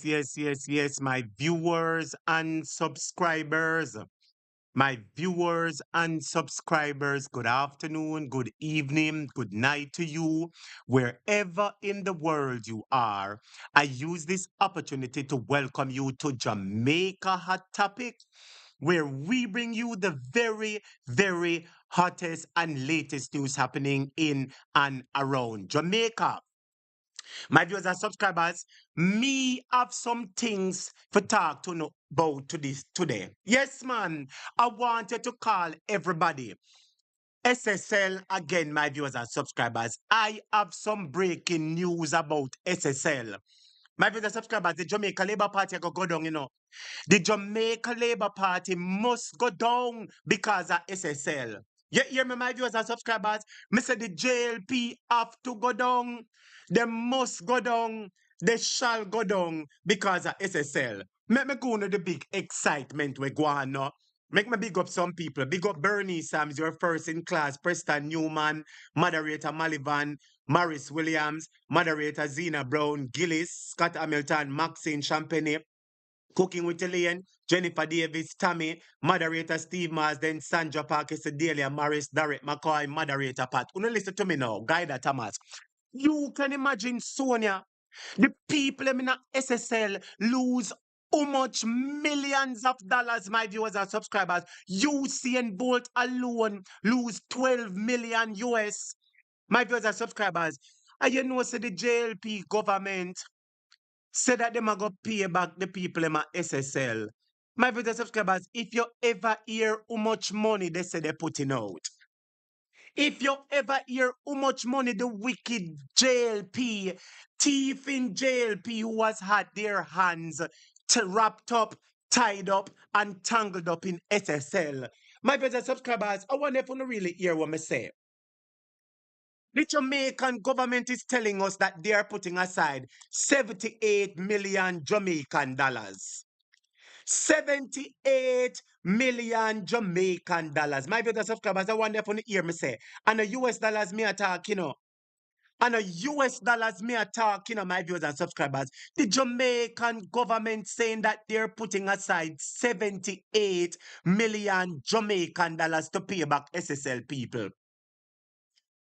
Yes, my viewers and subscribers. My viewers and subscribers, good afternoon, good evening, good night to you, wherever in the world you are. I use this opportunity to welcome you to Jamaica Hot Topic, where we bring you the very hottest and latest news happening in and around Jamaica. My viewers and subscribers, me have some things for talk to know about to this today. Yes, man. I wanted to call everybody. SSL again, my viewers and subscribers. I have some breaking news about SSL. My viewers and subscribers, the Jamaica Labour Party go down, The Jamaica Labour Party must go down because of SSL. You hear me, my viewers and subscribers? Me say the JLP have to go down. They must go down. They shall go down because of SSL. Make me go into the big excitement we go on now. Make me big up some people. Big up Bernie Sams, your first in class. Preston Newman, moderator Malivan, Morris Williams, moderator Zena Brown, Gillis, Scott Hamilton, Maxine Champagne, Cooking with Elaine, Jennifer Davis, Tammy, moderator Steve Mars, then Sandra Parker, Sedalia, Morris, Derek McCoy, moderator Pat. Uno listen to me now, Guy Thomas. You can imagine Sonia, the people in SSL lose how much millions of dollars, my viewers and subscribers. Usain Bolt alone lose 12 million US. My viewers and subscribers. And you know, say the JLP government say that them are going to pay back the people in my SSL. My viewers and subscribers, if you ever hear how much money they say they're putting out, if you ever hear how much money the wicked JLP, thief in JLP who has had their hands wrapped up, tied up, and tangled up in SSL. My viewers and subscribers, I wonder if you don't really hear what I say. The Jamaican government is telling us that they are putting aside 78 million Jamaican dollars. 78 million Jamaican dollars. My brother subscribers, I wonder if you hear me say. And the US dollars me attack, And the US dollars me attack, my viewers and subscribers. The Jamaican government saying that they're putting aside 78 million Jamaican dollars to pay back SSL people.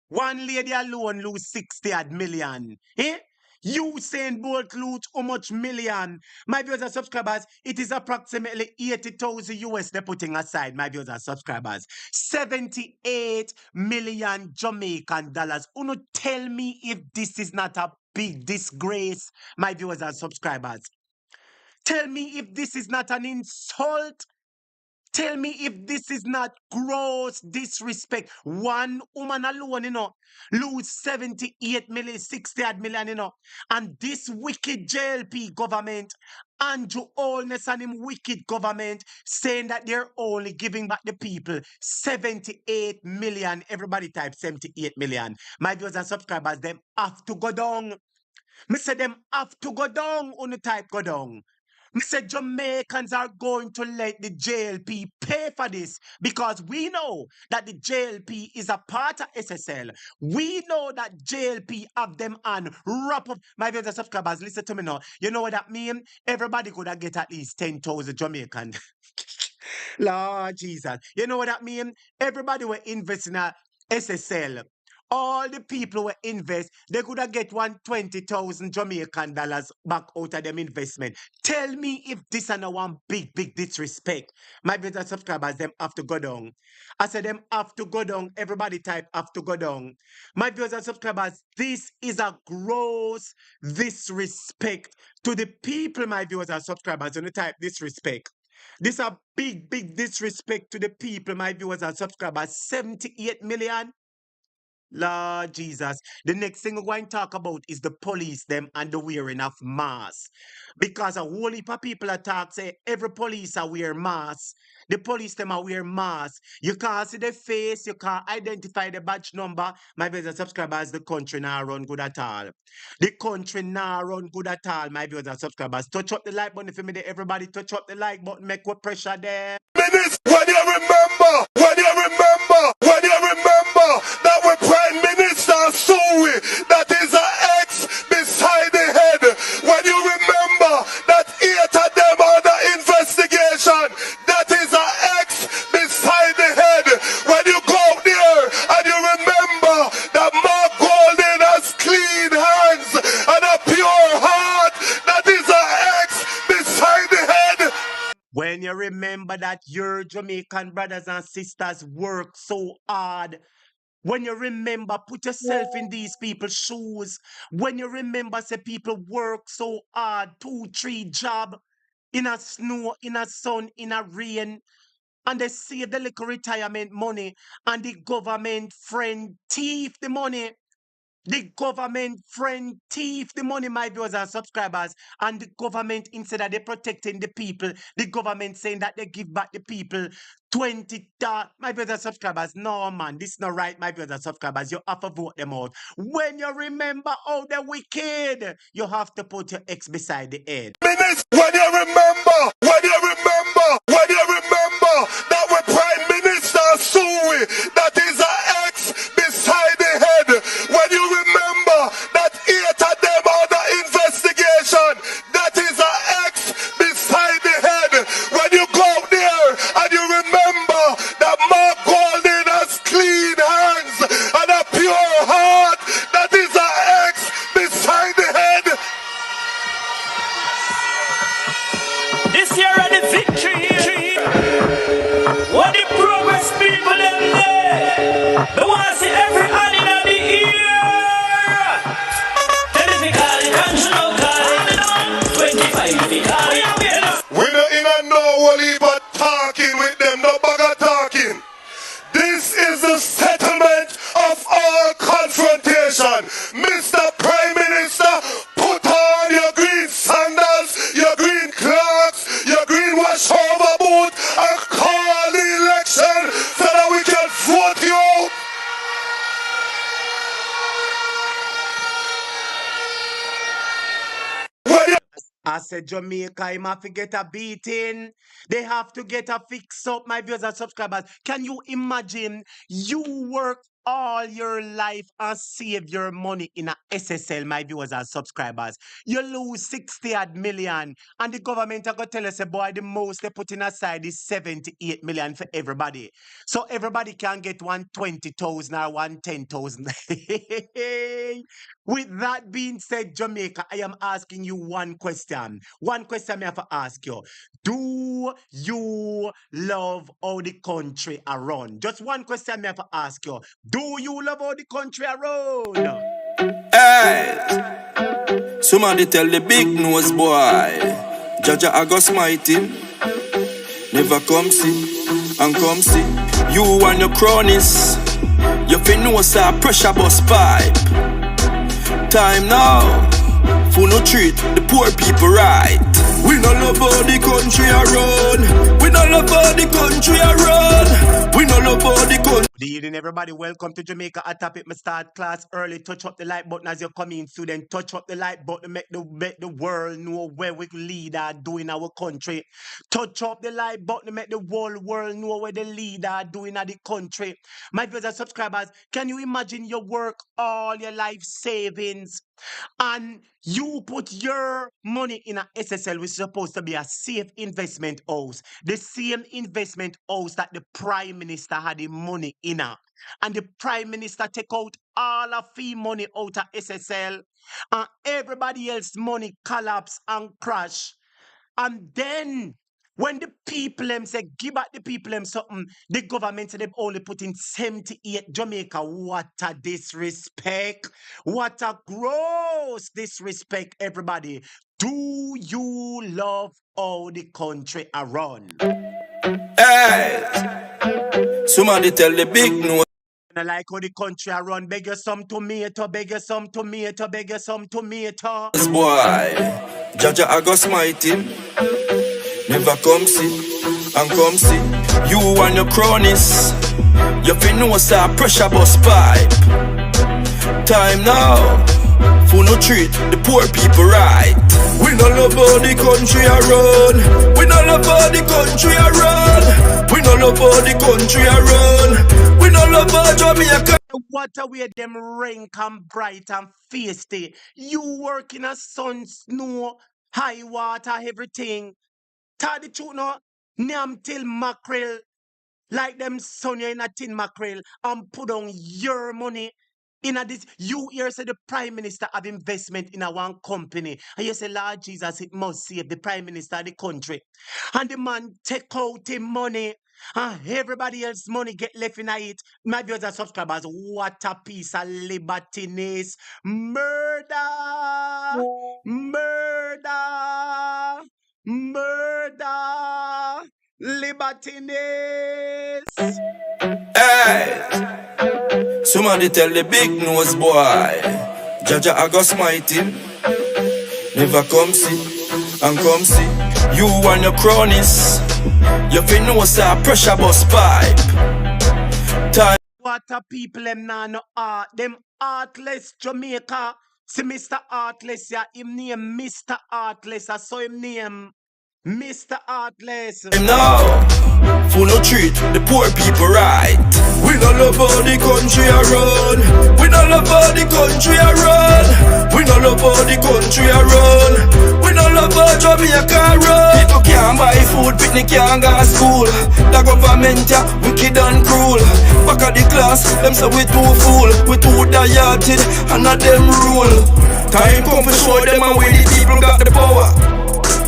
One lady alone lose 60 odd million. Eh? Usain Bolt lose how much million? My viewers and subscribers, it is approximately 80,000 US they're putting aside, my viewers and subscribers. 78 million Jamaican dollars. Uno tell me if this is not a big disgrace, my viewers and subscribers. Tell me if this is not an insult. Tell me if this is not gross disrespect. One woman alone, lose 78 million, 60 odd million, And this wicked JLP government, Andrew Holness and him wicked government, saying that they're only giving back the people 78 million. Everybody type 78 million. My viewers and subscribers, them have to go down. Me say them have to go down on the type go down. Me say Jamaicans are going to let the JLP pay for this because we know that the JLP is a part of SSL. We know that JLP have them on wrap up. My viewers and subscribers, listen to me now. You know what that mean? Everybody could have get at least 10,000 Jamaican. Lord Jesus. You know what that mean? Everybody will invest in a SSL. All the people who invest, they could have get 120,000 Jamaican dollars back out of them investment. Tell me if this is not one big disrespect. My viewers and subscribers, them have to go down. I said them have to go down. Everybody type have to go down. My viewers and subscribers, this is a gross disrespect to the people, my viewers and subscribers. When you type disrespect. This a big disrespect to the people, my viewers and subscribers. 78 million. Lord Jesus. The next thing we're going to talk about is the police, them, and the wearing of masks. Because a whole heap of people attack, say, every police are wear masks. The police, them, are wear masks. You can't see the face, you can't identify the badge number. My viewers and subscribers, the country now run good at all. The country now run good at all, my viewers and subscribers. Touch up the like button for me there. Everybody touch up the like button, make what pressure there. Minutes, when you remember that we're Prime Minister SUE, that is an X beside the head. When you remember when you remember that your Jamaican brothers and sisters work so hard, when you remember, put yourself in these people's shoes. When you remember, say people work so hard, 2-3 job, in a snow, in a sun, in a rain, and they save the little retirement money, and the government friend thief the money. The government friend thief the money, my viewers and subscribers, and the government, instead of they protecting the people, the government saying that they give back the people 20, my viewers and subscribers. No, man, this is not right, my viewers and subscribers. You have to vote them out. When you remember how they're wicked, you have to put your X beside the head. Minutes, when you remember that we Prime Minister SUE, that is an X beside the head. When you remember that 8 of them under investigation, that is an X beside the head. When you go there and you remember that Mark Golding has clean hands and a pure heart, that is an X beside the head. This year and the victory. What the progress people them there. They want to see every hand in the ear. Tell me call it national call it 25 feet call it. We not in a no wally but talking with them, no bugger talking. This is the settlement of all confrontation. Mr. Prime Minister, put on your green sandals, your green Clarks, your green wash over boot, and call the election so that we can vote you out. I said Jamaica, him have to get a beating. They have to get a fix up, my viewers and subscribers. Can you imagine you work all your life and save your money in a SSL, my viewers and subscribers? You lose 60 odd million, and the government are going to tell us, boy, the most they putting aside is 78 million for everybody. So everybody can get 120,000 or 110,000. With that being said, Jamaica, I am asking you one question. One question I have to ask you. Do you love how the country are run? Just one question I have to ask you. Do you love how the country are run? Hey, somebody tell the big nose boy, Jaja August mighty, never come see and come see. You and your cronies, you fin know say pressure bus pipe. Time now, for no treat the poor people right. We no love how the country a run. We no love how the country a run. We no love how the country. Good evening, everybody. Welcome to Jamaica. I tap it, my start class early. Touch up the like button as you come in, student. Touch up the like button, make the world know where we lead are doing our country. Touch up the like button, make the whole world know where the leader are doing at the country. My viewers and subscribers, can you imagine you work all your life savings and you put your money in a SSL, which is supposed to be a safe investment house, the same investment house that the Prime Minister had the money in a. And the Prime Minister take out all of fee money out of SSL, and everybody else money collapse and crash. And then when the people them say give back the people them something, the government say they only put in 78 Jamaica. What a disrespect. What a gross disrespect, everybody. Do you love how the country are run? Hey, somebody tell the big nose. I like how the country are run. Beg you some tomato, beg you some tomato, beg you some tomato. Boy, Jaja August mighty, never come see and come see. You and your cronies, you fin know say pressure bus pipe. Time now, for no treat the poor people right. We no love how the country a run. We no love how the country a run. We no love how the country a run. We no love how Jamaica. What a way them rank and bright and feisty. You work in a sun, snow, high water, everything. Tell the truth no, nyam till mackerel, like them son you in a tin mackerel, and put on your money In this, you hear say the Prime Minister have investment in a one company. And you say, Lord Jesus, it must save the Prime Minister of the country. And the man take out him money. And everybody else money get left in it. My viewers and subscribers, what a piece of libertiness. Murder! Murder! Murder! Libertiness! Hey! Somebody tell the big nose boy, Jaja I go smite him. Never come see and come see. You and your cronies, you feel no sir pressure bus pipe. Time. What a people them now no art. Them Artless Jamaica. See Mr. Artless, yeah, him name Mr. Artless. I saw him name Mr. Artless. Now, full no treat the poor people right. We don't love all the country around. We don't love all the country around. We don't love all the country around. We don't love all Jamaica run. People can't buy food, picnic can't go to school. The government ya wicked and cruel. Back at the class, them say we too fool. We too diated, and not them rule. Time come to show them and we the people got the power.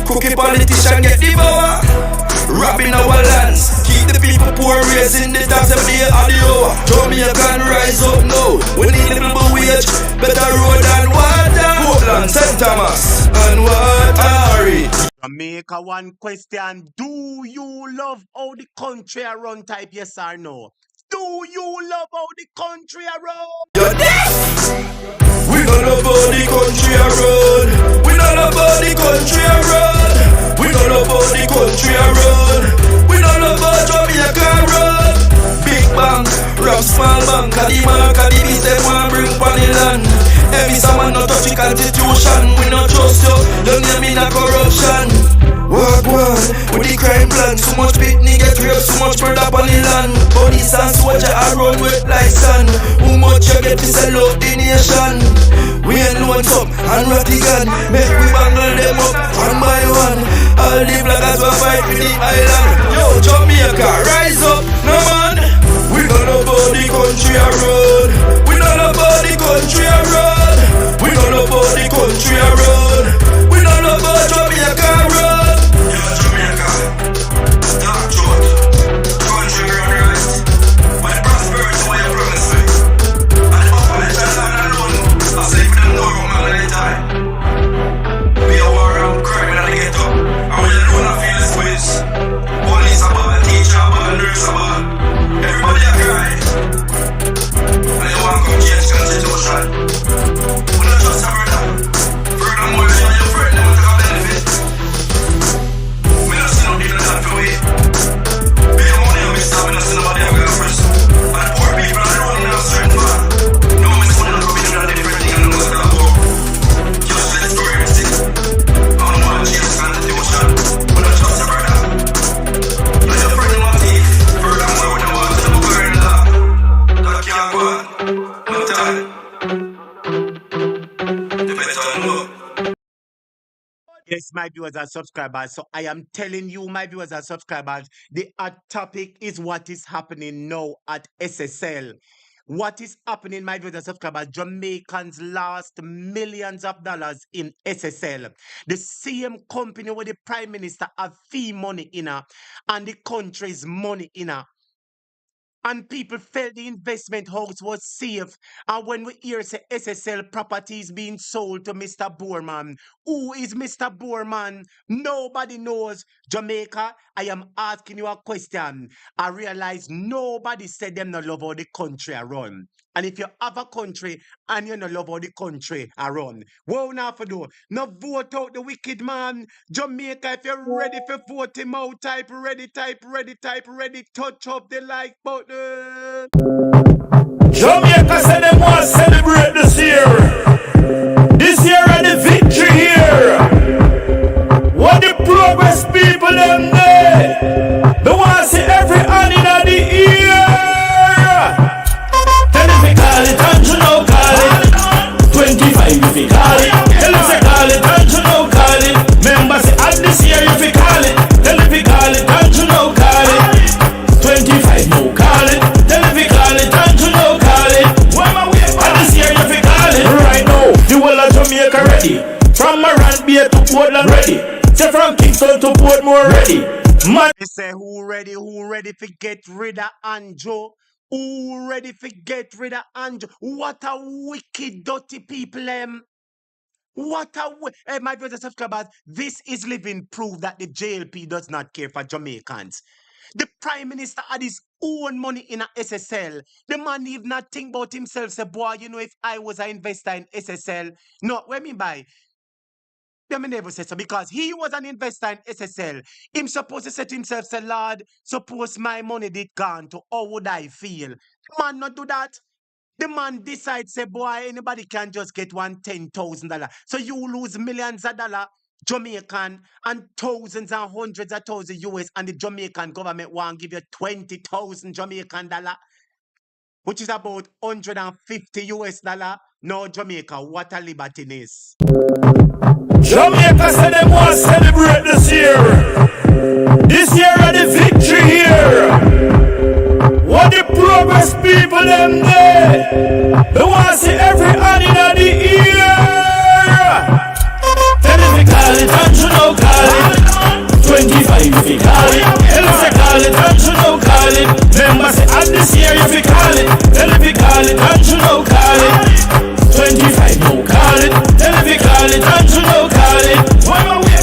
Cookie politician get the power. Robbing our lands, keep the people poor, raising the tax every day of the hour. Jamaica rise up now, we need a livable wage, better road and water. Portland, St. Thomas, and what Harry. Jamaica, one question. Do you love how the country are run? Type yes or no. Do you love how the country are run? You're deaf! We don't love how the country are run. We don't love how the country are run. We don't love how the country are run. We don't love how Jamaica run. Big bang, rob small bank. The mark of the beat them want bring on the land. Every someone not touch the constitution. We not trust you, your name in a corruption. Walk one, with the crime plan. So much picnic get raped, so much murder on the land. Police and soldier are run with like sun. How much you get to sell out the nation? We ain't loan up and rock the gun. Make we bangle them up one by one. All the bloggers will fight with the island. Yo, Jamaica, rise up, no man. We don't love how the country around. We don't love how the country around. We don't love how the country around. We don't love how Jamaica run. Yo, Jamaica, dark truth, country run right. When prosperity will you promise me. And the population land alone, I say for them no room and they die. We are war and crime in the ghetto. And we alone I feel the squeeze. Police are bad, teacher are bad, nurse are bad. Everybody a cry. And they want to come change constitution. We not just a brother. Furthermore, you and your friend, they want to take a benefit. We not see no deal in that for we. Pay money and we stop, we not see nobody a girl first. And the poor people on the road, we not strength for. No one is going to come in and different thing and no one's going to go. Just let the story stick. I don't want to change constitution. We not just a brother. You and your friend, they want to take. Furthermore, we don't want to go in that. That can't go on. No time. The better know. Yes, my viewers and subscribers. So I am telling you, my viewers and subscribers, the topic is what is happening now at SSL. What is happening, my viewers and subscribers? Jamaicans lost millions of dollars in SSL. The same company where the Prime Minister have fee money in her and the country's money in her. And people felt the investment house was safe. And when we hear say SSL properties being sold to Mr. Boorman, who is Mr. Boorman? Nobody knows. Jamaica, I am asking you a question. I realize nobody said them no love how the country are run. And if you have a country and you no love how the country are run, what now for do? No vote out the wicked man. Jamaica, if you're ready for vote him out, type ready, touch up the like button. Jamaica said they want to celebrate this year. This year and the victory here. What the progress people them there. They want to see every hand in the ear. Tell them we call it and you know call it. 25 if we call it. Tell them we call it and you know call it. Members say at this year if we call it. Tell them we call it and you know call it. 25 no call it. Tell them we call it and you know call it. At this Say from Kingston to Portmore ready. Man, They say who ready to get rid of Andrew? Who ready to get rid of Andrew? What a wicked, dirty people, What a hey, my brothers and subscribers, this is living proof that the JLP does not care for Jamaicans. The Prime Minister had his own money in a SSL. The man even not think about himself, say, boy, you know, if I was an investor in SSL. No, what I mean by them never say so because he was an investor in SSL. Him supposed to say to himself, say, Lord, suppose my money did gone to how would I feel? The man not do that. The man decides, say, boy, anybody can just get $10,000. So you lose millions of dollars, Jamaican, and thousands and hundreds of thousands US, and the Jamaican government want give you 20,000 Jamaican dollar, which is about 150 US dollar. No, Jamaica, what a libertiness. Jamaica said they want to celebrate this year. This year are the victory here. What the progress people them there? They want to see every hand in the ear. Tell them we call it, and you know call it. 25 we call it. Tell them we call it, and you know call it. Members say at this year if we call it. Tell them we call it, and you know call it. 25 no call it. Tell them we call it, and you know call it.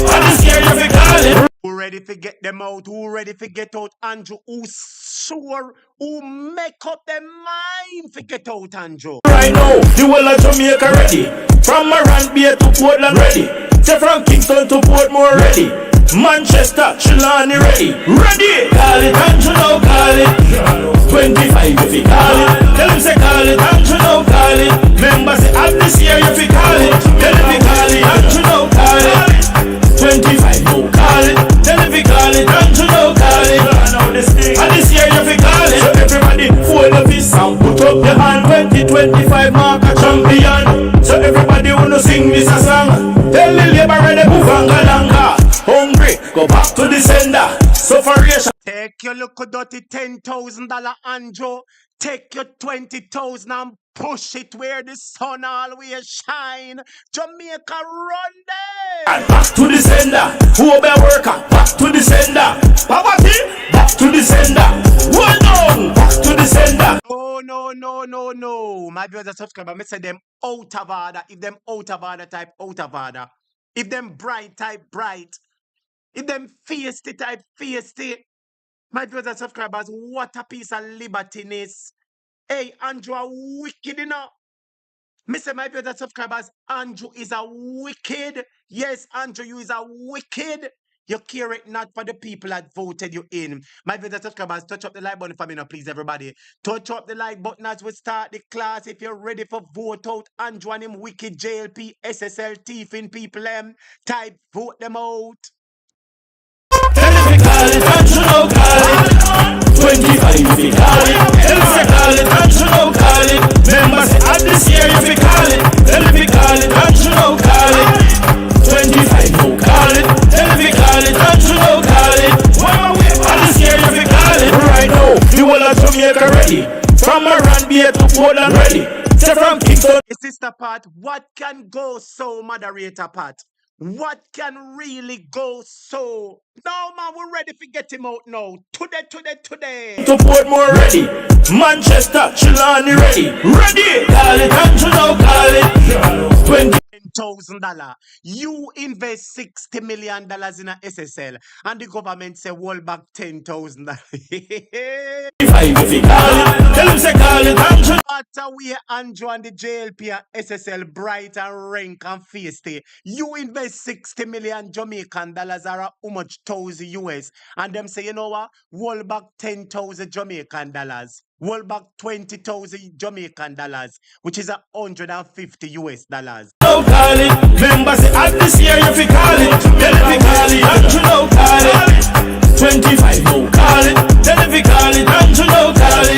At this year if we call it. Who ready to get them out? Who ready to get out Andrew? Who sure? Who make up their mind to get out Andrew? Right now, the whole of Jamaica ready. From Moran Bay to Portland ready. Say from Kingston to Portmore ready. Manchester, Trelawney ready. Ready! Call it and you know call it. 25 if you call it. Tell them say call it and you know call it. Members say at this year if you call it. Tell them we call it and you know call it. 25 no call it. Tell them we call it and you know call it. And this year if you call it. So everybody fold up his and put up your hand. 2025 mark a champion. So everybody wanna sing this a song. Tell the labor ready move and go longer. Hungry, go back to the sender. Sufferation. Take your little dirty $10,000 Andrew. Take your 20,000 and push it where the sun always shine. Jamaica run there. And back to the sender. Who be worker? Back to the sender. Poverty? Back to the sender. Well done. Back to the sender. No. My brothers and subscribers, I say them out of order. If them out of order, type out of order. If them bright, type bright. If them feisty, type feisty. My brothers and subscribers, what a piece of libertiness. Hey, Andrew are wicked enough. Me say, my brothers and subscribers, Andrew is a wicked. Yes, Andrew, you is a wicked. You care it not for the people that voted you in. My brothers and subscribers, touch up the like button for me now, please, everybody. Touch up the like button as we start the class. If you're ready for vote out Andrew and him wicked JLP, SSL, thieving people, type vote them out. Tell me call it, and you know call it. 25 we call it. Tell me call it, and you know call it. Members say at this year if we call it. Tell me call it, and you know call it. 25 no call it. Tell me call it, and you know call it. At this year if we call it. Right now, the whole of Jamaica ready. From Moran Bay to Portland ready. Say from Kingston. Sister Pat, what can go so, moderator Pat? What can really go so? No, man, we're ready to get him out now. Today. To Portmore ready. Manchester, Trelawney ready. Ready. Call it and you know call it. $10,000. You invest $60 million in a SSL, and the government say roll back $10,000. Tell them say call it and you. After we Andrew and the JLP and SSL bright and rank and feisty, you invest $60 million Jamaican dollars or how much thousand US, and them say, you know what? Roll back 10,000 Jamaican dollars. Roll back 20,000 Jamaican dollars, which is 150 US dollars. No call it, members say at this year if you call it, tell me call it, and you know call it. 25 no call it, tell me call it, and you know call it.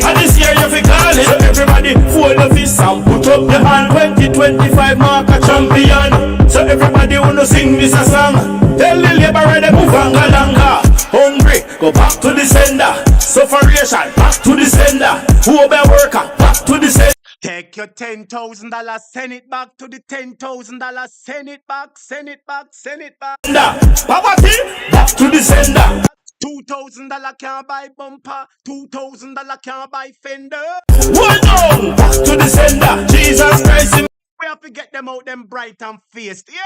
And this year if you call it, so everybody fold the fist and put up the hand. 2025 mark a champion. So everybody wanna sing this a song. Tell the labor ready move and go longer. Hungry, go back to the sender. Sufferation, back to the sender. Who be worker, back to the sender. Take your $10,000, send it back to the $10,000. Send it back, send it back, send it back. Poverty, back to the sender. $2,000 can't buy bumper. $2,000 can't buy fender. Hold on, back to the sender. Jesus Christ. We have to get them out, them bright and faced. Yeah.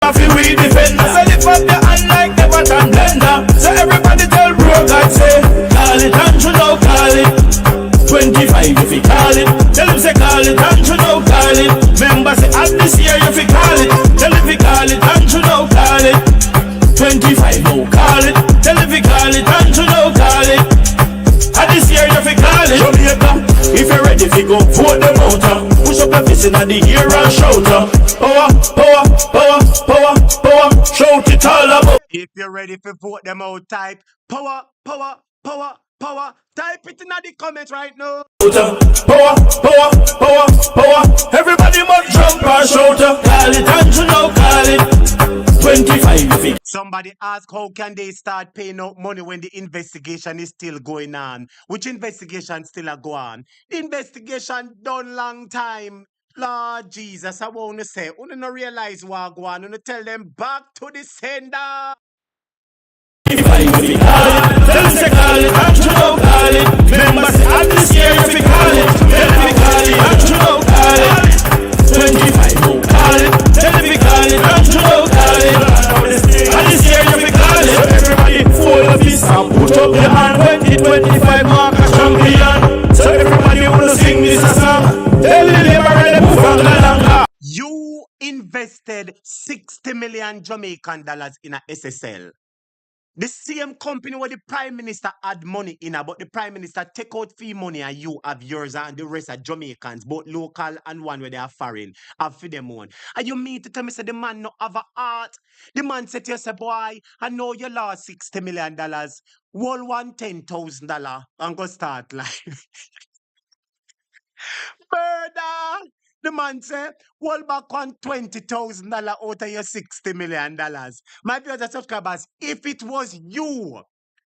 I feel we defend. I lift up the hand like the button blender. So everybody tell bro God say, call it and you know call it. 25 if you call it. Tell him say call it and you know call it. Remember say at this year if you call it. Tell him if you call it and you know call it. 25 no call it. Tell him if you call it and you know call it. At this year if you call it. Jamaica, if you're ready if you go vote them out. Push up your fist in the air and shout. Power, power, power, power, power. Shout it all about. If you're ready to vote them out, type power, power, power, power. Type it in the comments right now. Power, power, power, power. Everybody must jump and shout. Call it and you know call it. 25 feet. Somebody ask how can they start paying out money when the investigation is still going on? Which investigation still a go on? The investigation done long time. Lord Jesus, I want to say, you don't realize what go on. You tell them back to the sender. 25 feet. Tell them say call it and you know call it. Remember say at this year if you call it. Tell them you call it and you know call it. 25 no call it. Tell them you call it and you know call it. At this year if you call it. So everybody fold your fist and put up your hand. 2025 mark a champion. So everybody wanna sing this song. Tell the liberal move from the longer. You invested 60 million Jamaican dollars in a SSL. The same company where the Prime Minister had money in, but the Prime Minister take out fee money and you have yours and the rest are Jamaicans, both local and one where they are foreign, have for them own. And you mean to tell me say the man not have a heart? The man said to you, say, boy, I know you lost $60 million. Wall one $10,000 and go start like murder. The man said, hold back on $20,000 out of your $60 million. My viewers and subscribers, if it was you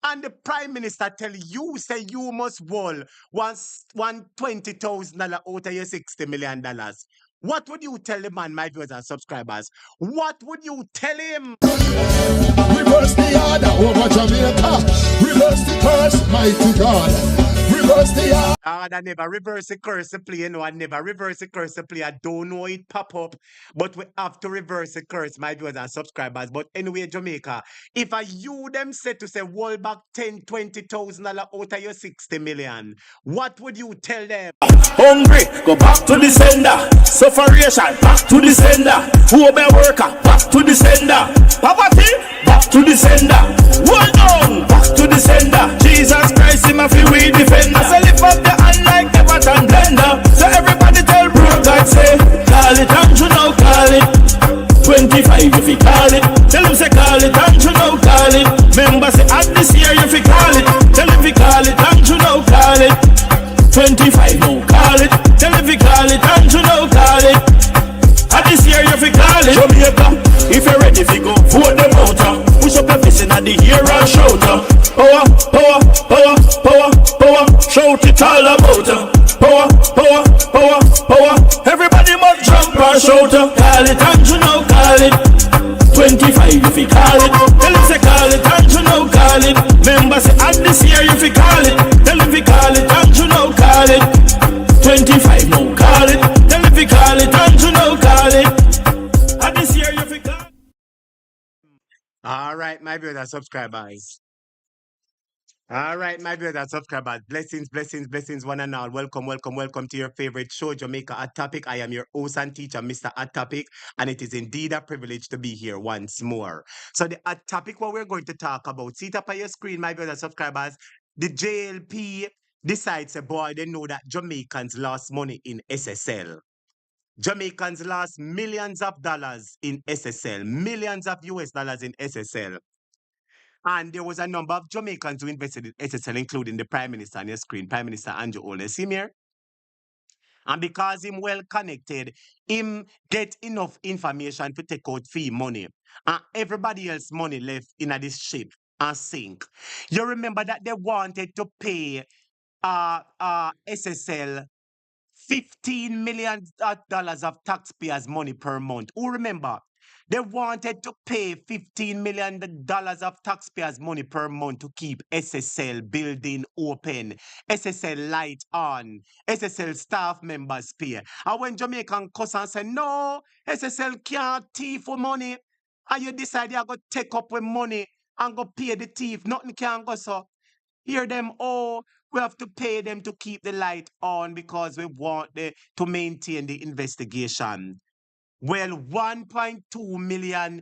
and the Prime Minister tell you, say you must wall one $20,000 out of your $60 million, what would you tell the man, my viewers and subscribers? What would you tell him? Reverse the order over Jamaica. Reverse the curse, mighty God. Reverse the order. I never reverse the curse to play. No, I never reverse the curse to play. I don't know it pop up, but we have to reverse the curse, my viewers and subscribers. But anyway, Jamaica, if I you them said to say roll back $10,000-$20,000 out of your 60 million, what would you tell them? Hungry, go back to the sender. Sufferation, back to the sender. Poor worker, back to the sender. Poverty, back to the sender. Hold on, back to the sender. Jesus Christ, him a feel we defender. So lift up the hand like the button blender. So everybody tell bro God say, call it and you know call it. 25 if you call it. Tell him say call it and you know call it. Remember say at this year if you call it. Tell him if you call it and you know call it. 25 no call it. Tell him if you call it and you know call it. At this year if you call it. Jamaica, if you're ready if you go vote them out. Push up your fist in the air and shout. Power, power, power, power, power. Shout it all about. Power, power, power, power. Everybody must jump and shout. Call it and you know call it. 25 if you call it. Tell him say call it and you know call it. Remember say at this year if you call it. Tell him if you call it and you know call it. 25 no call it. Tell him if you call it and you know call it. At this year if you call it. All right, my viewers and subscribers. All right, my viewers and subscribers. Blessings, blessings, blessings, one and all. Welcome, welcome, welcome to your favorite show, Jamaica Hot Topic. I am your host and teacher, Mr. Hot Topic, and it is indeed a privilege to be here once more. So the Hot Topic, what we're going to talk about, see it up on your screen, my viewers and subscribers. The JLP decides, boy, they know that Jamaicans lost money in SSL. Jamaicans lost millions of dollars in SSL, millions of US dollars in SSL. And there was a number of Jamaicans who invested in SSL, including the Prime Minister on your screen, Prime Minister Andrew Holness. See me here? And because him well connected, him get enough information to take out fee money. And everybody else money left in this ship and sink. You remember that they wanted to pay SSL $15 million of taxpayers' money per month. Who remember? They wanted to pay $15 million of taxpayers' money per month to keep SSL building open, SSL light on, SSL staff members pay. And when Jamaican Cuss and say, no, SSL can't thief for money, and you decide you're going to take up with money and go pay the thief, nothing can go so. Hear them, oh, we have to pay them to keep the light on because we want to maintain the investigation. Well, 1.2 million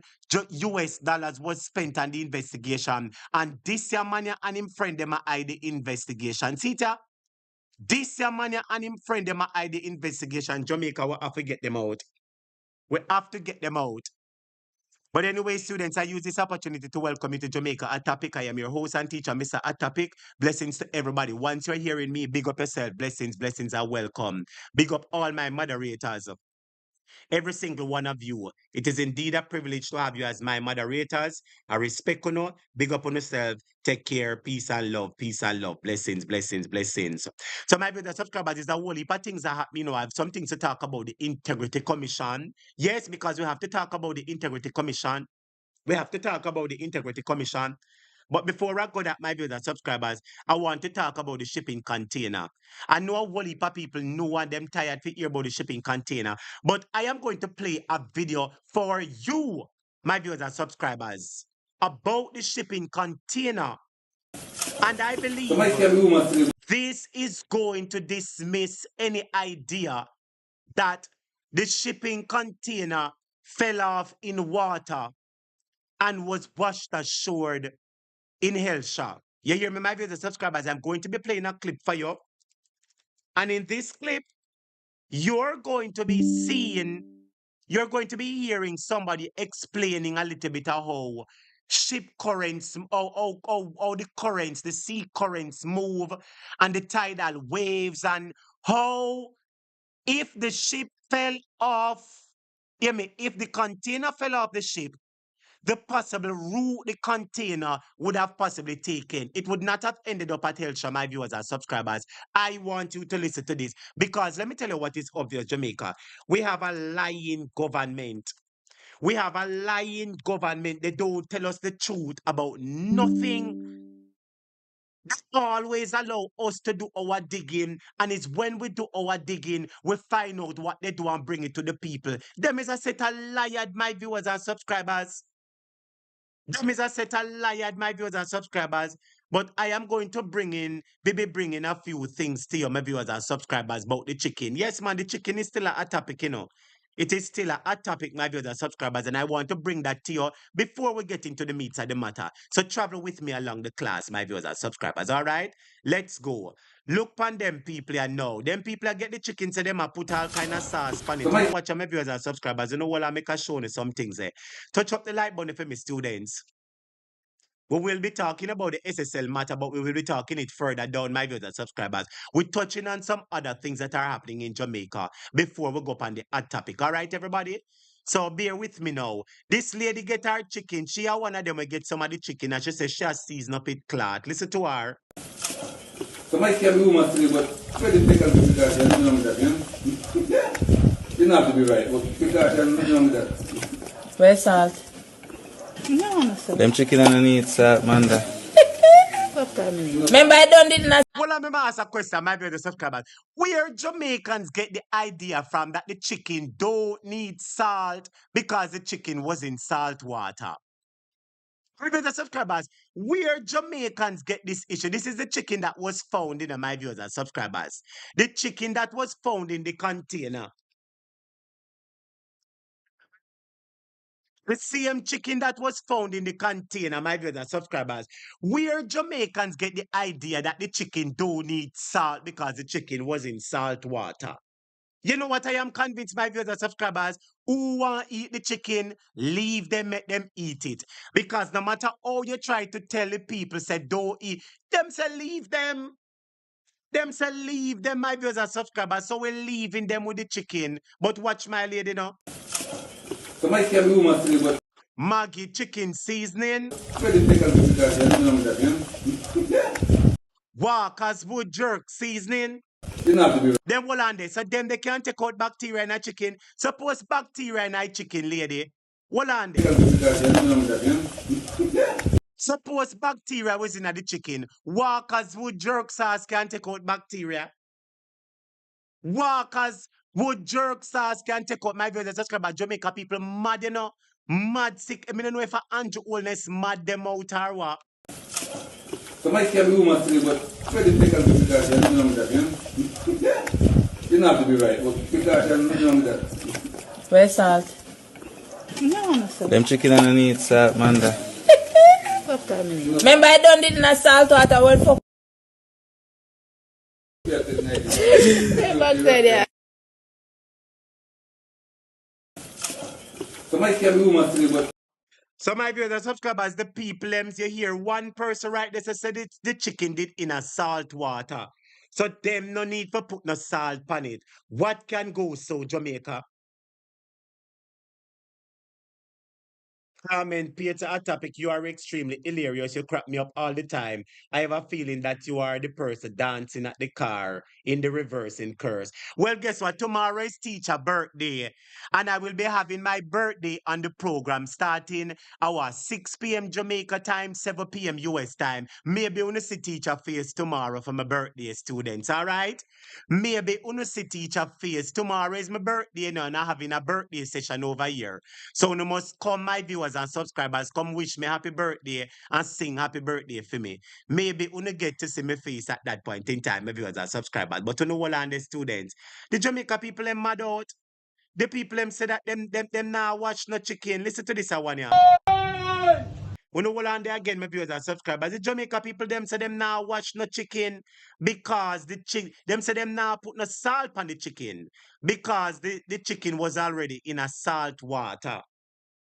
US dollars was spent on the investigation, and this year man and him friend them are the investigation. See ya? This year man and him friend them are the investigation. Jamaica, we have to get them out. We have to get them out. But anyway, students, I use this opportunity to welcome you to Jamaica A Topic. I am your host and teacher, Mr. A Topic. Blessings to everybody. Once you're hearing me, big up yourself. Blessings, blessings are welcome. Big up all my moderators. Every single one of you. It is indeed a privilege to have you as my moderators. I respect you. Big up on yourself. Take care. Peace and love. Peace and love. Blessings, blessings, blessings. So my brother subscribers, there's a whole heap of things that happen. I have some things to talk about the Integrity Commission. Yes, because we have to talk about the Integrity Commission. We have to talk about the Integrity Commission. But before I go that, my viewers and subscribers, I want to talk about the shipping container. I know a whole heap of people know and them tired to hear about the shipping container. But I am going to play a video for you, my viewers and subscribers, about the shipping container. And I believe this is going to dismiss any idea that the shipping container fell off in water and was washed ashore in Hellshire. You hear me, my viewers and subscribers? I'm going to be playing a clip for you. And in this clip, you're going to be hearing somebody explaining a little bit of how ship currents, how the currents, the sea currents move and the tidal waves, and how if the ship fell off, if the container fell off the ship, the possible route the container would have possibly taken. It would not have ended up at Hellshire, my viewers and subscribers. I want you to listen to this because let me tell you what is obvious, Jamaica. We have a lying government. We have a lying government. They don't tell us the truth about nothing. They always allow us to do our digging, and it's when we do our digging, we find out what they do and bring it to the people. Them is a set of liars, my viewers and subscribers. Them is a set of liars, my viewers and subscribers. But I am going to bring in a few things to you, my viewers and subscribers, about the chicken. Yes, man, the chicken is still a topic, you know. It is still a topic, my viewers and subscribers, and I want to bring that to you before we get into the meat of the matter. So travel with me along the class, my viewers and subscribers, all right? Let's go. Look on them people and know. Them people get the chicken, so them a put all kind of sauce on it. You know what, my viewers and subscribers, you know what, I make a show you some things there. Touch up the like button for me, students. We will be talking about the SSL matter, but we will be talking it further down, my viewers and subscribers. We're touching on some other things that are happening in Jamaica before we go up on the hot topic. All right, everybody? So bear with me now. This lady get her chicken. She are one of them will get some of the chicken, and she says she has seasoned up it Clarke. Listen to her. So my can be woman today, but very difficult because you know that, you know have to be right, but because you know that. Where's salt? Them chicken underneath salt, Manda. Remember, I done it in a... Well, I'm going to ask a question, my viewers and subscribers. Where Jamaicans get the idea from that the chicken don't need salt because the chicken was in salt water? My viewers and subscribers, where Jamaicans get this issue? This is the chicken that was found in my viewers and subscribers. The chicken that was found in the container. The same chicken that was found in the container, my viewers and subscribers. Where Jamaicans get the idea that the chicken don't need salt because the chicken was in salt water. You know what I am convinced, my viewers and subscribers? Who want to eat the chicken, leave them, make them eat it. Because no matter how you try to tell the people, say don't eat, them say leave them. Them say leave them, my viewers and subscribers. So we're leaving them with the chicken. But watch my lady now. So my can be woman today, but Maggie chicken seasoning. very difficult because you know that, Walker's wood jerk seasoning. Didn't have to be right. Them hold on there. So them they can't take out bacteria in a chicken. Suppose bacteria in a chicken, lady. Hold on there. Suppose bacteria was in the chicken. Walkers wood jerk sauce can take out bacteria. Walkers wood jerk sauce can take out my viewers and subscribers. Jamaica people mad, you know. Mad sick. I don't know if Andrew Holness mad them out or what. So my can be woman today, but very difficult to because you know that, you know? Didn't have to be right, but because you know that. Where's salt? Them chicken underneath salt, man. Remember I done it in a salt water. Well, fuck. So my can be woman today, but So my viewers and subscribers, the people, you hear one person right there said it's the chicken did in a salt water. So them no need for put no salt on it. What can go so, Jamaica? Comment, Peter, a topic. You are extremely hilarious. You crack me up all the time. I have a feeling that you are the person dancing at the car in the reversing curse. Well, guess what? Tomorrow is teacher birthday, and I will be having my birthday on the program starting our 6 p.m. Jamaica time, 7 p.m. US time. Maybe you see teacher face tomorrow for my birthday, students. All right? Maybe you see teacher face tomorrow is my birthday, you know, and I'm having a birthday session over here. So you must come, my viewers and subscribers, come wish me happy birthday and sing happy birthday for me. Maybe you get to see my face at that point in time, my viewers and subscribers. But you know what, and the students, the Jamaica people them mad out. The people them say that them now watch no chicken. Listen to this one here. You know what, and there again, my viewers and subscribers. The Jamaica people them say them now watch no chicken because them say them now put no salt on the chicken because the chicken was already in a salt water.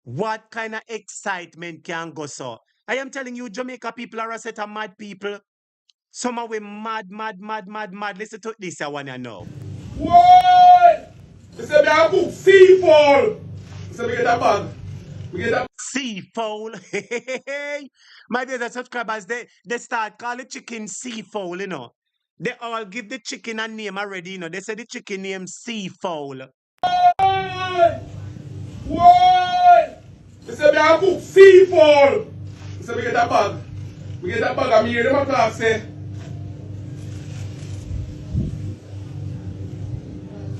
What kind of excitement can go so? I am telling you, Jamaica people are a set of mad people. Some of them mad. Listen to this, I want to know. What? They say we have cook seafood. They say we get a bag. We get a Seafowl. My dear subscribers, they start calling chicken seafowl, you know. They all give the chicken a name already, you know. They say the chicken name seafowl. what? They say we have cook seafood. They say we get a bag. We get a bag and me hear them a Clarke say.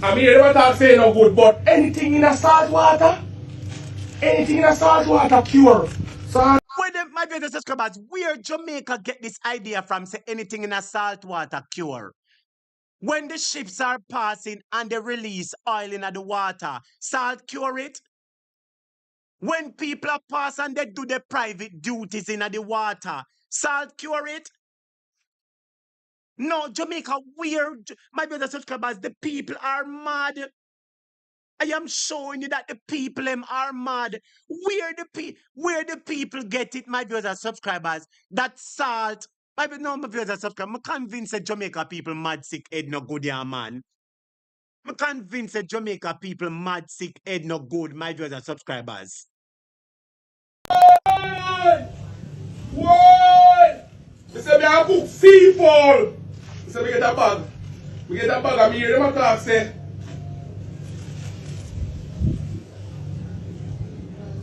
I mean, they talk say no good, but anything in a salt water cure. So Where them, my dear subscribers, where Jamaica get this idea from, say anything in a salt water cure? When the ships are passing and they release oil in the water, salt cure it? When people are passing and they do their private duties in the water, salt cure it? No, Jamaica, weird. My brother subscribers, the people are mad. I am showing you that the people them are mad. Where the people get it, my brothers subscribers, that salt. My brothers subscribers, I'm convinced that Jamaica people mad sick head no good, yeah, man. I'm convinced that Jamaica people mad sick head no good, my brothers subscribers. what? They say we have cook seafood. They say we get a bag. We get a bag and me hear them a Clarke say.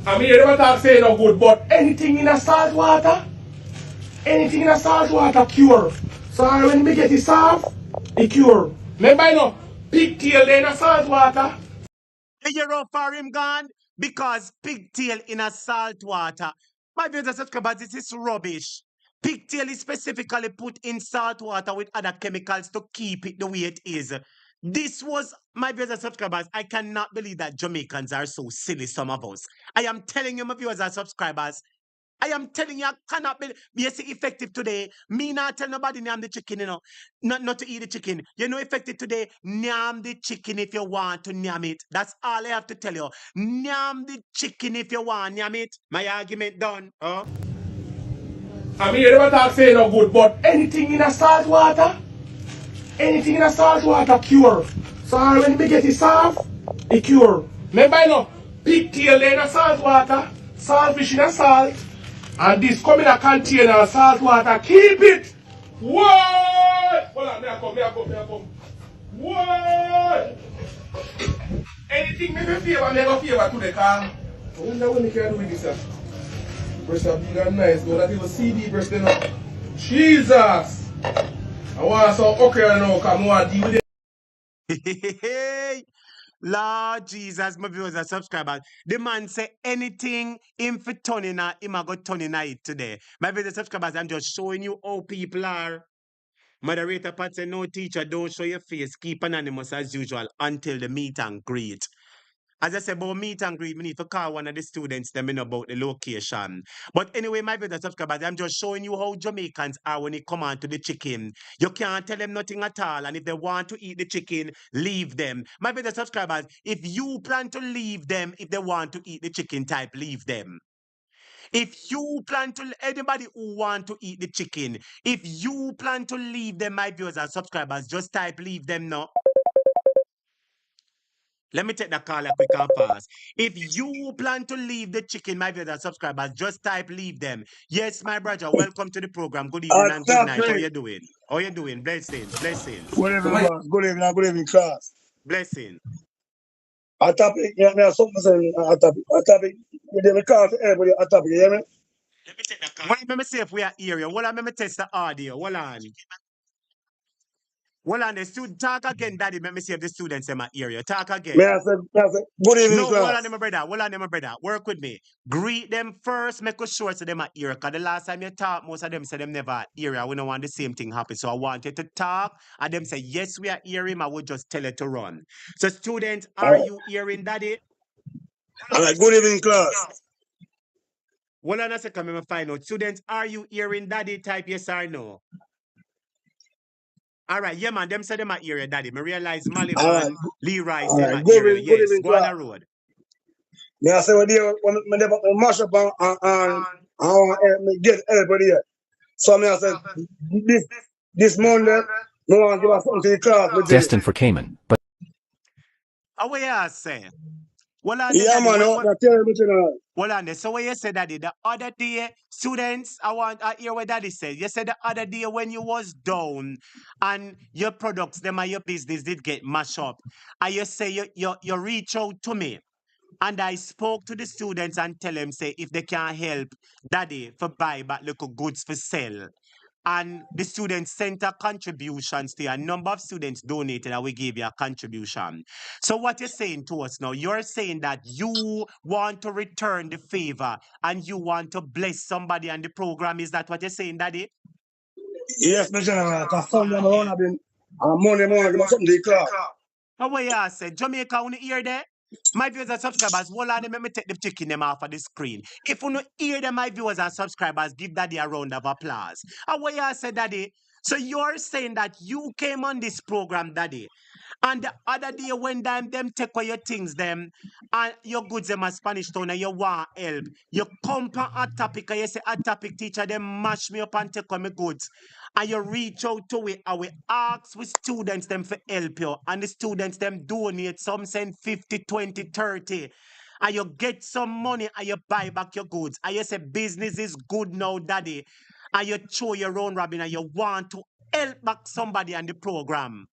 I mean, they talk say no good, but anything in a salt water cure. So when we get it soft, it cure. Remember, you know, pigtail in a salt water. You hear how far him gone? Because pigtail in a salt water. My brothers subscribers, this is rubbish. Pigtail is specifically put in salt water with other chemicals to keep it the way it is. This was, my brothers subscribers, I cannot believe that Jamaicans are so silly, some of us. I am telling you, my viewers and subscribers, I am telling you, I cannot be effective today. Me not tell nobody name the chicken, you know. Not to eat the chicken. You know, effective today, name the chicken if you want to name it. That's all I have to tell you. Name the chicken if you want, name it. My argument done. Oh. I mean, they talk say no good, but anything in a salt water cure. So when we get it soft, it cure. Remember, you know, pigtail in a salt water, saltfish in a salt, and this come in a container of salt water. Keep it. What? Hold on, me I come. What? Anything me favor, never favor to the car. I wonder when they can do with this. Breast are big and nice, though. That even CD breast, you know. Jesus! I want some okra now, because I want to deal with it. Lord Jesus, my viewers and subscribers. The man say anything him for turning him a go turning it today. My viewers and subscribers, I'm just showing you how people are. Moderator Pat say no teacher, don't show your face, keep anonymous as usual until the meet and greet. As I said about meet and greet, we need to call one of the students them in about the location. But anyway, my viewers and subscribers, I'm just showing you how Jamaicans are when it come on to the chicken. You can't tell them nothing at all. And if they want to eat the chicken, leave them. My viewers and subscribers, if you plan to leave them, if they want to eat the chicken type, leave them. If you plan to, anybody who want to eat the chicken, if you plan to leave them, my viewers and subscribers, just type leave them now. Let me take the call quick and fast. If you plan to leave the chicken, my viewers and subscribers, just type leave them. Yes, my brother, welcome to the program. Good evening and good night. How you doing? How you doing? Blessings, blessings. Good evening, boss. Good evening, class. Blessing. A topic, yeah, me have something saying a topic. You didn't call for everybody a topic, you hear me? Let me take the call. Let me see if we are here. Hold on, let me test the audio. Hold on. Hold on, the student talk again, Daddy. Let me see if the students in my area. Talk again. Me I say, good evening, No, class. hold on, my brother. Hold on, my brother. Work with me. Greet them first. Make sure so them are here. Because the last time you talk, most of them said them never here. We don't want the same thing happen. So I want you to talk. And them say, yes, we are hearing. I will just tell it to run. So students, are you hearing, Daddy? All right, good evening, class. Hold on a second, let me find out. Students, are you hearing, Daddy? Type yes or no. All right, yeah, man. Them say them are area, Daddy. Me realize Maliban, Leroy say my area. Good Yes, evening, go on class. the road. Me I say, when they mash up and get everybody here. So me I said, this Monday, me want to give us something to the class. Destined for Cayman, but What you say? Well, on yeah, Daddy, man, I tell you, you well, on so what you said, Daddy, the other day, students, I hear what Daddy said. You said the other day when you was down and your products, them and your business did get mashed up. And you say you reach out to me. And I spoke to the students and tell them, say, if they can help Daddy for buy back little goods for sale. And the students sent a contributions to you. A number of students donated and we gave you a contribution. So what you're saying to us now, you're saying that you want to return the favor and you want to bless somebody on the program. Is that what you're saying, Daddy? Yes, Mr. General, because Sunday morning I've been Monday morning give us something to the class. How what you said? Jamaica, on the ear there? My viewers and subscribers, hold on, let me take the chicken them off of the screen. If you don't hear them, my viewers and subscribers, give Daddy a round of applause. And what you said, Daddy? So you're saying that you came on this program, Daddy, and the other day when them take away your things, them, and your goods them a Spanish town and you want help. You come on a topic and you say a topic teacher, them mash me up and take away my goods. And you reach out to it and we ask with students them for help you. And the students them donate, some send 50, 20, 30. And you get some money and you buy back your goods. And you say business is good now, Daddy. And you throw your own robin and you want to help back somebody on the program.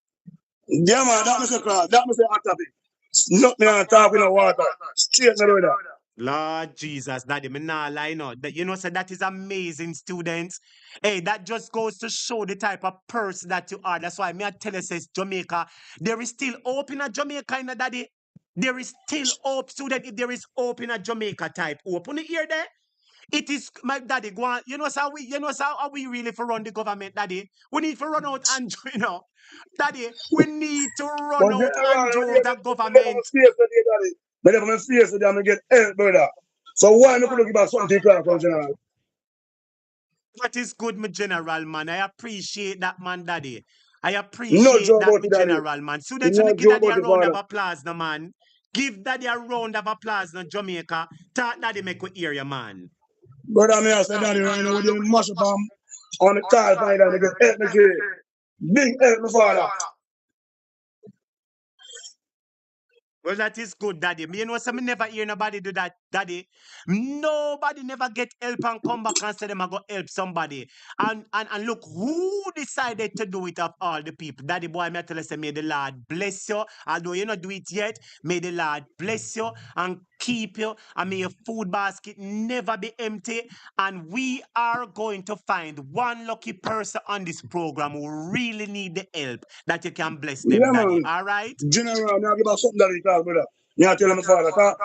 Yeah, man, that Mr. Clarke, that Mr. Actavi. Not me on top with no water. Straight no brother. Lord Jesus, Daddy, me nah lie no. You know, so that is amazing, students. Hey, that just goes to show the type of person that you are. That's why me I tell you, says Jamaica, there is still hope in a Jamaica, in a Daddy. There is still hope, student. If there is hope in a Jamaica type hope. On the ear there? It is my Daddy. Go on. You know how we really for run the government, Daddy. We need to run out and you know, Daddy. We need to run But out General, and do the government. But if I'm face today, I'm get help, brother. So why not give us something to the class, General? That is good, my general man. I appreciate that, man, Daddy. I No appreciate joke that, about my it, Daddy. general man. Students, No you give joke Daddy about a it, round of Father. applause, no, man. Give Daddy a round of applause, no, Jamaica. Talk Daddy make we hear you, man. Brother, me I said, Daddy, right now, when you mash up on the car, find out, nigga, help me, kid. Big help me, Father. Well, that is good, Daddy. Me, you know, so me never hear nobody do that Daddy. Nobody never get help and come back and say them I go help somebody. And look who decided to do it of all the people. Daddy boy, me tell you, say, may the Lord bless you. Although you not do it yet, may the Lord bless you and keep you. And may your food basket never be empty. And we are going to find one lucky person on this program who really need the help that you can bless them, Yeah, Daddy. man. All right? General, me I give us something that he talk, brother. Me I tell him my father,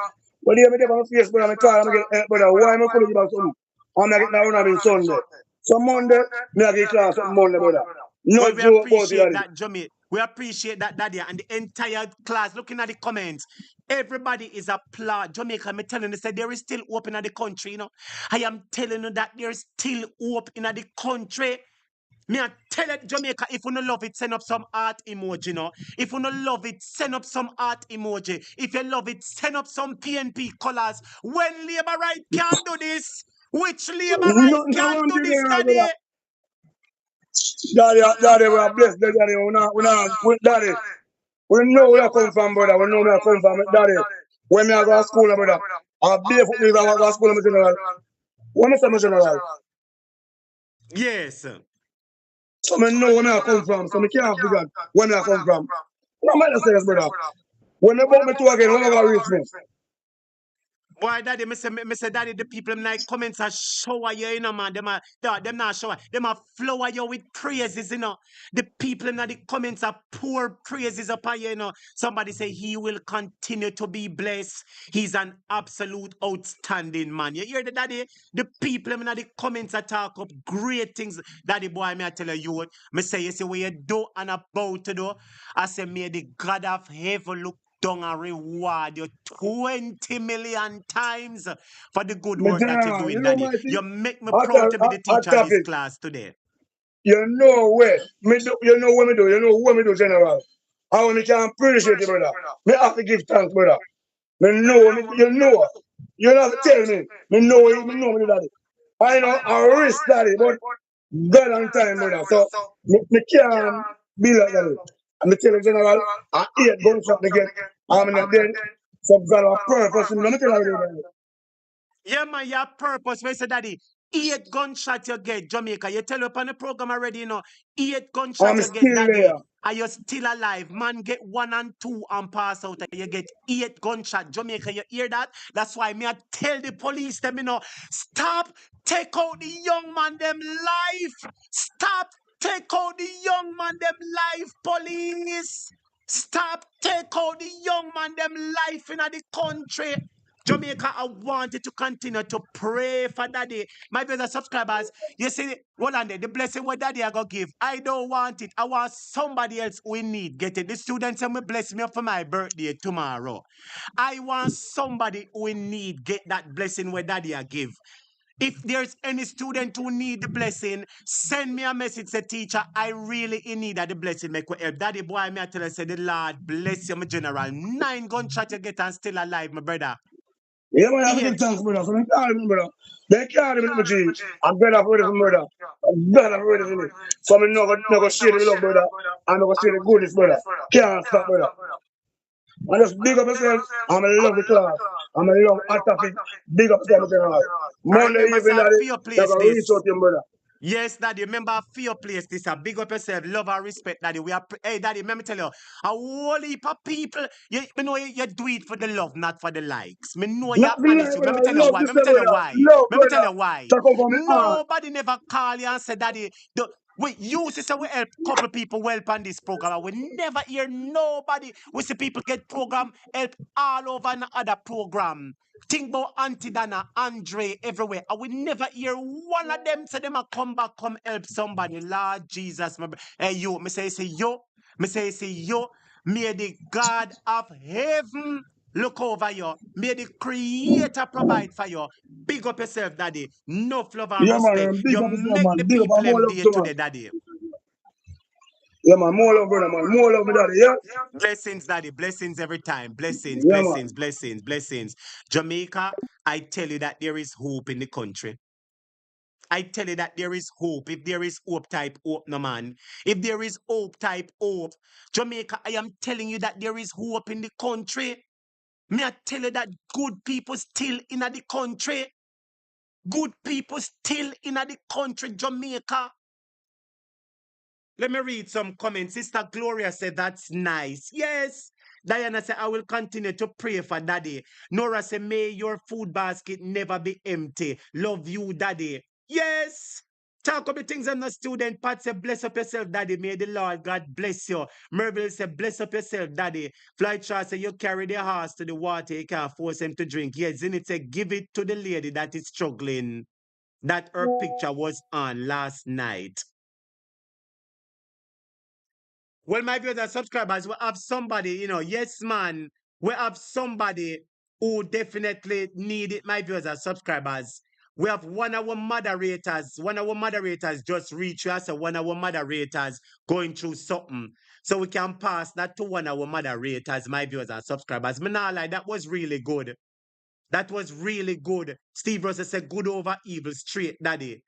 when you me on face, brother, me try, I'm get brother, why am I calling you about something? I'm not getting around on Sunday. So Monday, me I get class something Monday, brother. No Well, we joke about it, appreciate daddy. that, Jamie. We appreciate that, Daddy, and the entire class. Looking at the comments, everybody is applaud. Jamaica, I'm telling you, say there is still hope in the country, you know. I am telling you that there is still hope in the country. Me I tell it, Jamaica, if you don't love it, send up some art emoji, you know. If you don't love it, send up some art emoji. If you love it, send up some PNP colors. When Labour Right can do this, which Labour Right Nothing can around do you this, there, Daddy? brother. Daddy, we are blessed, daddy. Daddy, we know where I come from, brother. We know where I come from, daddy. When me I go to school, brother, I barefoot me if I go to school, general. When I say my general, Yes. so me know where I come from, so me can't forget where I come from. No matter say this, brother. When they bought me to again, when I go reach me. Boy, Daddy, me say, Daddy, the people in like comments are shower you, you know, man. Them not shower. Them are flower you with praises, you know. The people in the comments are pour praises upon you, you know. Somebody say he will continue to be blessed. He's an absolute outstanding man. You hear the Daddy? The people in the comments are talk up great things. Daddy boy, me I tell you, me say, you see what you do and about to do. I say, may the God of heaven look down and reward you 20 million times for the good My work that you're general, you doing, know, Daddy. mighty, You make me hot, proud to be the hot teacher of this topic. class today. You know where me do, you know what me do, you know what me do, general. How me can appreciate it, brother. Me have to give thanks, brother. Me know, you know. You don't have to tell me. Me know it, me know me do that. I know I risk daddy, but God on time, brother. So me can't be like that. And me tell you, general, I 8 gunshot to get. I'm in a dead. So God have purpose. Me tell you, Yeah, man, your purpose. Where say, Daddy, 8 gunshot you get, Jamaica. You tell you upon the program already, you know. 8 gunshot I'm you get, still Daddy. there. Are you still alive? Man, get 1 and 2 and pass out. And you get 8 gunshot. Jamaica, you hear that? That's why me I tell the police them, you know, stop, take out the young man them life. Stop, take out the young man them life, police. Stop, take out the young man them life in the country. Jamaica, I want you to continue to pray for Daddy. My brothers subscribers, you see, Rolande, the blessing what Daddy I gonna give. I don't want it. I want somebody else who in need get it. The students will bless me for my birthday tomorrow. I want somebody who in need get that blessing where Daddy I give. If there's any student who need the blessing, send me a message. Say, teacher, I really in need of the blessing. Make we help. Daddy boy, me I tell you, say, the Lord bless you, my general. 9 gunshot you get and still alive, my brother. Yeah, man, I have to 8. give thanks, brother. So they can't even, brother. They can't even, G. I'm better for it for murder. I'm better for it for me. So I'm not going to share the love, brother. I'm not going to share the goodness, brother. Can't stop, brother. I just big up yourself. I'm a love the class. I'm a love hot topic. Big up yourself, general. I Monday remember, evening, say, daddy, for your they're place going to reach this. out to him, brother. Yes, Daddy. Remember, for your place this. Big up yourself. Love and respect, Daddy. We are. Hey, Daddy, let me tell you, a whole heap of people, me know you do it for the love, not for the likes. Me know you're Not be honest. like, Let me brother. tell you Love why. this, Let me tell you brother. why. Love, Let me tell brother. you why. Talk over me heart. Nobody never call you and say, Daddy, we use this and we help couple people help on this program. And we never hear nobody. We see people get program help all over in other program. Think about Auntie Dana, Andre, everywhere. I will never hear one of them say them a come back, come help somebody. Lord Jesus, hey you, me say yo, me say yo. May the God of heaven look over you. May the Creator provide for you. Big up yourself, Daddy. No love and Yeah, respect. man. Big You up yourself, make man. the Big up. people I'm more them love day to, to man. the Daddy. Yeah, man. More love, brother, man. More love, daddy. Yeah? Blessings, Daddy. Blessings every time. Blessings, Yeah, man. blessings, blessings, blessings. Jamaica, I tell you that there is hope in the country. I tell you that there is hope. If there is hope, type hope, no man. If there is hope, type hope. Jamaica, I am telling you that there is hope in the country. Me I tell you that good people still in the country. Good people still in the country, Jamaica. Let me read some comments. Sister Gloria said, that's nice. Yes. Diana said, I will continue to pray for Daddy. Nora said, may your food basket never be empty. Love you, Daddy. Yes. Talk about things I'm not student. Pat said, bless up yourself, Daddy. May the Lord God bless you. Merville said, bless up yourself, Daddy. Flight Charles said, you carry the horse to the water. You can't force him to drink. Yes, Zenith said, give it to the lady that is struggling. That her picture was on last night. Well, my viewers and subscribers, we have somebody, yes, man, we have somebody who definitely need it, my viewers and subscribers. We have one of our moderators just reached us, one of our moderators going through something. So we can pass that to one of our moderators, my viewers and subscribers. Me nah lie, that was really good. That was really good. Steve Russell said, good over evil, straight, Daddy.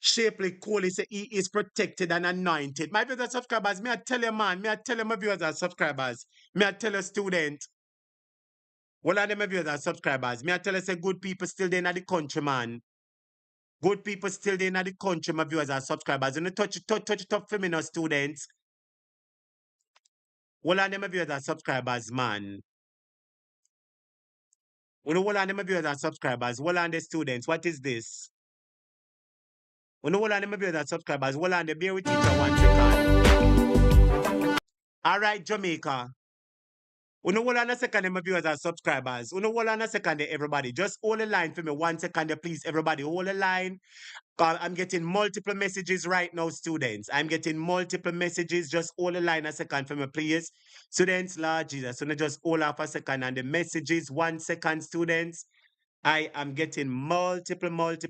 Shapely Coley say he is protected and anointed. My viewers and subscribers, may I tell you, man, may I tell you, my viewers and subscribers, may I tell you, student, well, I my viewers and subscribers, may I tell you, say good people still there in the country, man. Good people still there in the country, my viewers and subscribers. You know, touch it up for me now, students. Well, I my viewers and subscribers, man. You know, well, I my viewers and subscribers, well, and the students, what is this? You know, well, I my viewers and subscribers, well, and the bear with teacher 1 second. All right, Jamaica. Uno hold on a second, my viewers and subscribers. Uno hold on a second, everybody. Just hold the line for me 1 second, please. Everybody, hold the line. I'm getting multiple messages right now, students. I'm getting multiple messages. Just hold the line a second for me, please. Students, Lord Jesus. So just hold off a second. And the messages, 1 second, students. I am getting multiple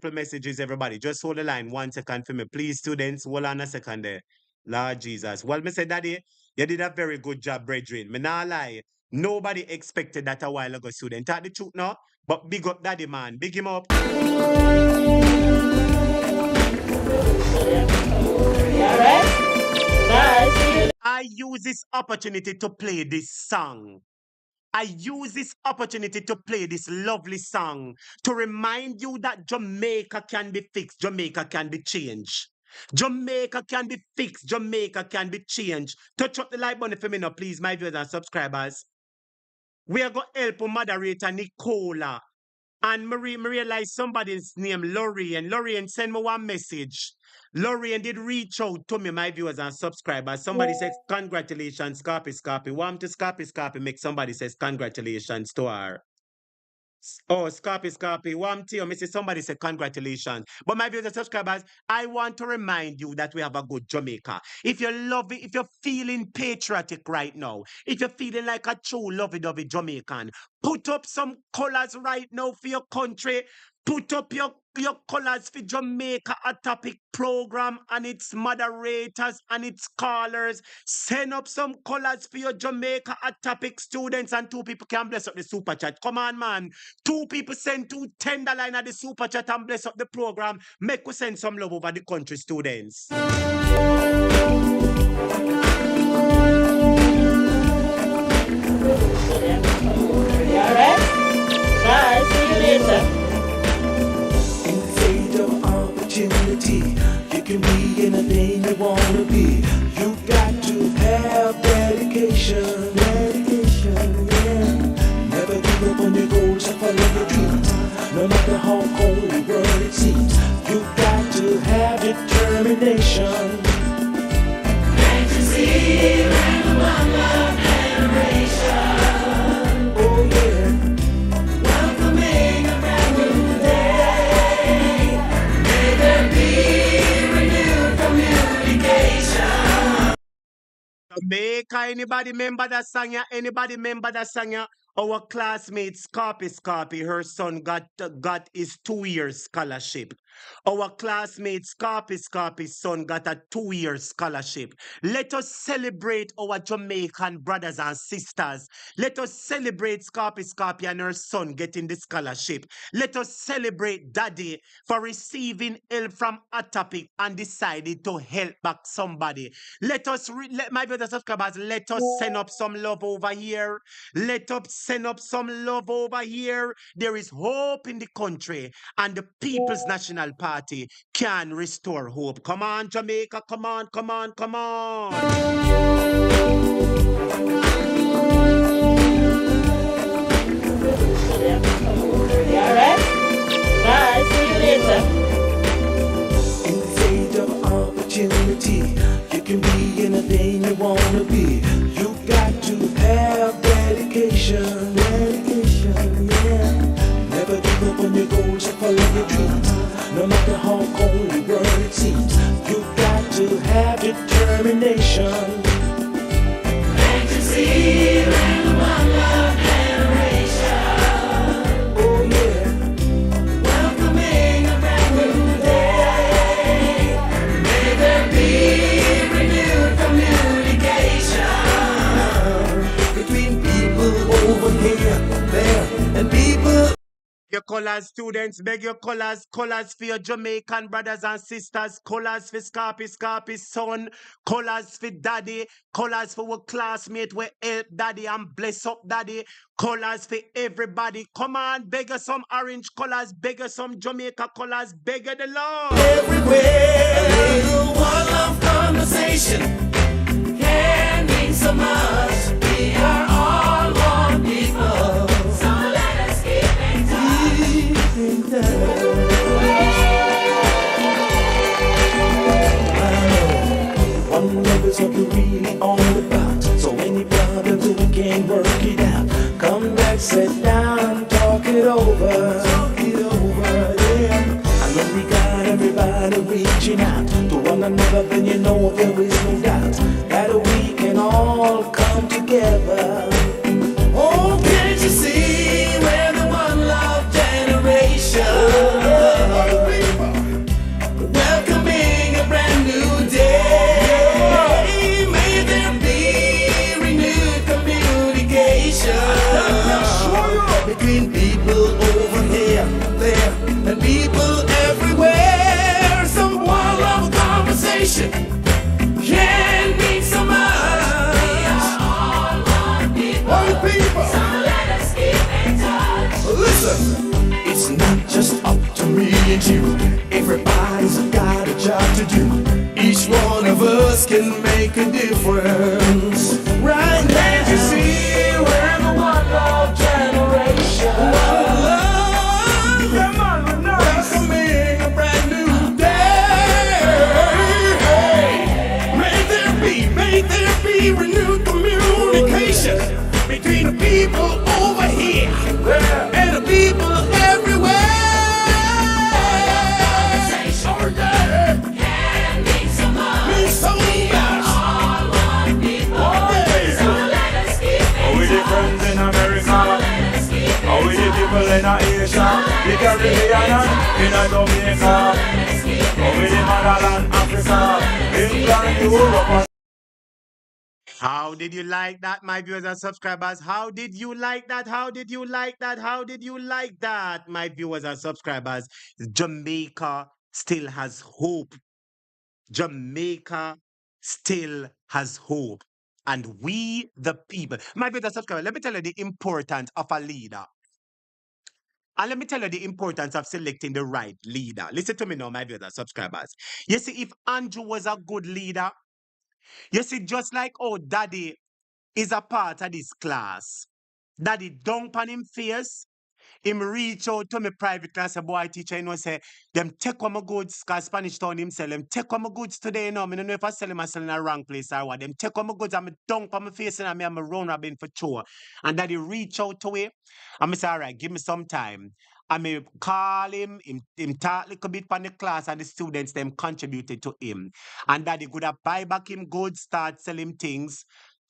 messages, everybody. Just hold the line 1 second for me, please, students. Hold on a second there. Lord Jesus. Well, Mr. Daddy, you did a very good job, brethren. Me nah lie. Nobody expected that a while ago, student. Tell the truth now, but big up Daddy, man. Big him up. I use this opportunity to play this song. I use this opportunity to play this lovely song to remind you that Jamaica can be fixed, Jamaica can be changed. Jamaica can be fixed, Jamaica can be changed. Touch up the like button for me now, please, my viewers and subscribers. We are going to help moderator Nicola. And me realize somebody's name, Lorraine. Lorraine, send me one message. Lorraine did reach out to me, my viewers and subscribers. Somebody says, congratulations, Scarpy. Want to Scarpy make somebody says congratulations to her. Oh, Scarpy. One to you, somebody said congratulations. But my viewers and subscribers, I want to remind you that we have a good Jamaica. If you love it, if you're feeling patriotic right now, if you're feeling like a true lovey-dovey Jamaican, put up some colors right now for your country. Put up your colors for Jamaica, a topic program and its moderators and its callers. Send up some colors for your Jamaica, a topic students, and 2 people can bless up the super chat. Come on, man. 2 people send $2 $10 at the super chat and bless up the program. Make us send some love over the country, students. Alright? Bye. See you later. In the age of opportunity, you can be anything you wanna be. You got to have dedication, yeah. Never give up on your goals and follow your dreams. No matter how cold the world it seems, you got to have determination. Fantasy, and one love generation. Oh yeah. Welcoming a brand new day. May there be renewed communication. Jamaica, anybody remember that song? Anybody remember that song? Our classmate Scarpy, her son got his 2-year scholarship. Our classmate Scarpy's son got a 2-year scholarship. Let us celebrate our Jamaican brothers and sisters. Let us celebrate Scarpy and her son getting the scholarship. Let us celebrate Daddy for receiving help from Atopic and decided to help back somebody. Let us, my brothers and subscribers, let us send up some love over here. Let us send up some love over here. There is hope in the country, and the People's National Party can restore hope. Come on, Jamaica. Come on, come on, come on. Alright? Bye. See you later. In this age of opportunity, you can be anything you wanna be. You got to have dedication, yeah. Never give up on your goals and follow your dreams. No matter how cold the world it seems, you got to have determination. And to see when the one love generation. Oh yeah. Welcoming a brand new day. May there be renewed communication between people over here, there, and people. Your colors, students, beg your colors for your Jamaican brothers and sisters, colors for Scarpy's son, colors for Daddy, colors for our classmate, we help Daddy and bless up Daddy, colors for everybody. Come on, beg us some orange colors, beg us some Jamaica colors, beg the Lord. Everywhere, one love conversation can mean so much. We are all one people. So let us keep in touch. One love is what we're really all about. So any problem who can work it out, come back, sit down, talk it over. Yeah. I know we got everybody reaching out to one another, then you know there is no doubt that we can all come together. Oh, can't you see we're the one love generation? Welcoming a brand new day. May there be renewed communication between people over here, there, and people everywhere. Some one love conversation can mean so much. We are all one people. One people. So let us keep in touch. Listen, it's not just up to me and you. Everybody's got a job to do. Each one of us can make a difference. Right now, can't you see we're the one love generation? One love, welcoming a brand new day. May there be renewed communication between the people over here and the people everywhere. Can mean so much. We are all one people. So let us keep in touch. We the friends in America. How we the people in Asia, the Caribbean and in Jamaica. How we the motherland Africa, England, Europe. How did you like that, my viewers and subscribers? How did you like that? How did you like that? How did you like that, my viewers and subscribers? Jamaica still has hope. Jamaica still has hope. And we, the people, my viewers and subscribers, let me tell you the importance of a leader. And let me tell you the importance of selecting the right leader. Listen to me now, my viewers and subscribers. You see, if Andrew was a good leader, you see, just like Daddy is a part of this class, Daddy dunk on him face, him reach out to me private class, a boy teacher, say, them take on my goods, cause Spanish town himself, them take on my goods today, I don't know if I sell them, I sell in a wrong place or what. Them take on my goods, I'm a dunk on my face and I'm a round robin for sure. And Daddy reach out to him, and I say, all right, give me some time. I may call him talk a little bit from the class and the students, them contributed to him. And Daddy could have buy back him goods, start selling things,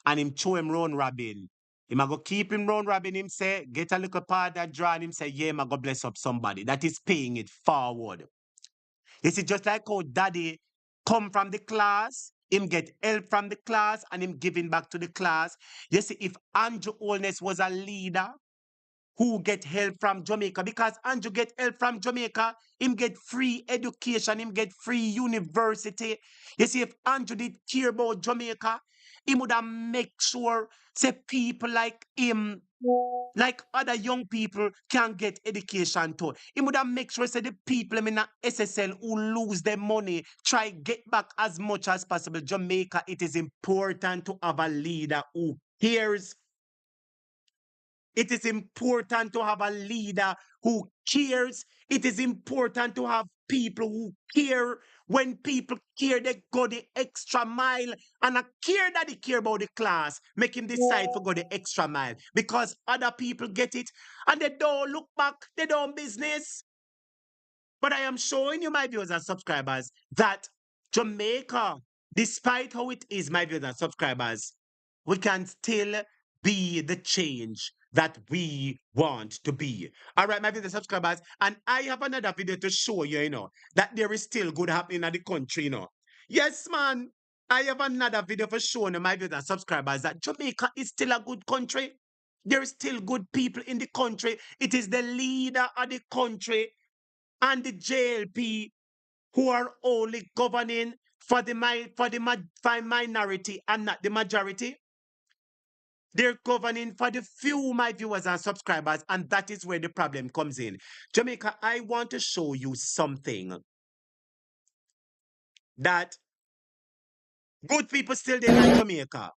and him show him round robin. Him a go keep him round robin, him say, get a little part that draw, and him say, yeah, him a go bless up somebody. That is paying it forward. You see, just like how daddy come from the class, him get help from the class, and him giving back to the class. You see, if Andrew Holness was a leader who get help from Jamaica, because Andrew get help from Jamaica, him get free education, him get free university. You see, if Andrew did care about Jamaica, he would have make sure, say, people like him, like other young people, can get education too. He would have make sure, say, the people in the SSL who lose their money, try get back as much as possible. Jamaica, it is important to have a leader who cares. It is important to have a leader who cares. It is important to have people who care. When people care, they go the extra mile. And I care that they care about the class. Make him decide to go the extra mile. Because other people get it and they don't look back. They don't business. But I am showing you, my viewers and subscribers, that Jamaica, despite how it is, my viewers and subscribers, we can still be the change that we want to be. All right, my viewers and subscribers, and I have another video to show you, that there is still good happening in the country, Yes, man, I have another video for showing you, my viewers and subscribers, that Jamaica is still a good country. There is still good people in the country. It is the leader of the country and the JLP who are only governing for the minority and not the majority. They're governing for the few, my viewers and subscribers, and that is where the problem comes in. Jamaica, I want to show you something that good people still there in Jamaica.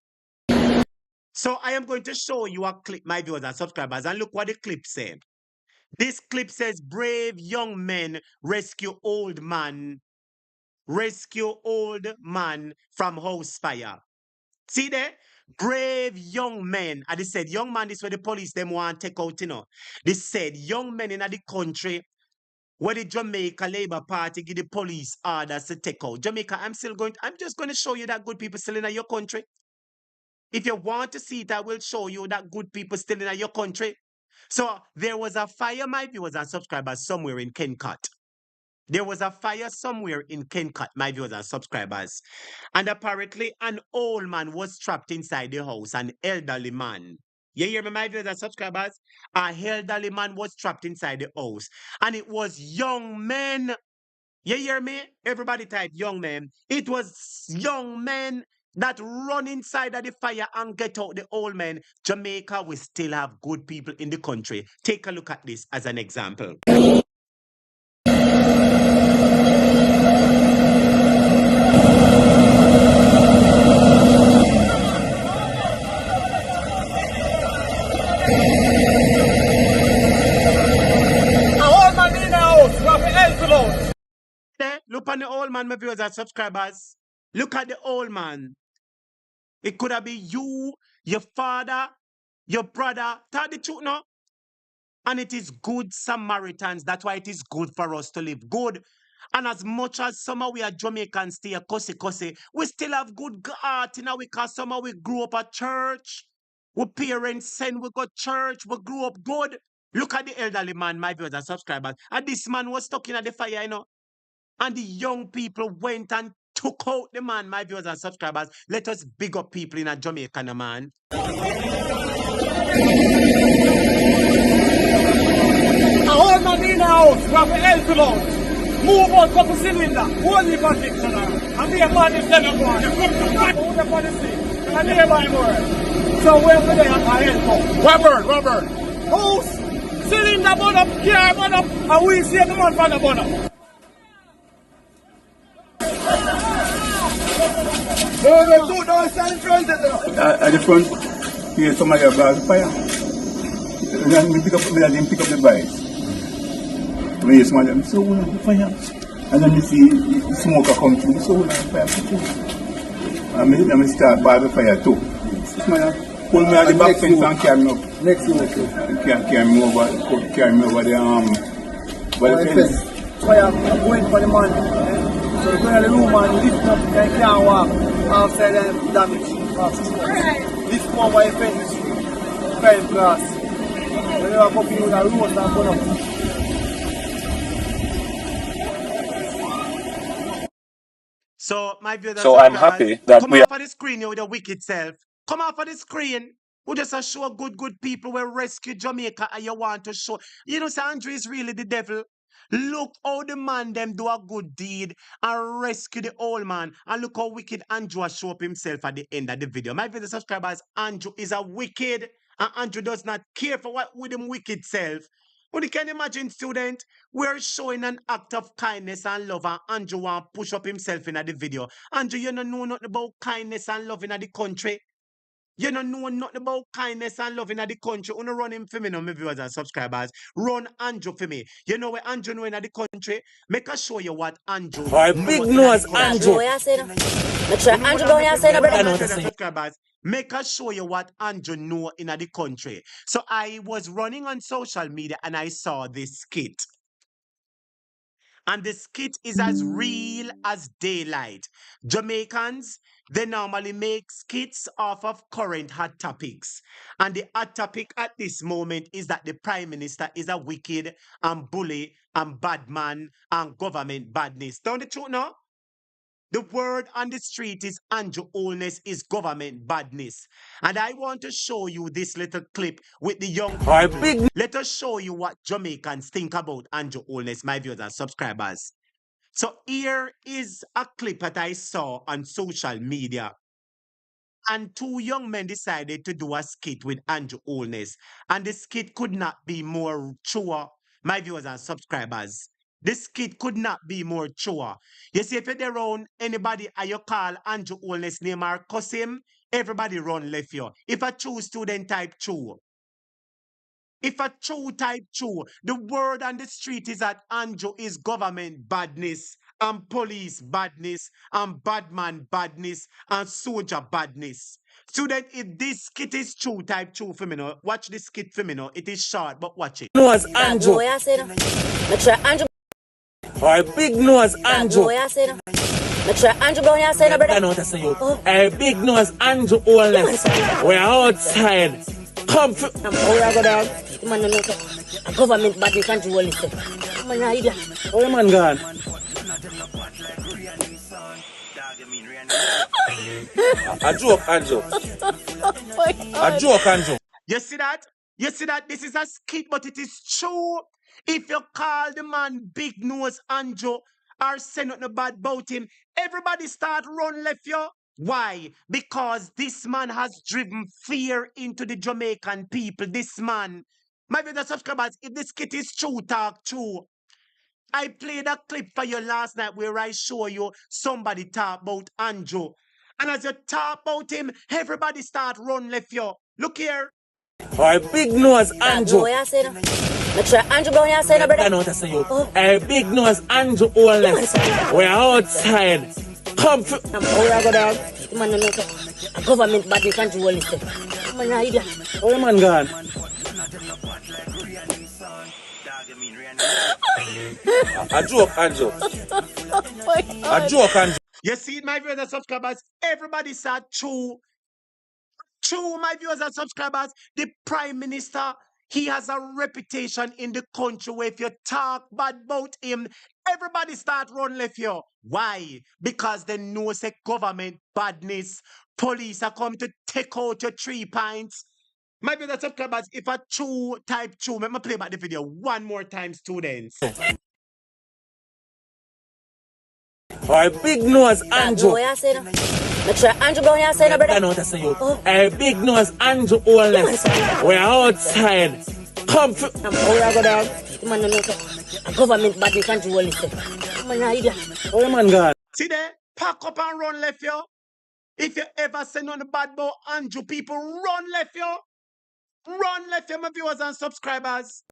So I am going to show you a clip, my viewers and subscribers, and look what the clip said. This clip says, brave young men rescue old man from house fire. See there? Brave young men. And they said, young man, this is where the police them want to take out, They said, young men in the country where the Jamaica Labour Party give the police orders to take out. Jamaica, I'm just going to show you that good people still in your country. If you want to see it, I will show you that good people still in your country. So there was a fire, my viewers and subscribers, somewhere in Kencut. There was a fire somewhere in Kencut, my viewers and subscribers. And apparently an old man was trapped inside the house, an elderly man. You hear me, my viewers and subscribers? An elderly man was trapped inside the house. And it was young men. You hear me? Everybody type young men. It was young men that run inside of the fire and get out the old men. Jamaica, we still have good people in the country. Take a look at this as an example. Look on the old man, my viewers and subscribers. Look at the old man. It could have been you, your father, your brother. Tell the truth now. And it is good Samaritans. That's why it is good for us to live good. And as much as some of we are Jamaicans stay cussy, we still have good heart, because some of we grew up at church. We parents send we go church. We grew up good. Look at the elderly man, my viewers and subscribers. And this man was stuck in the fire, And the young people went and took out the man, my viewers and subscribers. Let us big up people in a Jamaica, man. A whole man in the house, we have to help him out. Move out, couple cylinder, hold the conviction and be a man in the one. Hold the policy, and nearby more. So we're for there and help out. Robert. House, cylinder burn up, car burn up, and we see the man from the burn up. No, don't stand in front of them. At the front, here somebody about the fire. And then we pick up the bikes. We hear somebody, so we have the fire. And then we see the smoke come through, so we have the fire too. And we start by the fire too. Somebody pull me at the back fence and carry me up. Next to it. Carry me over the fence. Fire going for the man. So the the room and lift up and can't walk after them damage. Lift up by the fence, fence grass. When you are coming with a road and burn up. So, my viewers and So I'm subscribers, happy that come we off of the screen here with your wicked self. Come off of the screen. We just a show good people will rescue Jamaica and you want to show. You know, Sir Andrew is really the devil. Look how the man them do a good deed and rescue the old man. And look how wicked Andrew has show up himself at the end of the video. My video subscribers, Andrew is a wicked and Andrew does not care for what with him wicked self. But you can imagine, student, we're showing an act of kindness and love, and Andrew want push up himself in the video. Andrew, you don't know nothing about kindness and love in the country. You don't know nothing about kindness and love in the country. You run him for me, no, my viewers and subscribers. Run Andrew for me. You know what Andrew know in the country? Make us show you what Andrew Our know big in nose the country. Andrew. Make sure Andrew go here, say no, brother. Subscribers, make us show you what Andrew know in the country. So I was running on social media and I saw this skit. And the skit is as real as daylight. Jamaicans, they normally make skits off of current hot topics. And the hot topic at this moment is that the Prime Minister is a wicked and bully and bad man and government badness. Don't the truth now? The word on the street is Andrew Holness is government badness. And I want to show you this little clip with the young people. Let us show you what Jamaicans think about Andrew Holness, my viewers and subscribers. So here is a clip that I saw on social media. And two young men decided to do a skit with Andrew Holness. And the skit could not be more truer, my viewers and subscribers. This skit could not be more truer. You see, if you're around anybody and you call Andrew Holness name or cuss him, everybody run left you. If a true student type true. If a true type true, the word on the street is that Andrew is government badness and police badness and badman badness and soldier badness. Student, if this skit is true type true for me now, watch this skit for me now. It is short, but watch it. Nose Andrew. Make sure Andrew. Our big nose Andrew. Make sure Andrew go here, say no, brother. I know what I say you. Our big nose Andrew Holness. We're outside. Come for. How you go down? The man don't know. Government body control it. Man, I idiot. Oh, the man gone. A joke, Andrew. A joke, Andrew. You see that? You see that this is a skit, but it is true. If you call the man Big Nose Andrew or say nothing bad about him, everybody start run left you. Why? Because this man has driven fear into the Jamaican people. This man. My brother subscribers, if this skit is true, talk true. I played a clip for you last night where I show you somebody talk about Andrew. And as you talk about him, everybody start run left you. Look here. Our big nose Andrew. Make sure Andrew go here, say no, brother. I know what I say you. Our big nose Andrew Holness. We're outside. Come for. How you go down? The man don't know. Government body control it. Man, I idiot. Oh, the man gone. A joke, Andrew. A joke, Andrew. You see it, my viewers and subscribers? Everybody said true. True, my viewers and subscribers. The Prime Minister, he has a reputation in the country where if you talk bad about him, everybody start run left you. Why? Because they know say government badness. Police are come to take out your 3 pints. My viewers and subscribers, if a true type true, let me play back the video one more time, students. Our big nose Andrew. Make sure Andrew go here, say no, brother. I know what I say you. Our big nose Andrew Holness. We're outside. Come for. How you go down? The man don't know. Government body control it. Man, I idiot. Oh, the man gone. See there? Pack up and run left you. If you ever say nothing bad about Andrew, people run left you. Run left you, my viewers and subscribers.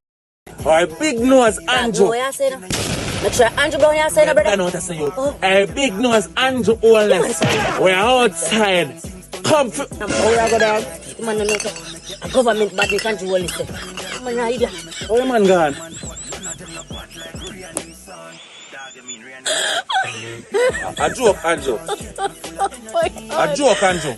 Our big nose Andrew. Make sure Andrew go here, say no, brother. I know what I say you. Our big nose Andrew Holness. We're outside. Come for. How you go down? The man don't know. Government body control it. Man, I idiot. Oh, the man gone. A joke, Andrew. A joke, Andrew.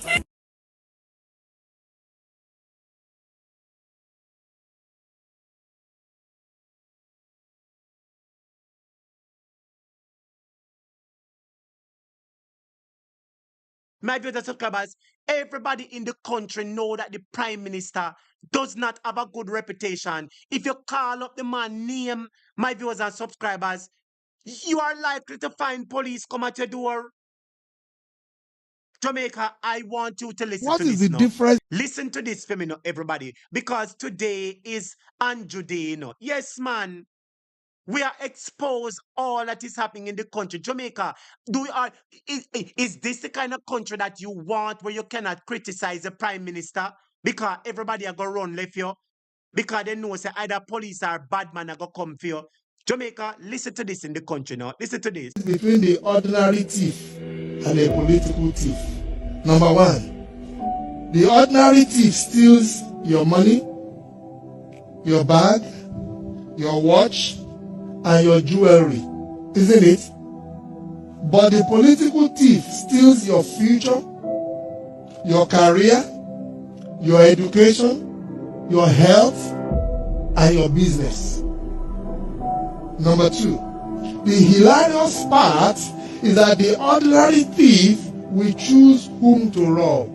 My viewers and subscribers, everybody in the country know that the Prime Minister does not have a good reputation. If you call up the man name, my viewers and subscribers, you are likely to find police come at your door. Jamaica, I want you to listen What to is this the now. difference? Listen to this for me now, everybody, because today is Andrew Day, you know. Yes, man. We are exposed all that is happening in the country. Jamaica, is this the kind of country that you want where you cannot criticize the Prime Minister? Because everybody are going to run left you. Because they know say either police or bad man are going to come for you. Jamaica, listen to this in the country now. Listen to this. Between the ordinary thief and a political thief. Number one, the ordinary thief steals your money, your bag, your watch, and your jewelry, isn't it? But the political thief steals your future, your career, your education, your health, and your business. Number two, the hilarious part is that the ordinary thief will choose whom to rob.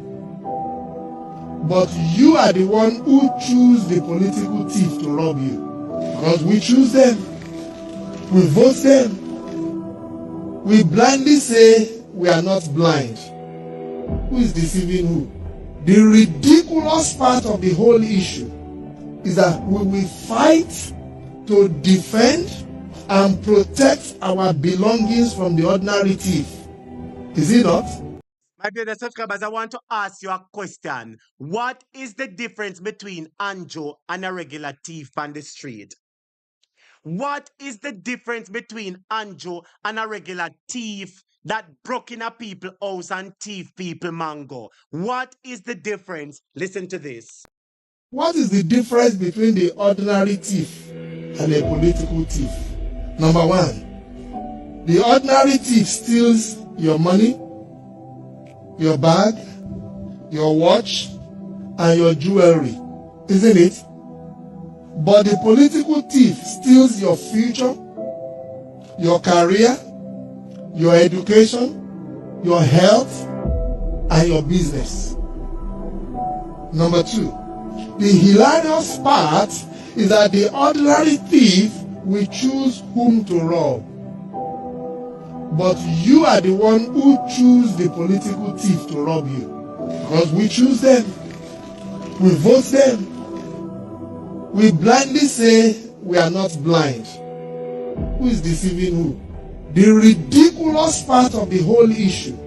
But you are the one who choose the political thief to rob you. Because we choose them. We vote them. We blindly say we are not blind. Who is deceiving who? The ridiculous part of the whole issue is that we will fight to defend and protect our belongings from the ordinary thief. Is it not? My dear subscribers, I want to ask you a question. What is the difference between Anjo and a regular thief on the street? What is the difference between Anjo and a regular thief that broke in a people's house and thief people mango? What is the difference? Listen to this. What is the difference between the ordinary thief and a political thief? Number one, the ordinary thief steals your money, your bag, your watch, and your jewelry, isn't it? But the political thief steals your future, your career, your education, your health, and your business. Number two, the hilarious part is that the ordinary thief will choose whom to rob. But you are the one who choose the political thief to rob you. Because we choose them. We vote them. We blindly say we are not blind. Who is deceiving who? The ridiculous part of the whole issue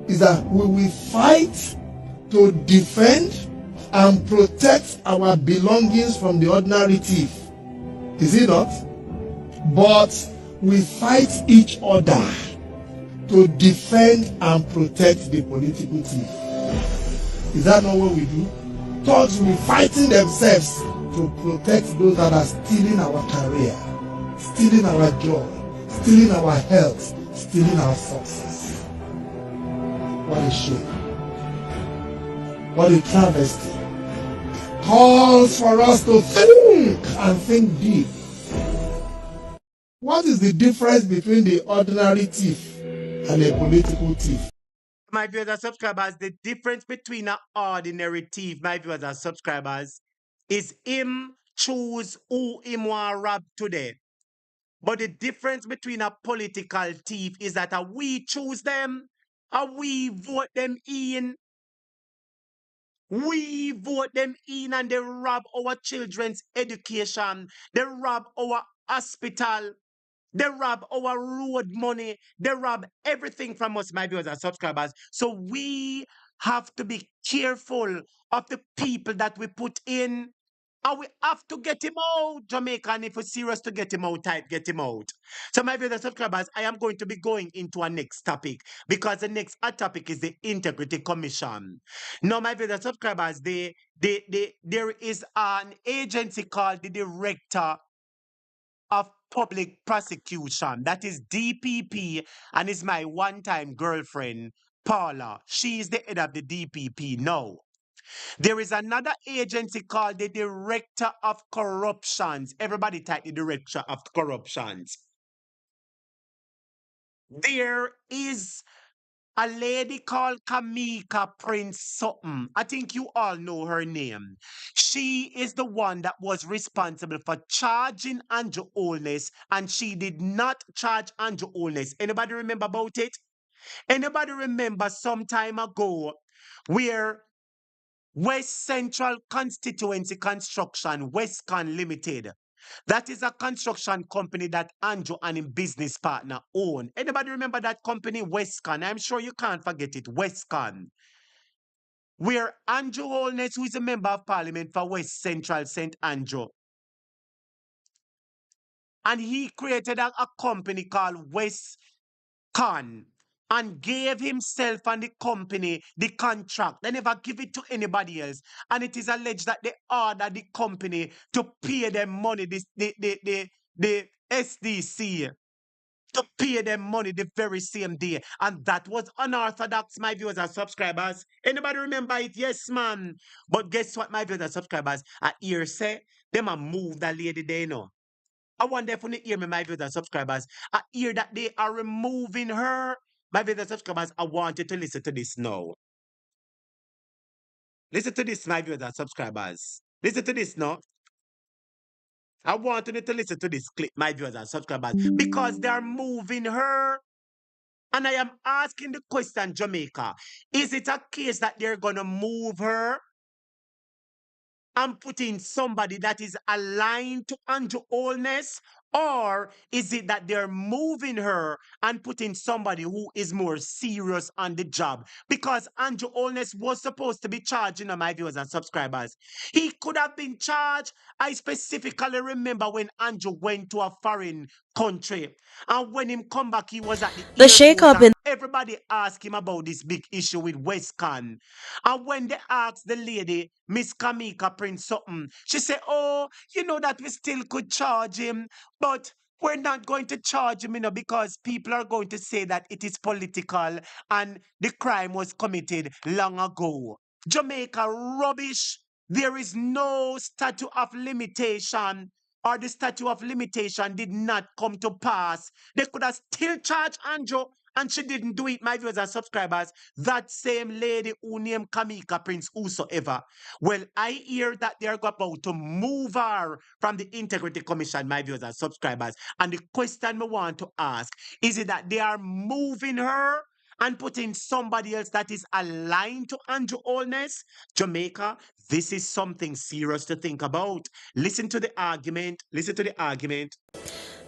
is that we will fight to defend and protect our belongings from the ordinary thief. Is it not? But we fight each other to defend and protect the political thief. Is that not what we do? Thugs will be fighting themselves to protect those that are stealing our career, stealing our joy, stealing our health, stealing our success. What a shame. What a travesty. Calls for us to think and think deep. What is the difference between the ordinary thief and a political thief? My viewers and subscribers, the difference between an ordinary thief, my viewers and subscribers, is him choose who him want rob today. But the difference between a political thief is that we choose them, we vote them in. We vote them in and they rob our children's education. They rob our hospital. They rob our road money. They rob everything from us, my viewers and subscribers. So we have to be careful of the people that we put in. And we have to get him out, Jamaica. And if we're serious to get him out, type get him out. So, my viewers and subscribers, I am going to be going into a next topic because the next topic is the Integrity Commission. Now, my viewers and subscribers, there is an agency called the Director of Public Prosecution. That is DPP, and is my one-time girlfriend, Paula. She is the head of the DPP now. There is another agency called the Director of Corruptions. Everybody type the Director of Corruptions. There is a lady called Kamika Prince something. I think you all know her name. She is the one that was responsible for charging Andrew Holness, and she did not charge Andrew Holness. Anybody remember about it? Anybody remember some time ago where West Central Constituency Construction, Westcon Limited, that is a construction company that Andrew and his business partner own. Anybody remember that company, Westcon? I'm sure you can't forget it, Westcon. Where Andrew Holness, who is a member of parliament for West Central St. Andrew, and he created a company called Westcon and gave himself and the company the contract. They never give it to anybody else. And it is alleged that they ordered the company to pay them money, the SDC, to pay them money the very same day. And that was unorthodox, my viewers and subscribers. Anybody remember it? Yes, man. But guess what, my viewers and subscribers? I hear say, them a move that lady there, you know. I want them to hear me, my viewers and subscribers. I hear that they are removing her. My viewers and subscribers, I want you to listen to this now. Listen to this, my viewers and subscribers. Listen to this now. I want you to listen to this clip, my viewers and subscribers, because they are moving her. And I am asking the question, Jamaica, is it a case that they're going to move her and put in somebody that is aligned to Andrew Holness? Or is it that they're moving her and putting somebody who is more serious on the job? Because Andrew Holness was supposed to be charged, you know, my viewers and subscribers. He could have been charged. I specifically remember when Andrew went to a foreign country. And when him come back, he was at the airport shakeup and in everybody asked him about this big issue with Westcon. And when they asked the lady, Miss Kamika Prince something, she said, oh, you know that we still could charge him, but we're not going to charge him, you know, because people are going to say that it is political and the crime was committed long ago. Jamaica rubbish. There is no statute of limitation, or the statute of limitation did not come to pass. They could have still charged Andrew, and she didn't do it, my viewers and subscribers. That same lady who named Kamika Prince, whosoever. Well, I hear that they're about to move her from the Integrity Commission, my viewers and subscribers. And the question I want to ask, is it that they are moving her and putting somebody else that is aligned to Andrew Holness? Jamaica, this is something serious to think about. Listen to the argument. Listen to the argument.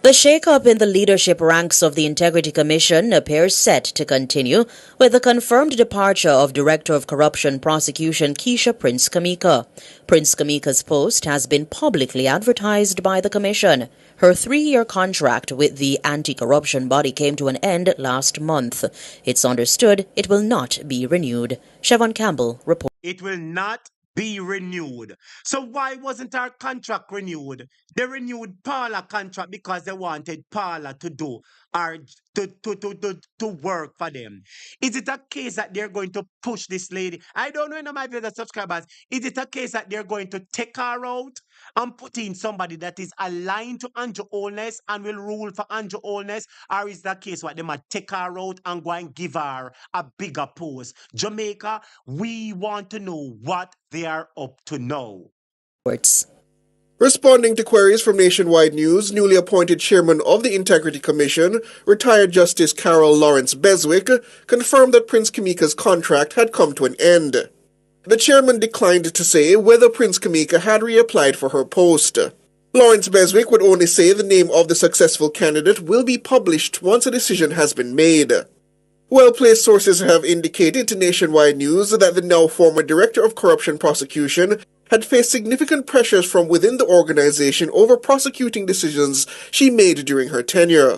The shakeup in the leadership ranks of the Integrity Commission appears set to continue with the confirmed departure of Director of Corruption Prosecution Keisha Prince Kamika. Prince Kamika's post has been publicly advertised by the Commission. Her 3-year contract with the anti-corruption body came to an end last month. It's understood it will not be renewed. Siobhan Campbell reports. It will not be renewed. So why wasn't our contract renewed? They renewed Paula contract because they wanted Paula to do or to work for them. Is it a case that they're going to push this lady? I don't know, any of my viewers and subscribers. Is it a case that they're going to take her out and put in somebody that is aligned to Andrew Holness and will rule for Andrew Holness? Or is that case what they might take her out and go and give her a bigger post? Jamaica, we want to know what they are up to now. Responding to queries from Nationwide News, newly appointed chairman of the Integrity Commission, retired Justice Carol Lawrence Beswick, confirmed that Prince Kamika's contract had come to an end. The chairman declined to say whether Prince Kamika had reapplied for her post. Lawrence Beswick would only say the name of the successful candidate will be published once a decision has been made. Well-placed sources have indicated to Nationwide News that the now former Director of Corruption Prosecution had faced significant pressures from within the organization over prosecuting decisions she made during her tenure.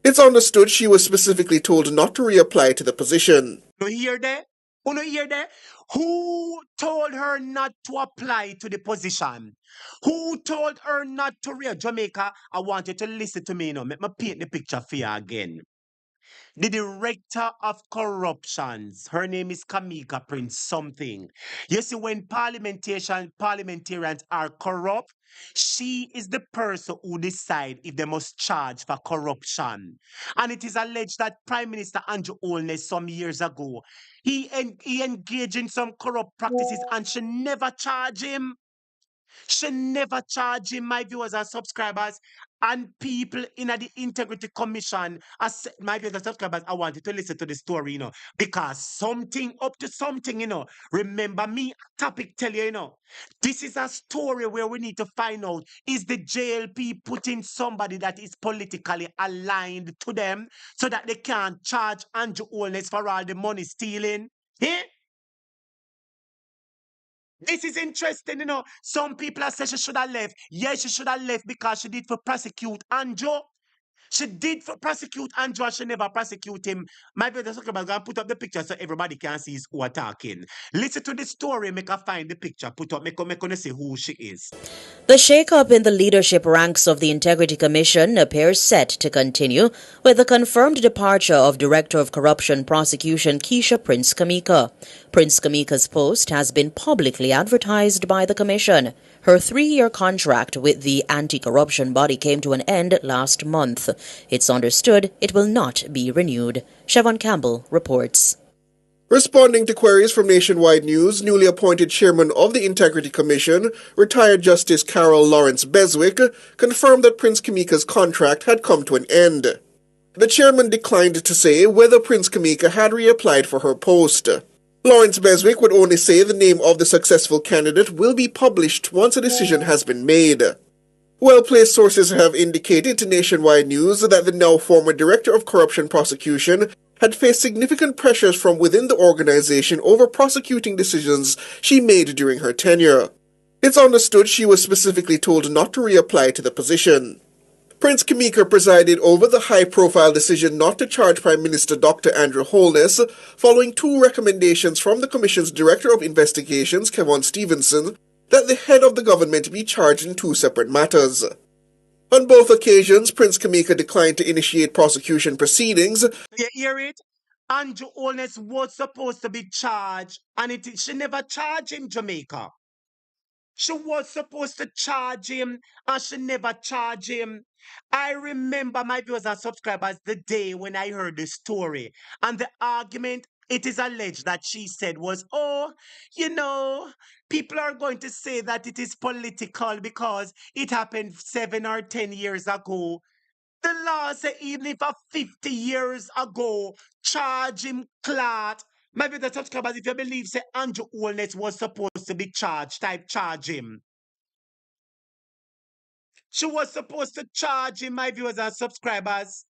It's understood she was specifically told not to reapply to the position. You hear that? You hear that? Who told her not to apply to the position? Who told her not to Jamaica, I want you to listen to me now. Let me paint the picture for you again. The director of corruptions, her name is Kamika Prince something. You see, when parliamentarians are corrupt, she is the person who decide if they must charge for corruption. And it is alleged that Prime Minister Andrew Holness some years ago, he engaged in some corrupt practices and she never charged him. She never charge him, my viewers and subscribers. And people in the Integrity Commission, as my viewers and subscribers, I want you to listen to the story, because something up to something, Remember me, topic tell you, this is a story where we need to find out, is the JLP putting somebody that is politically aligned to them so that they can't charge Andrew Holness for all the money stealing? Eh? This is interesting, Some people have said she should have left. Yes, she should have left because she did for prosecute Andrew. She did for prosecute Andrew and she never prosecute him. My brother Zuckerberg gonna put up the picture so everybody can see who are talking. Listen to the story, make her find the picture. Put up, make her see who she is. The shakeup in the leadership ranks of the Integrity Commission appears set to continue with the confirmed departure of Director of Corruption Prosecution Prince Kamika. Prince Kamika's post has been publicly advertised by the Commission. Her 3-year contract with the anti-corruption body came to an end last month. It's understood it will not be renewed. Siobhan Campbell reports. Responding to queries from Nationwide News, newly appointed chairman of the Integrity Commission, retired Justice Carol Lawrence Beswick, confirmed that Prince Kamika's contract had come to an end. The chairman declined to say whether Prince Kamika had reapplied for her post. Lawrence Beswick would only say the name of the successful candidate will be published once a decision has been made. Well-placed sources have indicated to Nationwide News that the now former Director of Corruption Prosecution had faced significant pressures from within the organization over prosecuting decisions she made during her tenure. It's understood she was specifically told not to reapply to the position. Prince Kamika presided over the high-profile decision not to charge Prime Minister Dr. Andrew Holness following 2 recommendations from the Commission's Director of Investigations, Kevon Stevenson, that the head of the government be charged in 2 separate matters. On both occasions, Prince Kamika declined to initiate prosecution proceedings. You hear it? Andrew Holness was supposed to be charged, and she never charged him, Jamaica. She was supposed to charge him, and she never charged him. I remember, my viewers and subscribers, the day when I heard the story, and the argument it is alleged that she said was, people are going to say that it is political because it happened 7 or 10 years ago. The law said even if 50 years ago, charge him, Clarke. My brother subscribers, if you believe say Andrew Holness was supposed to be charged, type charge him. She was supposed to charge him, my viewers and subscribers.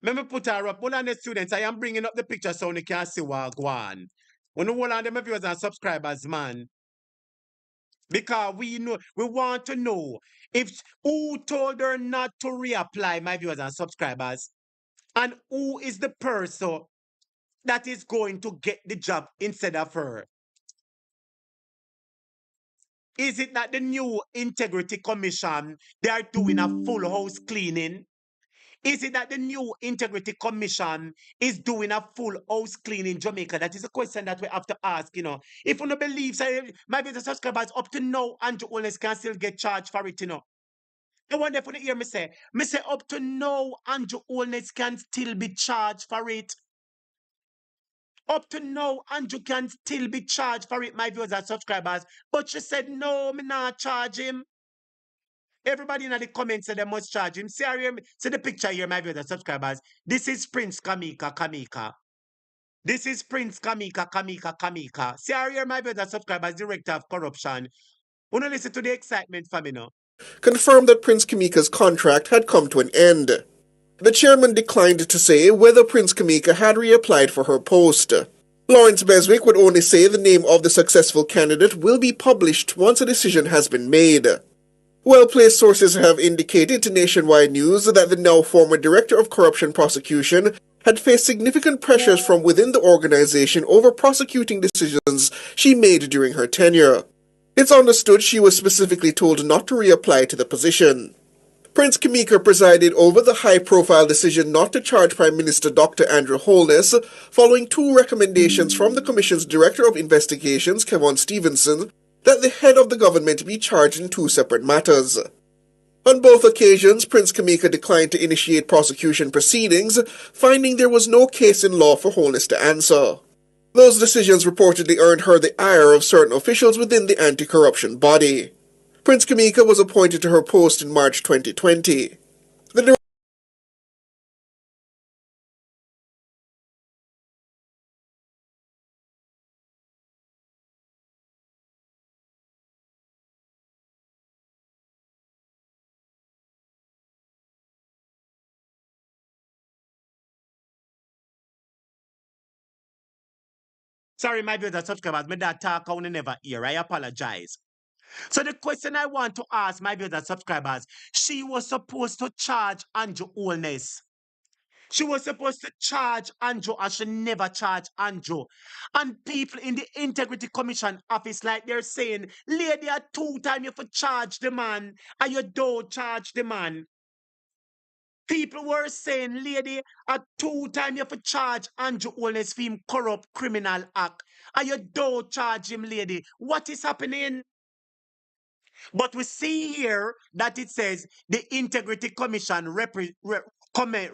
Let me put her up. Hold on, the students. I am bringing up the picture so you can see what go on. When you hold on them, my viewers and subscribers, man. Because we want to know if who told her not to reapply, my viewers and subscribers, and who is the person that is going to get the job instead of her. Is it that the new Integrity Commission, they are doing a full house cleaning? Is it that the new Integrity Commission is doing a full house cleaning in Jamaica? That is a question that we have to ask, If you don't believe, my business subscribers, up to now, Andrew Holness can still get charged for it, I wonder if you hear me say up to now, Andrew Holness can still be charged for it. Up to now, Andrew can still be charged for it, my viewers and subscribers. But she said, no, me not charge him. Everybody in the comments said they must charge him. See the picture here, my viewers and subscribers. This is Prince Kamika. This is Prince Kamika. See here, my viewers and subscribers, Director of Corruption. Want to listen to the excitement from me now? Confirmed that Prince Kamika's contract had come to an end. The chairman declined to say whether Prince Kamika had reapplied for her post. Lawrence Beswick would only say the name of the successful candidate will be published once a decision has been made. Well-placed sources have indicated to Nationwide News that the now former Director of Corruption Prosecution had faced significant pressures from within the organization over prosecuting decisions she made during her tenure. It's understood she was specifically told not to reapply to the position. Prince Kamika presided over the high-profile decision not to charge Prime Minister Dr. Andrew Holness following 2 recommendations from the Commission's Director of Investigations, Kevon Stevenson, that the head of the government be charged in 2 separate matters. On both occasions, Prince Kamika declined to initiate prosecution proceedings, finding there was no case in law for Holness to answer. Those decisions reportedly earned her the ire of certain officials within the anti-corruption body. Prince Kamika was appointed to her post in March 2020. Sorry, my viewers and subscribers, me that talk I will never hear. I apologize. So the question I want to ask my viewers and subscribers, she was supposed to charge Andrew Holness. She was supposed to charge Andrew, and she never charged Andrew. And people in the Integrity Commission office, like they're saying, lady, at 2 times you have to charge the man, and you don't charge the man. People were saying, lady, at 2 times you have to charge Andrew Holness for him corrupt criminal act, and you don't charge him, lady. What is happening? But we see here that it says the Integrity Commission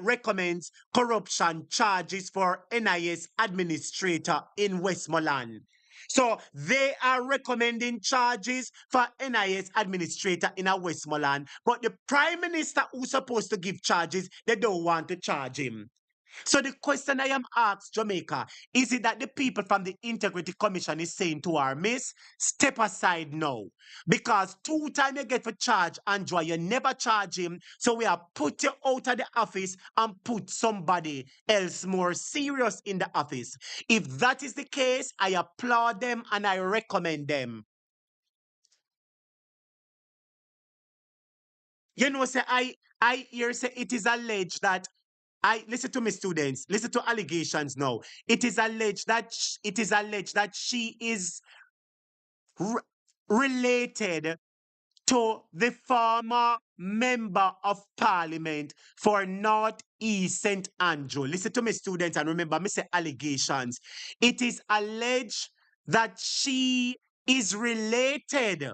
recommends corruption charges for NIS administrator in Westmoreland. So they are recommending charges for NIS administrator in a Westmoreland, but the Prime Minister who's supposed to give charges, they don't want to charge him. So the question I am asked, Jamaica, is it that the people from the Integrity Commission is saying to our miss, step aside now? Because 2 times you get for charge, Andrew, you never charge him, so we have put you out of the office and put somebody else more serious in the office. If that is the case, I applaud them and I recommend them. You know, say I hear say it is alleged that listen to me, students. Listen to allegations now. It is alleged that she is related to the former member of parliament for North East St. Andrew. Listen to me, students, and remember, me say allegations. It is alleged that she is related.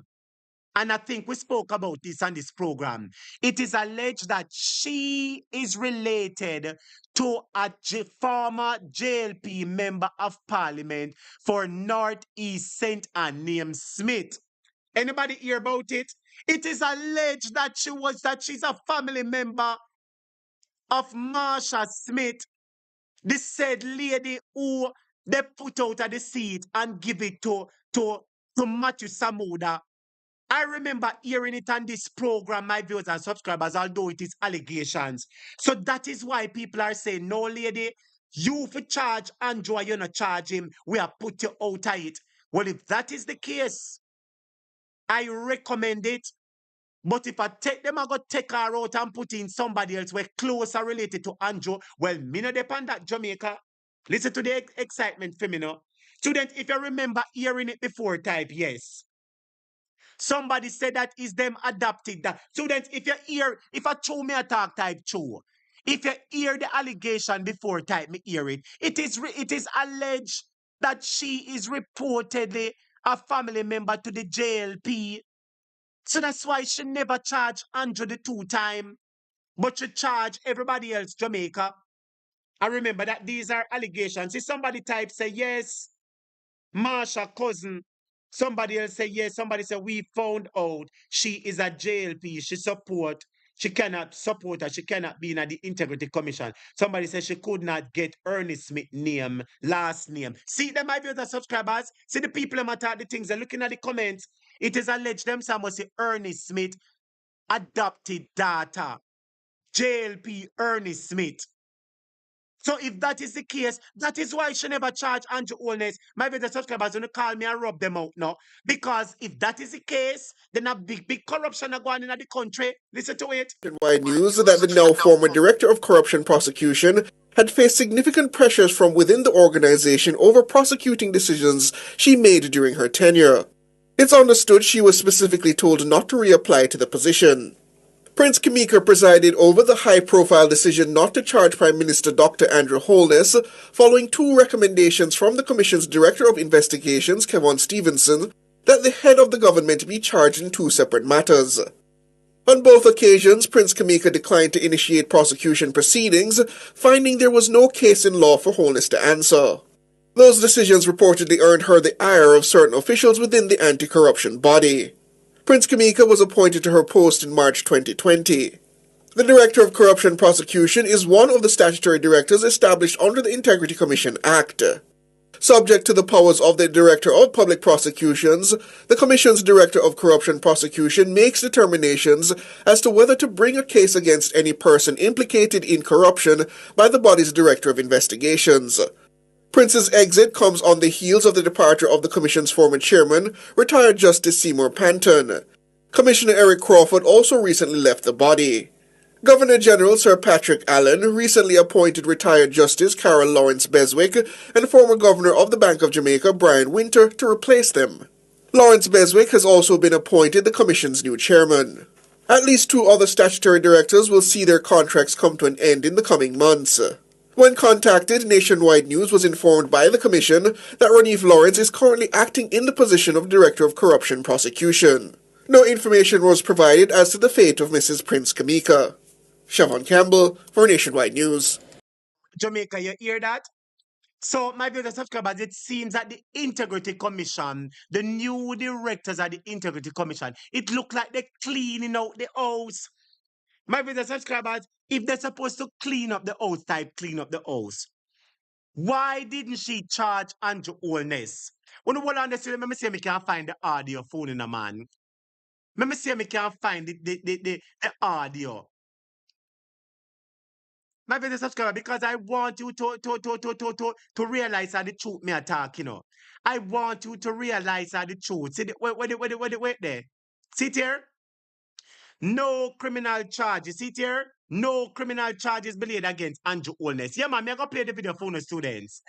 And I think we spoke about this on this program. It is alleged that she is related to a former JLP member of parliament for North East St. Anne named Smith. Anybody hear about it? It is alleged that she's a family member of Marsha Smith, the said lady who they put out of the seat and give it to Matthew Samuda. I remember hearing it on this program, my viewers and subscribers, although it is allegations. So that is why people are saying, no, lady, you for charge Andrew, you're not charge him. We have put you out of it. Well, if that is the case, I recommend it. But if I take them, I go take her out and put in somebody else where closer related to Andrew, well, me no depend that Jamaica. Listen to the excitement for me now. Students, if you remember hearing it before, type yes. Somebody said that is them adopted that. Students, if I show me a talk, type true. If you hear the allegation before, type me hear it. It is alleged that she is reportedly a family member to the JLP. So that's why she never charged Andrew the 2 times, but she charged everybody else, Jamaica. I remember that these are allegations. If somebody type say yes, Marsha cousin. Somebody else say yes. Somebody say we found out she is a JLP. She cannot support her. She cannot be in the Integrity Commission. Somebody says she could not get Ernest Smith last name. See them, my viewers and subscribers. See the people who matter the things. They're looking at the comments. It is alleged them someone say Ernest Smith adopted daughter. JLP Ernest Smith. So if that is the case, that is why she never charged Andrew Holness. My viewers subscribers going to call me and rub them out now. Because if that is the case, then a big corruption are going on in the country. Listen to it. Nationwide news that the now former Director of Corruption Prosecution had faced significant pressures from within the organization over prosecuting decisions she made during her tenure. It's understood she was specifically told not to reapply to the position. Prince Kamika presided over the high-profile decision not to charge Prime Minister Dr. Andrew Holness following 2 recommendations from the Commission's Director of Investigations, Kevon Stevenson, that the head of the government be charged in 2 separate matters. On both occasions, Prince Kamika declined to initiate prosecution proceedings, finding there was no case in law for Holness to answer. Those decisions reportedly earned her the ire of certain officials within the anti-corruption body. Prince Kamika was appointed to her post in March 2020. The Director of Corruption Prosecution is one of the statutory directors established under the Integrity Commission Act. Subject to the powers of the Director of Public Prosecutions, the Commission's Director of Corruption Prosecution makes determinations as to whether to bring a case against any person implicated in corruption by the body's Director of Investigations. Prince's exit comes on the heels of the departure of the Commission's former chairman, retired Justice Seymour Panton. Commissioner Eric Crawford also recently left the body. Governor General Sir Patrick Allen recently appointed retired Justice Carol Lawrence Beswick and former Governor of the Bank of Jamaica Brian Winter to replace them. Lawrence Beswick has also been appointed the Commission's new chairman. At least 2 other statutory directors will see their contracts come to an end in the coming months. When contacted, Nationwide News was informed by the Commission that Ranif Lawrence is currently acting in the position of Director of Corruption Prosecution. No information was provided as to the fate of Mrs. Prince Kamika. Siobhan Campbell for Nationwide News. Jamaica, you hear that? So, my brother subscribers, it seems that the Integrity Commission, the new directors of the Integrity Commission, it look like they're cleaning out the house. My brother subscribers, if they're supposed to clean up the house, clean up the house. Why didn't she charge Andrew Holness? When you hold on this, let me see if I can find the audio phone in a man. Let me see if I can find the audio. My brother subscriber, because I want you to realize how the truth me attack, you know. I want you to realize how the truth. See, wait there. Sit here. No criminal charges. See here? No criminal charges laid against Andrew Holness. Yeah, man, I'm going to play the video for the students.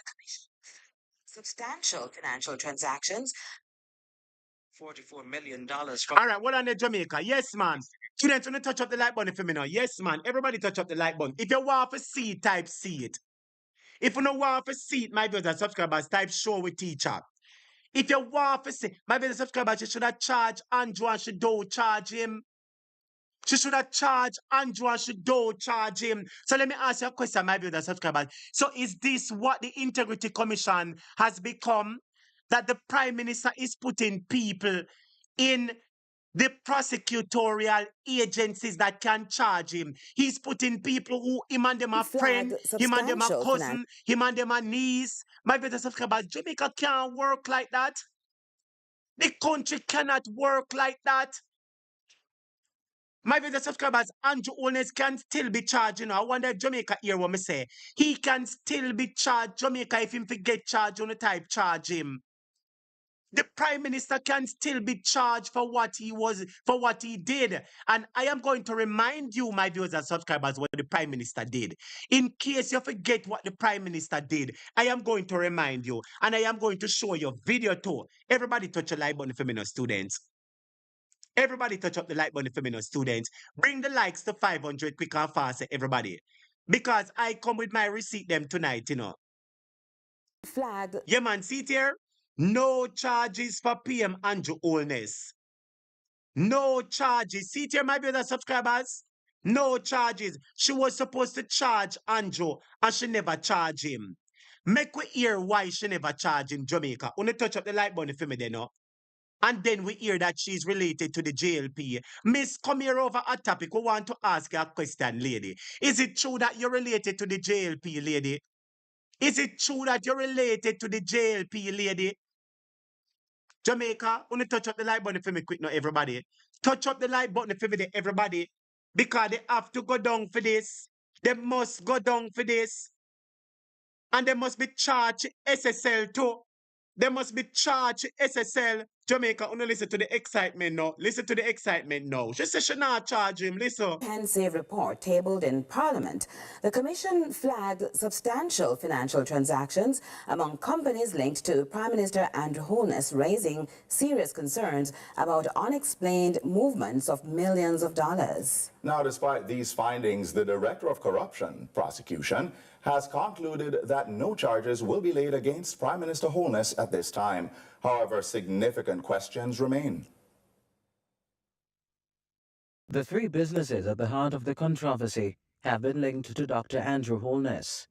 Substantial financial transactions. $44 million from... All right, what on the Jamaica? Yes, man. Students, want to touch up the like button for me now. Yes, man. Everybody touch up the like button. If you want to see it, type see it. If you don't want to see it, my brothers subscribers, type show with teacher. If you want to see, my brothers subscribers, you should have charged Andrew and she don't charge him. She should have charged Andrew and she don't charge him. So let me ask you a question, my brothers subscribers. So is this what the Integrity Commission has become? That the Prime Minister is putting people in the prosecutorial agencies that can charge him. He's putting people who him and them are friend, him and them are cousin, him and them are niece. My brothers subscribers, Jamaica can't work like that. The country cannot work like that. My brothers subscribers, Andrew Holness can still be charged. You know, I wonder if Jamaica hear what me say. He can still be charged. Jamaica, if him forget charge on the type, charge him. The Prime Minister can still be charged for what he did. And I am going to remind you, my viewers and subscribers, what the Prime Minister did. In case you forget what the Prime Minister did, I am going to remind you. And I am going to show you a video too. Everybody touch a like button for me now, students. Everybody touch up the like button for me now, students. Bring the likes to 500 quick and fast, everybody. Because I come with my receipt them tonight, you know. Flag. Yeah, man, see it here? No charges for PM Andrew Holness. No charges. See it here, my brother subscribers? No charges. She was supposed to charge Andrew and she never charged him. Make we hear why she never charged him, Jamaica. Only touch up the like button for me then, no? And then we hear that she's related to the JLP. Miss, come here over a topic. We want to ask you a question, lady. Is it true that you're related to the JLP, lady? Is it true that you're related to the JLP, lady? Jamaica, only touch up the like button for me quick now, everybody. Touch up the like button for me there, everybody. Because they have to go down for this. They must go down for this. And they must be charged SSL too. They must be charged SSL Jamaica, only listen to the excitement now. Listen to the excitement now. She said she not charge him. Listen. Comprehensive report tabled in Parliament. The Commission flagged substantial financial transactions among companies linked to Prime Minister Andrew Holness, raising serious concerns about unexplained movements of millions of dollars. Now, despite these findings, the Director of Corruption Prosecution has concluded that no charges will be laid against Prime Minister Holness at this time. However, significant questions remain. The three businesses at the heart of the controversy have been linked to Dr. Andrew Holness.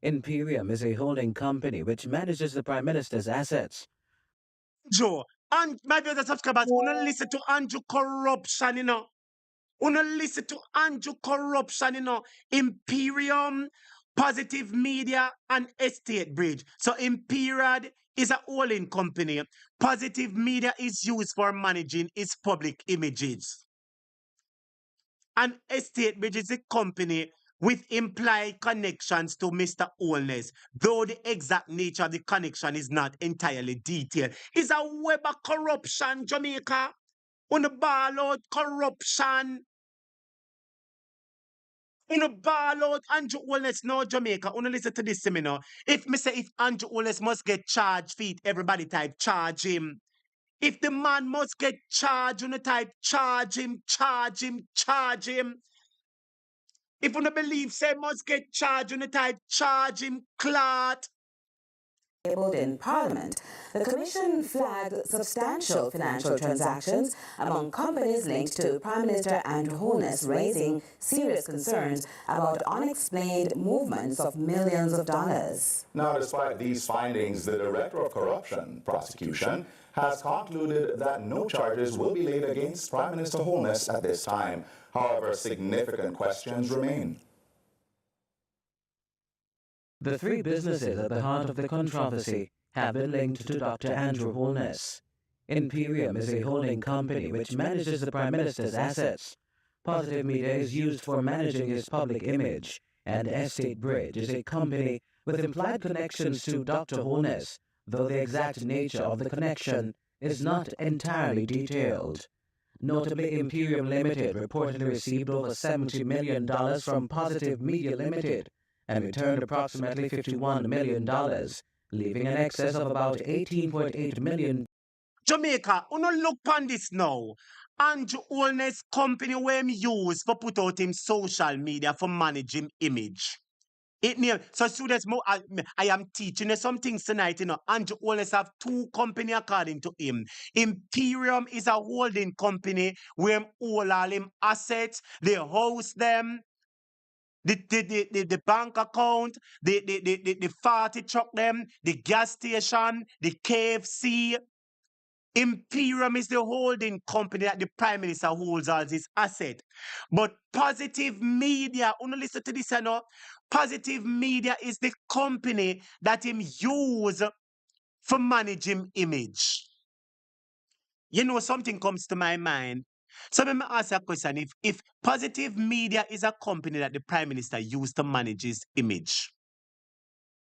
Imperium is a holding company which manages the Prime Minister's assets. Joe, and my brother subscribers, wanna listen to Andrew corruption, you know. Wanna listen to Andrew corruption, you know. Imperium, Positive Media, and Estate Bridge. So Imperium is a holding company. Positive Media is used for managing its public images. And Estate Bridge is a company with implied connections to Mr. Holness, though the exact nature of the connection is not entirely detailed. It's a web of corruption, Jamaica. On the ball out corruption. On the ball out Andrew Holness, no Jamaica. On listen to this seminar. If Andrew Holness must get charged feet, everybody type charge him. If the man must get charged, on the type charge him, charge him, charge him. If you don't believe, say must get charged, on the type charge him, Clarke. Tabled in Parliament, the Commission flagged substantial financial transactions among companies linked to Prime Minister Andrew Holness, raising serious concerns about unexplained movements of millions of dollars. Now, despite these findings, the Director of Corruption Prosecution has concluded that no charges will be laid against Prime Minister Holness at this time. However, significant questions remain. The three businesses at the heart of the controversy have been linked to Dr. Andrew Holness. Imperium is a holding company which manages the Prime Minister's assets. Positive Media is used for managing his public image, and Estate Bridge is a company with implied connections to Dr. Holness, though the exact nature of the connection is not entirely detailed. Notably, Imperium Limited reportedly received over $70 million from Positive Media Limited, and returned approximately $51 million, leaving an excess of about $18.8 million. Jamaica, uno look on this now. Andrew Holness company where him use for put out him social media for manage him image. So students, I am teaching you some things tonight, you know. Andrew Holness have two company according to him. Imperium is a holding company where him hold all him assets, they host them. The bank account, the party truck them, the gas station, the KFC. Imperium is the holding company that the Prime Minister holds all his asset. But Positive Media, only listen to this, you know. Positive Media is the company that him use for managing image. You know, something comes to my mind. So let me ask a question. If Positive Media is a company that the Prime Minister used to manage his image,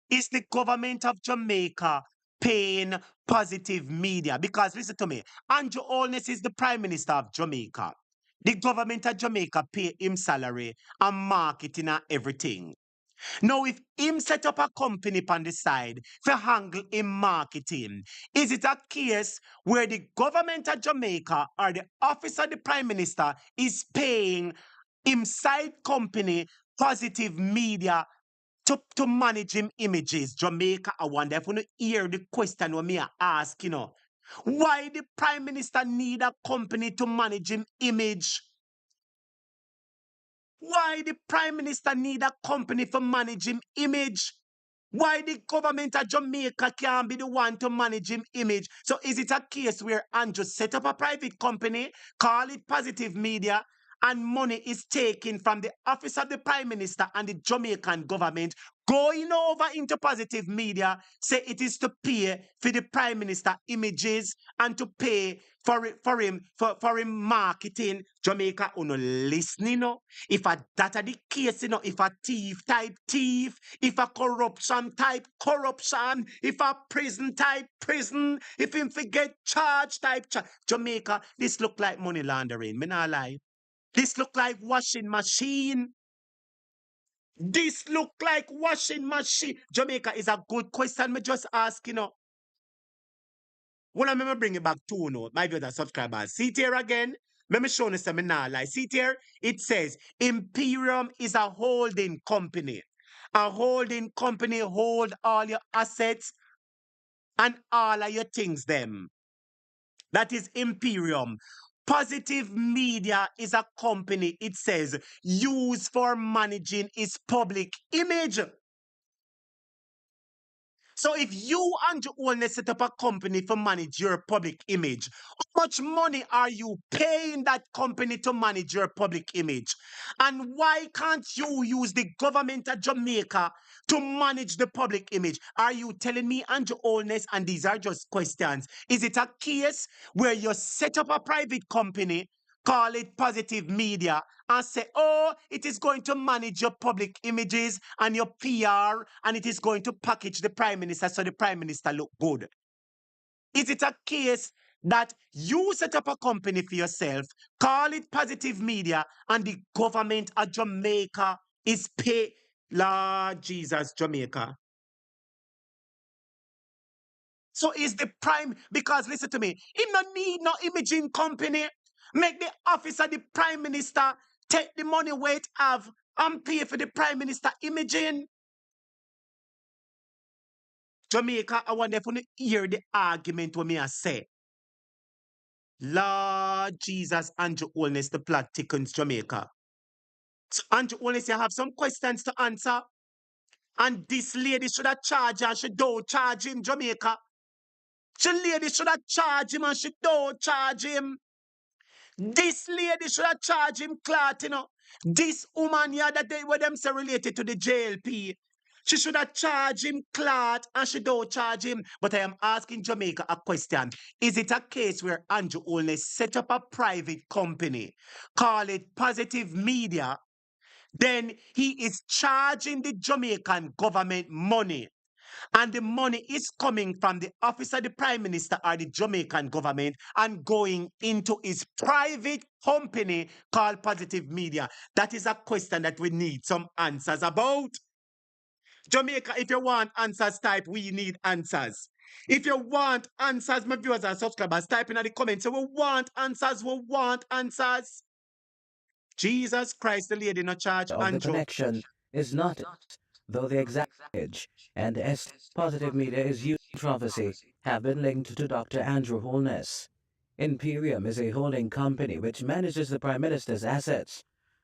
is the government of Jamaica paying Positive Media? Because listen to me, Andrew Holness is the Prime Minister of Jamaica. The government of Jamaica pay him salary and marketing and everything. Now, if him set up a company on the side for handle in marketing, is it a case where the government of Jamaica or the office of the Prime Minister is paying him side company Positive Media to manage him images? Jamaica, I wonder if you hear the question when me ask, you know, why the Prime Minister need a company to manage him image? Why the Prime Minister need a company for managing image? Why the government of Jamaica can't be the one to manage him image? So is it a case where Andrew set up a private company, call it Positive Media, and money is taken from the office of the Prime Minister and the Jamaican government, going over into positive media, say it is to pay for the Prime Minister images and to pay for him marketing. Jamaica uno listening, no? If that are the case, you know, if a thief type thief, if a corruption type corruption, if a prison type prison, if him forget charge type charge. Jamaica, this look like money laundering. Me not lie. This look like washing machine. This look like washing machine. Jamaica is a good question. Me just ask, you know. When I remember bring it back to no, my viewers and subscribers. See it here again. Let me show you something now. Like, see it here. It says Imperium is a holding company. A holding company hold all your assets and all of your things them. That is Imperium. Positive Media is a company, it says, used for managing its public image. So if you and your owner set up a company to manage your public image, how much money are you paying that company to manage your public image? And why can't you use the government of Jamaica to manage the public image? Are you telling me and your owners, and these are just questions, is it a case where you set up a private company, call it Positive Media, and say, oh, it is going to manage your public images and your PR, and it is going to package the Prime Minister so the Prime Minister look good? Is it a case that you set up a company for yourself, call it Positive Media, and the government of Jamaica is pay? Lord Jesus, Jamaica. So is the prime, because listen to me, he no need no imaging company. Make the office of the Prime Minister take the money where it have and pay for the Prime Minister imaging. Jamaica, I wonder if you hear the argument when me I say. Lord Jesus, Andrew Holness, the plot thickens Jamaica. So Andrew Holness, you have some questions to answer. And this lady should have charged her, she don't charge him, Jamaica. She lady should have charged him and she don't charge him. This lady should have charged him, Clarke, you know. This woman here that they were them say related to the JLP. She should have charged him, Clarke, and she don't charge him. But I am asking Jamaica a question. Is it a case where Andrew Holness set up a private company, call it Positive Media, then he is charging the Jamaican government money, and the money is coming from the office of the Prime Minister or the Jamaican government and going into his private company called Positive Media? That is a question that we need some answers about. Jamaica, if you want answers, type we need answers. If you want answers, my viewers and subscribers, type in the comments. So we want answers, we want answers. Jesus Christ, the lady no charge Of the Andrew. connection is not, though the exact image and Positive Media is used controversy have been linked to Dr. Andrew Holness. Imperium is a holding company which manages the Prime Minister's assets.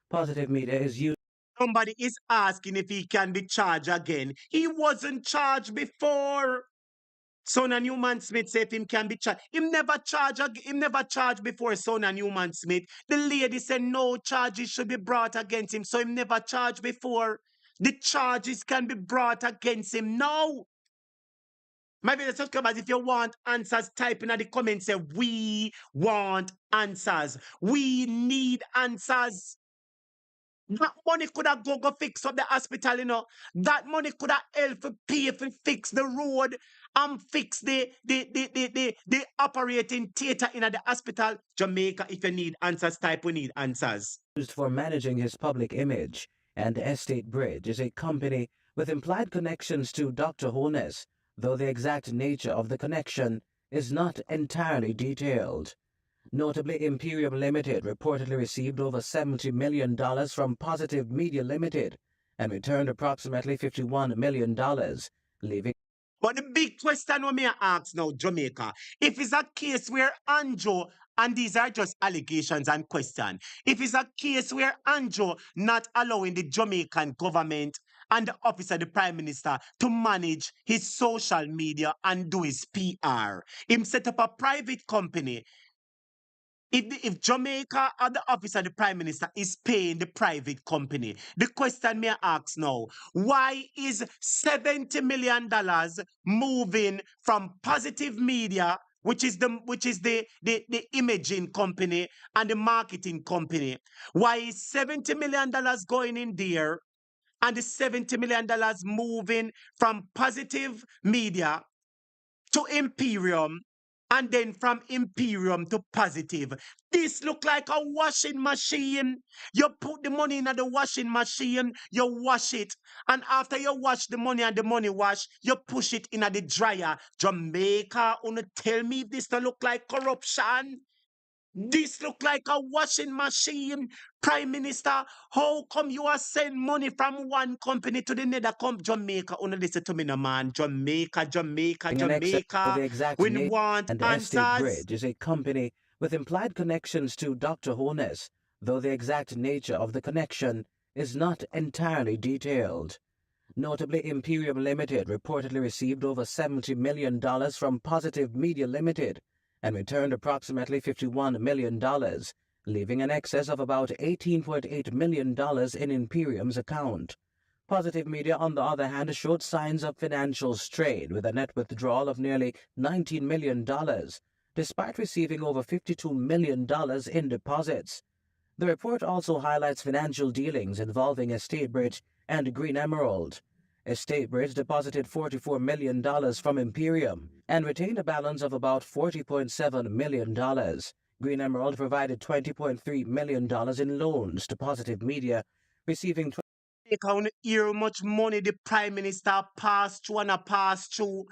Positive Media is used. Somebody is asking if he can be charged again. He wasn't charged before. Son and Newman Smith said if him can be charged. Him never charged before Son and Newman Smith. The lady said no charges should be brought against him. So him never charged before. The charges can be brought against him now. My viewers, subscribers, if you want answers, type in the comments, say we want answers. We need answers. That money could have go fix up the hospital, you know. That money could have helped pay for fix the road and fix the operating theater in the hospital. Jamaica, if you need answers, type we need answers. Used for managing his public image, and Estate Bridge is a company with implied connections to Dr. Holness, though the exact nature of the connection is not entirely detailed. Notably, Imperium Limited reportedly received over $70 million from Positive Media Limited and returned approximately $51 million, leaving. But the big question we may ask now, Jamaica, if it's a case where Andrew, and these are just allegations and questions, if it's a case where Andrew not allowing the Jamaican government and the office of the Prime Minister to manage his social media and do his PR, him set up a private company If Jamaica or the office of the Prime Minister is paying the private company, the question me ask now, why is $70 million moving from Positive Media, which is the imaging company and the marketing company? Why is $70 million going in there and the $70 million moving from Positive Media to Imperium and then from Imperium to Positive? This look like a washing machine. You put the money in the washing machine, you wash it, and after you wash the money and the money wash, you push it in the dryer. Jamaica, wanna tell me if this don't look like corruption? This look like a washing machine. Prime Minister, how come you are sending money from one company to the nether Jamaica? Only listen to me, no man. Jamaica. The exact We name want and Estate answers. Bridge is a company with implied connections to Dr. Holness, though the exact nature of the connection is not entirely detailed. Notably, Imperium Limited reportedly received over $70 million from Positive Media Limited and returned approximately $51 million, leaving an excess of about $18.8 million in Imperium's account. Positive Media, on the other hand, showed signs of financial strain with a net withdrawal of nearly $19 million, despite receiving over $52 million in deposits. The report also highlights financial dealings involving Estate Bridge and Green Emerald. Estate Bridge deposited $44 million from Imperium and retained a balance of about $40.7 million. Green Emerald provided $20.3 million in loans to Positive Media, receiving You can hear how much money the Prime Minister passed through and a passed through.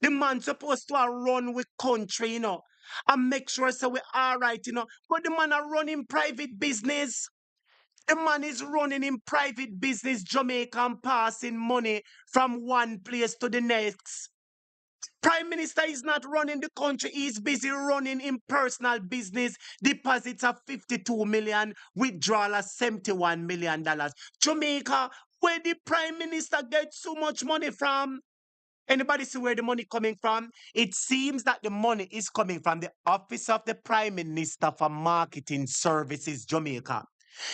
The man supposed to run with country, and make sure so we all right, But the man are running private business. The man is running in private business, Jamaica, and passing money from one place to the next. Prime Minister is not running the country. He's busy running in personal business. Deposits of 52 million, withdrawal of $71 million. Jamaica, where the Prime Minister gets so much money from? Anybody see where the money coming from? It seems that the money is coming from the Office of the Prime Minister for Marketing Services, Jamaica.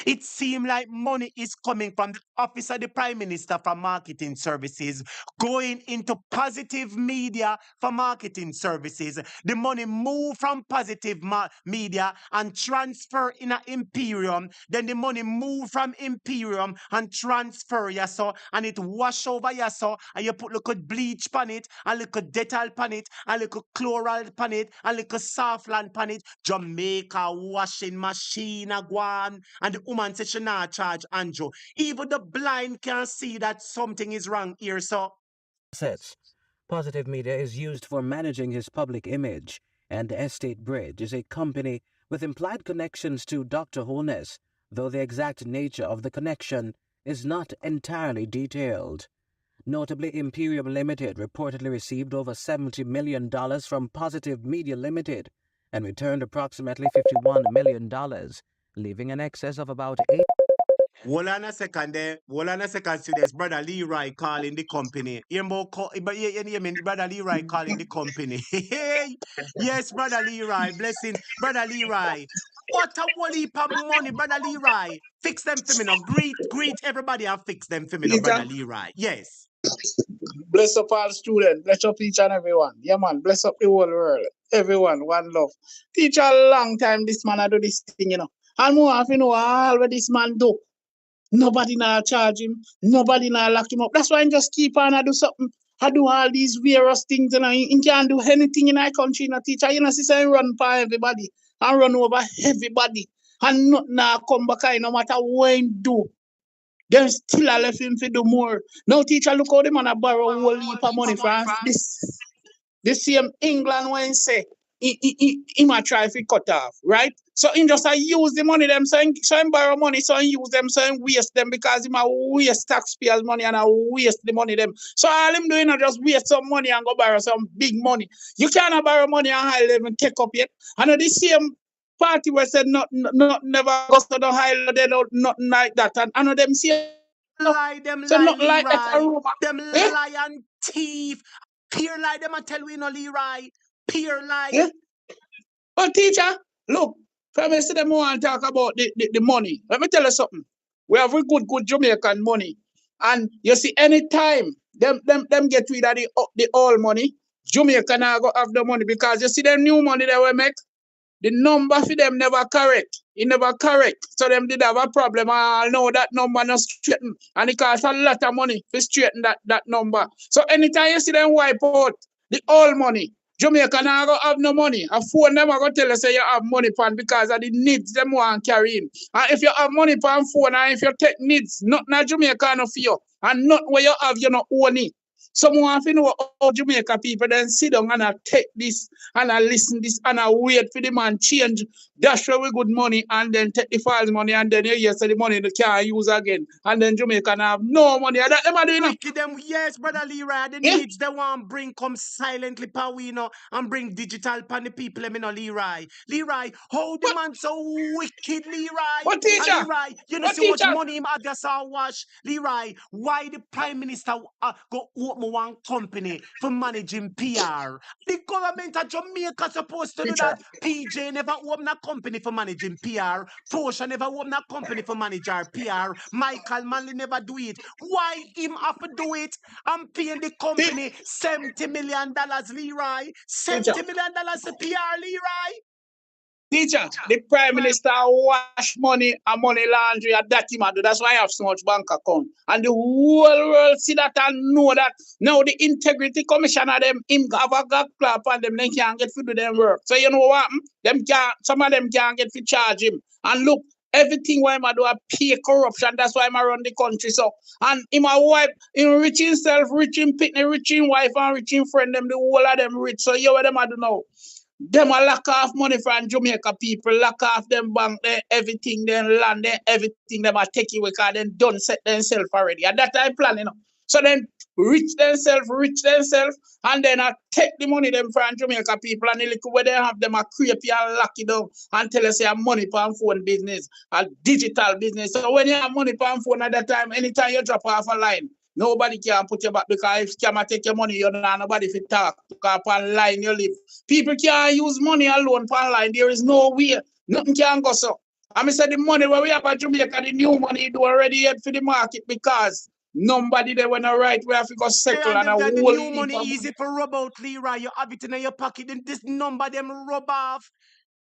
It seems like money is coming from the Office of the Prime Minister for Marketing Services, going into Positive Media for Marketing Services. The money move from Positive Media and transfer in a Imperium. Then the money move from Imperium and transfer yaso, and it wash over yaso, and you put little bleach pan it, and little Dettol pan it, and little chloral pan it, and little Softland pan it. Jamaica washing machine a gwan. And the woman said she not charge Andrew. Even the blind can see that something is wrong here, so. assets. Positive Media is used for managing his public image, and Estate Bridge is a company with implied connections to Dr. Holness, though the exact nature of the connection is not entirely detailed. Notably, Imperium Limited reportedly received over $70 million from Positive Media Limited and returned approximately $51 million, leaving an excess of about $8. Hold on a second there. Hold on a second, students. Brother Leroy calling the company. But you mean Brother Leroy calling the company. Yes, Brother Leroy. Blessing. Brother Leroy. What a whole heap of money, Brother Leroy. Fix them for me now. Greet everybody and fix them for me now, Brother Leroy. Yes. Bless up all students. Bless up each and everyone. Yeah, man. Bless up the whole world. Everyone. One love. Teach a long time this man I do this thing, And more have all what this man do. Nobody now charge him. Nobody now lock him up. That's why I just keep on I do something. I do all these various things, He can't do anything in our country, teacher. See, I run for everybody. I run over everybody. And not now come back, no matter what he do. Them still a left him to do more. Now, teacher, look how the man a borrow a whole heap of money from this same England when he say he might try to cut off, right? So he just use the money them, so he borrow money, so he use them, so he waste them because he might waste taxpayers' money and I waste the money them. So all him doing is just waste some money and go borrow some big money. You cannot borrow money on high level and take up yet. And the same party where said not never goes to the high level, they don't nothing like that. And I know them say Them so lie, not like that Leroy. rumor. Them lie and thief. Peer lie them and tell we no Leroy. Peer lie. Yeah. But teacher, Look, family see them want to talk about the money. Let me tell you something. We have a good Jamaican money. And you see, anytime them get rid of the old money, Jamaica now go have the money because you see the new money they will make, the number for them never correct. It never correct. So them did have a problem. I know that number not straighten. And it costs a lot of money to straighten that number. So anytime you see them wipe out the old money, Jamaica now go have no money. A phone them are going to tell you say you have money pan because of the needs them want carry in. And if you have money pan phone and if you take needs, not Jamaica no for you. And not where you have you not own it. Someone to know how Jamaica people then sit down and I take this and I listen this and I wait for the man change. Dash away good money and then take the false money and then you hear say the money they can't use again. And then Jamaica have no money. And that them are doing Wicked them, yes, brother Leroy. The needs they want bring come silently pa we know and bring digital pan the people them know Leroy. Leroy, how the man so wicked, Leroy? What teacher? And Leroy, you know What see much teacher? money him have just wash. Leroy, why the Prime Minister go open one company for managing PR? The government of Jamaica supposed to do Teacher. that. PJ never open a company for managing PR. Portia never open a company for manager PR. Michael Manley never do it. Why him have to do it? I'm paying the company $70 million, Leroy. $70 million to PR, Leroy. Teacher, the Prime Minister wash money and money laundry and that him do. That's why I have so much bank account. And the whole world see that and know that now the Integrity Commissioner them him have a gag clap and them they can't get to do them work. So you know what? Them can't, some of them can't get to charge him. And look, everything why I do a pay corruption. That's why I run the country. So and him a wife, him rich himself, rich in pitney, rich in wife and rich in friend them, the whole of them rich. So you what them I do now? Them a lack off money from Jamaica people, lack off them bank, them everything, them land, them everything, them a take it because them done set themselves already. And that I plan, you know. So then rich themselves, and then I take the money them from Jamaica people and the little where they have them a creepy and lock it down and tell us say a money pan phone business, a digital business. So when you have money pan phone at that time, anytime you drop off a line, nobody can put you back because if scammer take your money, you don't have nobody to talk. Because upon line you live. People can't use money alone upon line. There is no way. Nothing can go so. I mean, say the money where we have at Jamaica, the new money do already head for the market because nobody there when right we have to go settle and a the whole new money easy for rub out, Leroy. You have it in your pocket, then this number them rub off.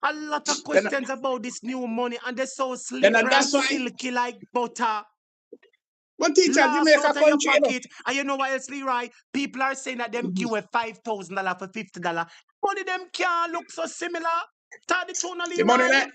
A lot of questions about this new money, and they're so slippery and silky like butter. But teacher, Jamaica country, your pocket, and you know what else, Leroy? People are saying that them give away $5,000 for $50. Money them can't look so similar. Tell the tune, Leroy. The money that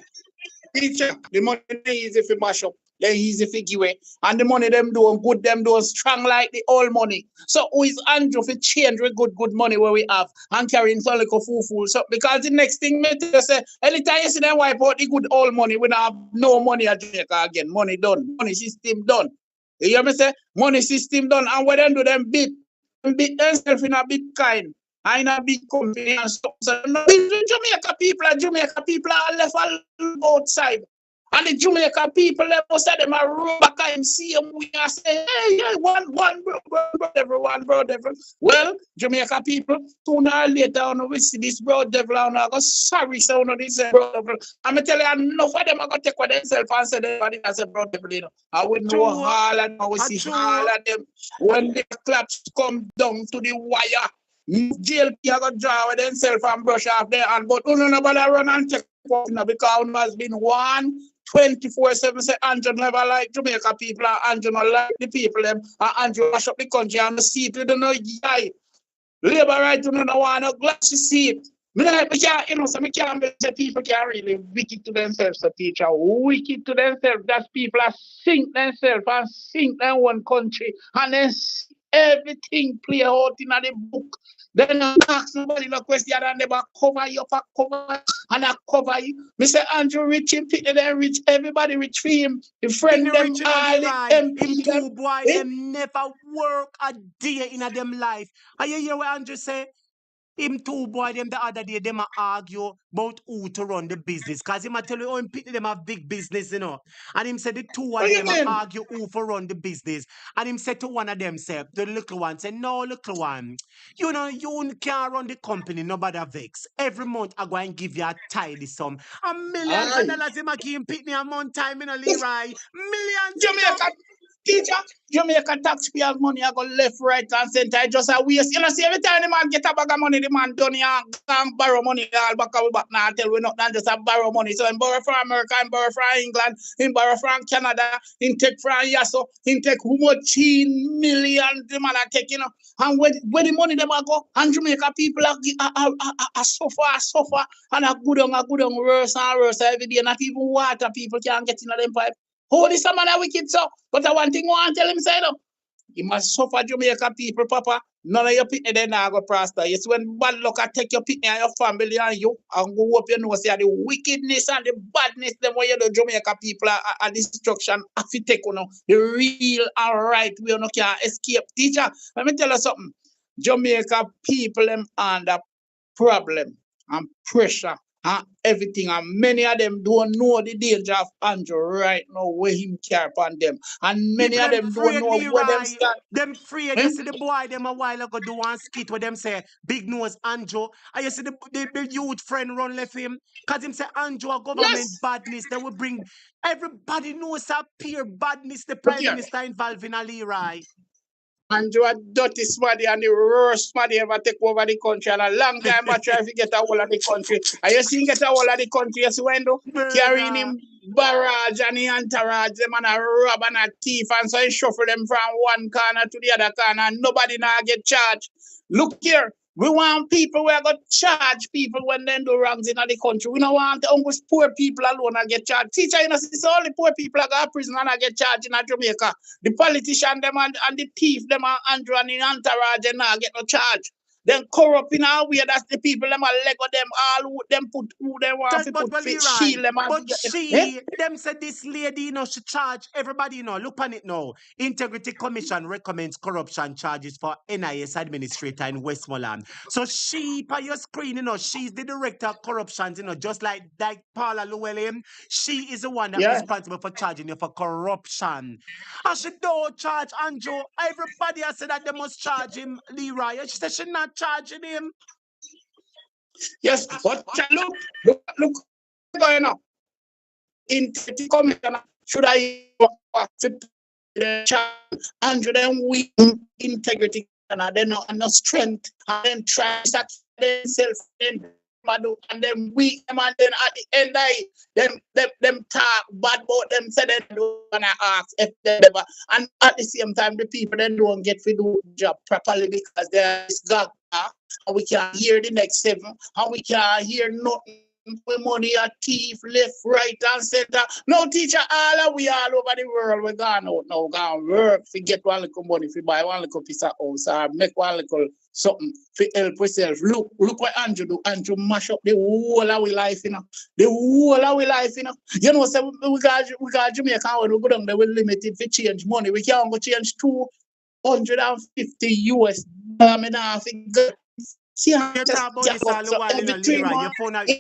teacher, the money easy for mash up. They easy for give away. And the money them doing good, them doing strong like the old money. So who is Andrew for change with good money where we have and carrying some like a fool. So because the next thing me to say, anytime you see them wipe out the good old money, we don't have no money at Jamaica again. Money done. Money system done. You hear me say? Money system done. And what them do them beat themselves in a Bitcoin. In a big company and stuff. So Jamaica people are left outside. And the Jamaica people, most of them are run back and see them. We are saying, hey, one bro devil. Well, Jamaica people, sooner or later, we see this bro devil, and I go, sorry, so this bro devil. I'm going to tell you, enough of them are going to take what themselves and say, everybody has a bro devil, you know. I wouldn't know all of them, we see all of them. When the claps come down to the wire, JLP I got draw with themselves and brush off their hand, but nobody run and check because it has been 24/7 say Andrew never like Jamaica people and Andrew not like the people them and Andrew mash up the country and the seat we don't know guy. Labor right to no want no glassy seat. Me can't, you know, so me can't say people can really wicked to themselves, so teacher. Wicked to themselves. That people are sink themselves and sink their one country and then everything play out in the book. Then ask somebody no question and they cover you up cover and I cover you. Mr. Andrew rich him, Peter then rich, everybody rich for him. The friend them all him two boy them never work a day in a them life. Are you hear what Andrew say? Him two boy them the other day, them a argue about who to run the business. Cause him a tell you, oh, him pity them have big business, you know. And him said the two What of you them a mean? argue who for run the business. And him said to one of them, say, the little one, say, no, little one, you know, you can't run the company, nobody vex. Every month I go and give you a tidy sum. Millions of Aye. dollars him a give him pitney a month time, you know, Leroy. Millions, you know. Jamaica teacher, Jamaica taxpayers money I go left, right, and center. I just a waste. You know, see every time the man get a bag of money, the man done here and borrow money all back away back now tell we not than just a borrow money. So he borrow from America, he borrow from England, he borrow from Canada, he take from Yasso, he take how much million the man a take, you know. And where the money them a go, and Jamaica people are suffer, and a good on worse and worse every day. Not even water people can't get in them pipe. Oh, this man a wicked so. But I one thing I want to tell him say no. You must suffer Jamaica people, Papa. None of your pitney then now go prosper. You see when bad luck I take your pitney and your family and you and go up your nose, see the wickedness and the badness them where you do Jamaica people are destruction. If you take you know, the real and right we no can escape. Teacher, let me tell you something. Jamaica people them under problem and pressure and everything, and many of them don't know the danger of Andrew right now where him care upon them, and many People of them them don't afraid, know where them Leroy. stand. Them afraid. You see the boy them a while ago do one skit where them say big nose Andrew. And you see the youth friend run left him. Cause him say Andrew a government Yes, badness. They will bring everybody knows a peer badness. The look prime here. minister involved in a Leroy. Andrew a dirty smarty and the worst smarty ever take over the country, and a long time I try to get a hold of the country. And you see him get a hold of the country, you see when do carrying Murder. him barrage and the entourage, them and a rob and a thief, and so he shuffle them from one corner to the other corner, and nobody now get charged. Look here. We want people where go charge people when they do wrongs in the country. We don't want almost poor people alone and get charged. Teacher, you know, it's all the poor people that go to prison and get charged in Jamaica. The politician them and the thief them and Andrew and the entourage and now get no charge. Then corrupt in our way, that's the people them a Lego them all who them put who they want to But put fit Leroy, shield them and but get them. Eh? she, them said this lady, you know, she charge everybody, you know, look on it now. Integrity Commission recommends corruption charges for NIS administrator in Westmoreland. So she, by your screen, you know, she's the director of corruptions, you know, just like Paula Llewellyn. She is the one that Yeah. responsible for charging you for corruption. And she don't charge Andrew. Everybody has said that they must charge him, Leroy. And she said she not charging him. Yes, but look going on. Integrity Commission should I Andrew them weak integrity and then no strength and then try to themselves and then weak and then at the end them talk bad about them say they don't wanna ask if they ever, and at the same time the people then don't get to do the job properly because there is God and we can't hear the next seven and we can't hear nothing. Money a thief, left, right, and center. No teacher, we all over the world. We're gone out now, gone work to get one little money, to buy one little piece of house, or make one little something to help yourself. Look what Andrew do. Andrew mash up the whole of our life, you know. The whole of our life, you know. You know, so we got Jamaica when we go down there, we're limited to change money. We can't go change 250 US. I mean, I think. You talk about this all the while, you know, Leroy.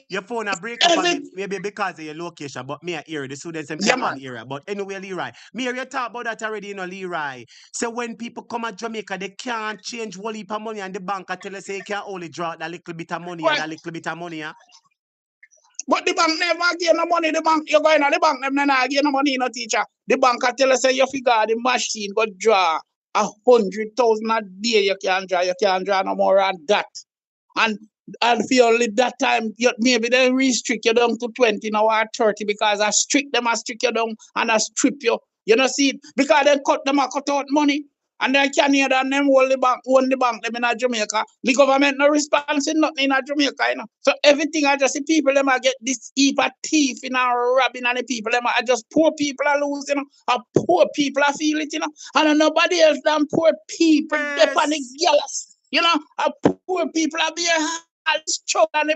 Your phone a break up on me, maybe because of your location, but me I hear the students them can't on area. But anyway, Leroy, me hear you talk about that already, you know, Leroy. So when people come at Jamaica, they can't change whole heap of money, and the bank I tell you say you can only draw that little bit of money, that little bit of money, yeah. But the bank never give no money. The bank, you go in the bank, them never give no money, no teacher. The bank I tell you say you figure the machine go draw 100,000 a day. You can't draw no more than that. And for only that time, maybe they restrict you down to 20 now or 30 because I strict you down and I strip you. You know, see it? Because they cut out money. And they can't hear that them own the bank them in Jamaica. The government no response in nothing in Jamaica, you know. So everything I just see people them I get this heap of thief in our robbing and the people them I just poor people are lose, you know. And poor people I feel it, you know. And nobody else than poor people depend the jealous. You know, poor people are being strong and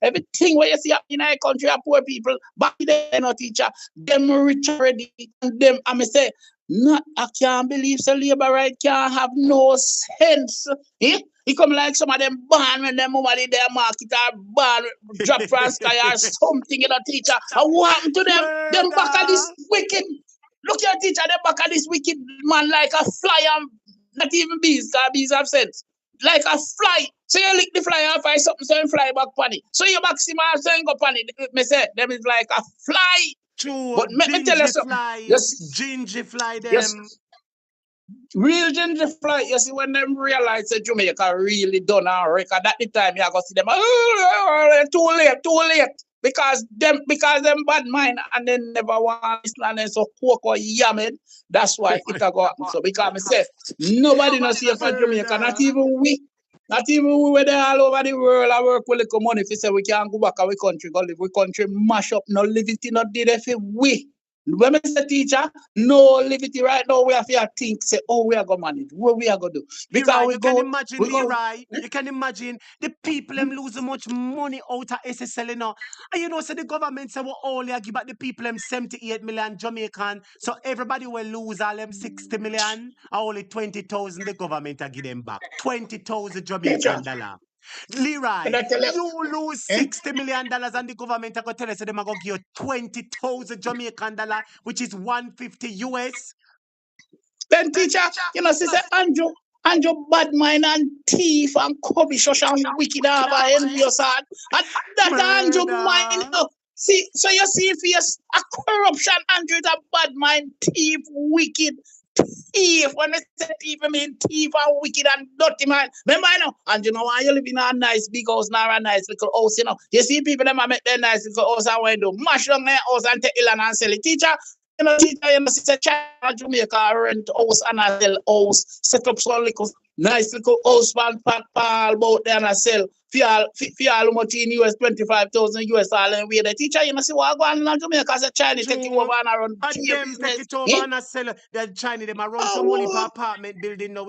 everything where you see in our country are poor people. Back then, no teacher, them rich already, and them, I may say, not, I can't believe the labor right can't have no sense. Eh? He come like some of them born when them over there market or born drop from sky or something, you know, teacher. And what happened to them? Them back at this wicked. Look here, teacher, them back at this wicked man like a fly and not even bees, because bees have sense. Like a fly. So you lick the fly and find something, so you fly back on it. So you maximum so you go on it. Me say, them is like a fly. True, But let me tell you something. fly, Yes. ginger fly them. Yes. Real ginger fly, you see, when them realize that Jamaica really done our record, at the time you go see them, too late. Because them bad mind and they never want to listen and so coke or yamming. That's why it go happen. So because I say nobody knows here for Jamaica, not even we. Not even we were there all over the world. I work with little money. If you say we can't go back to our country, go live. We country mash up, no liberty, not did if we. When I say teacher, no liberty right now, we have to think, say, oh, we are going to manage. What we are going to do? Because you can imagine, Leroy, you can imagine the people them lose so much money out of SSL, you know. And you know, so the government say, well, only give back the people them 78 million Jamaican. So everybody will lose all them 60 million, and only 20,000 the government will give them back. 20,000 Jamaican dollar. Leroy, you lose $60 million and the government are going to tell us that they're going to give you 20,000 Jamaican dollar, which is 150 US. Then teacher, you know, she said, Andrew bad mind and thief and covetous and wicked and envious and that Andrew mind. See, so you see if he's a corruption, Andrew is a bad mind, thief, wicked. Thief, when I say thief, I mean thief and wicked and dirty man. Remember, you know, and you know why you live in a nice big house, not a nice little house, you know. You see people them make their nice little house and when do mash down their house and take ill and sell it. Teacher, you know, say child Jamaica rent house and I sell house, set up some little nice little house and pack about there and I sell. For all much in US 25,000 US all and we the teacher, you know, see what going on in Jamaica as a Chinese take it over and run them take it over and sell the Chinese them around some money per apartment building now.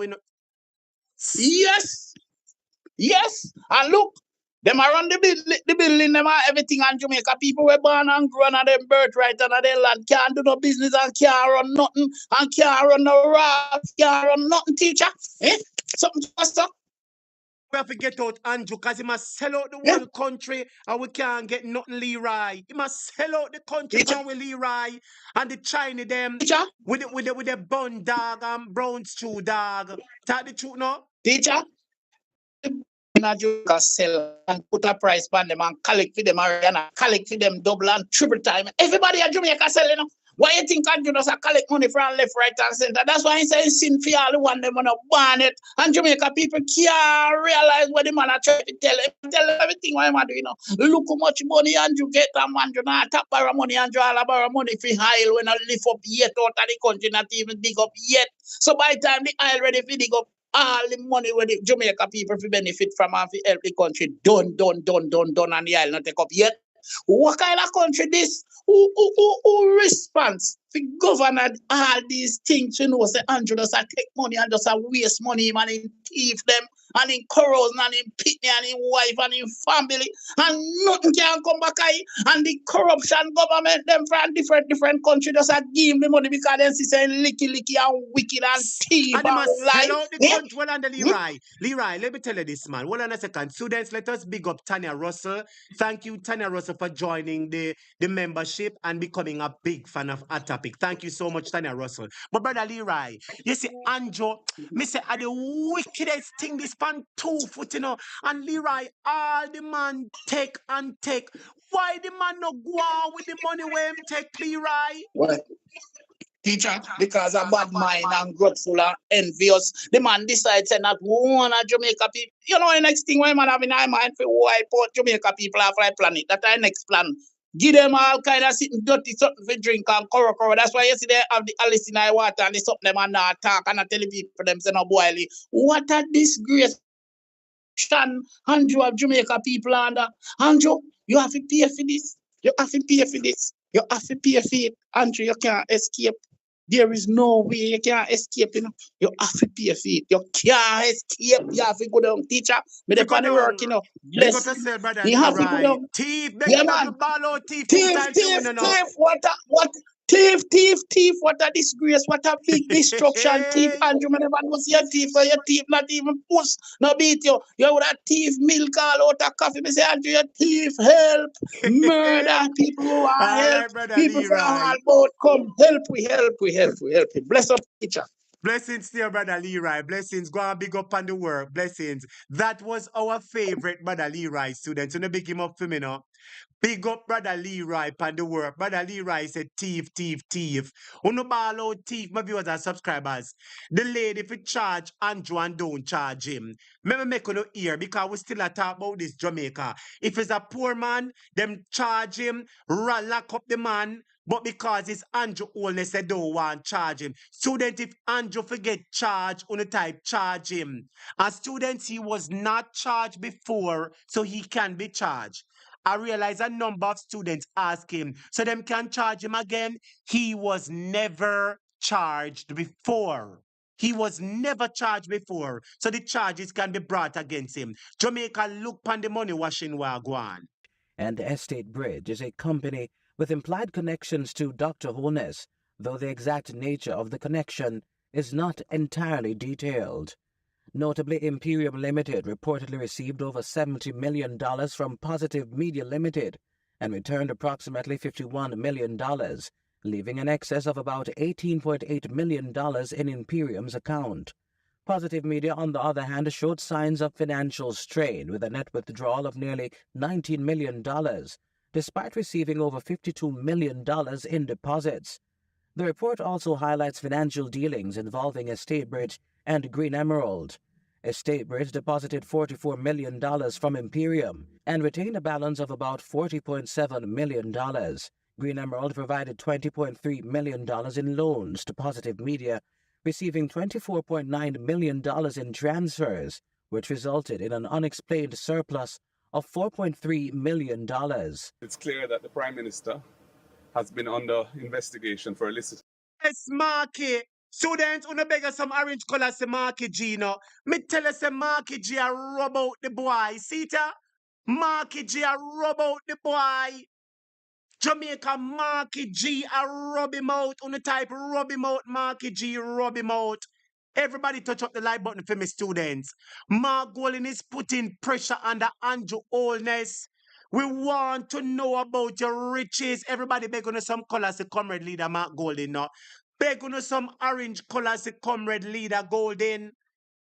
Yes. And look, them around the building, them are everything on Jamaica. People were born and grown on them birthright and their land can't do no business and can't run nothing and can't run no raft, can't run nothing, teacher. Something faster. We have to get out Andrew because he must sell out the whole country and we can't get nothing Leroy. He must sell out the country from we Leroy and the China them with the bun dog and brown stew dog. Tell the truth now? Teacher? You can sell and put a price on them and collect for them and collect for them double and triple time. Everybody at Jamaica sell, you know. Why you think Andrew does collect money from left, right, and center? That's why he says sin for all the one them wanna ban it. And Jamaica people can't realize what the man are trying to tell them. Tell them everything what man do, you know. Look how much money Andrew get and Andrew not tap borrow money, Andrew all borrow money for oil when I lift up yet out of the country, not even dig up yet. So by the time the oil ready for dig up, all the money where the Jamaica people for benefit from and for help the country done, and the oil not take up yet. What kind of country this? Who responds to govern all these things? You know, say Andrew just take money and just waste money and in thief them and in corrosion and in pitney and in wife and in family and nothing can come back and the corruption government them from different countries just give the money because they say licky and wicked and thief and lie. Sell out the country well under Leroy. Leroy, let me tell you this, man. Hold on a second. Students, let us big up Tanya Russell. Thank you, Tanya Russell, for joining the membership and becoming a big fan of our topic. Thank you so much, Tanya Russell. My brother Leroy, you see, Andrew, me say, are the wickedest thing this pan 2 foot, you know, and Leroy, all the man take. Why the man no go on with the money where him take, Leroy? What? Teacher, because of bad mind and grudgeful and envious, the man decides not one of Jamaica people. You know, the next thing when man have in our mind for wipe out Jamaica people off our planet. That's our next plan. Give them all kind of sitting dirty something for drink and corro. That's why yesterday have the Alice in our water and they something them and not talk and not tell the people them say no boil. What a disgrace. Andrew of Jamaica people under. Andrew, you have to pay for this. You have to pay for it. Andrew, you can't escape. There is no way you can't escape, you know. You have to pay for it. You can't escape. You have to go down, teacher. But the funny work, you know. Bless. You have to go down. Thief, yeah, man. ball out thief. Thief. What? Thief, thief, thief, what a disgrace, what a big destruction. Thief, Andrew, man, never know see a thief, so your thief not even push, no beat you. You would have thief milk all out of coffee. Me say, Andrew, you thief, help, murder, people who want All help, right, brother people from Leroy. all about, come, help, we help, we help, we help. Bless up, teacher. Blessings to your brother Leroy. Blessings. Go and big up on the work. Blessings. That was our favorite brother Leroy student. So no big him up for me now. Big up brother Leroy pan the work. Brother Leroy said thief, thief, thief. Uno ball out thief, my viewers and subscribers. The lady if it charge Andrew and don't charge him. Remember make no ear because we still a talk about this Jamaica. If it's a poor man, them charge him, lock up the man. But because it's Andrew Holness, they don't want charge him. Student, if Andrew forget charge, on the type charge him. And students, he was not charged before, so he can be charged. I realize a number of students ask him, so them can charge him again. He was never charged before. He was never charged before, so the charges can be brought against him. Jamaica look pan the money washing wagwan. And Estate Bridge is a company with implied connections to Dr. Holness, though the exact nature of the connection is not entirely detailed. Notably, Imperium Limited reportedly received over $70 million from Positive Media Limited and returned approximately $51 million, leaving an excess of about $18.8 million in Imperium's account. Positive Media, on the other hand, showed signs of financial strain with a net withdrawal of nearly $19 million, despite receiving over $52 million in deposits. The report also highlights financial dealings involving Estate Bridge and Green Emerald. Estate Bridge deposited $44 million from Imperium and retained a balance of about $40.7 million. Green Emerald provided $20.3 million in loans to Positive Media, receiving $24.9 million in transfers, which resulted in an unexplained surplus of $4.3 million. It's clear that the Prime Minister has been under investigation for illicit. Yes, Marky. Students, una beg us some orange color say Marky G no. Me tell us say Marky G a rub out the boy. See ta? Marky G a rub out the boy. Jamaica Marky G a rub him out. Una type rub him out. Marky G rub him out. Everybody touch up the like button for me, students. Mark Golden is putting pressure under Andrew Holness. We want to know about your riches. Everybody beg on some colors, the comrade leader Mark Golden now. Beg on some orange colors, the comrade leader Golden.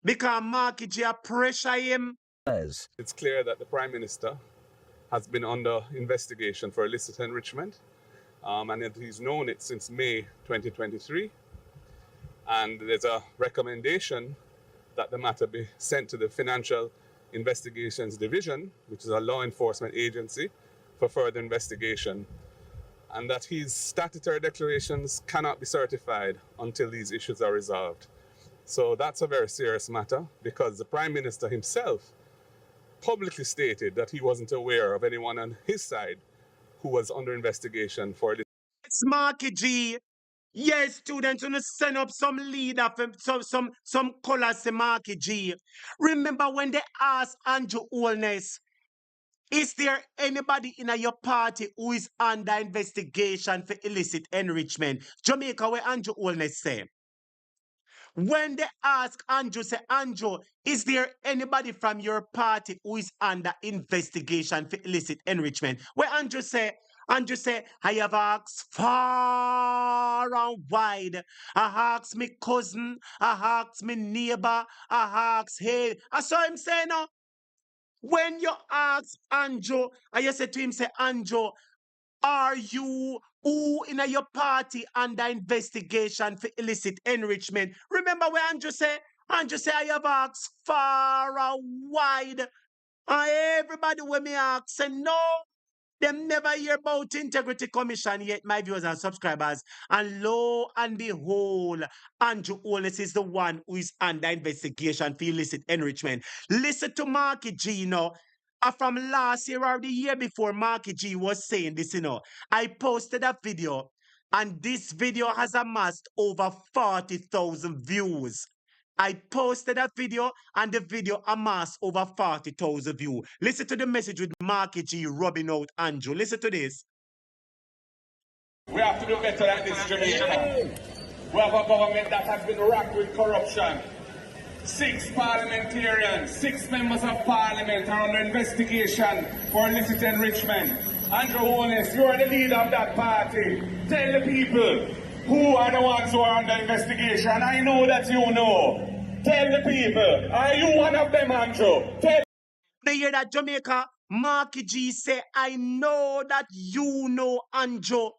Because Marky G a pressure him. It's clear that the Prime Minister has been under investigation for illicit enrichment, and he's known it since May 2023. And there's a recommendation that the matter be sent to the Financial Investigations Division, which is a law enforcement agency, for further investigation, and that his statutory declarations cannot be certified until these issues are resolved. So that's a very serious matter, because the Prime Minister himself publicly stated that he wasn't aware of anyone on his side who was under investigation for this. It's Marky G. Yes, students, want to send up some leader for some colors to Marky G. Remember when they asked Andrew Holness, is there anybody in your party who is under investigation for illicit enrichment? Jamaica, where Andrew Holness say. When they ask Andrew, say, Andrew, is there anybody from your party who is under investigation for illicit enrichment? Where Andrew say, I have asked far and wide. I asked me cousin, I asked me neighbor, I asked, hey. I saw him say, no. When you ask Andrew, and you say to him, say, Andrew, are you who in your party under investigation for illicit enrichment? Remember where Andrew say, I have asked far and wide. And everybody when me ask, say no. Them never hear about Integrity Commission yet, my viewers and subscribers. And lo and behold, Andrew Holness is the one who is under investigation for illicit enrichment. Listen to Marky G, from last year or the year before, Marky G was saying this, I posted a video, and this video has amassed over 40,000 views. I posted a video, and the video amassed over 40,000 views. Listen to the message with Marky G rubbing out Andrew. Listen to this. We have to do better than this, Jamaica. We have a government that has been racked with corruption. 6 parliamentarians, 6 members of parliament are under investigation for illicit enrichment. Andrew Holness, you are the leader of that party. Tell the people who are the ones who are under investigation. I know that you know. Tell the people, are you one of them, Andrew? Tell. They hear that Jamaica, Marky G say, I know that you know Andrew.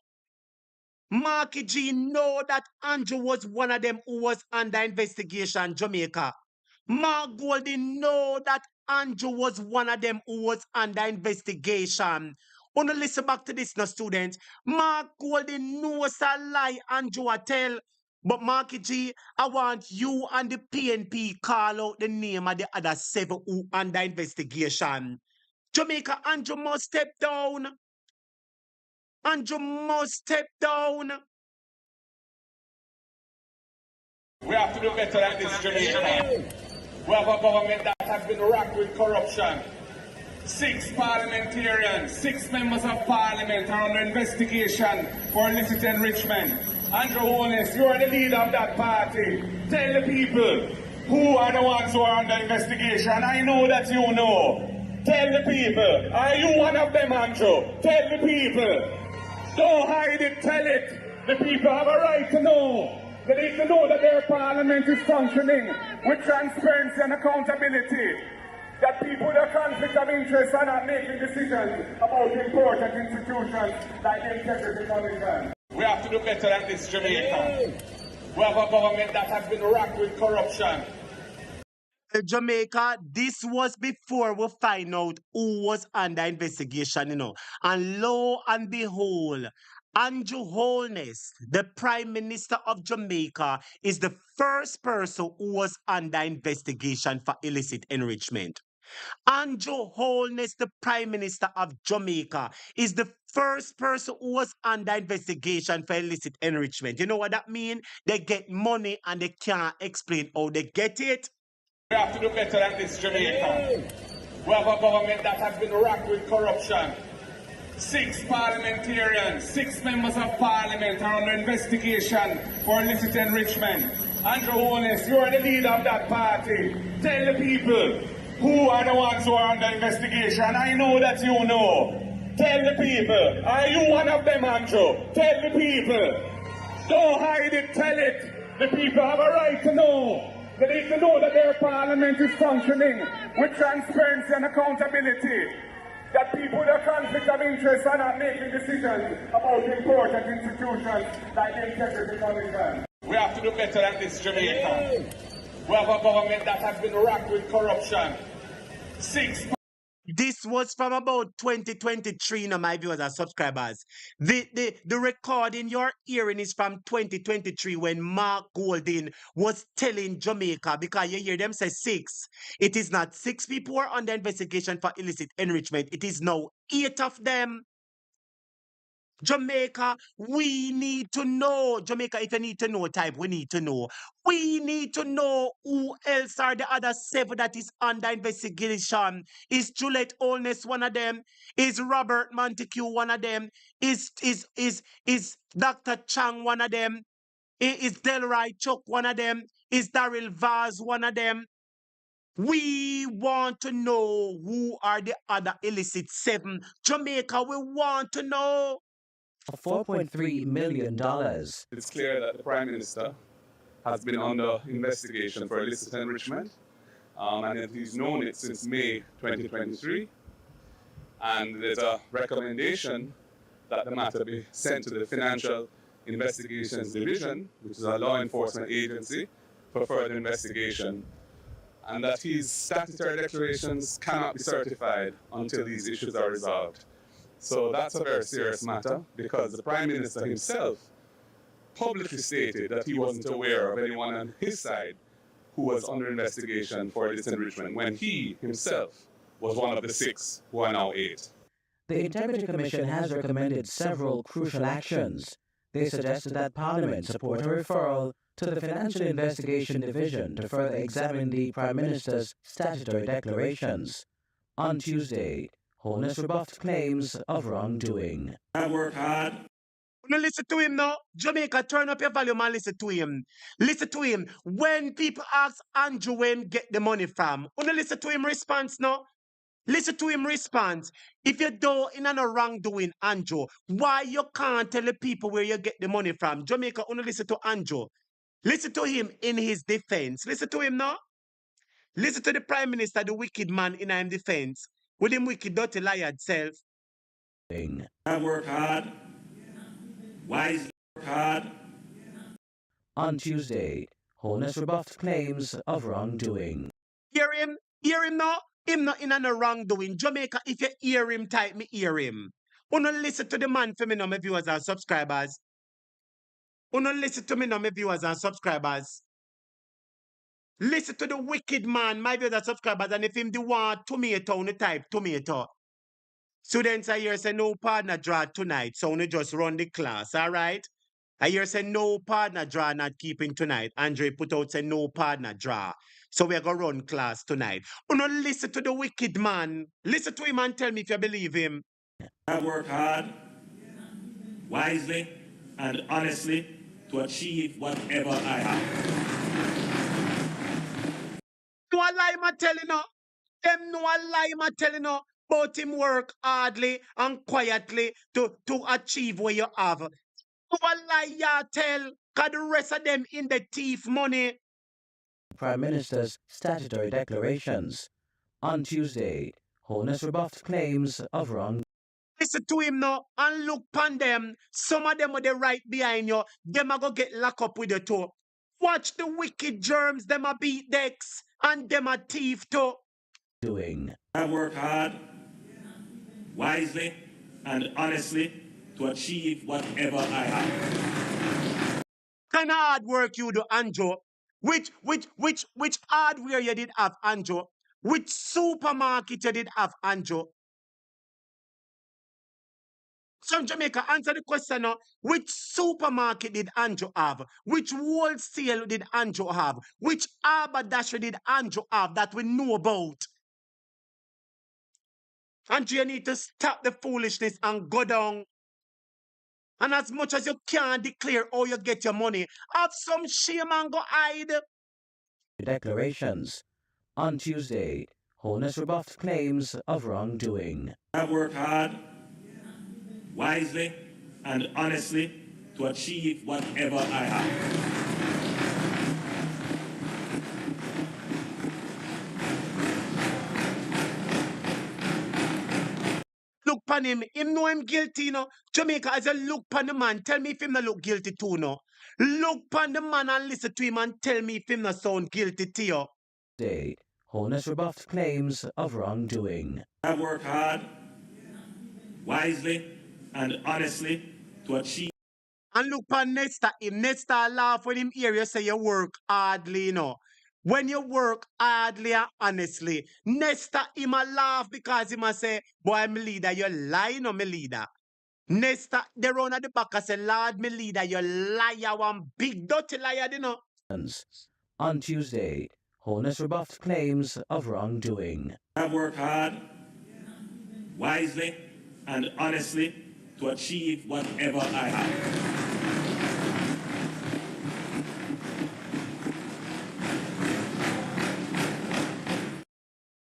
Marky G know that Andrew was one of them who was under investigation, Jamaica. Mark Golding know that Andrew was one of them who was under investigation. Wanna listen back to this now, students. Mark Golding knows a lie Andrew a tell. But Marky G, I want you and the PNP call out the name of the other 7 who under investigation. Jamaica, Andrew must step down. Andrew must step down. We have to do better than this, Jamaica. We have a government that has been racked with corruption. 6 parliamentarians, 6 members of parliament are under investigation for illicit enrichment. Andrew Holness, you are the leader of that party. Tell the people who are the ones who are under investigation. I know that you know. Tell the people, are you one of them, Andrew? Tell the people. Don't hide it, tell it. The people have a right to know. They need to know that their parliament is functioning with transparency and accountability. That people with a conflict of interest are not making decisions about important institutions like the Integrity Commission. We have to do better than this, Jamaica. We have a government that has been racked with corruption. Jamaica, this was before we find out who was under investigation, And lo and behold, Andrew Holness, the Prime Minister of Jamaica, is the first person who was under investigation for illicit enrichment. Andrew Holness, the Prime Minister of Jamaica, is the first person who was under investigation for illicit enrichment. You know what that means? They get money and they can't explain how they get it. We have to do better than this, Jamaica. We have a government that has been racked with corruption. 6 parliamentarians, 6 members of parliament are under investigation for illicit enrichment. Andrew Holness, you are the leader of that party. Tell the people who are the ones who are under investigation. I know that you know. Tell the people, are you one of them, Andrew? Tell the people. Don't hide it, tell it. The people have a right to know. They need to know that their parliament is functioning with transparency and accountability. That people with a conflict of interest are not making decisions about important institutions like the Integrity Commission. We have to do better than this, Jamaica. We have a government that has been racked with corruption. 6. This was from about 2023, my viewers and subscribers. The recording you're hearing is from 2023 when Mark Golding was telling Jamaica, because you hear them say 6. It is not 6 people who are under investigation for illicit enrichment. It is now 8 of them. Jamaica, we need to know. Jamaica, if you need to know, type, we need to know. We need to know who else are the other 7 that is under investigation. Is Juliet Holness one of them? Is Robert Montague one of them? Is Dr. Chang one of them? Is Delroy Chuck one of them? Is Daryl Vaz one of them? We want to know who are the other illicit 7. Jamaica, we want to know. $4.3 million. It's clear that the Prime Minister has been under investigation for illicit enrichment, and that he's known it since May 2023. And there's a recommendation that the matter be sent to the Financial Investigations Division, which is a law enforcement agency, for further investigation, and that his statutory declarations cannot be certified until these issues are resolved. So that's a very serious matter, because the Prime Minister himself publicly stated that he wasn't aware of anyone on his side who was under investigation for illicit enrichment, when he himself was one of the 6 who are now 8. The Integrity Commission has recommended several crucial actions. They suggested that Parliament support a referral to the Financial Investigation Division to further examine the Prime Minister's statutory declarations. On Tuesday, Holness rebuffed claims of wrongdoing. I work hard. No, listen to him now. Jamaica, turn up your volume and listen to him. Listen to him. When people ask Andrew where him get the money from, no, listen to him response now. Listen to him response. If you do in no wrongdoing, Andrew, why you can't tell the people where you get the money from? Jamaica, only listen to Andrew. Listen to him in his defense. Listen to him now. Listen to the Prime Minister, the wicked man in his defense. With him wicked, dirty, liar self. I work hard. Wisely work hard. On Tuesday, Holness rebuffed claims of wrongdoing. Hear him? Hear him now? Him not in no wrongdoing. Jamaica, if you hear him, type me hear him. Uno listen to the man for me now, my viewers and subscribers. Uno listen to me now, my viewers and subscribers. Listen to the wicked man, my viewers and subscribers, and if him the one tomato, uno type tomato. Students are here say no partner draw tonight, so uno just run the class, all right? I hear say no partner draw not keeping tonight. Andre put out say no partner draw. So we're going to run class tonight. Uno listen to the wicked man. Listen to him and tell me if you believe him. I work hard, wisely, and honestly to achieve whatever I have. No a lie, I'm telling you. Them no a lie, I'm telling you. But him work hardly and quietly to achieve what you have. No a lie, you tell. Because the rest of them in the thief money. Prime Minister's statutory declarations. On Tuesday, Holness rebuffed claims of wrongdoing. Listen to him now and look upon them. Some of them are right behind you. Them are going to get locked up with you too. Watch the wicked germs. Them are beat decks and them are thief too. I work hard, wisely, and honestly to achieve whatever I have. Kind of hard work you do, Andrew. Which hardware you did have, Andrew? Which supermarket you did have, Andrew? So Jamaica, answer the question now. Which supermarket did Andrew have? Which wholesale did Andrew have? Which haberdashery did Andrew have that we know about? Andrew, you need to stop the foolishness and go down. And as much as you can declare how you get your money, have some shame and go hide. Declarations. On Tuesday, Holness rebuffed claims of wrongdoing. I work hard, wisely, and honestly to achieve whatever I have. Look pan him know him guilty, no. Jamaica, as you look pan the man, tell me if him not look guilty too, no. Look pan the man and listen to him and tell me if him not sound guilty to you. Today, Holness rebuffed claims of wrongdoing. I work hard, wisely, and honestly to achieve. And look pan Nesta him. Nesta laugh when him hear you say you work hardly, you know. When you work hardly and honestly, Nesta him a laugh because him a say, boy, me leader, you lie, no, me leader. Nesta, they run at the back and say, Lord, me leader, you liar, one big dirty liar, you know. On Tuesday, Holness rebuffed claims of wrongdoing. I work hard, wisely, and honestly to achieve whatever I have.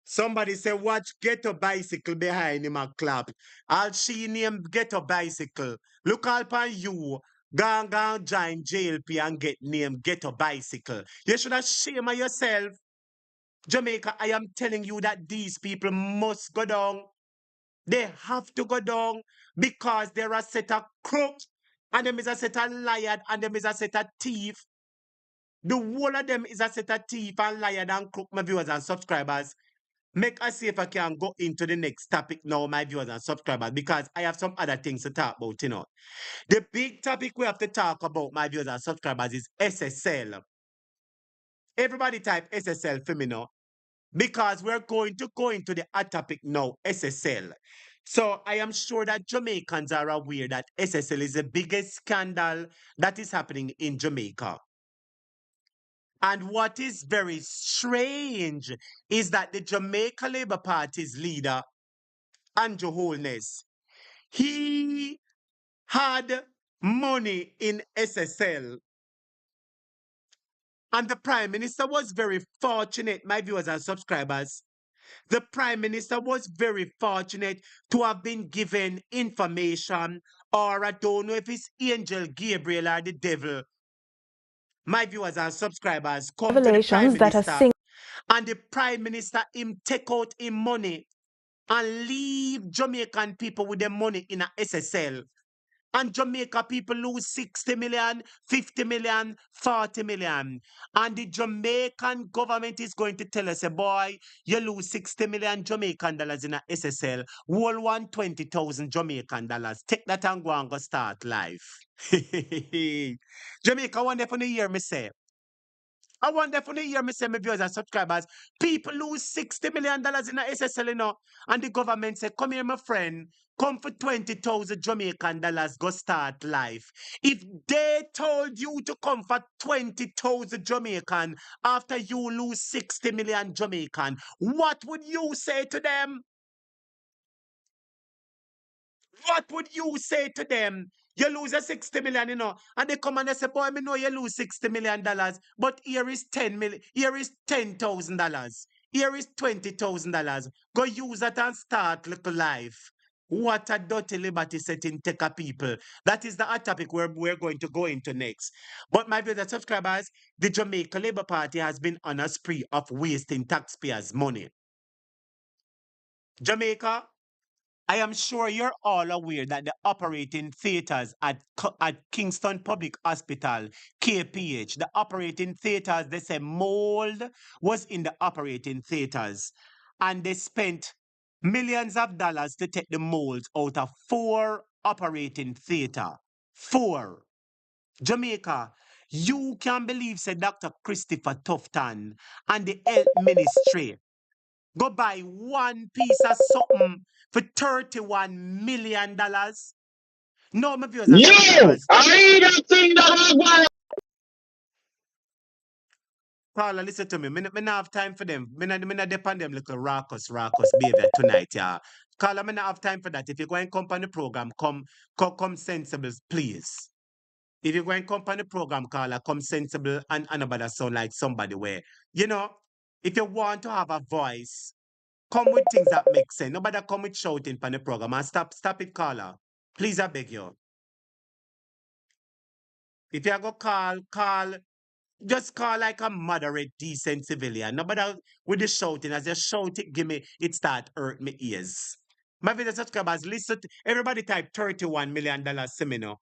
Somebody say, watch Get a Bicycle behind him and clap. I'll see name Get a Bicycle. Look up on you. Go join JLP and get name Get a Bicycle. You should have shame of yourself. Jamaica, I am telling you that these people must go down. They have to go down because they're a set of crooks and them is a set of liar and them is a set of thief. The whole of them is a set of thief and liar and crook, my viewers and subscribers. Make us see if I can go into the next topic now, my viewers and subscribers, because I have some other things to talk about, you know. The big topic we have to talk about, my viewers and subscribers, is SSL. Everybody type SSL for me now, because we're going to go into the hot topic now, SSL. So I am sure that Jamaicans are aware that SSL is the biggest scandal that is happening in Jamaica. And what is very strange is that the Jamaica Labour Party's leader, Andrew Holness, he had money in SSL. And the Prime Minister was very fortunate, my viewers and subscribers. The Prime Minister was very fortunate to have been given information, or I don't know if it's Angel Gabriel or the devil. My viewers and subscribers come to the Prime Minister, and the Prime Minister him take out him money and leave Jamaican people with their money in a SSL. And Jamaica people lose 60 million, 50 million, 40 million. And the Jamaican government is going to tell us, boy, you lose 60 million Jamaican dollars in a SSL, whole 120,000 Jamaican dollars. Take that and go and go start life. Jamaica, one day for the year, me say. I want definitely hear me say, my viewers and subscribers, people lose $60 million in a SSL, you know, and the government say, come here, my friend, come for 20,000 Jamaican dollars, go start life. If they told you to come for 20,000 Jamaican after you lose 60 million Jamaican, what would you say to them? What would you say to them? You lose a 60 million, you know, and they come and they say, boy, me know you lose $60 million, but here is 10 million, here is $10,000, here is $20,000. Go use that and start little life. What a dirty liberty setting take a people. That is the hot topic we're going to go into next. But my viewers and subscribers, the Jamaica Labour Party has been on a spree of wasting taxpayers' money. Jamaica, I am sure you're all aware that the operating theaters at Kingston Public Hospital, KPH, the operating theaters, they say mold was in the operating theaters. And they spent millions of dollars to take the molds out of 4 operating theater. 4. Jamaica, you can believe, said Dr. Christopher Tufton and the health ministry go buy one piece of something for $31 million. No, my viewers and subscribers. I don't think that Paula, listen to me. Me not have time for them. Me not depend them little raucous behavior tonight, yeah. Carla, me not have time for that. If you're going to come on the program, come sensible, please. If you're going to come on the program, Carla, come sensible and nobody sound like somebody where, you know, if you want to have a voice, come with things that make sense. Nobody come with shouting on the program. And stop it, Carla. Please, I beg you. If you go call, just call like a moderate, decent civilian. Nobody with the shouting. As you shout it, it start hurt me ears. My video subscribers, listen to, everybody type $31 million seminar.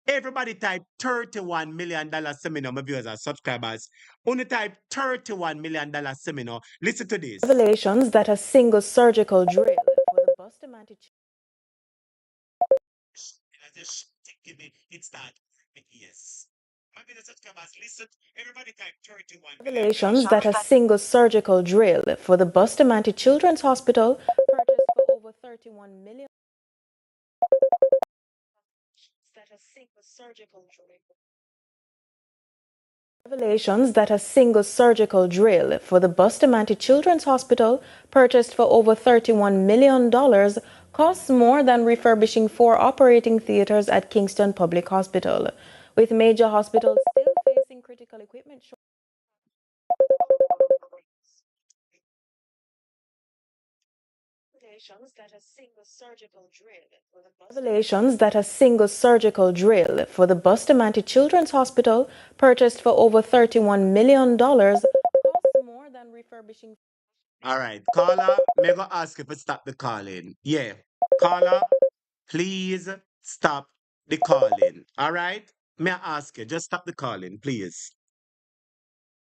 Everybody type $31 million seminar, my viewers and subscribers. Only type $31 million seminar. Listen to this. Revelations that a single surgical drill for the Bustamante. It start yes. My video subscribers, listen. Everybody type 31 Revelations that a single surgical drill for the Bustamante Children's Hospital purchased for over $31 million. Revelations that a single surgical drill for the Bustamante Children's Hospital purchased for over $31 million costs more than refurbishing 4 operating theaters at Kingston Public Hospital, with major hospitals still facing critical equipment shortages. Revelations that a single surgical drill for the Bustamante Children's Hospital purchased for over $31 million costs more than refurbishing. All right, caller, may I go ask you to stop the calling? Yeah, caller, please stop the calling. All right, may I ask you, just stop the calling, please.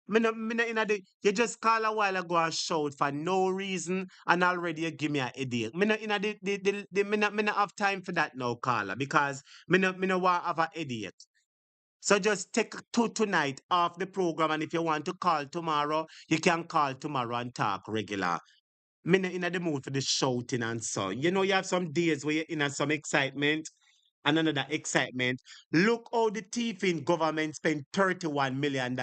You just call a while ago and shout for no reason, and already you give me a headache. Me not have time for that now, caller, because me not want to have a headache. So just take tonight off the program, and if you want to call tomorrow, you can call tomorrow and talk regular. Me not in the mood for the shouting and so. You know, you have some days where you're in some excitement and another excitement. Look how the thief in government spent $31 million.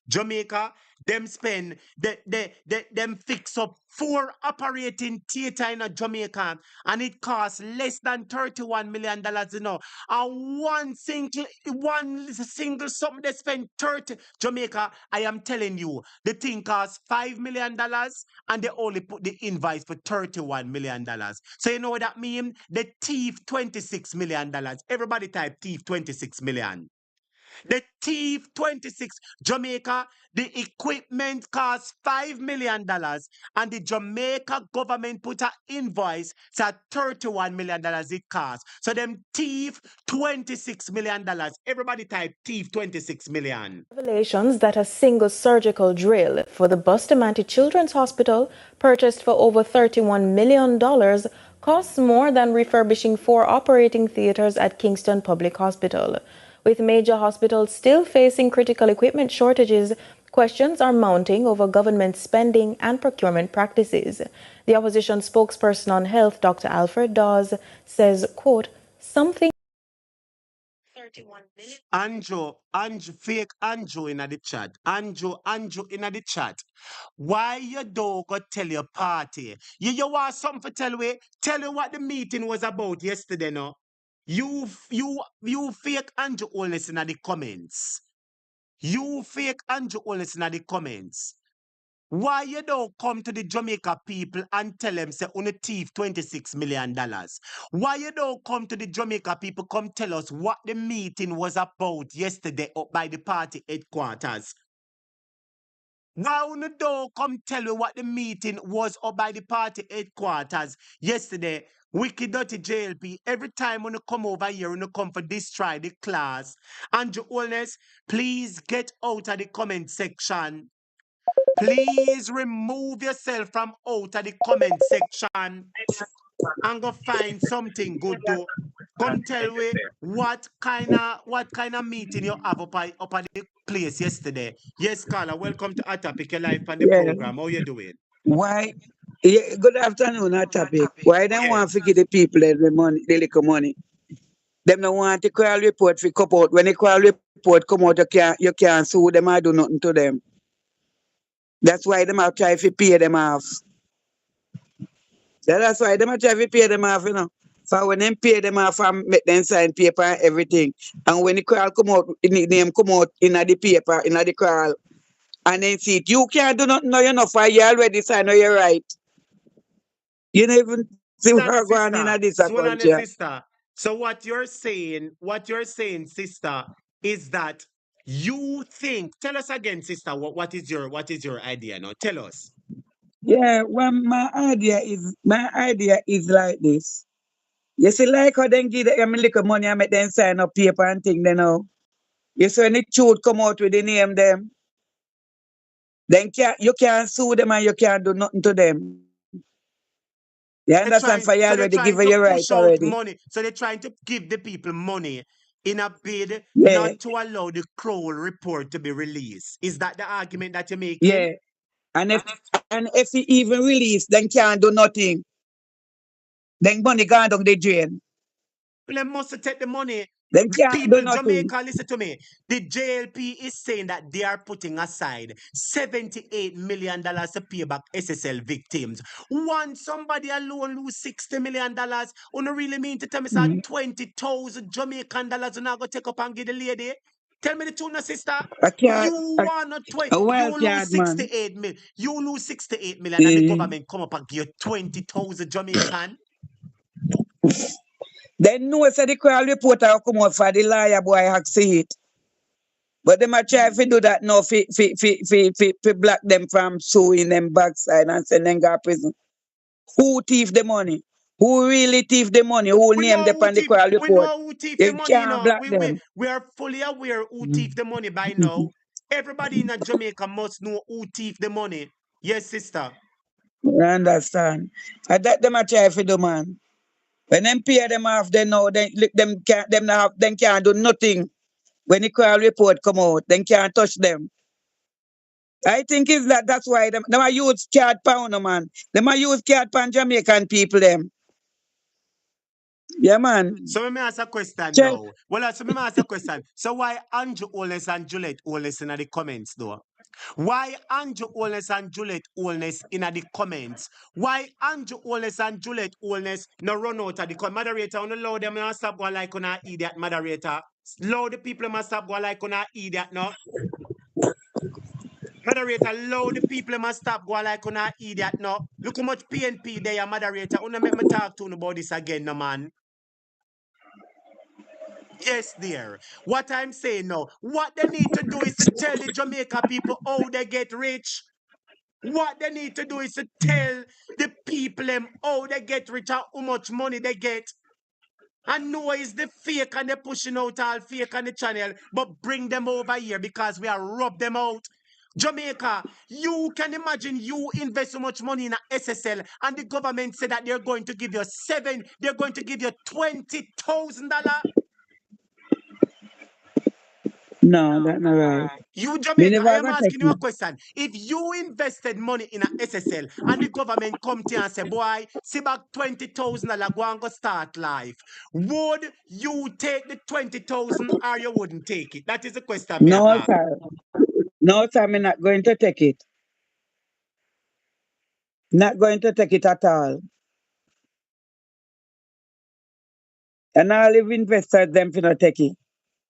Jamaica, them spend, them fix up 4 operating theater in Jamaica, and it costs less than $31 million, you know. And one single something they spend 30 Jamaica, I am telling you, the thing costs $5 million and they only put the invoice for $31 million. So you know what that means? The thief $26 million. Everybody type thief 26 million. The thief 26 Jamaica, the equipment costs $5 million, and the Jamaica government put an invoice at $31 million it costs. So them thief $26 million. Everybody type thief 26 million. Revelations that a single surgical drill for the Bustamante Children's Hospital, purchased for over $31 million, costs more than refurbishing 4 operating theaters at Kingston Public Hospital. With major hospitals still facing critical equipment shortages, questions are mounting over government spending and procurement practices. The opposition spokesperson on health, Dr. Alfred Dawes, says, quote, something Andrew, fake Andrew in the chat. Andrew in the chat. Why you don't go tell your party? You want something to tell me? Tell you what the meeting was about yesterday, no? You fake Andrew Holness in the comments. You fake Andrew Holness in the comments. Why you don't come to the Jamaica people and tell them, say, on a thief $26 million? Why you don't come to the Jamaica people, come tell us what the meeting was about yesterday up by the party headquarters? Why you don't come tell me what the meeting was up by the party headquarters yesterday? Wicked dirty JLP, every time when you come over here, when you come for destroy the class. Andrew Holness, please get out of the comment section. Please remove yourself from out of the comment section and go find something good to come tell me what kind of meeting you have up at the place yesterday. Yes, Carla, welcome to our topic, your life on the program. How you doing? Why? Yeah, good afternoon, our topic. Why they want to give the people the money, the little money? Them don't want the call report to come out. When the call report come out, you can't sue them or do nothing to them. That's why them have tried to pay them off. That's why them have tried to pay them off, you know. So when them pay them off and make them sign paper and everything, and when the call come out, the name come out in the paper, in the call, and then see it, you can't do nothing, no, you know, for you already sign, no, you're right. You don't even see what's going on in this country. Sister. So what you're saying, sister, is that you think. Tell us again, sister. What is your idea now? Tell us. Yeah, well, my idea is like this. You see, like how they give them little money and make them sign up paper and thing, you know. You see, when the truth come out with the name them, then you can't sue them and you can't do nothing to them. You understand? For you already give your right already. Money. So they're trying to give the people money in a bid Yeah. not to allow the Crowell report to be released. Is that the argument that you're making? Yeah. And if he even release, then can't do nothing. Then money gone down the drain. They must take the money. Then can't People do nothing. Jamaica, listen to me. The JLP is saying that they are putting aside $78 million to pay back SSL victims. Once somebody alone lose $60 million, you don't really mean to tell me that 20,000 Jamaican dollars you not go take up and give the lady? Tell me the truth, sister. You want not 20. You lose 68 million. You lose 68 million and the government come up and give you 20,000 Jamaican. Then no say the Crowell report will come out for the lawyer boy have see it. But them are try to do that now for block them from suing them backside and send them to prison. Who thief the money? Who really thief the money? Who name them on the Crowell report? We know who thief the money, you know. Block them. We are fully aware who thief the money by now. Everybody in Jamaica must know who thief the money. Yes, sister. I understand. And that them are try to do, man. When them pay them off, they know them can't do nothing. When the Crowell report come out, they can't touch them. I think is that's why them are use card pound, man. Them are use card pound Jamaican people them. Yeah, man. So let me ask a question now. Well, so let me ask a question. So why Andrew Holness and Juliet Holness in the comments though? Why Andrew Holness and Juliet Holness in the comments? Why Andrew Holness and Juliet Holness no run out of the comment? Moderator, on the load them and stop going like on a idiot, moderator. Load the people must stop going like on a idiot, no? Moderator, load the people must stop going like on a idiot, no? Look how much PNP there, moderator. Wanna make me talk to you about this again, no man? Yes, dear. What I'm saying now, what they need to do is to tell the Jamaica people how they get rich. What they need to do is to tell the people them how they get rich and how much money they get. And know is the fake and they're pushing out all fake on the channel, but bring them over here because we are rub them out. Jamaica, you can imagine you invest so much money in a SSL and the government said that they're going to give you $20,000. No, that's not right. You Me Jamaica, I never am gonna take asking you a it. question. If you invested money in a SSL and the government come to you and say, boy, see back $20,000, go and go start life, would you take the 20,000 or you wouldn't take it? That is the question me I No, ask. sir. No, sir, I'm not going to take it. Not going to take it at all. And all the investors, them for not take it.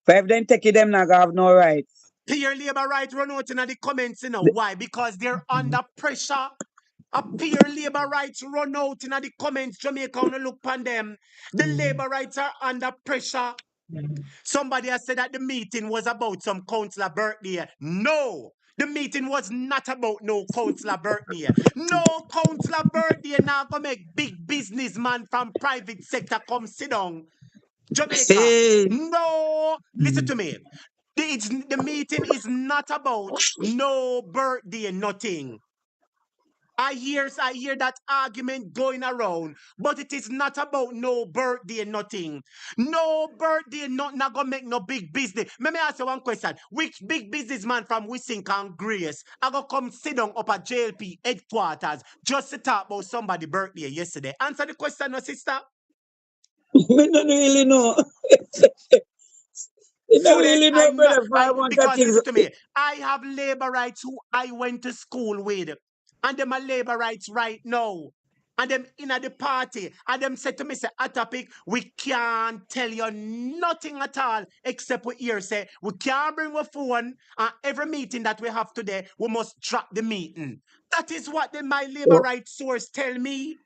If them take it, them not gonna have no rights. Peer labor right run out in the comments, you know. Why? Because they're under pressure. A peer labor rights run out in the comments. Jamaica, wanna look upon them. The labor rights are under pressure. Somebody has said that the meeting was about some councillor birthday. No, the meeting was not about no councillor birthday. No councillor birthday now gonna make big businessman from private sector come sit down. Jamaica, Hey. no, listen to me. The meeting is not about no birthday, nothing. I hear that argument going around, but it is not about no birthday, nothing. No birthday, not gonna make no big business. Let me ask you one question. Which big businessman from Wisink and Grace I go come sit down up at JLP headquarters just to talk about somebody's birthday yesterday? Answer the question, no, sister. We don't really know. You don't really know, brother, for I want that Because things. listen to me, I have labor rights who I went to school with, and them are labor rights right now. And them in at the party, and them said to me, say, a topic, we can't tell you nothing at all, except we hear say, we can't bring a phone, and every meeting that we have today, we must drop the meeting. That is what my labor rights source tell me.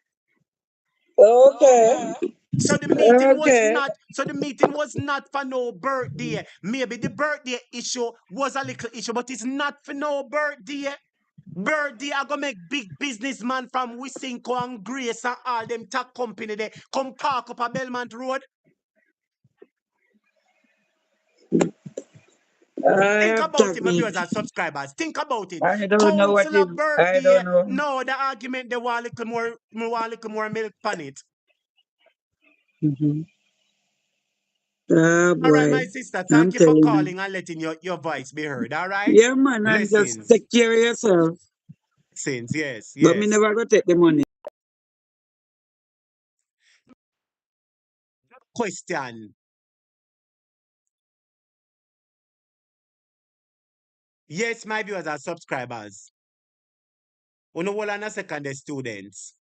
Okay. So the meeting Okay. was not for no birthday. Maybe the birthday issue was a little issue, but it's not for no birthday. Birthday, I gonna make big businessman from Wisinko and Grace and all them tech company there come park up at Belmont Road. Think about it, my viewers and subscribers. Think about it. I don't know what Councillor is. I birthday. don't know. No, the argument they want a little more milk on it. Mm-hmm. Ah, boy. All right, my sister, thank you for calling and letting your voice be heard. All right? Yeah, man, and just Blessings. take care of yourself. Blessings, yes, But me never go take the money. Question. Yes, my viewers and subscribers. We know all on a secondary students.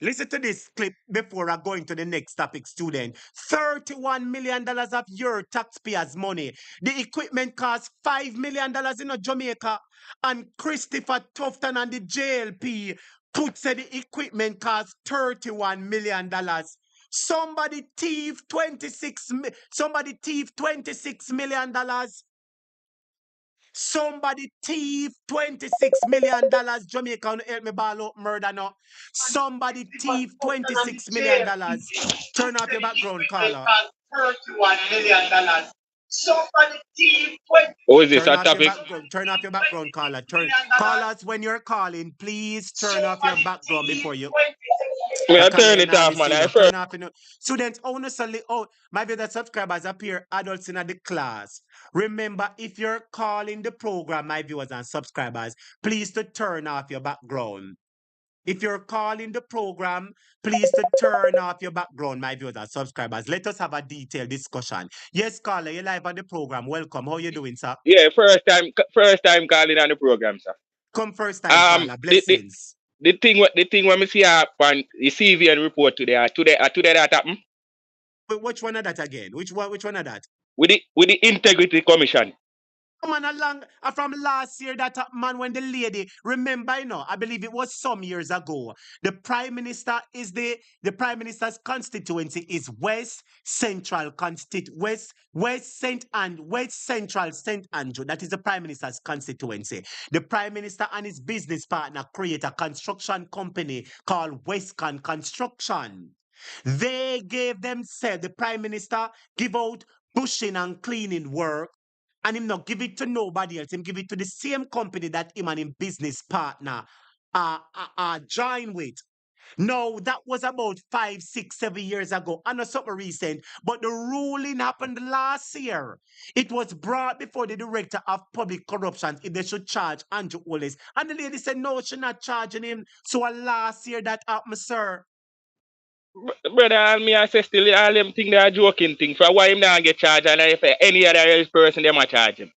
Listen to this clip before I go into the next topic, student. $31 million of your taxpayers' money. The equipment costs $5 million in Jamaica. And Christopher Tufton and the JLP said the equipment costs $31 million. Somebody thief $26 million. Somebody thief $26 million. Jamaica, help me ball out murder now. Somebody thief $26 million. Turn off your background, caller. $31 million. Somebody thief 20. Oh, is this a topic? Turn off your background, caller. Callers, when you're calling, please turn off your background before you. I turn it off, man. Turn off. Students, honestly, my viewers subscribers appear adults in the class. Remember, if you're calling the program, my viewers and subscribers, please to turn off your background. If you're calling the program, please to turn off your background, my viewers and subscribers. Let us have a detailed discussion. Yes, caller, you're live on the program. Welcome. How you doing, sir? Yeah, first time calling on the program, sir. Come first time caller. Blessings. The thing when me see up on the CVN report today that happen. But which one of that again? Which one of that? With the Integrity Commission. Man, from last year that man when the lady, remember, you know, I believe it was some years ago. The prime minister is the prime minister's constituency is West Central West Central St. Andrew. That is the prime minister's constituency. The prime minister and his business partner create a construction company called Westcon Construction. They gave themselves, the prime minister give out bushing and cleaning work, and him not give it to nobody else. Him give it to the same company that him and him business partner join with. No, that was about 5, 6, 7 years ago. And not something recent. But the ruling happened last year. It was brought before the director of public corruption if they should charge Andrew Holness. And the lady said, no, she's not charging him. So last year that happened, sir. Brother, all me I say still all them thing they are joking thing. For why him not get charged and if any other else person them a charge him.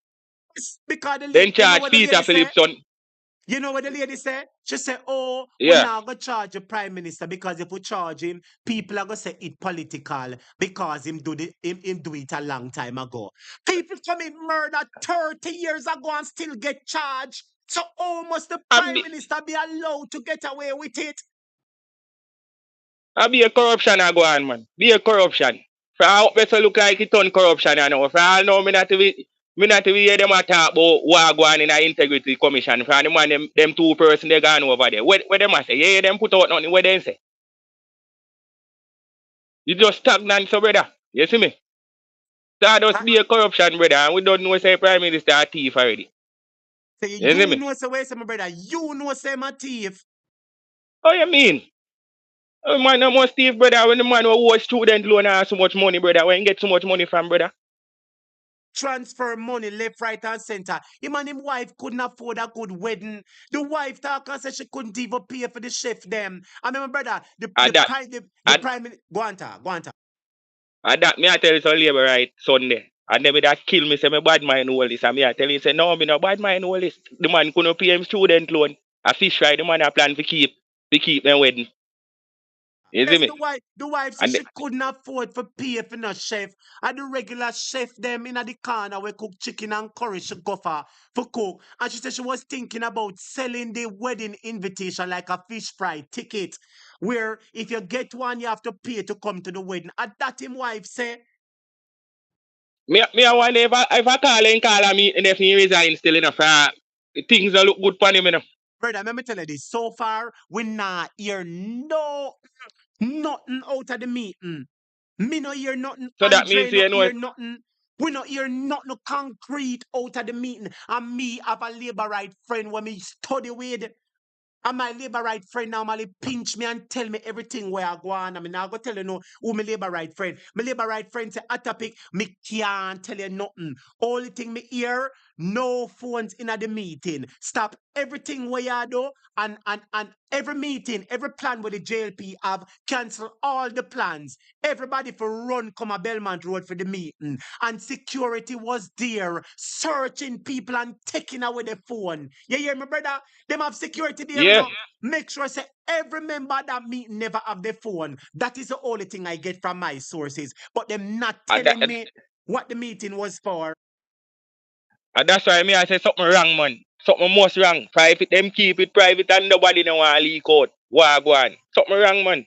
Because the lady, then charge Peter Phillipson. You know what the lady said? She said, oh, yeah, we're not going to charge the prime minister because if we charge him, people are going to say it political because him do it a long time ago. People commit murder 30 years ago and still get charged. So almost the prime minister be allowed to get away with it. I be a corruption I go on, man. Be a corruption. For how better look like it on corruption I know. For all know me not to hear them talk about what go on in the Integrity Commission. For the man them two person they gone over there. What them a say? Yeah, them put out nothing. What them say? You just stagnant, so brother. You see me? That does be a corruption, brother. And we don't know say Prime Minister a thief already. So you know say where my brother? You know say I'm a thief. How you mean? Man, no more thief, brother. When the man who was student loan has so much money, brother. When you get so much money from, brother? Transfer money left, right, and center. Him and his wife couldn't afford a good wedding. The wife talk and say she couldn't even pay for the chef them. I mean, my brother, the prime minister. Go on, that me I tell you some labor right Sunday. And then that kill me say me bad mind all this. And me I tell you say no, me no bad mind all this. The man couldn't pay him student loan. A fish fry, the man a plan to keep them wedding. You see me? The wife said she couldn't afford for pay for no chef. And the regular chef them in the corner we cook chicken and curry she go for cook. And she said she was thinking about selling the wedding invitation like a fish fry ticket. Where if you get one, you have to pay to come to the wedding. And that him wife say. Me I wonder if I call a meeting if he resign still enough. Things don't look good for him enough. Brother, let me tell you this. So far, we not hear nothing out of the meeting. Me no hear nothing. So that means you know nothing. We not hear nothing concrete out of the meeting. And me have a labor right friend when me study with. And my labor right friend normally pinch me and tell me everything where I go on. I mean, I go tell you no who my labor right friend. My labor right friend say a topic, me can't tell you nothing. Only thing me hear, no phones in the meeting. Stop everything where you do and every meeting, every plan with the JLP have cancel all the plans. Everybody for run come a Belmont Road for the meeting. And security was there searching people and taking away the phone. You hear me, brother? Them have security there. Yeah. Make sure say every member of that meeting never have the phone. That is the only thing I get from my sources. But them not telling me what the meeting was for. And that's why I say something wrong, man. Something most wrong. Private, them keep it private and nobody don't want to leak out. What go on? Something wrong, man.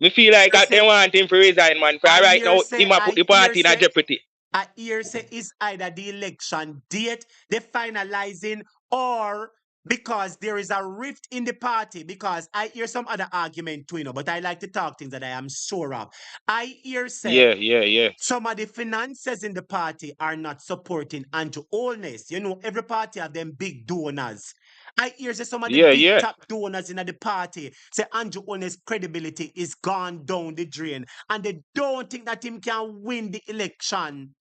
Me feel like they want him to resign, man. For right now, he might put the party in jeopardy. I hear say it's either the election date they're finalizing or because there is a rift in the party. Because I hear some other argument too, but I like to talk things that I am sure of. I hear say some of the finances in the party are not supporting Andrew Holness. You know, every party have them big donors. I hear say some of the big top donors in the party say Andrew Holness' credibility is gone down the drain. And they don't think that him can win the election.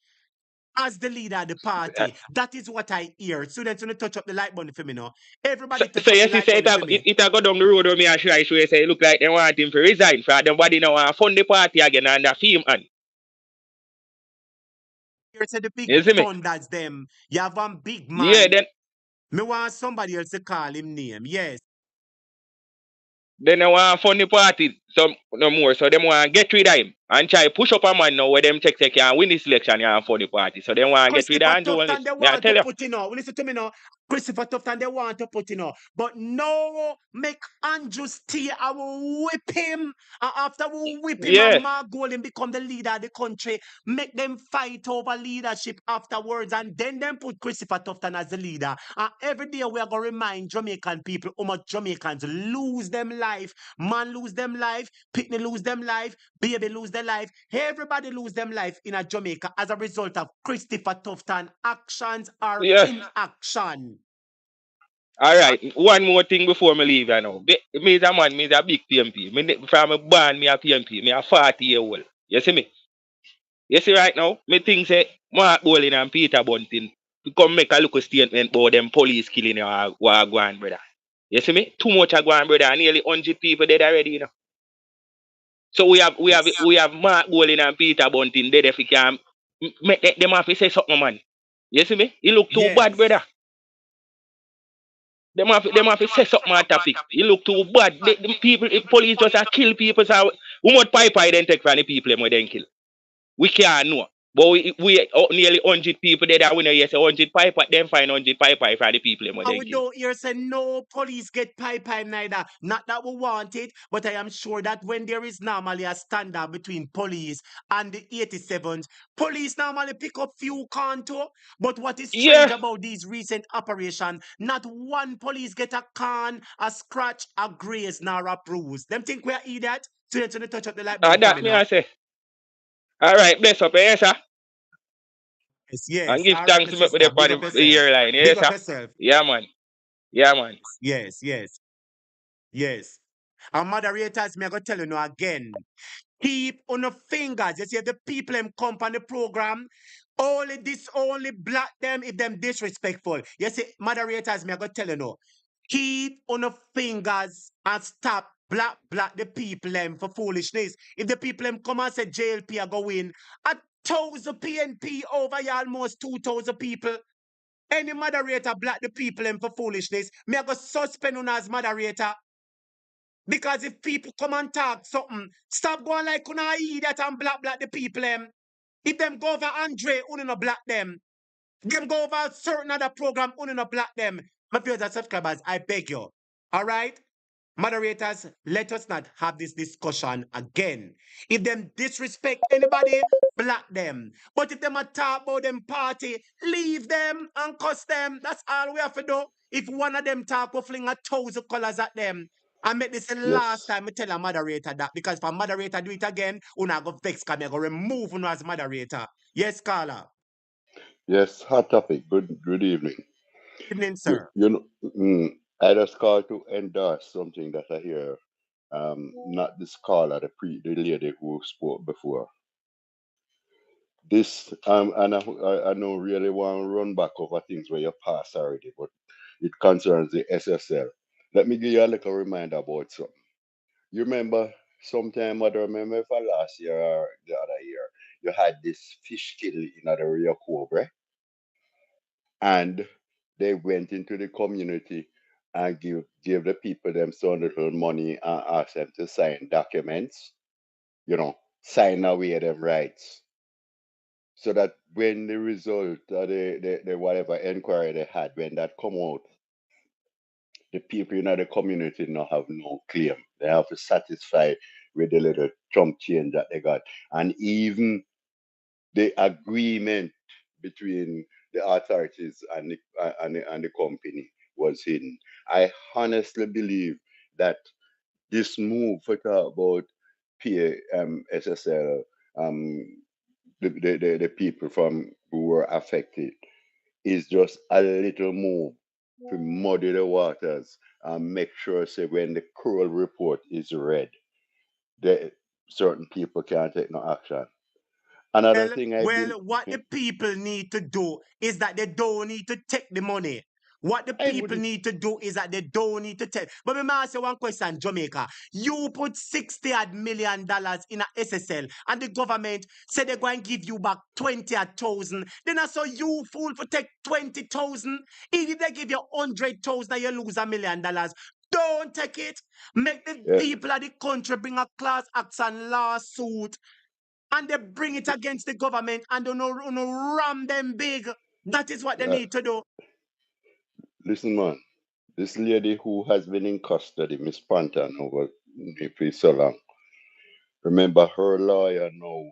as the leader of the party. That is what I hear. Students, when you touch up the light button for me now. Everybody touch up the light button for me. It go down the road where me and Shai say it look like they want him to resign for them body now and fund the party again and the film and. Here's the big You see me? funders them. You have one big man. Yeah, then me want somebody else to call him name. Yes. Then they want fund the party some no more. So they want to get rid of him and try push up a man now where them take can win this election and fund the party. So they want to get rid of Andrew Holness. They want to put listen to me now. Christopher Tufton, they want to put but no, make Andrew stay. I will whip him. And after we whip him, and Mark Golden become the leader of the country. Make them fight over leadership afterwards, and then put Christopher Tufton as the leader. And every day we are going to remind Jamaican people how much Jamaicans lose them life. Man lose them life. Pitney lose them life. Baby lose their life. Everybody lose them life in a Jamaica as a result of Christopher Tufton actions or inaction. All right, one more thing before me leave, me is a man, me is a big PNP. Me from a born, me a PNP. Me a 40-year-old. You see me? You see right now, me think say Mark Bolin and Peter Bunting to come make a look statement about them police killing our Guan brother. You see me? Too much of Guan brother, nearly 100 people dead already, you know. So we have Mark Bolin and Peter Bunting dead if we can make them have to say something, man. You see me? He look too bad, brother. Them have to say something on topic. You look too bad. The people, the police just kill people. So how much pipe then take from the people when they kill? We can't know. But we nearly 100 people there that we know yes 100 pipe, then find 100 pipe for the people when they we kill. don't hear say no police get pipe neither. Not that we want it, but I am sure that when there is normally a standard between police and the 87s, police normally pick up few contour. But what is strange about these recent operations, not one police get a con, a scratch, a graze, nor a bruise. Them think we are idiot? So they touch up the light bulb. That me I say. All right, bless up, yes, sir. Yes. And give thanks to me for the year line, yes, sir. Yeah, man. Yeah, man. Yes. And moderators, me I go tell you now again. Keep on the fingers. You see, if the people them come on the program, only block them if them disrespectful. You see, moderators, me I go tell you now. Keep on the fingers and stop block the people them for foolishness. If the people them come and say JLP are going 1,000 PNP over you, almost 2,000 people. Any moderator block the people them for foolishness, me I go suspend on as moderator. Because if people come and talk something, stop going like kuna idiot and black the people them. If them go over Andre, uno no black them. Them go over a certain other program, uno no black them. My viewers and subscribers, I beg you. All right? Moderators, let us not have this discussion again. If them disrespect anybody, block them. But if them talk about them party, leave them and cuss them. That's all we have to do. If one of them talk, we'll fling 1,000 colors at them. I make this the last time I tell a moderator that, because if a moderator do it again, una go vex because I go remove una as moderator. Yes, Carla. Yes, hot topic. Good evening. Good evening, sir. You know, I just called to endorse something that I hear. Not this caller, the lady who spoke before. This and I don't really want to run back over things where you passed already, but it concerns the SSL. Let me give you a little reminder about something. You remember sometime, I don't remember for last year or the other year, you had this fish kill in the Rio Cobra, and they went into the community and give the people them some little money and ask them to sign documents, sign away them rights. So that when the result of the whatever inquiry they had, when that come out, the people in the community now have no claim. They have to satisfy with the little chunk change that they got. And even the agreement between the authorities and the company was hidden. I honestly believe that this move for talk about SSL, the people who were affected, is just a little move to muddy the waters and make sure, say, when the cruel report is read, that certain people can't take no action. Another thing I Well, did. what the people need to do is that they don't need to take the money. What the I people wouldn't. need to do is that they don't need to take. But me ask you one question, Jamaica. You put $60 million in a SSL, and the government said they're going to give you back 20,000. Then I saw you fool for take 20,000. If they give you 100,000, you lose $1 million. Don't take it. Make the Yeah. people of the country bring a class action lawsuit, and they bring it against the government, and they no ram them big. That is what they need to do. Listen, man. This lady who has been in custody, Miss Panton, over for so long. Remember, her lawyer now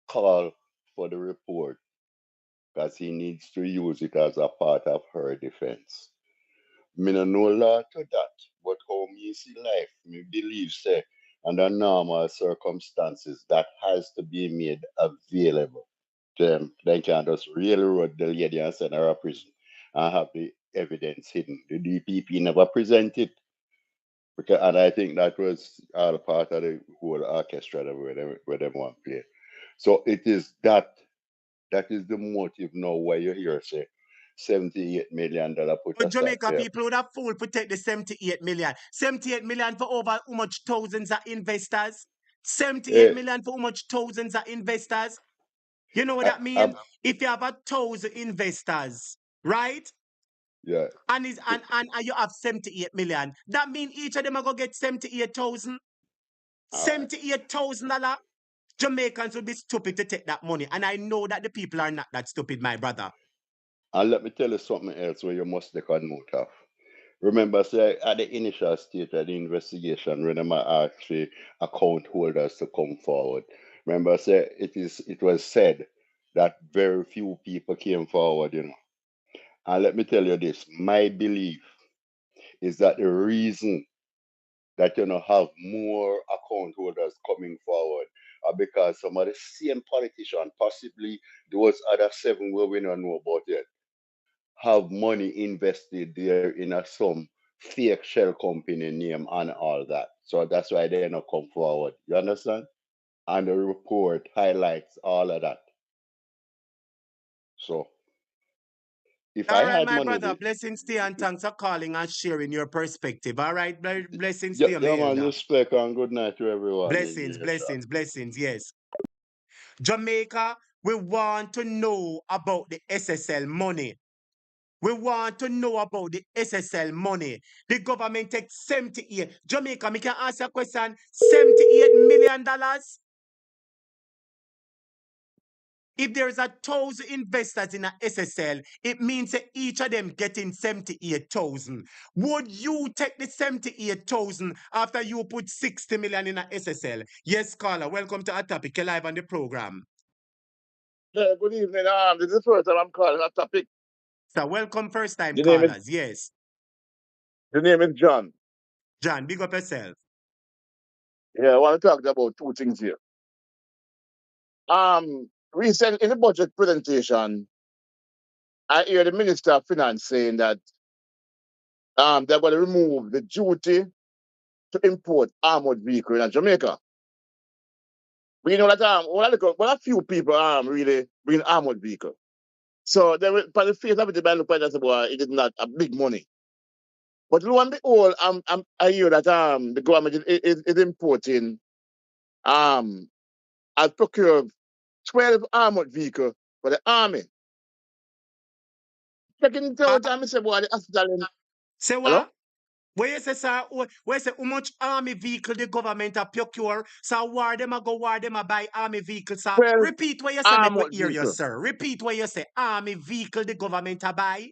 called for the report because he needs to use it as a part of her defense. Me no know law to that, but how me see life, me believe say under normal circumstances that has to be made available. They can just railroad the lady and send her to prison and have the evidence hidden. The DPP never presented. Because, and I think that was all part of the whole orchestra that where them want to play. So it is that is the motive now why you hear say $78 million put But aside Jamaica for people would have fool to take the 78 million. 78 million for over how much thousands of investors? 78 eh, million for how much thousands of investors? You know what I, that means? I'm, If you have 1,000 investors, right? yeah. And you have 78 million, that means each of them are gonna get 78,000. All right. $78,000. Jamaicans would be stupid to take that money. And I know that the people are not that stupid, my brother. And let me tell you something else where you must take a note of. Remember, say at the initial stage of the investigation, when them asked for account holders to come forward. Remember, say it was said that very few people came forward, you know. And let me tell you this, my belief is that the reason that you know have more account holders coming forward are because some of the same politician, possibly those other seven where we don't know about yet, have money invested there in some fake shell company name and all that. So that's why they not come forward. You understand? And the report highlights all of that. So if All I right, had my money, brother. Blessings to you and thanks for calling and sharing your perspective. All right, blessings yeah, to you, my yeah, man, elder. respect and good night to everyone in Blessings, here, sir. blessings, blessings. Yes. Jamaica, we want to know about the SSL money. We want to know about the SSL money. The government takes 78. Jamaica, me can ask you a question. $78 million? If there's 1,000 investors in a SSL, it means that each of them getting 78,000. Would you take the 78,000 after you put 60 million in a SSL? Yes, caller. Welcome to our topic. You're live on the program. Yeah, good evening. This is the first time I'm calling a topic. So welcome first time The name is callers. Yes. John. John, big up yourself. Yeah, I want to talk about two things here. Recent in the budget presentation, I hear the Minister of Finance saying that they're going to remove the duty to import armored vehicles in Jamaica. We know that a few people really bring armored vehicle. So they will, by the face of it, they look like that it is not a big money. But lo and behold, I hear that the government is importing has procured 12 armored vehicles for the army. Taking into time, I say, boy, the hospital in. Say what? Hello? Where you say, sir, where you say how much army vehicle the government have procure? So war them a buy army vehicles, sir. 12 Repeat what you say, make we armored hear you, vehicles. sir. Repeat what you say. Army vehicle the government a buy.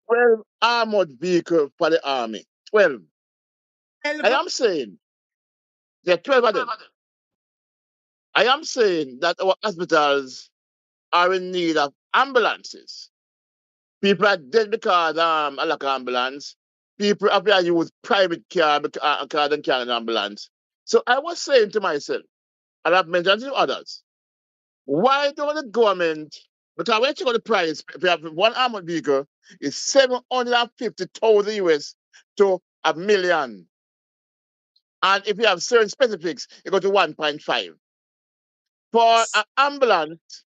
12 armored vehicles for the army. 12. 12. I am saying, there are 12 of them. I am saying that our hospitals are in need of ambulances. People are dead because I lack of ambulance. People have to use private car because they can't an ambulance. So I was saying to myself, and I've mentioned to others, why don't the government, because when you check out the price, if you have one armored vehicle, it's 750,000 US to $1 million. And if you have certain specifics, it goes to 1.5. For an ambulance,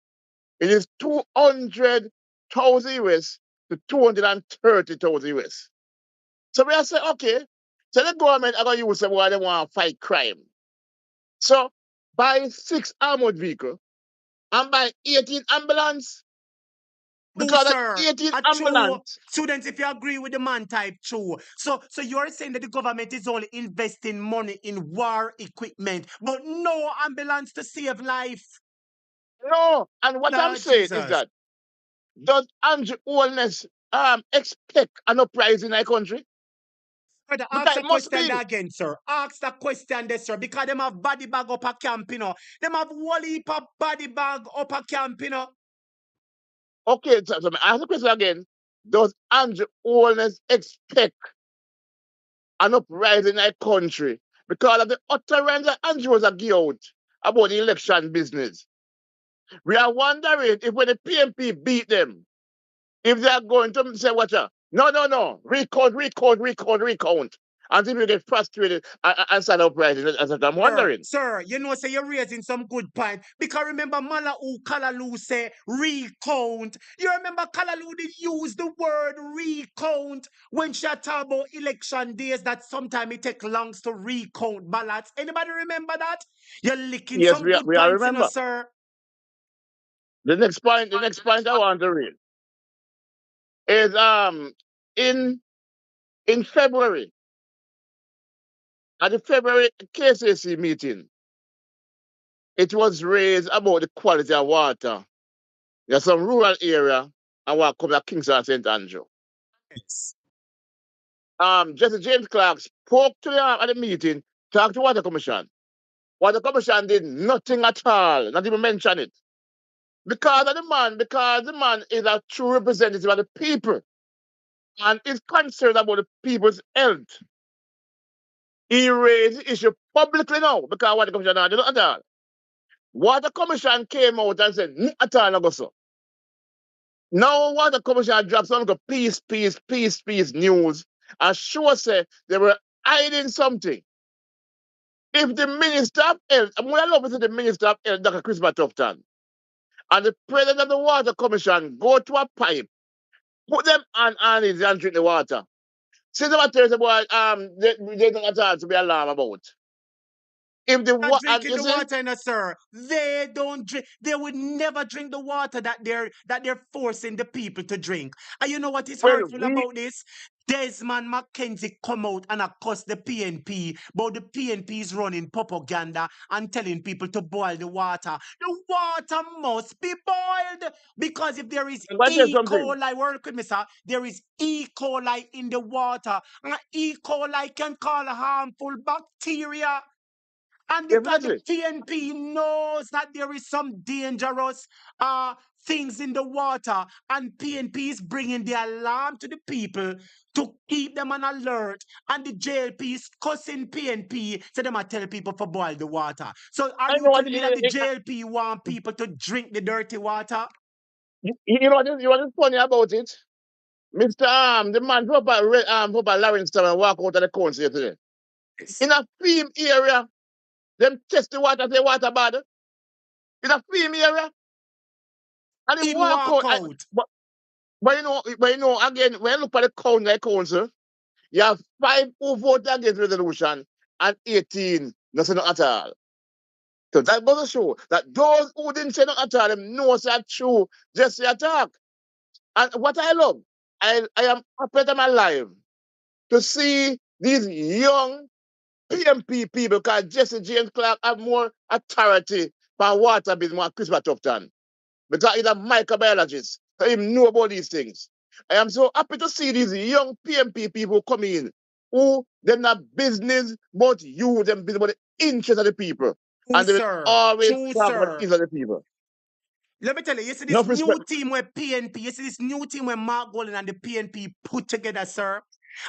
it is 200,000 US to 230,000 US. So we are saying, okay, so the government are going to use what they want to fight crime. So buy 6 armored vehicles and buy 18 ambulance. Because sir, that 18 a true ambulance. students, if you agree with the man type, true. So you're saying that the government is only investing money in war equipment, but no ambulance to save life. No, and what I'm saying is that does Andrew Holness expect an uprising in our country? Brother, Because ask it the must question be. again, sir. Ask the question there, sir. Because them have body bag up a camp, you know. Them have whole heap of body bag up a camp, you know. Okay, so ask the question again. Does Andrew Holness expect an uprising in our country because of the utterance that Andrew was give out about the election business? We are wondering if when the PNP beat them, if they are going to say, watch out, no, recount. Until you get frustrated and start uprising. That's what I'm wondering. Sir, you know, say you're raising some good point. Because remember, Malau Kalalu say recount. You remember Kalalu did use the word recount when she talk about election days that sometimes it take long to recount ballots. Anybody remember that? You're licking Yes, some good we are points, you know, remember. sir. The next point I want to read is in February, at the February KCC meeting, it was raised about the quality of water. There's some rural area and what comes to Kingston and St. Andrew. Yes. Justice James Clarke spoke to them at the meeting, talked to Water Commission. Water Commission did nothing at all, not even mention it. Because the man is a true representative of the people and is concerned about the people's health. He raised the issue publicly now because Water Commission did not at all. Water Commission came out and said, at all, no go so. Now Water Commission dropped some peace news and sure say they were hiding something. If the Minister of Health, I'm going to love to see the Minister of Health, Dr. Chris Tufton, and the President of the Water Commission go to a pipe, put them on it and drink the water. See the matter about they don't at all to be alarmed about. If the Not water, drinking the water, no, sir. They don't drink. They would never drink the water that they're forcing the people to drink. And you know what is hurtful about this? Desmond McKenzie come out and accuse the PNP, but the PNP is running propaganda and telling people to boil the water. The water must be boiled because if there is E. coli, work with me, sir, there is E. coli in the water, and E. coli can cause harmful bacteria. And because the PNP knows that there is some dangerous things in the water, and PNP is bringing the alarm to the people to keep them on alert, and the JLP is cussing PNP, so they might tell people to boil the water. So are you telling me that the JLP want people to drink the dirty water? You know what is funny about it? Mr. The man from Lawrence and walk out of the council yesterday. In a film area, them test the water, say water bad. In a film area. And he walk out. But you know, again, when you look at the council, you have 5 who vote against resolution and 18 nothing at all. So that goes to show that those who didn't say nothing at all, them know that's true, just the attack. And what I love, I am happy I'm alive to see these young PMP people, because Jesse James Clarke have more authority for water business than Chris Tufton. Because he's a microbiologist, so he knows about these things. I am so happy to see these young PMP people come in who they're not business, but you them business about the interest of the people. And they will always talk about the interest of the people. Let me tell you, you see this new team where PNP, you see this new team where Mark Golden and the PNP put together, sir.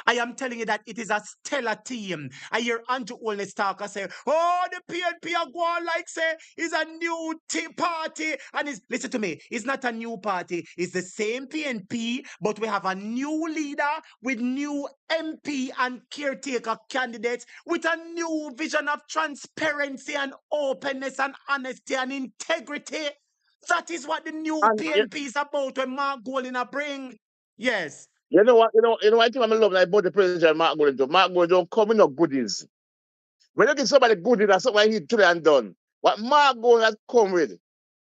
I am telling you that it is a stellar team. I hear Andrew Holness talk and say, oh, the PNP are going like say, it's a new party. And listen to me, it's not a new party. It's the same PNP, but we have a new leader with new MP and caretaker candidates with a new vision of transparency and openness and honesty and integrity. That is what the new And PNP is about when Mark Golding bring. Yes. you know what? I think I'm in love like about the president Mark Golding. Mark Golding don't come in no goodies. When you give somebody goodies, that's something he today and done. What Mark Golding has come with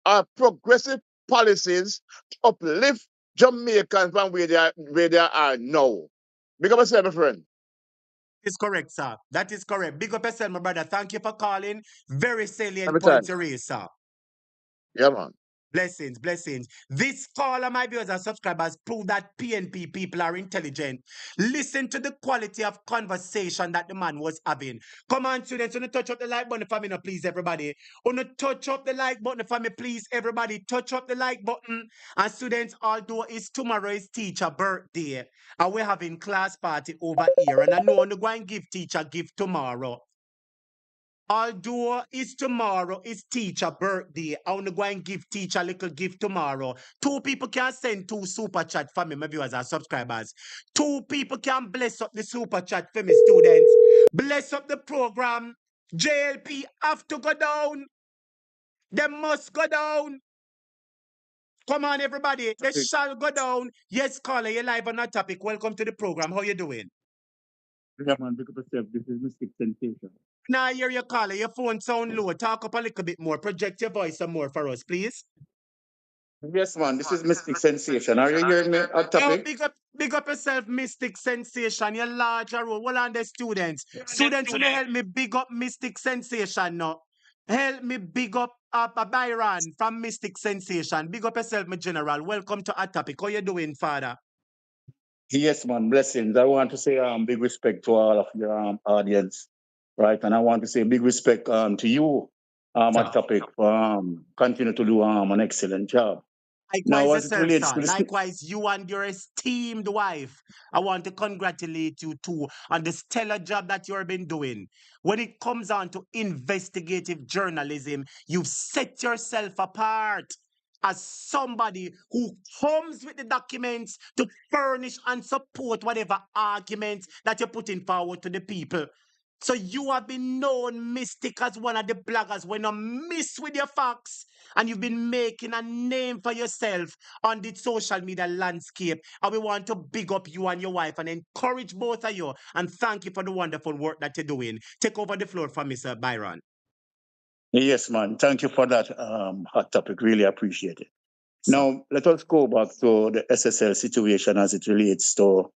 are progressive policies to uplift Jamaicans from where they are now. Big up yourself, my friend. Is correct, sir. That is correct. Big up yourself, my brother. Thank you for calling. Very salient Every points time. to raise, sir. Yeah, man. Blessings, blessings. This caller, my viewers and subscribers, prove that PNP people are intelligent. Listen to the quality of conversation that the man was having. Come on, students, wanna touch up the like button for me now, please, everybody. Wanna touch up the like button for me, please, everybody. Touch up the like button. And students, although it's tomorrow is teacher birthday, and we're having class party over here, and I know I'm going to give teacher gift tomorrow. Although it's tomorrow, it's teacher birthday. I want to go and give teacher a little gift tomorrow. 2 people can send 2 super chat for me, my viewers and subscribers. 2 people can bless up the super chat for me, students. Bless up the program. JLP have to go down. They must go down. Come on, everybody. They shall go down. Yes, caller, you're live on that topic. Welcome to the program. How you doing? Yeah, man, pick up yourself. This is Mystic Sensation. Now, I hear your caller. Your phone sound low. Talk up a little bit more. Project your voice some more for us, please. Yes, man, this is Mystic Sensation. Are you hearing me on topic? Big up yourself, Mystic Sensation. You're larger role. Well, on the students. Students, will help me big up Mystic Sensation now. Help me big up Byron from Mystic Sensation. Big up yourself, my general. Welcome to our topic. How you doing, father? Yes, man, blessings. I want to say big respect to all of your audience, right? And I want to say big respect to you, on topic. Continue to do an excellent job. Likewise yourself, sir. Likewise, you and your esteemed wife. I want to congratulate you too on the stellar job that you've been doing. When it comes on to investigative journalism, you've set yourself apart as somebody who comes with the documents to furnish and support whatever arguments that you're putting forward to the people. So you have been known, Mystic, as one of the bloggers when you miss with your facts, and you've been making a name for yourself on the social media landscape. And we want to big up you and your wife and encourage both of you. And thank you for the wonderful work that you're doing. Take over the floor from Mr. Byron. Yes, man. Thank you for that hot topic. Really appreciate it. Now, let us go back to the SSL situation as it relates to,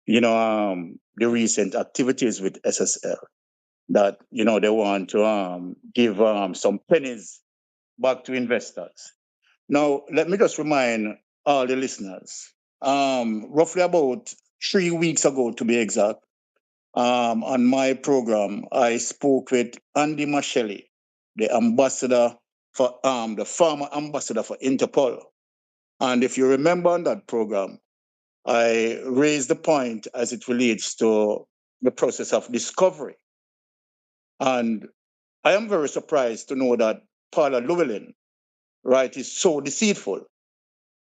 the recent activities with SSL. That they want to give some pennies back to investors. Now, let me just remind all the listeners. Roughly about 3 weeks ago, to be exact, on my program, I spoke with Andy Machelli, the ambassador for the former ambassador for Interpol. And if you remember on that program, I raised the point as it relates to the process of discovery. And I am very surprised to know that Paula Llewellyn, right, is so deceitful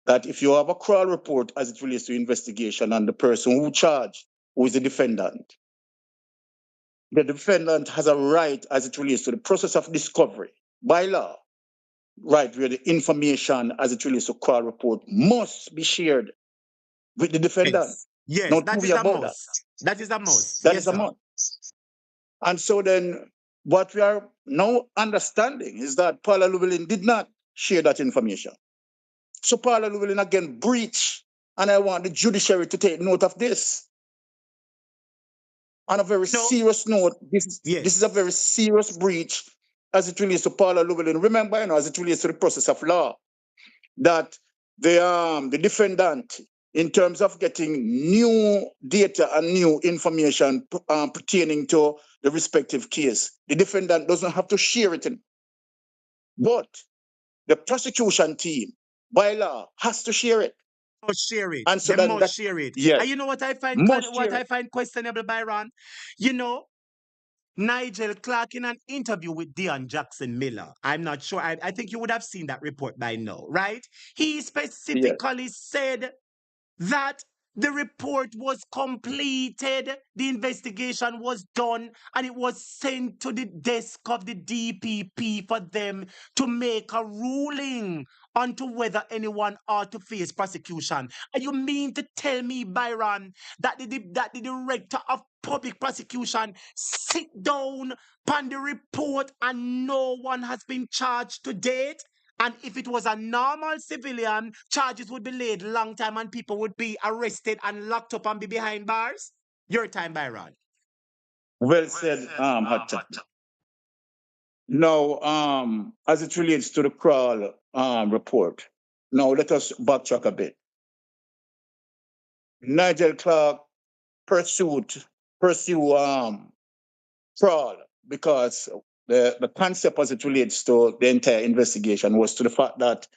that if you have a crawl report as it relates to investigation and the person who charged, who is the defendant has a right as it relates to the process of discovery by law, right, where the information as it relates to crawl report must be shared with the defendant. Yes, Not that is a must. That is a must. That yes, is a must. And so then what we are now understanding is that Paula Llewellyn did not share that information. So Paula Llewellyn again breached, and I want the judiciary to take note of this. On a very serious note, this is a very serious breach as it relates to Paula Llewellyn. Remember, as it relates to the process of law, that the defendant, in terms of getting new data and new information pertaining to the respective case, the defendant doesn't have to share it. But the prosecution team, by law, has to share it. Must share it. And so They that must share it. yes, And you know what I find must share it. questionable, Byron? You know, Nigel Clarke in an interview with Dion Jackson Miller. I'm not sure. I think you would have seen that report by now, right? He Yes. specifically said that the report was completed, the investigation was done, and it was sent to the desk of the DPP for them to make a ruling onto whether anyone ought to face prosecution. And you mean to tell me, Byron, that the director of public prosecution sit down on the report and no one has been charged to date? And if it was a normal civilian, charges would be laid long time and people would be arrested and locked up and be behind bars? Your time, Byron. Well said, Hot Chocolate. Now, as it relates to the Crawl report, now let us backtrack a bit. Nigel Clarke pursue Crawl because the concept as it relates to the entire investigation was to the fact that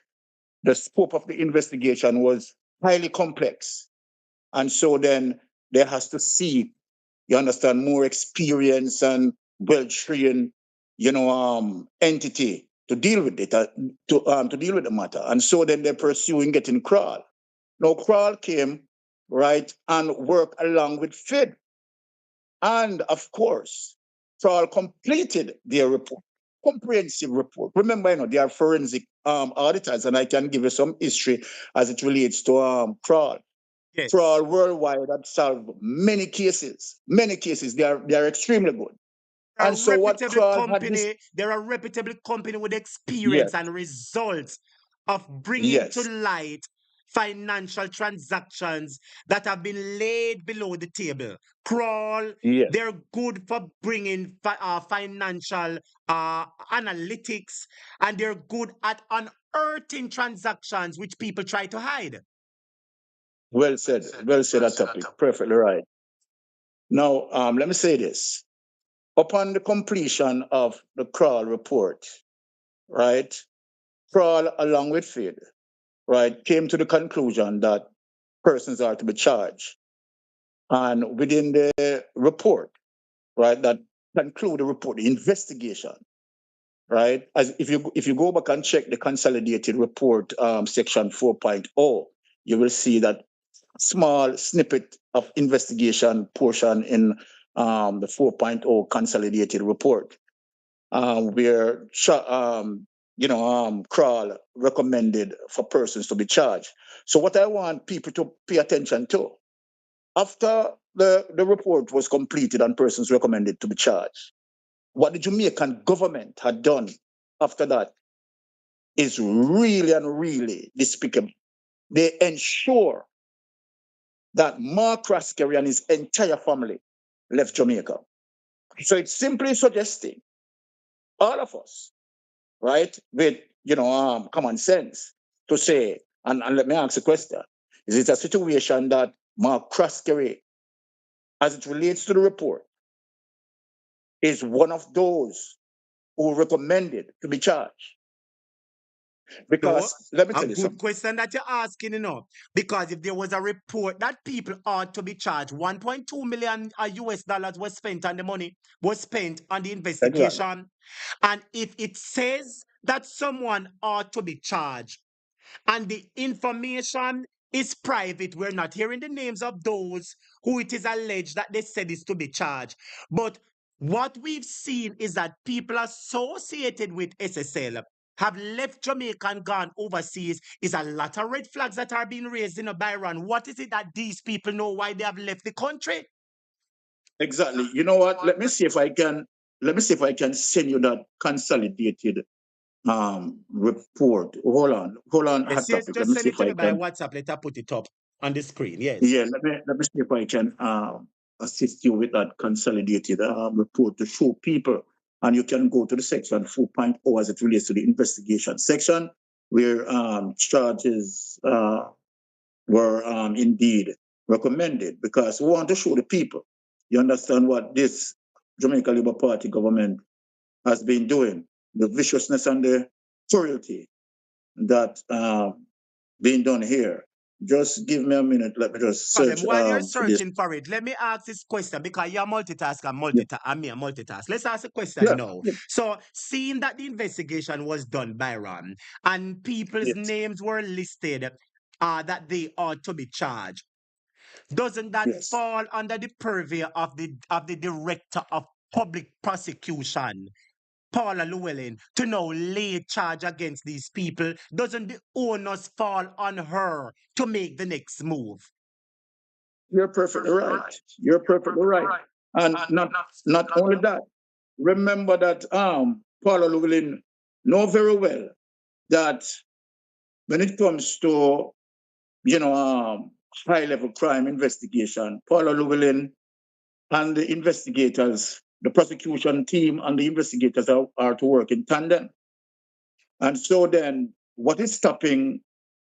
the scope of the investigation was highly complex. And so then there has to see, you understand, more experience and well-trained, entity to deal with it, to deal with the matter. And so then they're pursuing getting Crawl. Now, Crawl came, right, and worked along with FID. And of course, Crawl completed their report, comprehensive report. Remember, they are forensic auditors, and I can give you some history as it relates to Crawl. Yes. Crawl worldwide have solved many cases. Many cases. They are extremely good. And so what Crawl had this, they're a reputable company with experience yes, and results of bringing to yes, light financial transactions that have been laid below the table. Crawl, yes, they're good for bringing financial analytics, and they're good at unearthing transactions which people try to hide. well said, that topic, perfectly right. Now, let me say this. Upon the completion of the Crawl report, right, Crawl, along with FID, right, came to the conclusion that persons are to be charged. And within the report, right, that conclude the report, the investigation, right, as if you go back and check the consolidated report, section 4.0, you will see that small snippet of investigation portion in the 4.0 consolidated report, where Crawl recommended for persons to be charged. So what I want people to pay attention to, after the report was completed and persons recommended to be charged, what the Jamaican government had done after that is really and really despicable. They ensure that Mark Rascary and his entire family left Jamaica. So it's simply suggesting all of us, right, with common sense, to say, and let me ask a question: is it a situation that Mark Rascary, as it relates to the report, is one of those who recommended to be charged? Because let me A tell you good something. question that you're asking, because if there was a report that people ought to be charged, 1.2 million US dollars was spent on the money, was spent on the investigation. Exactly. And if it says that someone ought to be charged and the information is private, we're not hearing the names of those who it is alleged that they said is to be charged. But what we've seen is that people associated with SSL have left Jamaica and gone overseas. Is a lot of red flags that are being raised in Byron. What is it that these people know why they have left the country? Exactly. You know what? Let me see if I can send you that consolidated report. Hold on, Yes, hot yes, topic. Let just me send see it if to I me by can. WhatsApp. Let her put it up on the screen. Yes. Yeah, let me see if I can assist you with that consolidated report to show people. And you can go to the section 4.0 as it relates to the investigation section, where charges were indeed recommended, because we want to show the people, you understand what this Jamaica Labour Party government has been doing, the viciousness and the cruelty that being done here. Just give me a minute. Let me just search While you're for this. searching for it, let me ask this question because you're multitask and me a multitask. Let's ask a question Yeah. now. So, seeing that the investigation was done by Ron and people's Yes. names were listed that they ought to be charged, doesn't that Yes. fall under the purview of the director of public prosecution, Paula Llewellyn, to now lay charge against these people? Doesn't the onus fall on her to make the next move? You're perfectly right. You're perfectly right. And not only that, remember that Paula Llewellyn know very well that when it comes to high-level crime investigation, Paula Llewellyn and the investigators, the prosecution team and the investigators are to work in tandem. And so then, what is stopping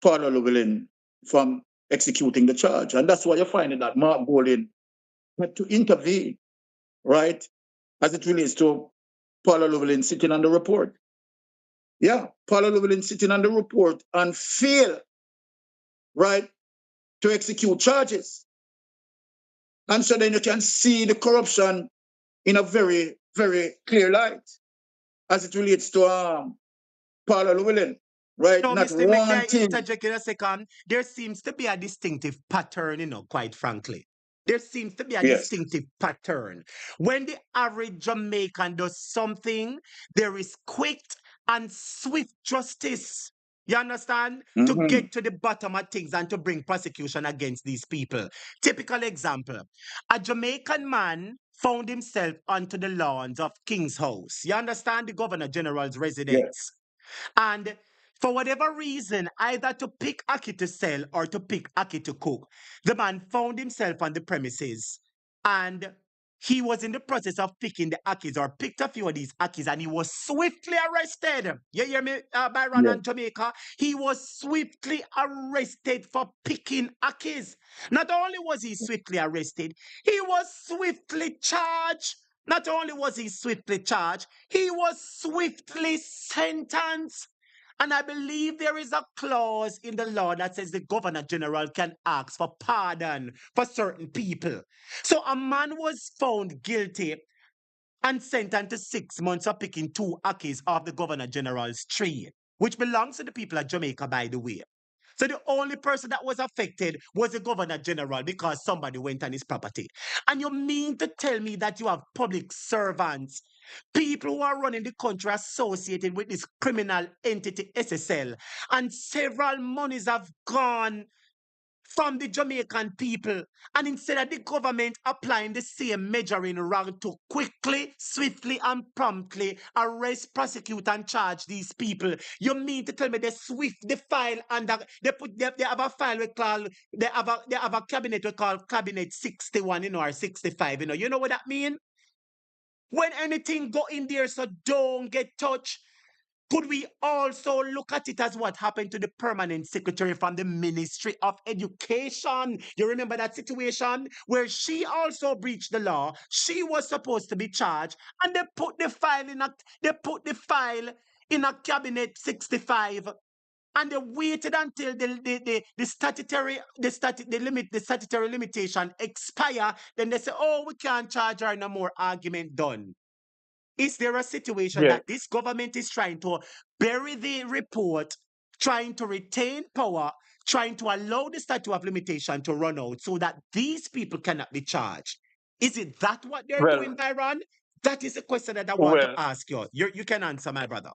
Paula Llewellyn from executing the charge? And that's why you're finding that Mark Golding had to intervene, right, as it relates to Paula Llewellyn sitting on the report. Yeah, Paula Llewellyn sitting on the report and fail, right, to execute charges. And so then you can see the corruption in a very, very clear light as it relates to Paula Llewellyn, right? No, Not Mr. May I wanting. interject in a second? There seems to be a distinctive pattern, quite frankly. There seems to be a Yes. distinctive pattern. When the average Jamaican does something, there is quick and swift justice. You understand? To get to the bottom of things and to bring prosecution against these people. Typical example. A Jamaican man found himself onto the lawns of King's House. You understand? The Governor General's residence. And for whatever reason, either to pick Aki to sell or to pick Aki to cook, the man found himself on the premises and he was in the process of picking the Akis or picked a few of these Akis and he was swiftly arrested. You hear me, Byron and Jamaica? He was swiftly arrested for picking Akis. Not only was he swiftly arrested, he was swiftly charged. Not only was he swiftly charged, he was swiftly sentenced. And I believe there is a clause in the law that says the Governor General can ask for pardon for certain people. So a man was found guilty and sentenced to 6 months of picking 2 Akis off the Governor General's tree, which belongs to the people of Jamaica, by the way. So the only person that was affected was the Governor General because somebody went on his property. And you mean to tell me that you have public servants, people who are running the country associated with this criminal entity SSL, and several monies have gone from the Jamaican people, and instead of the government applying the same measuring rod to quickly, swiftly, and promptly arrest, prosecute, and charge these people, you mean to tell me they swift the file and they have a file we call they have a cabinet we call cabinet 61, or 65, you know what that mean? When anything go in there, so don't get touched. Could we also look at it as what happened to the permanent secretary from the Ministry of Education? You remember that situation where she also breached the law? She was supposed to be charged, and they put the file in a cabinet 65. And they waited until the statutory limitation expire. Then they say, "Oh, we can't charge her no more." Argument done. Is there a situation that this government is trying to bury the report, trying to retain power, trying to allow the statute of limitation to run out so that these people cannot be charged? Is it that what they're doing, Byron? That is a question that I want to ask you. You can answer, my brother.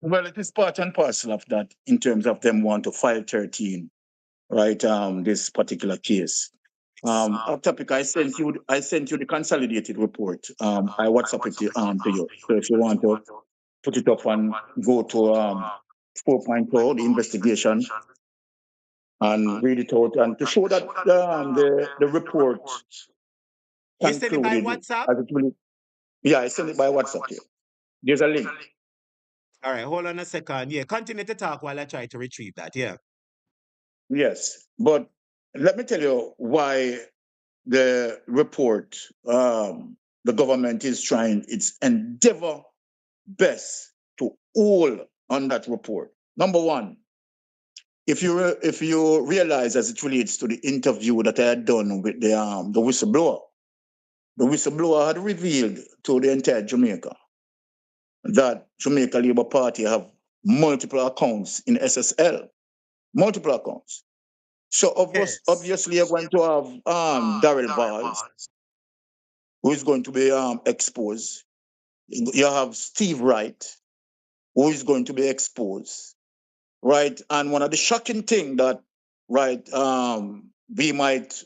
Well, it is part and parcel of that in terms of them want to file 13, right? This particular case. Off topic, I sent you the consolidated report. I WhatsApp it to you. So if you want to put it up and go to 4.0, the investigation, and read it out, and to show that the report You send it by WhatsApp? Yeah, I send it by WhatsApp to you. There's a link. All right, hold on a second. Yeah, continue to talk while I try to retrieve that. Yeah. Yes, but let me tell you why the report, the government is trying its endeavor best to hold on that report. Number one, if you realize as it relates to the interview that I had done with the whistleblower had revealed to the entire Jamaica that Jamaica Labour Party have multiple accounts in SSL, multiple accounts. So obviously you're going to have Darrell Balls, who is going to be exposed. You have Steve Wright, who is going to be exposed, right? And one of the shocking thing that, right, we might,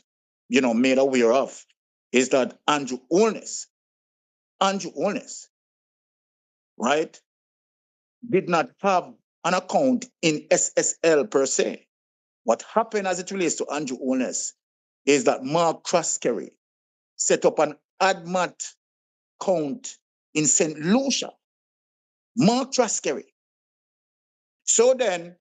made aware of is that Andrew Holness, right, did not have an account in SSL per se. What happened as it relates to Andrew Holness is that Mark Traskerry set up an ADMAT account in St. Lucia. Mark Traskerry. So then,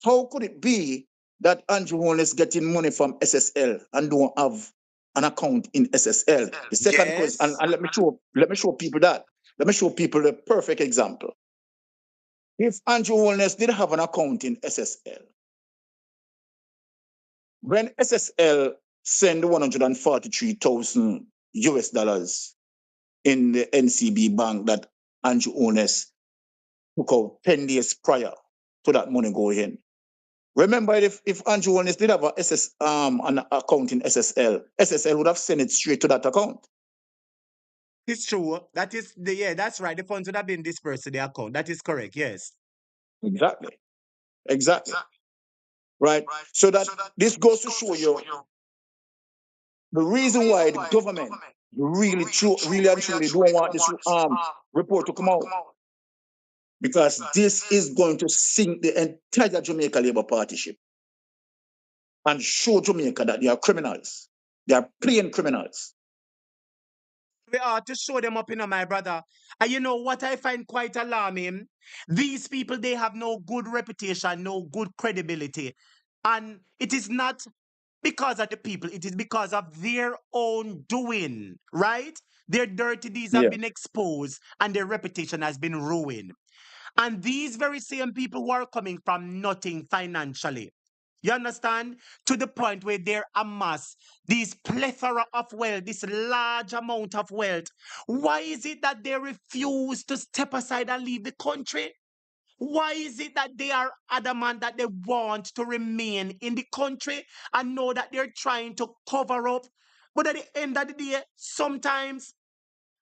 how could it be that Andrew Holness getting money from SSL and don't have an account in SSL? The second question, and let me show people that. Let me show people the perfect example. If Andrew Holness did have an account in SSL, when SSL sent $143,000 in the NCB bank that Andrew Holness took out 10 days prior to that money going in. Remember, if Andrew Holness did have an account in SSL, SSL would have sent it straight to that account. It's true. That is that's right. The funds would have been dispersed to the account. That is correct. Yes. Exactly. Right. So that this goes to show you the reason why the government really and truly don't want this report to come out. Because this is going to sink the entire Jamaica Labour Party ship and show Jamaica that they are criminals. They are plain criminals. We are to show them up, my brother. And you know what I find quite alarming? These people, they have no good reputation, no good credibility. And it is not because of the people, it is because of their own doing, right? Their dirty deeds have been exposed and their reputation has been ruined. And these very same people who are coming from nothing financially, you understand? To the point where they amass these plethora of wealth, this large amount of wealth. Why is it that they refuse to step aside and leave the country? Why is it that they are adamant that they want to remain in the country and know that they're trying to cover up? But at the end of the day, sometimes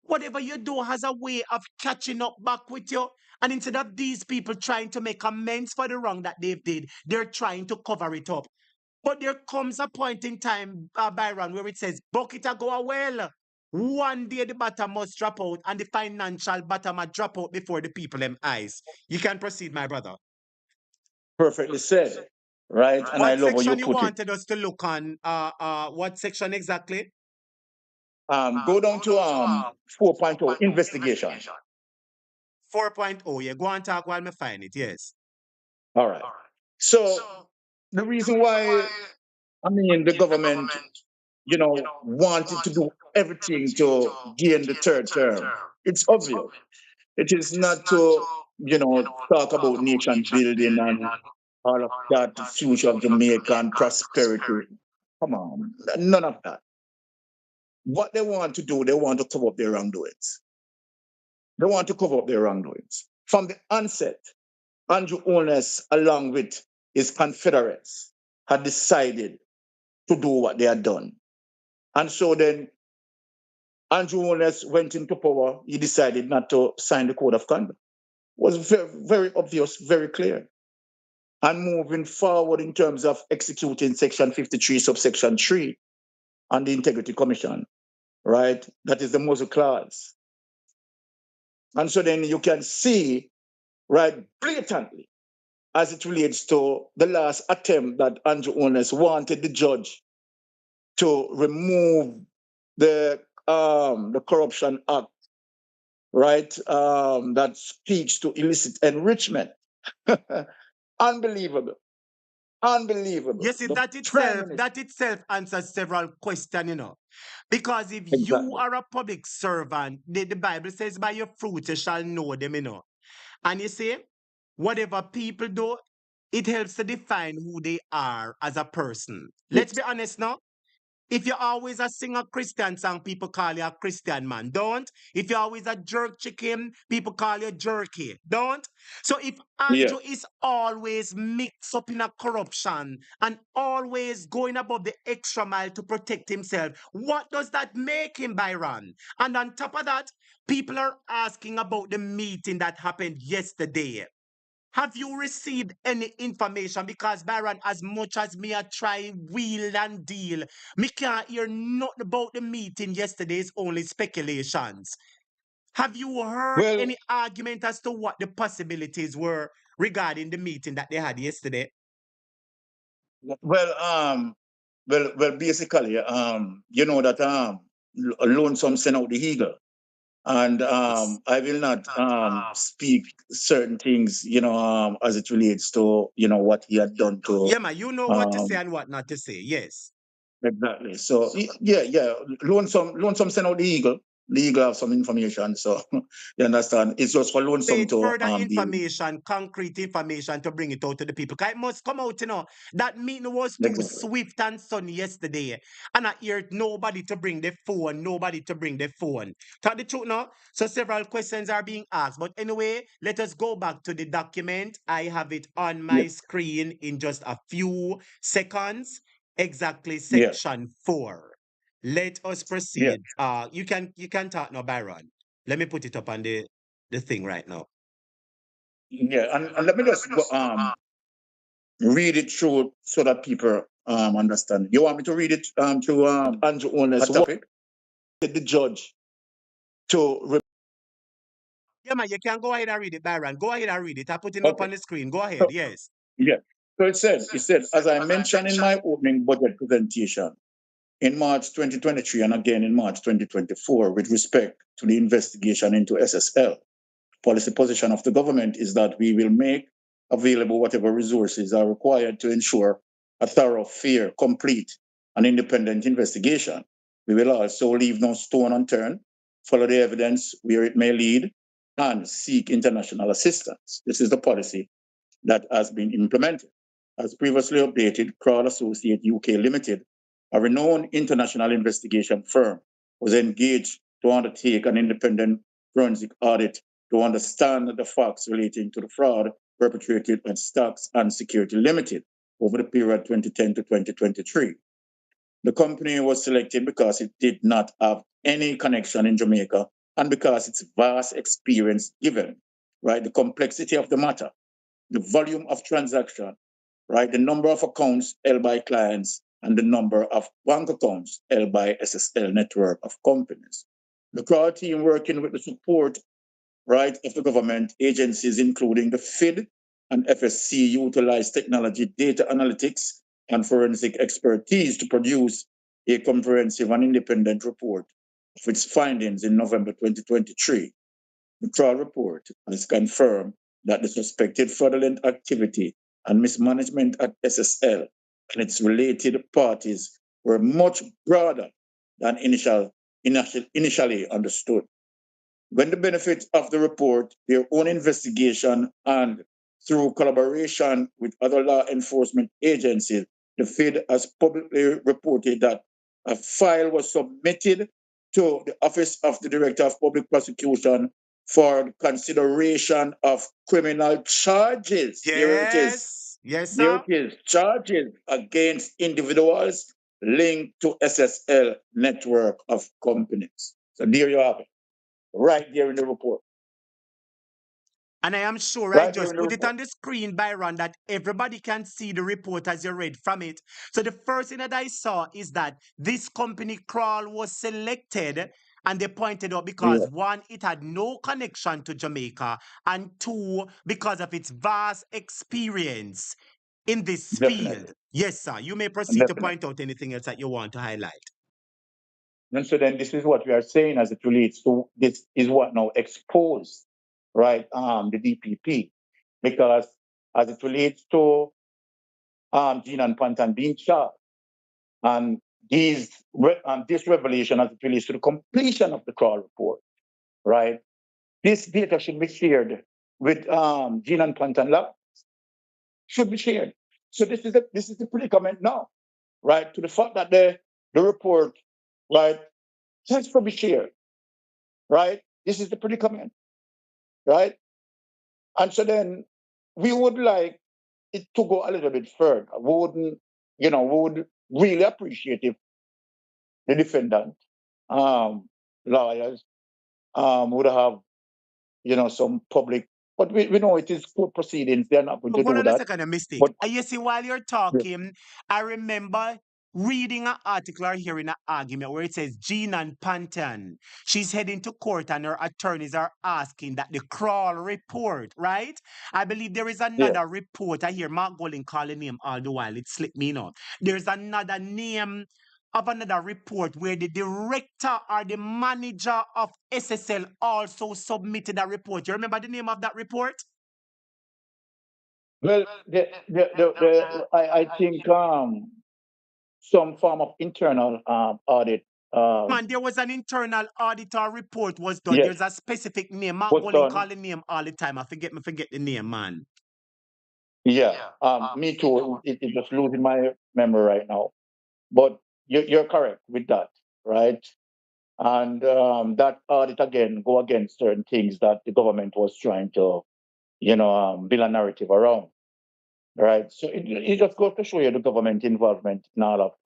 whatever you do has a way of catching up back with you. And instead of these people trying to make amends for the wrong that they've did, they're trying to cover it up. But there comes a point in time, Byron, where it says, bucket a go a well. One day the bottom must drop out and the financial bottom must drop out before the people them eyes. You can proceed, my brother. Perfectly said. Right? And what I love how section you you put wanted us to look on? What section exactly? Go down to 4.0 investigation. 4.0, yeah. Go and talk while me find it, yes. All right. So the reason why, the government, wanted to do everything to gain the third term, it's obvious. It is not to, talk about nation building and all of that, the future of Jamaica and prosperity. Come on, none of that. What they want to do, they want to cover up their wrongdoings. They want to cover up their wrongdoings. From the onset, Andrew Holness, along with his confederates, had decided to do what they had done. And so then Andrew Holness went into power. He decided not to sign the code of conduct. It was very, very obvious, very clear. And moving forward in terms of executing Section 53, subsection 3 on the Integrity Commission, right? That is the muzzle clause. And so then you can see, right, blatantly, as it relates to the last attempt that Andrew Holness wanted the judge to remove the Corruption Act, right? That speaks to illicit enrichment. Unbelievable. You see, that itself answers several questions, Because if you are a public servant, the Bible says, by your fruit you shall know them, And you see, whatever people do, it helps to define who they are as a person. Yes. Let's be honest now. If you're always a sing a Christian song, people call you a Christian man. Don't. If you're always a jerk chicken, people call you jerky. Don't. So if Yeah. Andrew is always mixed up in a corruption and always going above the extra mile to protect himself, what does that make him, Byron? And on top of that, people are asking about the meeting that happened yesterday. Have you received any information? Because Byron, as much as me I try wheel and deal, me can't hear nothing about the meeting yesterday. It's only speculations. Have you heard Well, any argument as to what the possibilities were regarding the meeting that they had yesterday? well, basically, you know that Lonesome sent out the eagle, and I will not speak certain things, as it relates to what he had done to. Yeah, man, you know what to say and what not to say. Yes. Exactly. So yeah. Lonesome sent out the eagle. The eagle have some information, so you understand. It's just for Lonesome Wait, to further be. information, concrete information to bring it out to the people. 'Cause it must come out, That meeting was too Exactly. swift and sunny yesterday. And I heard nobody to bring the phone, Tell the truth now. So several questions are being asked. But anyway, let us go back to the document. I have it on my screen in just a few seconds. Exactly Yeah. section 4. Let us proceed. You can talk now, Byron. Let me put it up on the thing right now. Yeah, and let me just read it through so that people understand. You want me to read it to Andrew Holness? Topic? The judge to. Yeah, man, you can go ahead and read it, Byron. Go ahead and read it. I put it up on the screen. Go ahead. Yes. Yeah. So it said, as I mentioned in my opening budget presentation in March 2023 and again in March 2024, with respect to the investigation into SSL, policy position of the government is that we will make available whatever resources are required to ensure a thorough, fair, complete, and independent investigation. We will also leave no stone unturned, follow the evidence where it may lead, and seek international assistance. This is the policy that has been implemented. As previously updated, Crowd Associate UK Limited, a renowned international investigation firm, was engaged to undertake an independent forensic audit to understand the facts relating to the fraud perpetrated by Stocks and Security Limited over the period 2010 to 2023. The company was selected because it did not have any connection in Jamaica and because its vast experience given, right, the complexity of the matter, the volume of transaction, right, the number of accounts held by clients, and the number of bank accounts held by SSL network of companies. The crowd team, working with the support, right, of the government agencies, including the FID and FSC, utilized technology, data analytics, and forensic expertise to produce a comprehensive and independent report of its findings in November 2023. The trial report has confirmed that the suspected fraudulent activity and mismanagement at SSL and its related parties were much broader than initially understood. When the benefit of the report, their own investigation, and through collaboration with other law enforcement agencies, the FID has publicly reported that a file was submitted to the Office of the Director of Public Prosecution for consideration of criminal charges. Yes. There it is. Yes, There sir. it is. Charges against individuals linked to SSL network of companies. So there you have it. Right there in the report. And I am sure Right I there just in the put it report. on the screen, Byron, that everybody can see the report as you read from it. So the first thing that I saw is that this company Crawl was selected, and they pointed out because one, it had no connection to Jamaica, and two, because of its vast experience in this field. Yes, sir. You may proceed to point out anything else that you want to highlight. And so then this is what we are saying as it relates to, this is what now exposed, right, the DPP. Because as it relates to Gene and Pantan being charged, and this revelation as it relates to the completion of the Crawl report, right, this data should be shared with Gene and Pantan Lab, should be shared. So this is the predicament now, right? To the fact that the report, right, has to be shared, right? This is the predicament, right? And so then we would like it to go a little bit further. We would really appreciate if the defendant, lawyers, would have, some public, but we know it is court proceedings. They're not going to Hold do on a that. second, a mistake. But You see, while you're talking, I remember reading an article or hearing an argument where it says Jean and Panton, she's heading to court and her attorneys are asking that the Crawl report, right? I believe there is another report. I hear Mark Golding calling name all the while. It slipped me, There's another name of another report where the director or the manager of SSL also submitted a report. You remember the name of that report? Well, I think some form of internal audit. Man, there was an internal auditor report was done. Yes, There's a specific name. Mark was Golding done. call the name all the time. I forget the name, man. Yeah, me too. It's just losing my memory right now. But you're correct with that, right? And that audit again go against certain things that the government was trying to, build a narrative around, right? So it just goes to show you the government involvement in all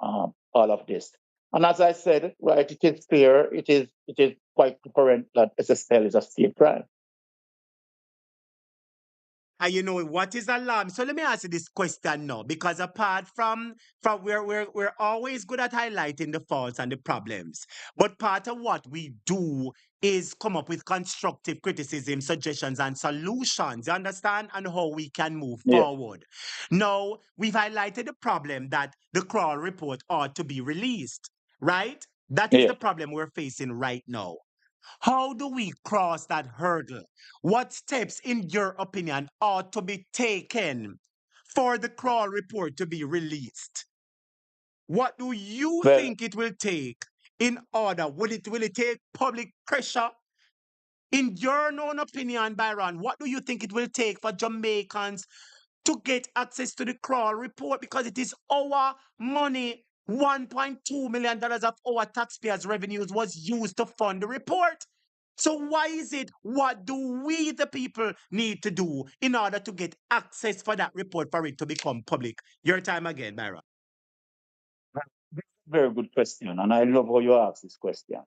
of this. And as I said, right, it is clear, it is quite apparent that SSL is a state crime. And you know what is alarm? So let me ask you this question now, because apart from we're always good at highlighting the faults and the problems, but part of what we do is come up with constructive criticism, suggestions, and solutions. You understand? And how we can move forward. Now we've highlighted the problem that the Crawl report ought to be released, right? That is the problem we're facing right now. How do we cross that hurdle? What steps, in your opinion, ought to be taken for the Crawl report to be released? What do you think it will take in order? Will it take public pressure? In your own opinion, Byron, what do you think it will take for Jamaicans to get access to the Crawl report? Because it is our money. $1.2 million of our taxpayers' revenues was used to fund the report. So why is it, what do we, the people, need to do in order to get access for that report for it to become public? Your time again, Byron. Very good question. And I love how you ask this question,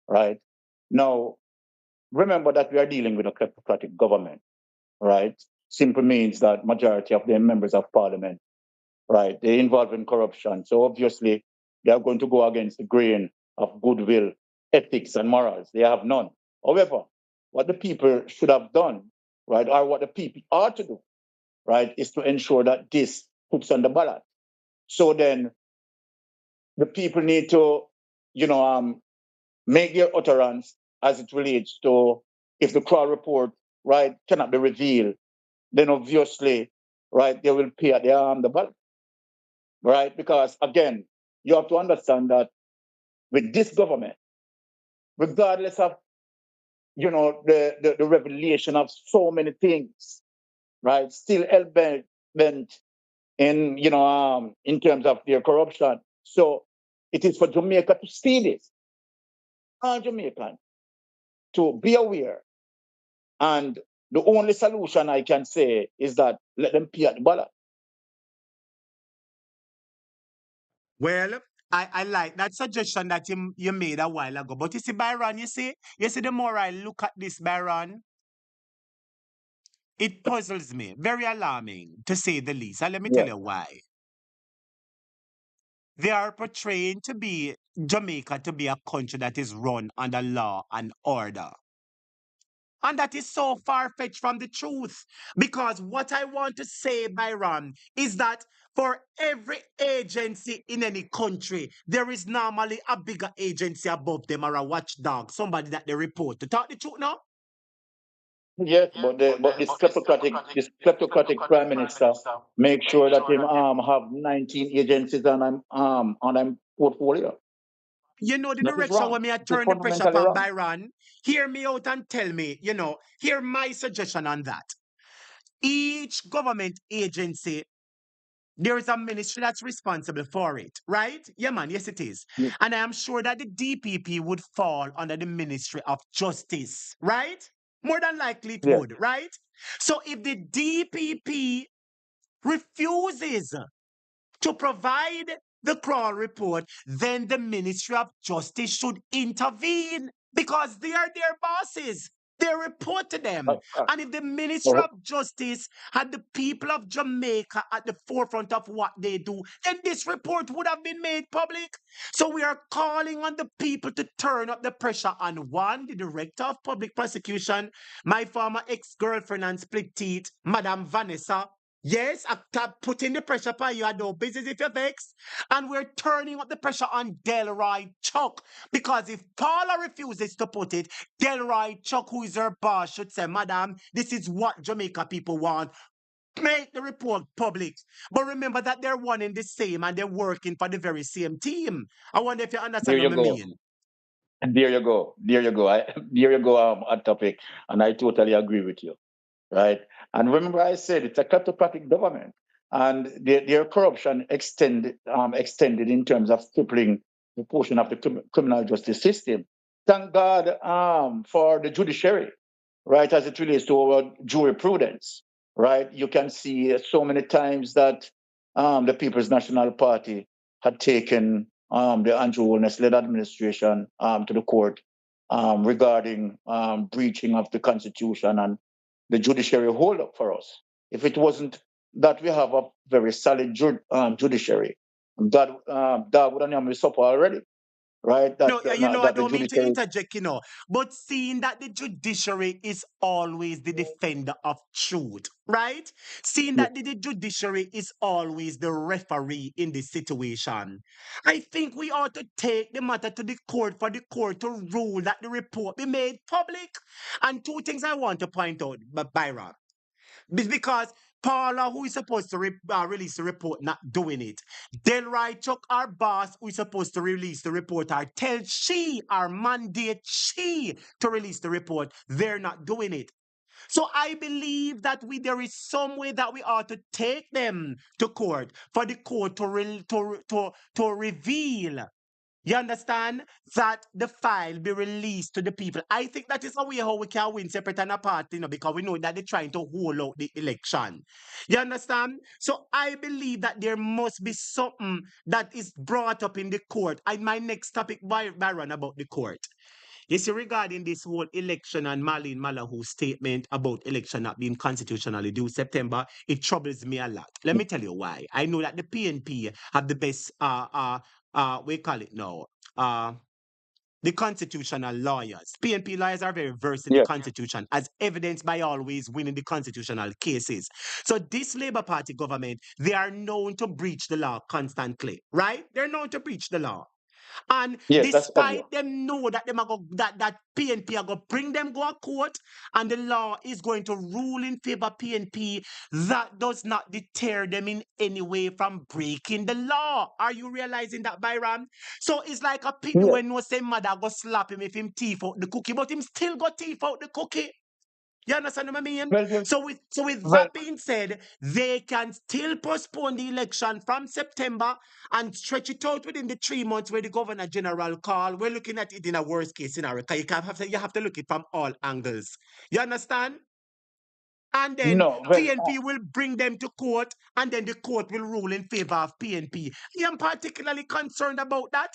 right? Now, remember that we are dealing with a kleptocratic government, right? Simply means that majority of their members of parliament, right, they're involved in corruption. So obviously, they are going to go against the grain of goodwill, ethics, and morals. They have none. However, what the people should have done, right, or what the people ought to do, right, is to ensure that this puts on the ballot. So then the people need to, make their utterance as it relates to if the Crawl report, right, cannot be revealed, then obviously, right, they will pay at the ballot, right? Because again, you have to understand that with this government, regardless of, the revelation of so many things, right, still hell-bent in terms of their corruption. So it is for Jamaica to see this, all Jamaicans to be aware. And the only solution I can say is that let them pay at the ballot. Well, I like that suggestion that you made a while ago. But you see, Byron, you see the more I look at this, Byron, it puzzles me. Very alarming, to say the least. And let me tell you why. They are portraying to be Jamaica to be a country that is run under law and order. And that is so far-fetched from the truth. Because what I want to say, Byron, is that for every agency in any country, there is normally a bigger agency above them or a watchdog, somebody that they report to. Talk the truth now? Yes, but this kleptocratic prime minister make sure that him have 19 agencies on him portfolio. You know the That is direction wrong. when me I It is turn the pressure fundamentally upon wrong. Byron. Hear me out and tell me, hear my suggestion on that. each government agency, there is a ministry that's responsible for it, right? Yeah, man, yes, it is. And I am sure that the DPP would fall under the Ministry of Justice, right? More than likely it would, right? So if the DPP refuses to provide the Kroll report, then the Ministry of Justice should intervene because they are their bosses. They report to them. And if the Ministry of Justice had the people of Jamaica at the forefront of what they do, then this report would have been made public. So we are calling on the people to turn up the pressure on one, the Director of Public Prosecution, my former ex-girlfriend and split teeth, Madam Vanessa. Yes, I kept putting the pressure upon you. I know business if you're vexed. And we're turning up the pressure on Delroy Chuck. Because if Paula refuses to put it, Delroy Chuck, who is her boss, should say, Madam, this is what Jamaica people want. Make the report public. But remember that they're one and the same and they're working for the very same team. I wonder if you understand what I mean. And there you go. There you go. There you go on topic. And I totally agree with you. Right. And remember, I said it's a kleptocratic government, and their corruption extended in terms of crippling the portion of the criminal justice system. Thank God for the judiciary, right, as it relates to our jurisprudence, right? You can see so many times that the People's National Party had taken the Andrew Holness-led administration to the court regarding breaching of the Constitution and the judiciary hold up for us. If it wasn't that we have a very solid judiciary, that would have been supper already, right? No, I don't mean to interject, but seeing that the judiciary is always the defender of truth, right? Seeing that the judiciary is always the referee in this situation, I think we ought to take the matter to the court for the court to rule that the report be made public. And two things I want to point out, Byron. Because Paula, who is supposed to release the report, not doing it. Delroy Chuck, our boss, who is supposed to release the report, tell she, our mandate she to release the report. They're not doing it. So I believe that there is some way that we ought to take them to court for the court to reveal. You understand? That the file be released to the people. I think that is a way how we can win separate and apart, because we know that they're trying to hold out the election. You understand? So I believe that there must be something that is brought up in the court. And my next topic, Byron, about the court. You see, regarding this whole election and Marlene Malahou's statement about election not being constitutionally due September, it troubles me a lot. Let me tell you why. I know that the PNP have the best, we call it now, the constitutional lawyers. PNP lawyers are very versed in the Constitution, as evidenced by always winning the constitutional cases. So this Labour Party government, they are known to breach the law constantly, right? They're known to breach the law. And despite them know that that PNP are going to bring them go to court and the law is going to rule in favor of PNP, that does not deter them in any way from breaking the law. Are you realizing that, Byron? So it's like a pig when no say mother go slap him if him teeth out the cookie, but him still got teeth out the cookie. You understand what I mean? So with that being said, they can still postpone the election from September and stretch it out within the 3 months where the Governor General call. We're looking at it in a worst case scenario. You have to look at it from all angles. You understand? And then PNP will bring them to court, and then the court will rule in favor of PNP. I am particularly concerned about that.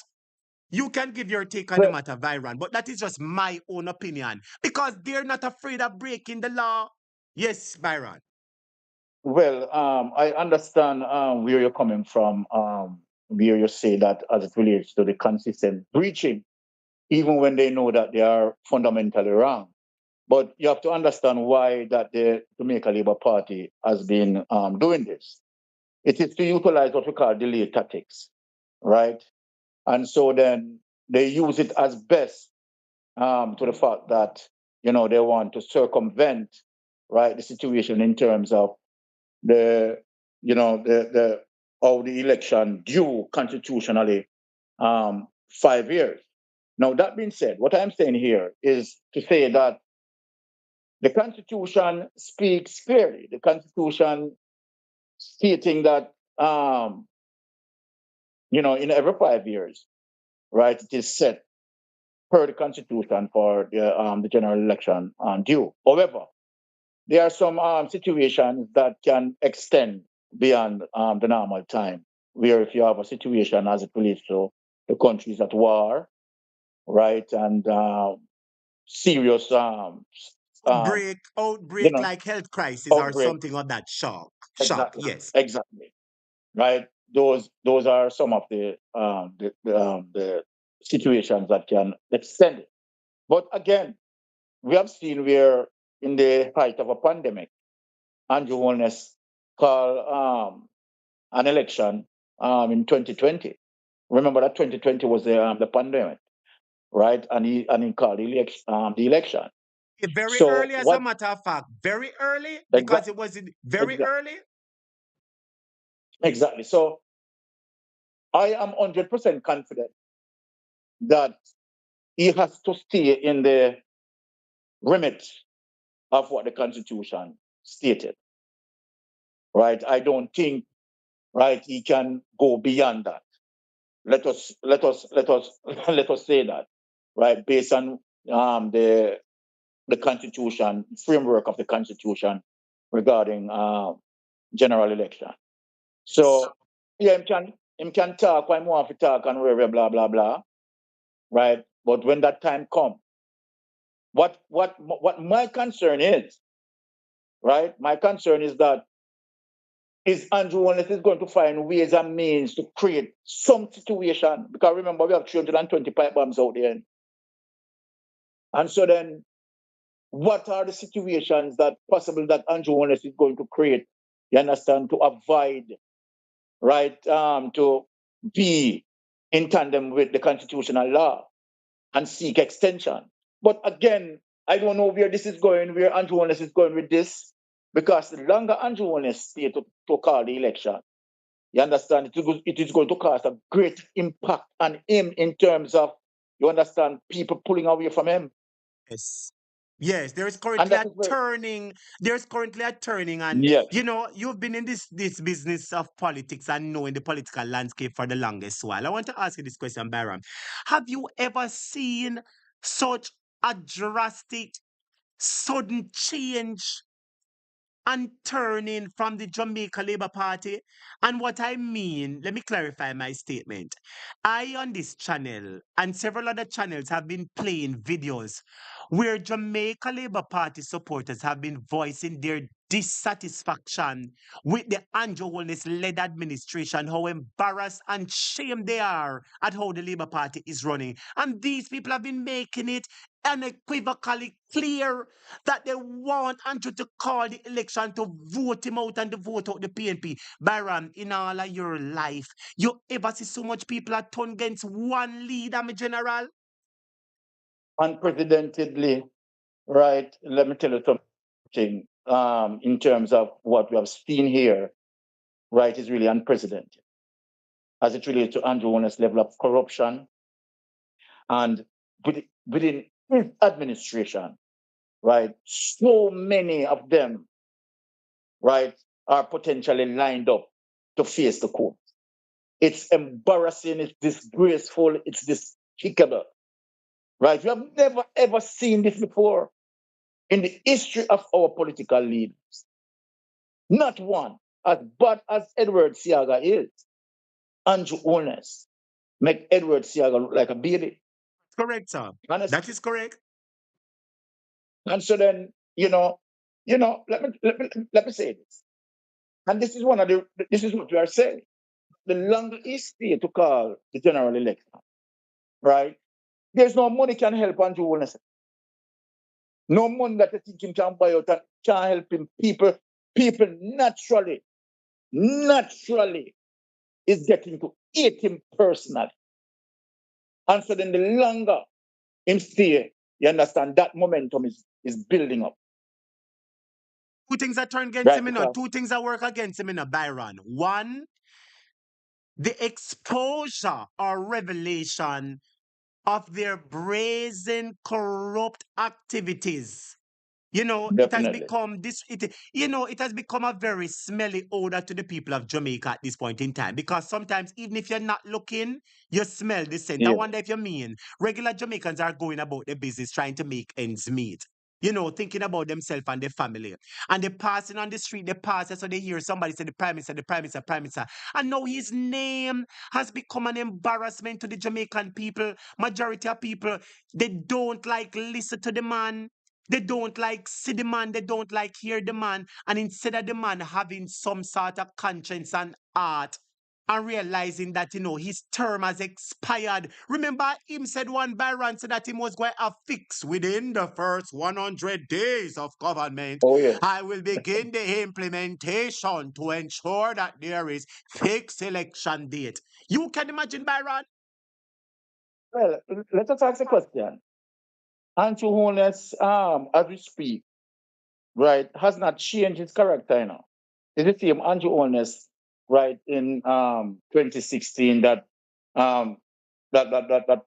You can give your take on the matter, Byron, but that is just my own opinion because they're not afraid of breaking the law. Yes, Byron. Well, I understand where you're coming from, where you say that as it relates to the consistent breaching, even when they know that they are fundamentally wrong. But you have to understand why that the Jamaica Labour Party has been doing this. It is to utilize what we call delay tactics, right? And so then they use it as best to the fact that, they want to circumvent, right, the situation in terms of the how the election due constitutionally 5 years. Now, that being said, what I'm saying here is to say that The Constitution speaks clearly. The Constitution stating that, in every 5 years, right, it is set per the Constitution for the general election due. However, there are some situations that can extend beyond the normal time, where if you have a situation as it relates to the countries at war, right, and serious outbreak like health crisis or outbreak. something of that shock, Exactly. yes. Exactly. Right. Those are some of the situations that can extend it. But again, we have seen where in the height of a pandemic, Andrew Holness called an election in 2020. Remember that 2020 was the pandemic, right? And he called the election. Very So early, as a matter of fact, very early, because it was very early. Exactly. So I am 100% confident that he has to stay in the remit of what the Constitution stated. Right? I don't think, right, he can go beyond that. Let us let us say that, right, based on the Constitution framework of the Constitution regarding general election. So yeah, him can talk when he want to talk and blah blah blah, right? But when that time comes, what my concern is, right? My concern is that Andrew Holness is going to find ways and means to create some situation, because remember we have 320 pipe bombs out there. And so then what are the situations that possible that Andrew Holness is going to create, you understand, to avoid, right, to be in tandem with the constitutional law and seek extension. But again, I don't know where this is going, where Andrew Holness is going with this, because the longer Andrew Holness stay to call the election, you understand, it is going to cause a great impact on him in terms of, you understand, people pulling away from him. Yes, there is currently a turning. There's currently a turning, and you've been in this business of politics and knowing the political landscape for the longest while. I want to ask you this question, Byron. Have you ever seen such a drastic, sudden change and turning from the Jamaica Labour Party? And what I mean, let me clarify my statement. I, on this channel and several other channels, have been playing videos where Jamaica Labour Party supporters have been voicing their dissatisfaction with the Andrew Holness-led administration, how embarrassed and shamed they are at how the Labour Party is running. And these people have been making it unequivocally clear that they want Andrew to call the election to vote him out and to vote out the PNP. Byron, in all of your life, you ever see so much people are turned against one leader, my general? Unprecedentedly, right? Let me tell you something. In terms of what we have seen here, right, is really unprecedented as it relates to Andrew Holness' level of corruption and within his administration, right? So many of them, right, are potentially lined up to face the court. It's embarrassing, it's disgraceful, it's despicable, right? We have never ever seen this before in the history of our political leaders. Not one, as bad as Edward Seaga is, Andrew Holness make Edward Seaga look like a baby. Correct, sir. Honestly. That is correct. And so then, let me say this. And this is this is what we are saying. The longer he stay to call the general election, right? There's no money can help Andrew Holness. No money that I think him can buy out and can help him. People naturally is getting to hate him personally. And so then the longer him stay, you understand, that momentum is building up. Two things that turn against him, two things that work against him, Byron. One, the exposure or revelation of their brazen, corrupt activities You know, it has Definitely. become this. It has become a very smelly odor to the people of Jamaica at this point in time. Because sometimes, even if you're not looking, you smell the scent. I Yeah. wonder if you mean regular Jamaicans are going about their business, trying to make ends meet. Thinking about themselves and their family. And they're passing on the street, they pass, so they hear somebody say the Prime Minister, the Prime Minister, Prime Minister. And now his name has become an embarrassment to the Jamaican people. Majority of people, they don't like listen to the man. They don't like see the man, they don't like hear the man. And instead of the man having some sort of conscience and heart and realizing that, his term has expired. Remember, him said one Byron said that he was going to fix within the first 100 days of government. Oh, yes. I will begin the implementation to ensure that there is fixed election date. You can imagine, Byron? Well, let us ask a question. Andrew Holness, as we speak, right, has not changed his character, It's the same Andrew Holness, right, in 2016 that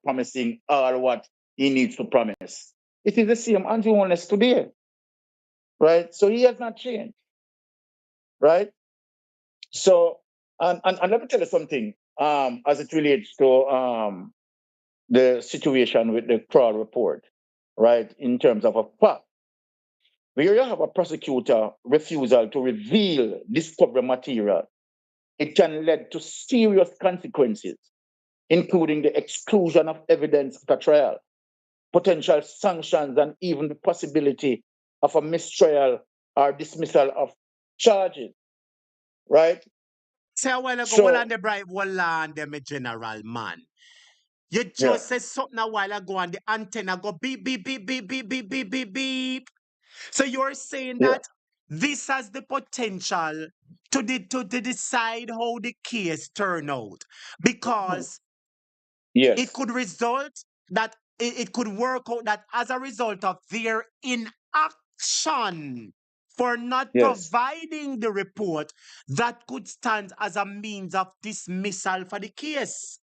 promising all what he needs to promise. It is the same Andrew Holness today, right? So he has not changed, right? So, and let me tell you something, as it relates to the situation with the Clarke report, right, in terms of a fact. Where you have a prosecutor refusal to reveal discovery material, it can lead to serious consequences, including the exclusion of evidence at a trial, potential sanctions, and even the possibility of a mistrial or dismissal of charges, right? Say a while ago, well, So, on the bribe, well, on them, general man. You yeah, just said something a while ago and the antenna go beep, beep, beep, beep, beep, beep, beep, beep, beep. So you're saying yeah. that this has the potential to decide how the case turn out. Because it Yes, could result that it could work out that as a result of their inaction for not yes. providing the report, that could stand as a means of dismissal for the case.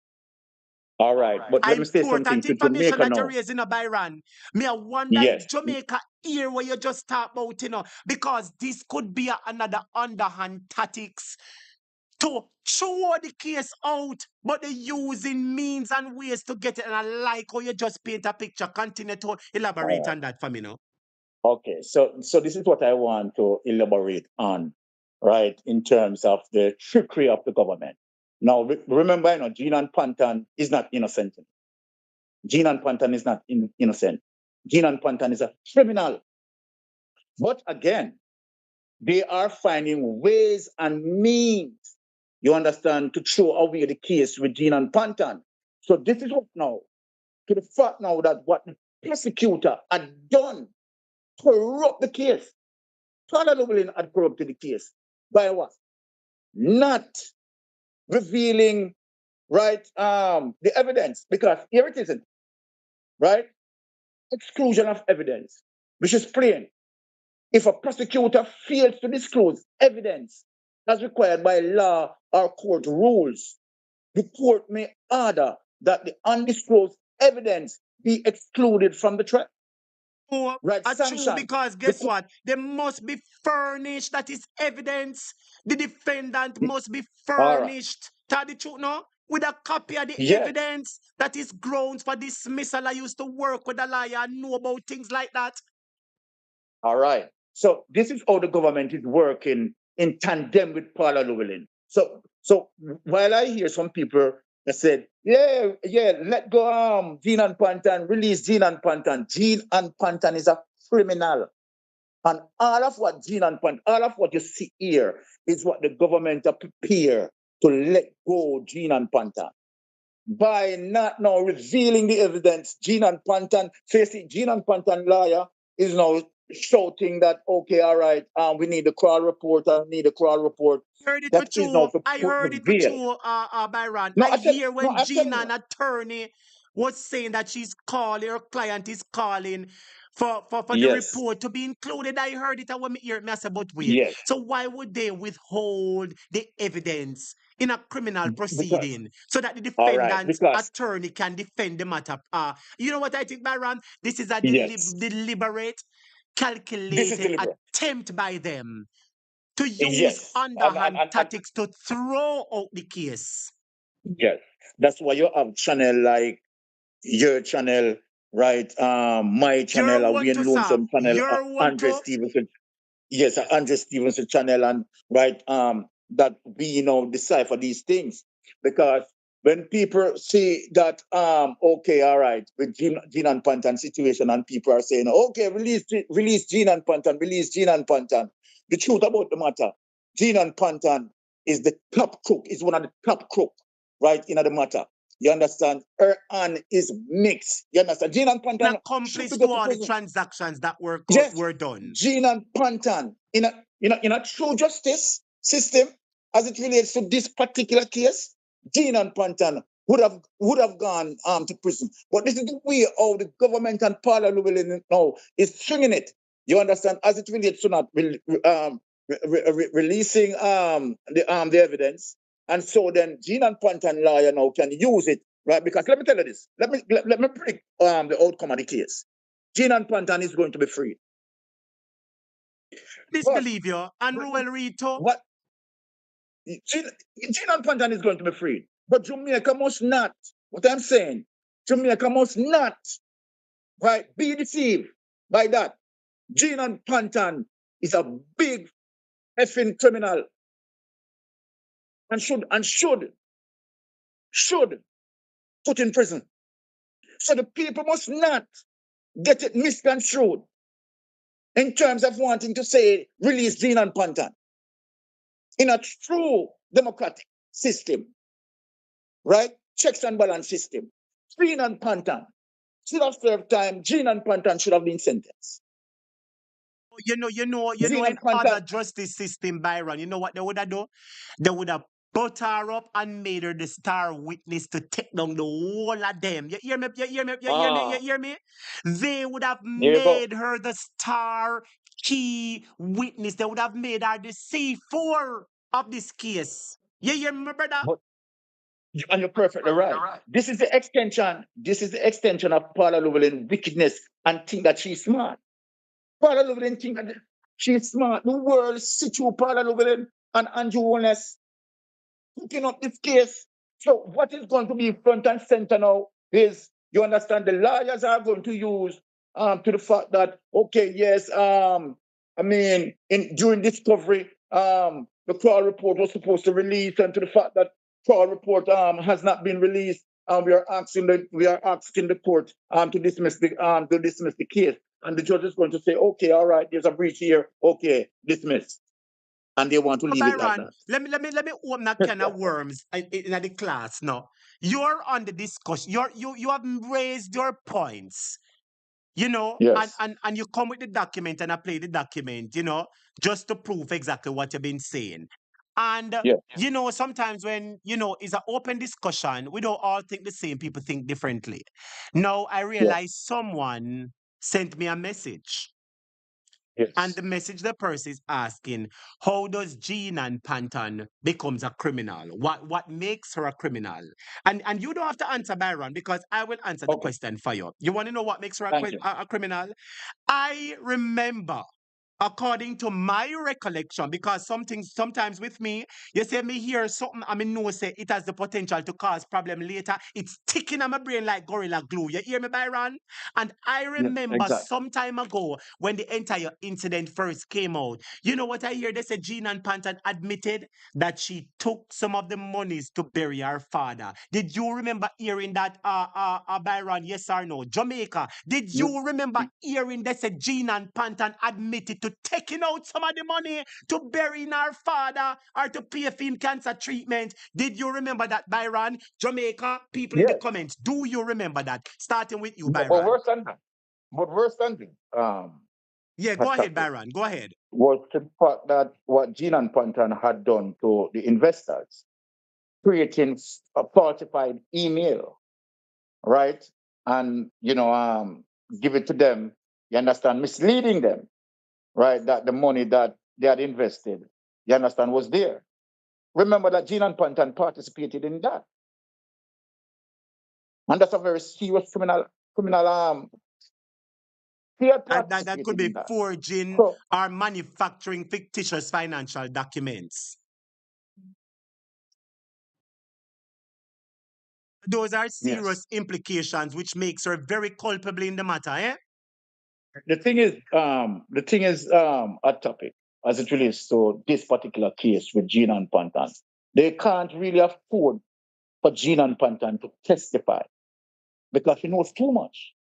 All right. But let me say something Important to information Jamaica that you're now. raising, Byron. Me, I wonder if Yes. Jamaica hear what you just talk about, because this could be another underhand tactics to throw the case out, but they're using means and ways to get it. And I like how you just paint a picture. Continue to elaborate All right. on that for me now. Okay. So this is what I want to elaborate on, right, in terms of the trickery of the government. Now, remember, Gene and Panton is not innocent. Gene and Panton is not innocent. Gene and Panton is a criminal. But again, they are finding ways and means, you understand, to throw away the case with Gene and Panton. So this is what now, to the fact now that what the prosecutor had done, corrupt the case. Father Llewellyn had corrupted the case. By what? Not revealing, right, the evidence, because here it isn't, right? Exclusion of evidence, which is plain. If a prosecutor fails to disclose evidence as required by law or court rules, the court may order that the undisclosed evidence be excluded from the trial. Oh, Right, true, sanctions. because guess what? They must be furnished. That is evidence. The defendant must be All right. furnished. Tell the truth now. With a copy of the Yes. evidence that is grounds for dismissal. I used to work with a lawyer and know about things like that. All right. So this is how the government is working in tandem with Paula Llewellyn. So while I hear some people that said, yeah, let go Gene and Panton, release Gene and Panton. Gene and Panton is a criminal. And all of what Gene and Panton, all of what you see here is what the government are prepared to let go Gene and Panton. By not now revealing the evidence, Gene and Panton, Gene and Panton lawyer is now shouting that, okay, all right, we need a Clarke report, Heard it for That is now true. to I put the heard it for veil. true, Byron. No, I hear when I'm telling Gina, you. an attorney, was saying that she's calling, her client is calling for the Yes, report to be included. I heard it and when me hear it, I said, but wait. yes. So why would they withhold the evidence in a criminal Because, proceeding so that the all right, defendant's because, attorney can defend the matter? You know what I think, Byron? This is a yes. deliberate calculated attempt by them to use Yes. underhand tactics to throw out the case. Yes. That's why you have channel like your channel, right? My channel, Wayne Lonesome channel, Andre Stevenson. Yes, Andre Stevenson channel, and right, that we decipher these things, because when people see that, okay, all right, with Gene and Pantan situation, and people are saying, okay, release Gene and Pantan, release Gene and Pantan. The truth about the matter, Gene and Pantan is the top crook, is one of the top crook, right, in the matter. You understand? Her and is mixed. You understand? Gene and Pantan an accomplice to all the transactions that were done. Gene and Pantan in a true justice system, as it relates to this particular case, Gene and Pantan would have gone to prison. But this is the way how the government and Parliament now is swinging it. You understand? As it relates to not releasing the evidence, and so then Gene and Pantan lawyer now can use it, right? Because let me tell you this. Let me predict the outcome of the case. Gene and Pantan is going to be freed. Disbelieve you, and Ruel Rito. What? Gene and Pantan is going to be freed. But Jamaica must not, what I'm saying, Jamaica must not, right, be deceived by that. Gene and Pantan is a big effing criminal and should put in prison. So the people must not get it misconstrued in terms of wanting to say release Gene and Pantan. In a true democratic system, right? Checks and balance system. Gene and Pantan should have served time. Gene and Pantan should have been sentenced. You know, in other justice system, Byron, you know what they would have done? They would have put her up and made her the star witness to take down the whole of them. You hear me? You hear me? They would have made her the star key witness. They would have made her the C4 of this case. You hear me, brother? And you're perfectly right. This is the extension of Paula Llewellyn's wickedness and think that she's smart. Paula Llewellyn think that she's smart. The world see through Paula Llewellyn and Andrew Holness cooking up this case. So what is going to be front and center now is, you understand, the lawyers are going to use to the fact that, okay, yes, during discovery, the Clarke report was supposed to release, and to the fact that Clarke report has not been released, we are asking the court to dismiss the case, and the judge is going to say, okay, all right, there's a breach here, okay, dismiss. And they want to leave it like that. Let me open that can of worms in the class now. You're on the discussion. You have raised your points, yes. and you come with the document, and I play the document, just to prove exactly what you've been saying. And sometimes when it's an open discussion, we don't all think the same. People think differently. Now I realize someone sent me a message. Yes. And the message the person is asking, how does Gene and Pantan becomes a criminal? What makes her a criminal? And you don't have to answer, Byron, because I will answer the question for you. You want to know what makes her a criminal? I remember, according to my recollection, because sometimes with me, you say me hear something, I know say it has the potential to cause problem later. It's sticking on my brain like gorilla glue. You hear me, Byron? And I remember some time ago when the entire incident first came out. You know what I hear? They said Gene and Pantan admitted that she took some of the monies to bury her father. Did you remember hearing that, Byron? Yes or no? Jamaica, did you remember hearing they said Gene and Pantan admitted to taking out some of the money to bury our father or to pay for him cancer treatment? Did you remember that, Byron? Jamaica, people in the comments, do you remember that? Starting with you, Byron. But worse than that. Yeah, go ahead, Byron. Go ahead. Was the fact that what Gene and Pantan had done to the investors, creating a falsified email, right? And give it to them. You understand, misleading them, right? That the money that they had invested, you understand, was there. Remember that Gene and Pantan participated in that. And that's a very serious criminal They are And that could participating be in that. forging So, or manufacturing fictitious financial documents. Those are serious implications, which makes her very culpable in the matter, eh? the thing is, a topic as it relates to this particular case with Jean and Pantan. They can't really afford for Jean and Pantan to testify because she knows too much,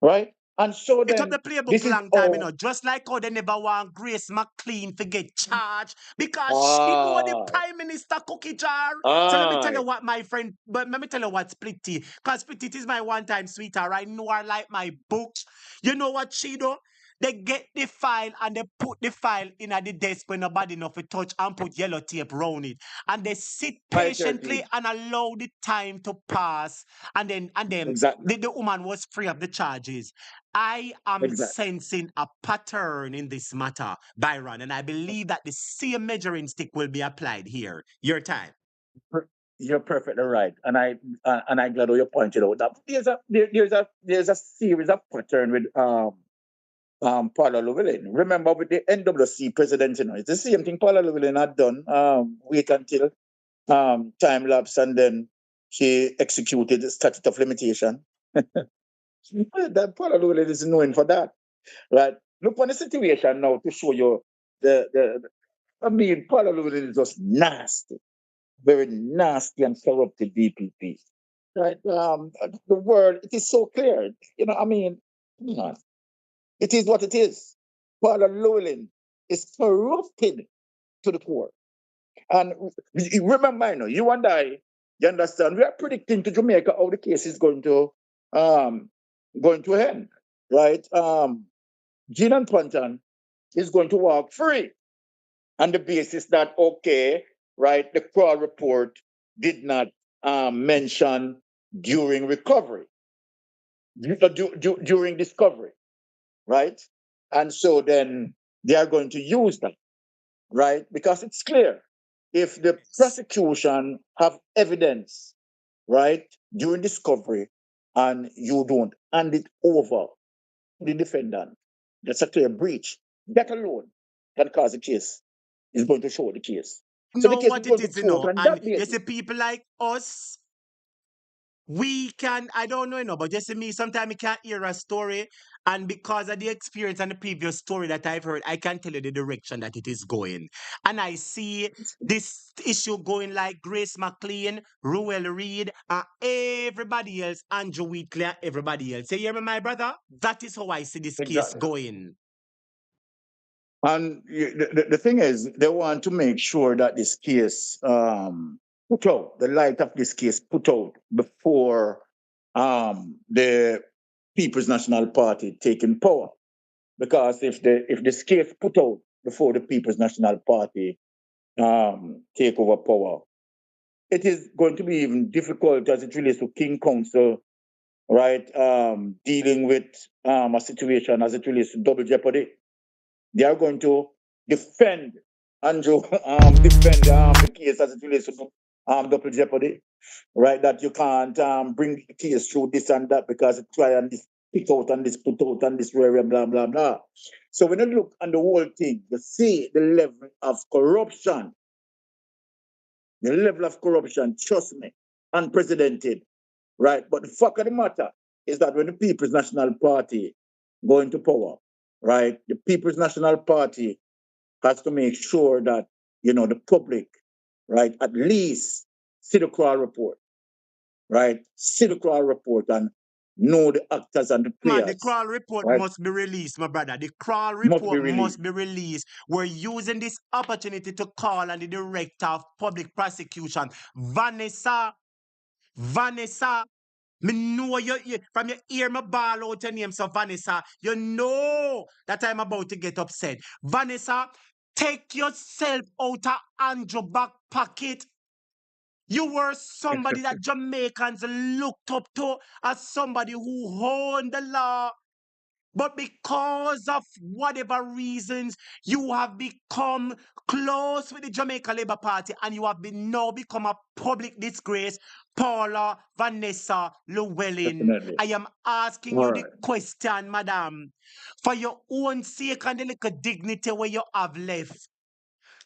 right? And so It up then the playbook this is long time, you know, just like how they never want Grace McLean to get charged because she know the Prime Minister cookie jar. So let me tell you what, my friend, but let me tell you what Split Tea, because Split Tea is my one-time sweetheart. I know her like my books. You know what she do? They get the file and they put the file in at the desk when nobody enough to touch and put yellow tape around it. And they sit patiently and allow the time to pass. And then the woman was free of the charges. I am sensing a pattern in this matter, Byron, and I believe that the same measuring stick will be applied here. Your time. You're perfectly right, and I'm glad you pointed out that there's a series of pattern with Paula Llewellyn. Remember with the NWC president, you know, it's the same thing Paula Llewellyn had done. Wait until time lapse, and then she executed the statute of limitation. That Paula Llewellyn is known for that, right? Look on the situation now to show you I mean, Paula Llewellyn is just nasty, very nasty and corrupted DPP. Right? The word, it is so clear. You know, I mean, come on. It is what it is. Paula Llewellyn is corrupted to the core. And remember, you know, you and I, you understand, we are predicting to Jamaica how the case is going to end. Right? Jean and Pantan is going to walk free on the basis that, okay, right, the Kroll report did not mention during recovery, during discovery, right? And so then they are going to use that, right? Because it's clear. If the prosecution have evidence, right, during discovery, and you don't hand it over to the defendant, that's a clear breach. That alone can cause a case. Is going to show the case. So the Know case what is it going to is, you show know, on and that you basis. see people like us, we can, I don't know, you know, but just me, sometimes I can't hear a story, and because of the experience and the previous story that I've heard, I can tell you the direction that it is going. And I see this issue going like Grace McLean, Ruel Reid, and everybody else, Andrew Wheatley, and everybody else. You hear me, my brother? That is how I see this case going. And the thing is, they want to make sure that this case put out, the light of this case put out before the People's National Party taking power. Because if this case put out before the People's National Party take over power, it is going to be even difficult as it relates to King Council, right? Dealing with a situation as it relates to double jeopardy. They are going to defend Andrew, defend the case as it relates to double jeopardy, right? That you can't bring the case through this and that because it try and this pick out and this put out and this area, blah, blah, blah. So when you look at the whole thing, you see the level of corruption. The level of corruption, trust me, unprecedented, right? But the fact of the matter is that when the People's National Party go into power, right, the People's National Party has to make sure that, you know, the public, right, at least see the Kroll report, right? See the Kroll report and know the actors and the players. Man, the Kroll report right? must be released, my brother. The Kroll Must be report released. must be released. We're using this opportunity to call on the director of public prosecution, Vanessa, me know you from your ear, my ball out your name, so Vanessa, you know that I'm about to get upset. Vanessa, take yourself out of Andrew back pocket. You were somebody that Jamaicans looked up to as somebody who owned the law. But because of whatever reasons, you have become close with the Jamaica Labour Party and you have now become a public disgrace. Paula Vanessa Llewellyn, Definitely. I am asking All you the right. question, madam, for your own sake and the little dignity where you have left.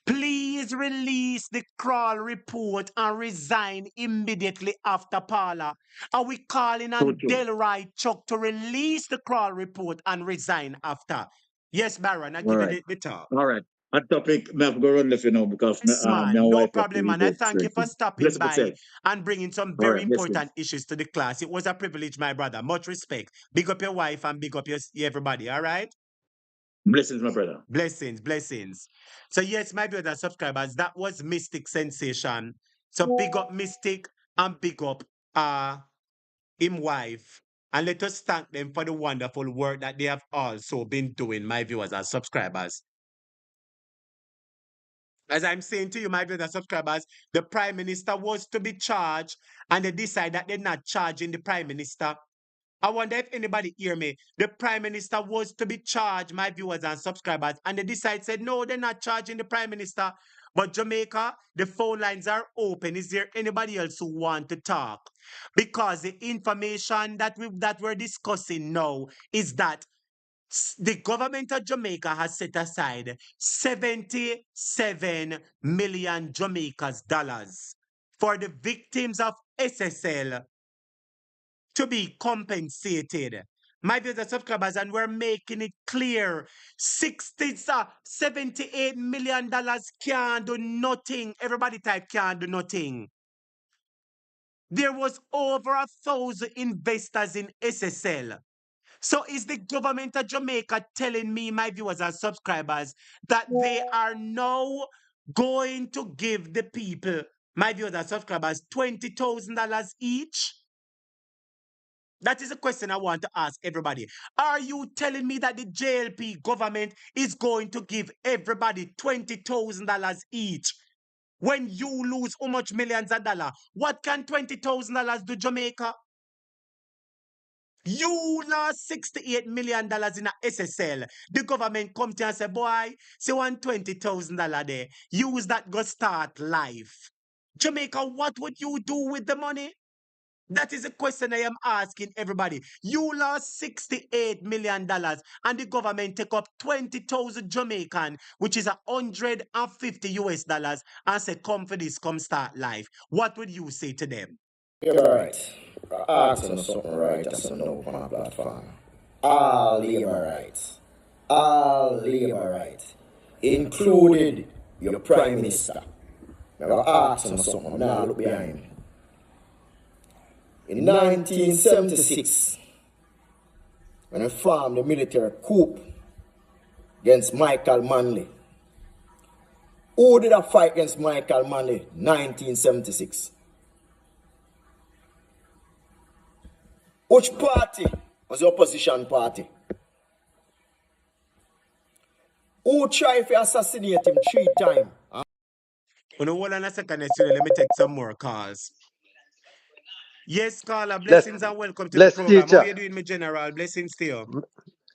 Please release the Crawl report and resign immediately after Paula. Are we calling on True. Delroy Chuck to release the Crawl report and resign after? Yes, Baron, I All give you right. the talk. All right. Hot topic, me have to go run left, because Yes, my man, no wife have to problem, man. I go thank you straight for in. stopping Bless by myself. and bringing some All very right, blessings. important issues to the class. It was a privilege, my brother. Much respect. Big up your wife and big up everybody, all right? Blessings, my brother. Blessings, blessings. So yes, my brother subscribers, that was Mystic Sensation. So big up Mystic and big up him wife. And let us thank them for the wonderful work that they have also been doing, my viewers and subscribers. As I'm saying to you, my brother subscribers, the Prime Minister was to be charged and they decide that they're not charging the Prime Minister. I wonder if anybody hear me. The Prime Minister was to be charged, my viewers and subscribers, and they said, no, they're not charging the Prime Minister. But Jamaica, the phone lines are open. Is there anybody else who want to talk? Because the information that we're discussing now is that the government of Jamaica has set aside 77 million Jamaica's dollars for the victims of SSL to be compensated. My viewers and subscribers, and we're making it clear, $78 million can't do nothing. Everybody type can't do nothing. There was over 1,000 investors in SSL. So is the government of Jamaica telling me, my viewers and subscribers, that they are now going to give the people, my viewers and subscribers, $20,000 each? That is a question I want to ask everybody. Are you telling me that the JLP government is going to give everybody $20,000 each? When you lose how much millions of dollars, what can $20,000 do, Jamaica? You lost $68 million in a SSL. The government come to you and say, boy, see $120,000 there. Use that, go start life. Jamaica, what would you do with the money? That is a question I am asking everybody. You lost $68 million and the government take up 20,000 Jamaican, which is $150 and say, come for this, come start life. What would you say to them? You're right. Asking something right, that's a no on a platform. All labor rights. All labor rights. Included your Prime Minister. Now asking something, now look behind me. In 1976, when I formed the military coup against Michael Manley, who did I fight against Michael Manley? 1976. Which party was the opposition party? Who tried to assassinate him 3 times? Hold on a second, let me take some more calls. Yes, caller, blessings and welcome to the program. How are you doing, my general? Blessings to you.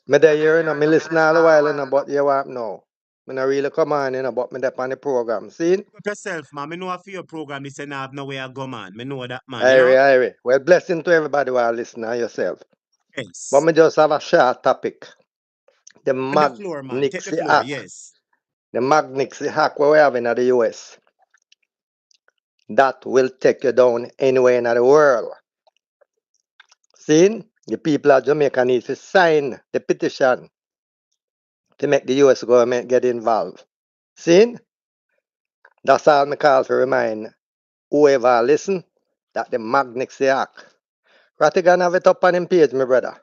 Me there here, me listen all the while, but you want know. Me not really come on, but me there on the program. See? Pick up yourself, man. Me know for your program, you say nah have nowhere to go, man. Me know that, man. Irie. Well, blessing to everybody who are listening and yourself. Yes. But me just have a short topic. The floor, man. Take the floor, yes. The Magnitsky hack we have in the US. That will take you down anywhere in the world. See? The people of Jamaica need to sign the petition to make the US government get involved. See? That's all me call to remind whoever listen that the Magnitsky Act. Ratigan have it up on him page, my brother.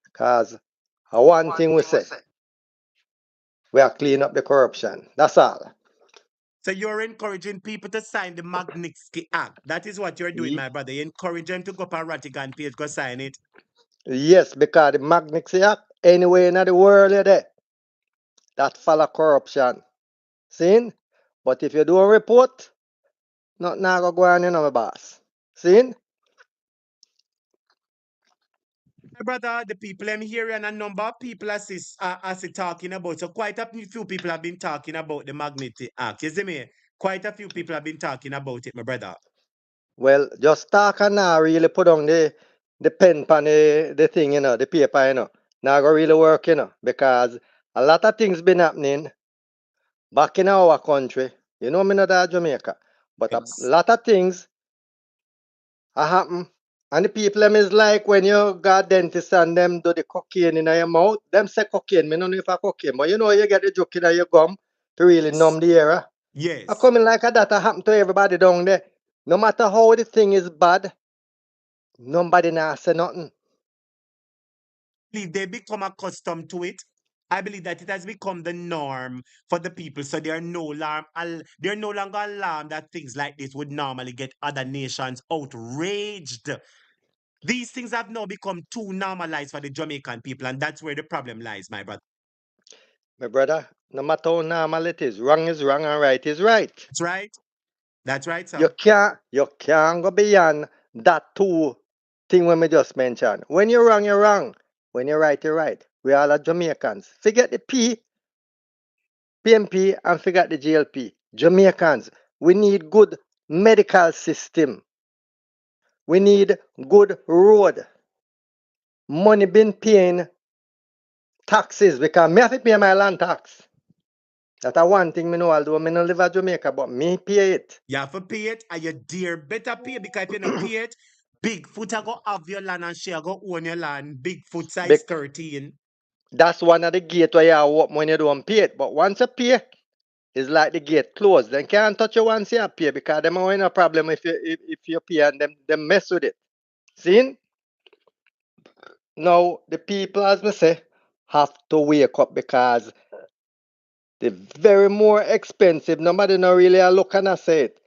Because one thing we say, we are clean up the corruption. That's all. So you're encouraging people to sign the Magnitsky Act. That is what you're doing, my brother. You encourage them to go up on Ratigan page, go sign it. Yes, because the Magnitsky Act, anywhere in the world, there, that follow corruption. See? But if you do a report, nothing go on, my boss. See? brother, the people I'm hearing a number of people as talking about. So quite a few people have been talking about the Magnetic Act. You see me? Quite a few people have been talking about it, my brother. Well, just talk and now really put on the pen pan the thing, the paper, Now go really work, because a lot of things been happening back in our country. Me not that Jamaica, but Yes. a lot of things are happen. And the people them is like when you got dentist and them do the cocaine in your mouth, them say cocaine, me don't know if I cocaine, but you get the joke in your gum to really numb the area. Yes. I coming like that happen to everybody down there. No matter how the thing is bad, nobody now say nothing. They become accustomed to it. I believe that it has become the norm for the people, so they're no longer alarmed that things like this would normally get other nations outraged. These things have now become too normalized for the Jamaican people, and that's where the problem lies, my brother. My brother, no matter how normal it is wrong and right is right. That's right. That's right, sir. You can't go beyond that two thing when we just mentioned. When you're wrong, you're wrong. When you're right, you're right. We all are Jamaicans. Forget the PNP, and forget the GLP. Jamaicans, we need good medical system. We need good road. Money been paying taxes because me have to pay my land tax. That's one thing me know I'll do. Me no live in Jamaica, but me pay it. You have to pay it, and you dear better pay, because if you don't pay it, Bigfoot are go have your land and she are go own your land. Bigfoot size 13. That's one of the gate where you open when you don't pay it. But once you pay, it's like the gate closed. They can't touch you once you pay, because them are in a problem if you pay and them mess with it. See? Now the people, as me say, have to wake up, because the very more expensive. Nobody no really a look and say it.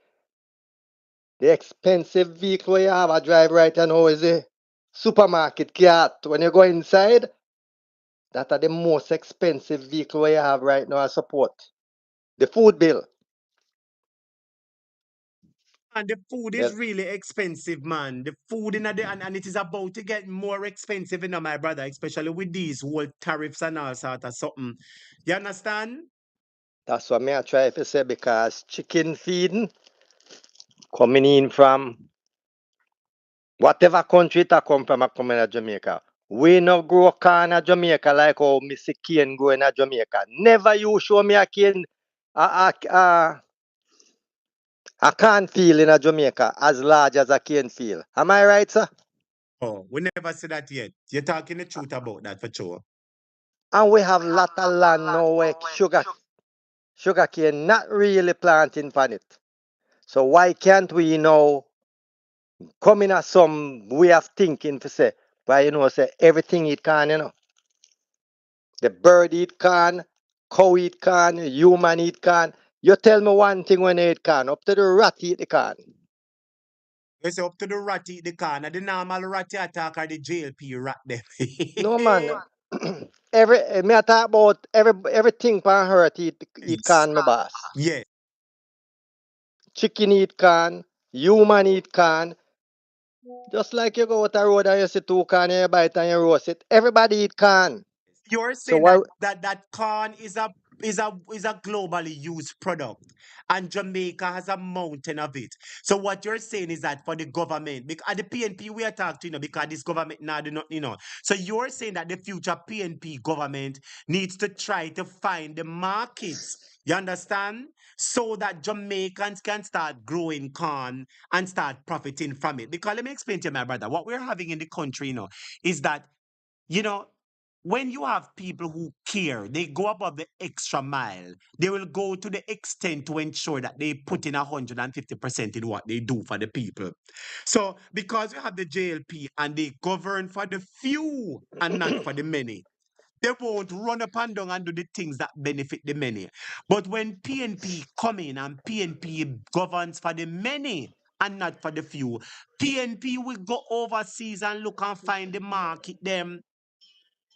The expensive vehicle you have a drive right now is a supermarket cat. When you go inside, that are the most expensive vehicle you have right now. I support the food bill. And the food is really expensive, man. The food and it is about to get more expensive, my brother, especially with these whole tariffs and all sort of something. You understand? That's what me I try to say, because chicken feeding coming in from whatever country it come from, I come in Jamaica. We no grow corn in Jamaica like how Mr. Cane grow in Jamaica. Never you show me a cane, a corn field in Jamaica as large as a cane field. Am I right, sir? Oh, we never said that yet. You're talking the truth about that for sure. And we have lot of land now where sugar cane not really planting on it. So why can't we now come in at some way of thinking to say, why say everything it can, The bird eat can, cow eat can, human eat can. You tell me one thing when they eat can, up to the rat eat the can. You say up to the rat eat the can, the normal rat attack or the JLP rat them. No man. Me I talk about everything pan earth eat can, my boss. Yes. Chicken eat can, human eat can. Just like you go out the road and you see two can and you bite and you roast it. Everybody eat can. You're So saying why that corn is a globally used product, and Jamaica has a mountain of it. So what you're saying is that for the government, because at the PNP we are talking, because this government now do not, So you're saying that the future PNP government needs to try to find the markets. You understand? So that Jamaicans can start growing corn and start profiting from it. Because let me explain to you, my brother, what we're having in the country, is that, when you have people who care, they go above the extra mile. They will go to the extent to ensure that they put in 150% in what they do for the people. So, because you have the JLP and they govern for the few and not for the many, they won't run up and down and do the things that benefit the many. But when PNP come in and PNP governs for the many and not for the few, PNP will go overseas and look and find the market them.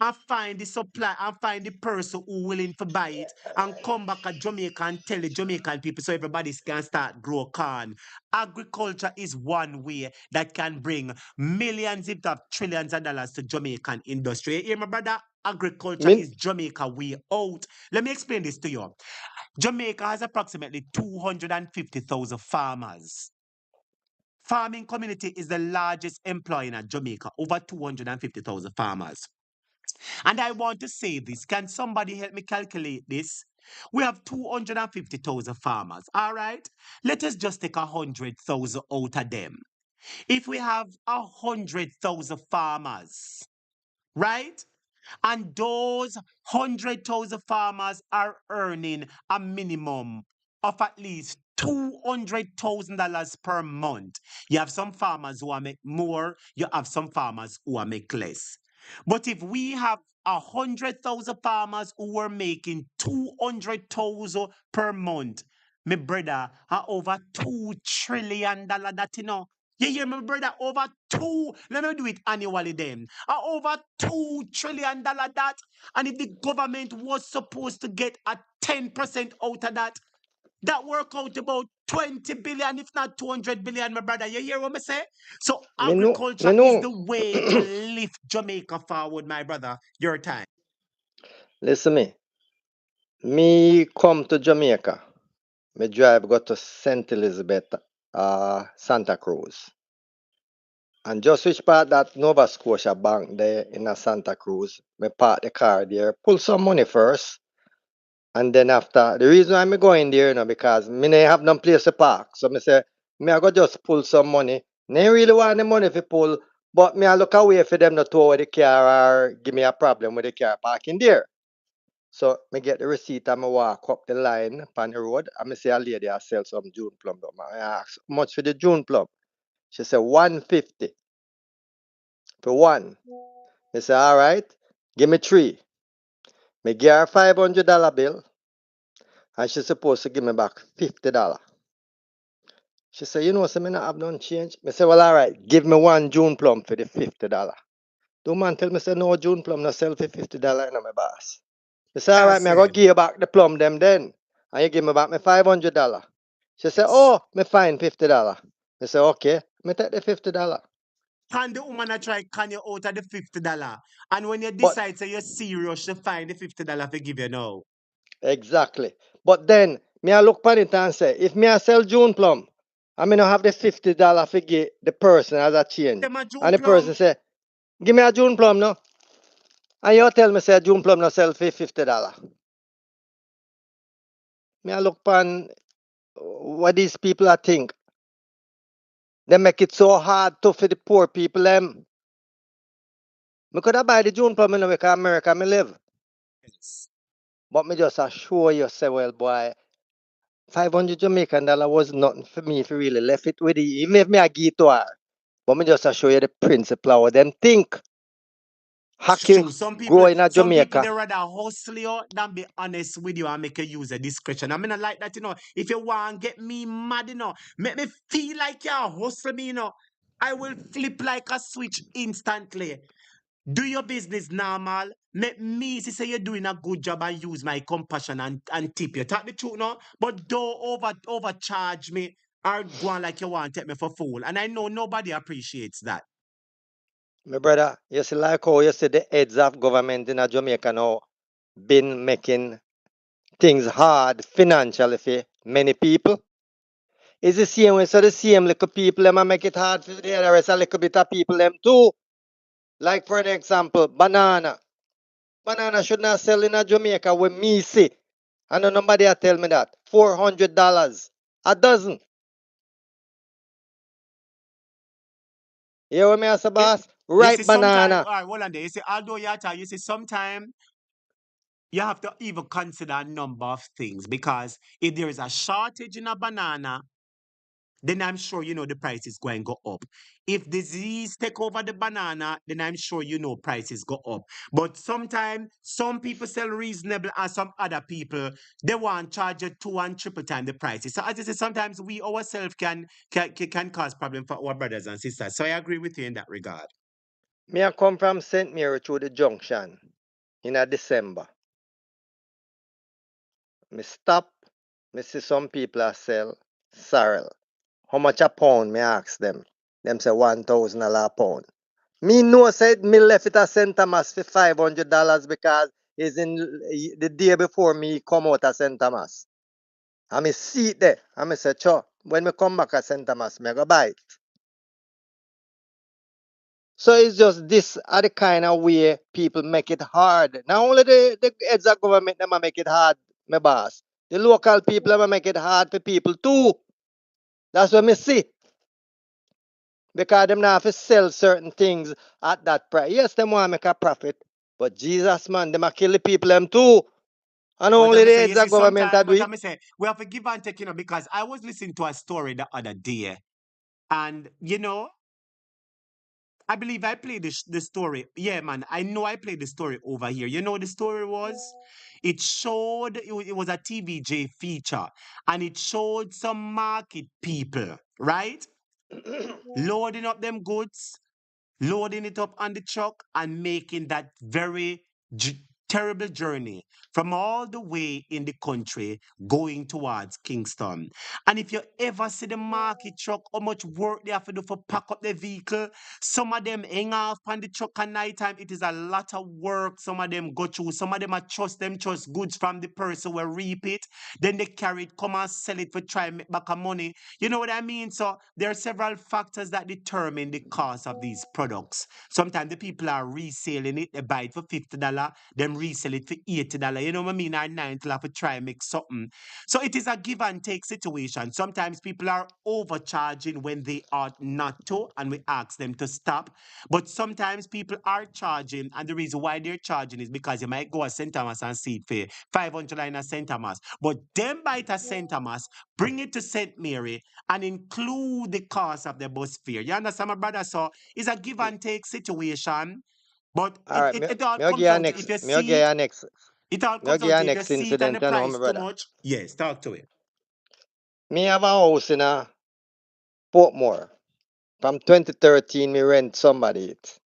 and find the supply and find the person who willing to buy it and come back to Jamaica and tell the Jamaican people so everybody can start grow corn. Agriculture is one way that can bring millions, if not trillions of dollars to Jamaican industry. You hear my brother? Agriculture is Jamaica way out. Let me explain this to you. Jamaica has approximately 250,000 farmers. Farming community is the largest employer in Jamaica, over 250,000 farmers. And I want to say this. Can somebody help me calculate this? We have 250,000 farmers. All right. Let us just take 100,000 out of them. If we have 100,000 farmers, right? And those 100,000 farmers are earning a minimum of at least $200,000 per month. You have some farmers who are make more, you have some farmers who are make less. But if we have 100,000 farmers who are making 200,000 per month, my brother, are over $2 trillion that you know. You hear me, brother? Over let me do it annually then. Over $2 trillion that. And if the government was supposed to get a 10% out of that, that work out about 20 billion, if not 200 billion, my brother. You hear what I say? So agriculture is the way to lift Jamaica forward, my brother. Your time. Listen me come to Jamaica. Me drive go to St. Elizabeth, Santa Cruz. And just which part that Nova Scotia Bank there in a Santa Cruz, me park the car there, pull some money first. And then after, the reason I'm going there, you know, because me no have no place to park. So me say, me I go just pull some money. They really want the money to pull, but me I look away for them to tow away the car or give me a problem with the car parking there. So me get the receipt and me walk up the line on the road and me see a lady I sell some June plum. I ask, how much for the June plum? She said, $150 for one. Me say, all right, give me 3. Me give her $500 bill and she's supposed to give me back $50. She said, you know, so me not have none change. Me say, well, all right, give me 1 June plum for the $50. The man tell me, say, no, June plum no sell for $50 in my boss. Me say, all right, me I go give you back the plum them then. And you give me back my $500. She said, oh, me fine $50. Me say, okay, me take the $50. Can the woman a try can you out of the $50? And when you But decide say you're serious, you find the $50 to give you now. exactly. But then me I look pan it and say, if me I sell June plum, I mean I have the $50 for give the person as a change. Them a June And the plum. person say, give me a June plum no. And you tell me say June plum no sell for $50. Me I look pan what these people are think. They make it so hard to for the poor people them. Me could have buy the June plum in America me live. Yes. But me just assure you say, well boy, $500 was nothing for me if you really left it with you. Even if me a give to her. But me just show you the principle of them think. It's Hockey true. Some grow people in a they Jamaica. rather hustle you than be honest with you and make you use a discretion. I mean, I like that, you know. If you want get me mad, you know, make me feel like you hustle me, you know. I will flip like a switch instantly. Do your business normal. Make me say you're doing a good job and use my compassion and tip you. Talk the truth now. But don't overcharge me or go on like you want to take me for fool. And I know nobody appreciates that. My brother, you see like how you see the heads of government in a Jamaica now been making things hard financially for many people. It's the same way, so the same little people them make it hard for the rest a little bit of people them too. Like for an example, banana. Banana should not sell in a Jamaica with me see. I know nobody a tell me that. $400 a dozen. You hear what me say, boss? You see, Ripe sometimes, banana. all right, hold on there. You see, although you tell you see, sometimes you have to even consider a number of things because if there is a shortage in a banana, then I'm sure you know the price is going to go up. If disease take over the banana, then I'm sure you know prices go up. But sometimes some people sell reasonable and some other people they want charge you 2 and triple time the prices. So as I say, sometimes we ourselves can cause problem for our brothers and sisters. So I agree with you in that regard. Me I come from St. Mary through the junction in a December. Me stop, me see some people a sell sorrel. How much a pound, me ask them. Them say $1,000 a pound. Me know said me left it at St. Thomas for $500 because it's in the day before me come out of St. Thomas. And me see it there. And me say, cho, when me come back at St. Thomas, me go buy it. So it's just this are the kind of way people make it hard. Not only the heads of government them make it hard, my boss. The local people them make it hard for people too. That's what me see. Because them not have to sell certain things at that price. Yes, them want to make a profit. But Jesus man, them a kill the people them too. And But only I the say, you heads see, of government that do sometimes, it. but I say, we have to give and take, because I was listening to a story the other day. And, I believe I played the story. Yeah, man, I know I played the story over here. You know what the story was? It showed, it was a TVJ feature. And it showed some market people, right? Loading up them goods, loading it up on the truck and making that very terrible journey from all the way in the country going towards Kingston. And if you ever see the market truck, how much work they have to do for pack up the vehicle, some of them hang off on the truck at night time. It is a lot of work. Some of them go through. Some of them are trust goods from the person who reap it. Then they carry it, come and sell it for try and make back a money. You know what I mean? So there are several factors that determine the cost of these products. Sometimes the people are reselling it, they buy it for $50, then resell it for $80. You know what I mean? Or $90 for try and make something. So it is a give and take situation. Sometimes people are overcharging when they ought not to, and we ask them to stop. But sometimes people are charging, and the reason why they're charging is because you might go to St. Thomas and see it for $500 in St. Thomas. But them buy it at St. Thomas, bring it to St. Mary, and include the cost of the bus fare. You understand, my brother? So it's a give and take situation. But All right, it all me give comes you down to if you see it, it all comes down to if you next see it and the incident, you know, my price too brother. much. Yes, talk to it. Me have a house in a Portmore. From 2013, me rent somebody it.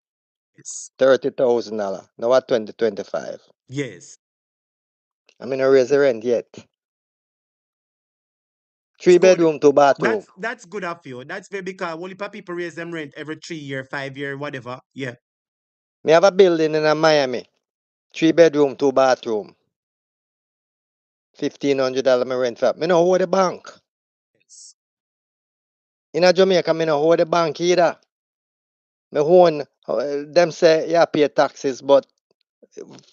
Yes. $30,000. Now at 2025. Yes. I mean, I raise the rent yet. It's 3 good. bedroom, 2 bathroom. That's good of you. That's very because only people raise them rent every 3 year, 5 year, whatever. Yeah. Me have a building in a Miami. 3 bedroom, 2 bathroom. $1,500 me rent for. Me no hold the bank. Yes. In a Jamaica, me no hold the bank either. Me own, them say you pay taxes, but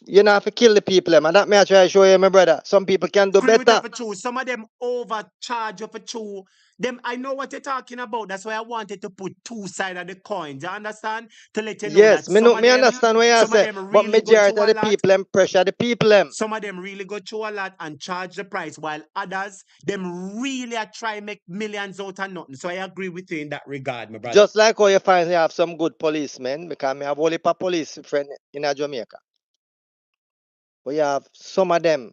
you know have to kill the people them. And that me I try to show you, my brother. Some people can do Agree with you better. for true. Some of them overcharge you for true. Them, I know what you're talking about. That's why I wanted to put two sides of the coin. Do you understand? To let you know that Yes, me know, me understand what you some of say. them But really go majority through of a the lot. people them pressure the people them. Some of them really go through a lot and charge the price, while others, them really are trying to make millions out of nothing. So I agree with you in that regard, my brother. Just like how you find you have some good policemen, because me have only a police friend in a Jamaica. But you have some of them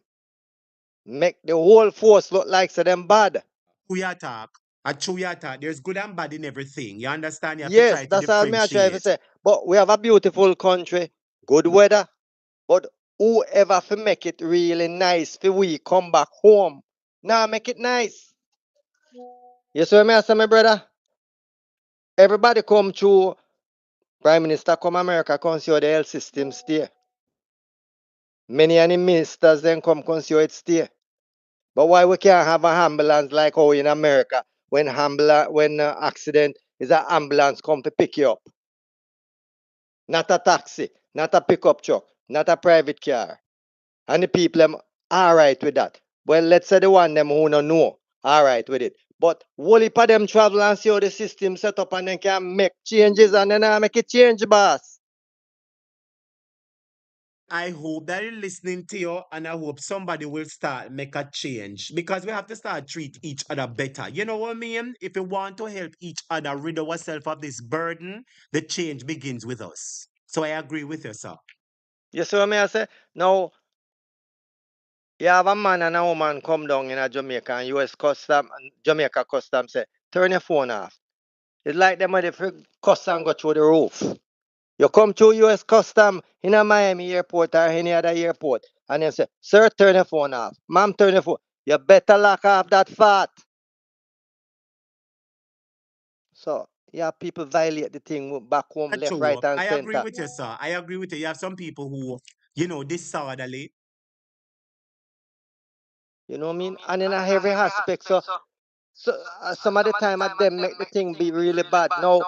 make the whole force look like so them bad. True your talk. A true your talk. There's good and bad in everything. You understand? You have to Yes, try to that's all me I try to differentiate. say. But we have a beautiful country, good weather. But whoever fi make it really nice for we come back home. Now make it nice. You see what me I say, my brother? Everybody come through. Prime Minister come America, come see how the health system stay. Many of the ministers then come see how it stay. But why we can't have an ambulance like how in America when accident is an ambulance come to pick you up? Not a taxi, not a pickup truck, not a private car. And the people them alright with that. Well, let's say the one them who don't know alright with it. But whole heap of them travel and see how the system set up and then can make changes and then I make it change, boss. I hope that they're listening to you, and I hope somebody will start make a change, because we have to start treat each other better. You know what I mean? If we want to help each other rid ourselves of this burden, the change begins with us. So I agree with you, sir. You see what I say? Now, you have a man and a woman come down in a Jamaica and US custom, Jamaica custom say, turn your phone off. It's like them when the custom go through the roof. You come through US custom in a Miami airport or any other airport, and they say, sir, turn your phone off. Ma'am, turn your phone. You better lock off that fat. So, yeah, people violate the thing back home, left, right, True. and I agree center. with you, sir. I agree with you. You have some people who, you know, disorderly. You know what I mean? And in a every aspect. So some of the time at them make the thing be really bad. Now,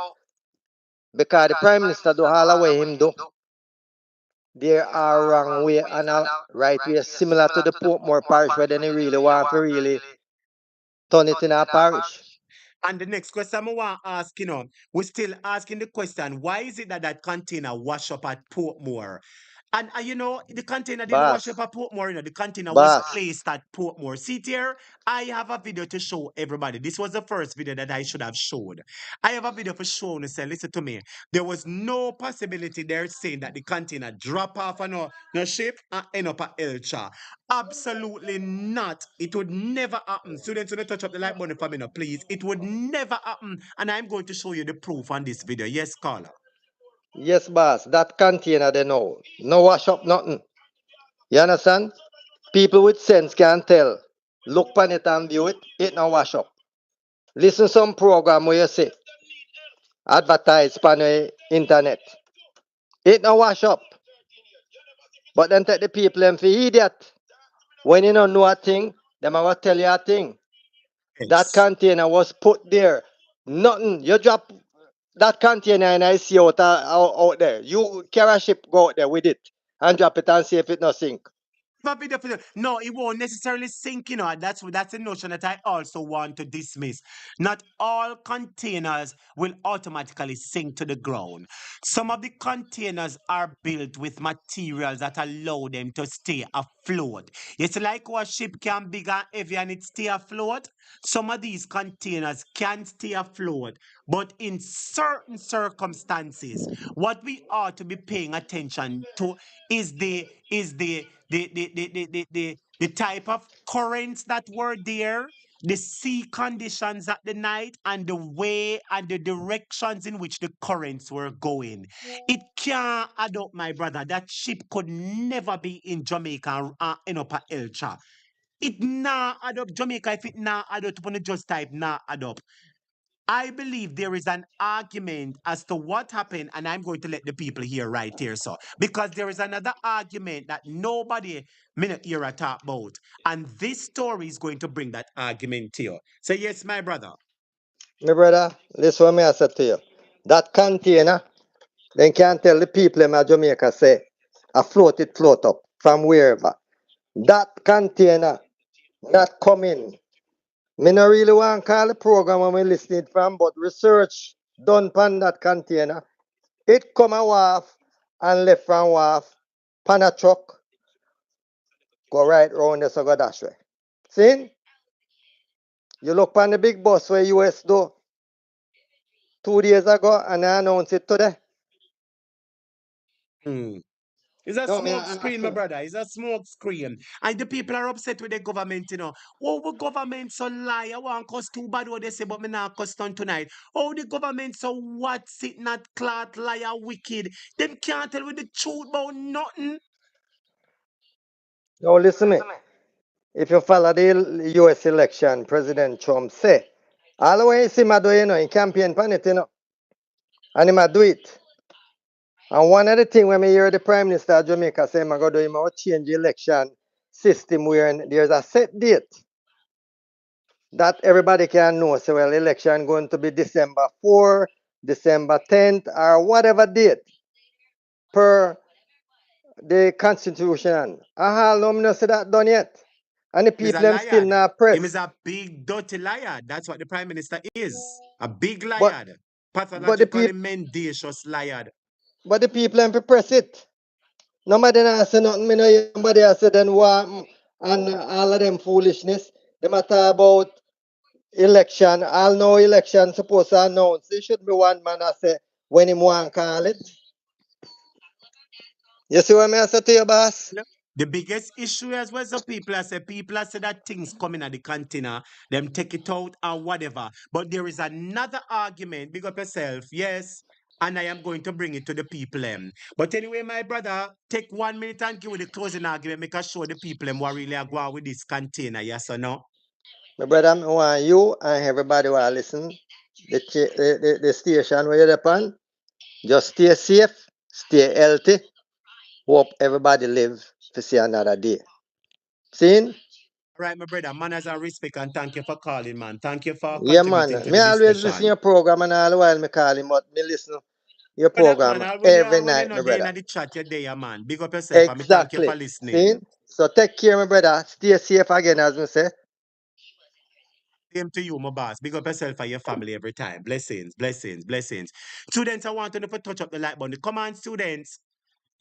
because the Prime Minister do all the way him do, there are wrong way and a right way similar to the Portmore parish where they really want to really turn it in a parish. And the next question I want to ask, you know, we're still asking the question, why is it that that container wash up at Portmore? And you know, the container didn't wash up Boss, at Portmore, you know, the container was boss. placed at Portmore. See here, I have a video to show everybody. This was the first video that I should have showed. I have a video for showing and say, listen to me. There was no possibility there saying that the container drop off on no ship and end up at Elcha. Absolutely not. It would never happen. Students, when you touch up the like button for me now, please. It would never happen. And I'm going to show you the proof on this video. Yes, caller. Yes, boss. That container they know. No wash up nothing. You understand? People with sense can tell. Look on it and view it. It no wash up. Listen some program where you say advertise on the internet. It no wash up. But then take the people and for idiot. When you don't know a thing, them I will tell you a thing. That container was put there. Nothing. You drop that container and I see out there. You carry a ship, go out there with it and drop it and see if it not sink. No, it won't necessarily sink, you know. That's a notion that I also want to dismiss. Not all containers will automatically sink to the ground. Some of the containers are built with materials that allow them to stay afloat. It's like how a ship can be big and heavy and it stay afloat. Some of these containers can stay afloat, but in certain circumstances, what we ought to be paying attention to is the type of currents that were there, the sea conditions at the night, and the way and the directions in which the currents were going. It can't add up, my brother. That ship could never be in Jamaica in Upper Elcha. It nah add up. Jamaica, if it nah add up, when you just type nah add up. I believe there is an argument as to what happened, and I'm going to let the people hear right here, so because there is another argument that nobody minute here talk about, and this story is going to bring that argument to you. So yes, my brother. My brother, listen what me I said to you. That container, they can tell the people in Jamaica say, I float it float up from wherever. That container not coming. Me no really want to call the program when we listening from, but research done pan that container. It come a wharf and left from wharf, pan a truck, go right round the so go dash way. See? You look pan the big bus where US do 2 days ago and I announced it today. It's a No, smoke screen, my brother. It's a smoke screen. And the people are upset with the government, you know. Oh, the government so lie. I want cuss too bad what they say, but me not cuss on tonight. Oh, the government so what? Sit not clot, liar, wicked. Them can't tell with the truth about nothing. Now listen me. If you follow the US election, President Trump say, all the way see him do, you know, in campaign pan it, you know. And him do it. And one of the things when I hear the Prime Minister of Jamaica say, I'm going to do him out change the election system where there's a set date that everybody can know. So, well, election going to be December 4, December 10th, or whatever date per the Constitution. I don't know see that done yet. And the He's a people them still liar. not Him is press. a big dirty liar. That's what the prime minister is. A big But liar. but the Pathologically people mendacious liar. but the people them press it. Nobody not say nothing. Me no hear somebody else say then what and all of them foolishness. Them a talk about election. All know election supposed to announce. It should be one man I say when him want call it. You see what me I say to you, boss? The biggest issue as well, so people are say that things coming at the container, them take it out or whatever. But there is another argument, big up yourself, yes. and I am going to bring it to the people. But anyway, my brother, take 1 minute and give me the closing argument, make us show the people what really are going with this container, yes or no? My brother, I want you and everybody who are listening, the station where you're upon, just stay safe, stay healthy. Hope everybody live to see another day. Seen? Right, my brother, manners and respect, and thank you for calling, man. Thank you for Yeah, man. contributing to Me the always listen discussion. your program and all the while me call him, but me listen your For that, program man, every when you're night, my not there in brother. the chat, you're there, man. Big up yourself, and me thank you Exactly. for listening. See? So take care, my brother. Stay safe again, as me say. Same to you, my boss. Big up yourself and your family every time. Blessings, blessings, blessings. Students, I want to touch up the like button. Come on, students.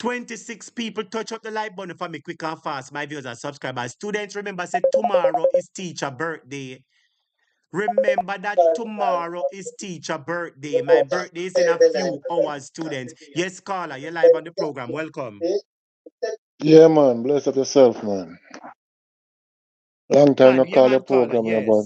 26 people touch up the like button for me quick and fast. My viewers and subscribers. Students, remember, say tomorrow is teacher birthday. Remember that tomorrow is teacher birthday. My birthday is in a few hours, students. Yes, caller, you're live on the program. Welcome. Yeah, man. Bless up yourself, man. Long time no Yeah, call your man, caller, program, you know, but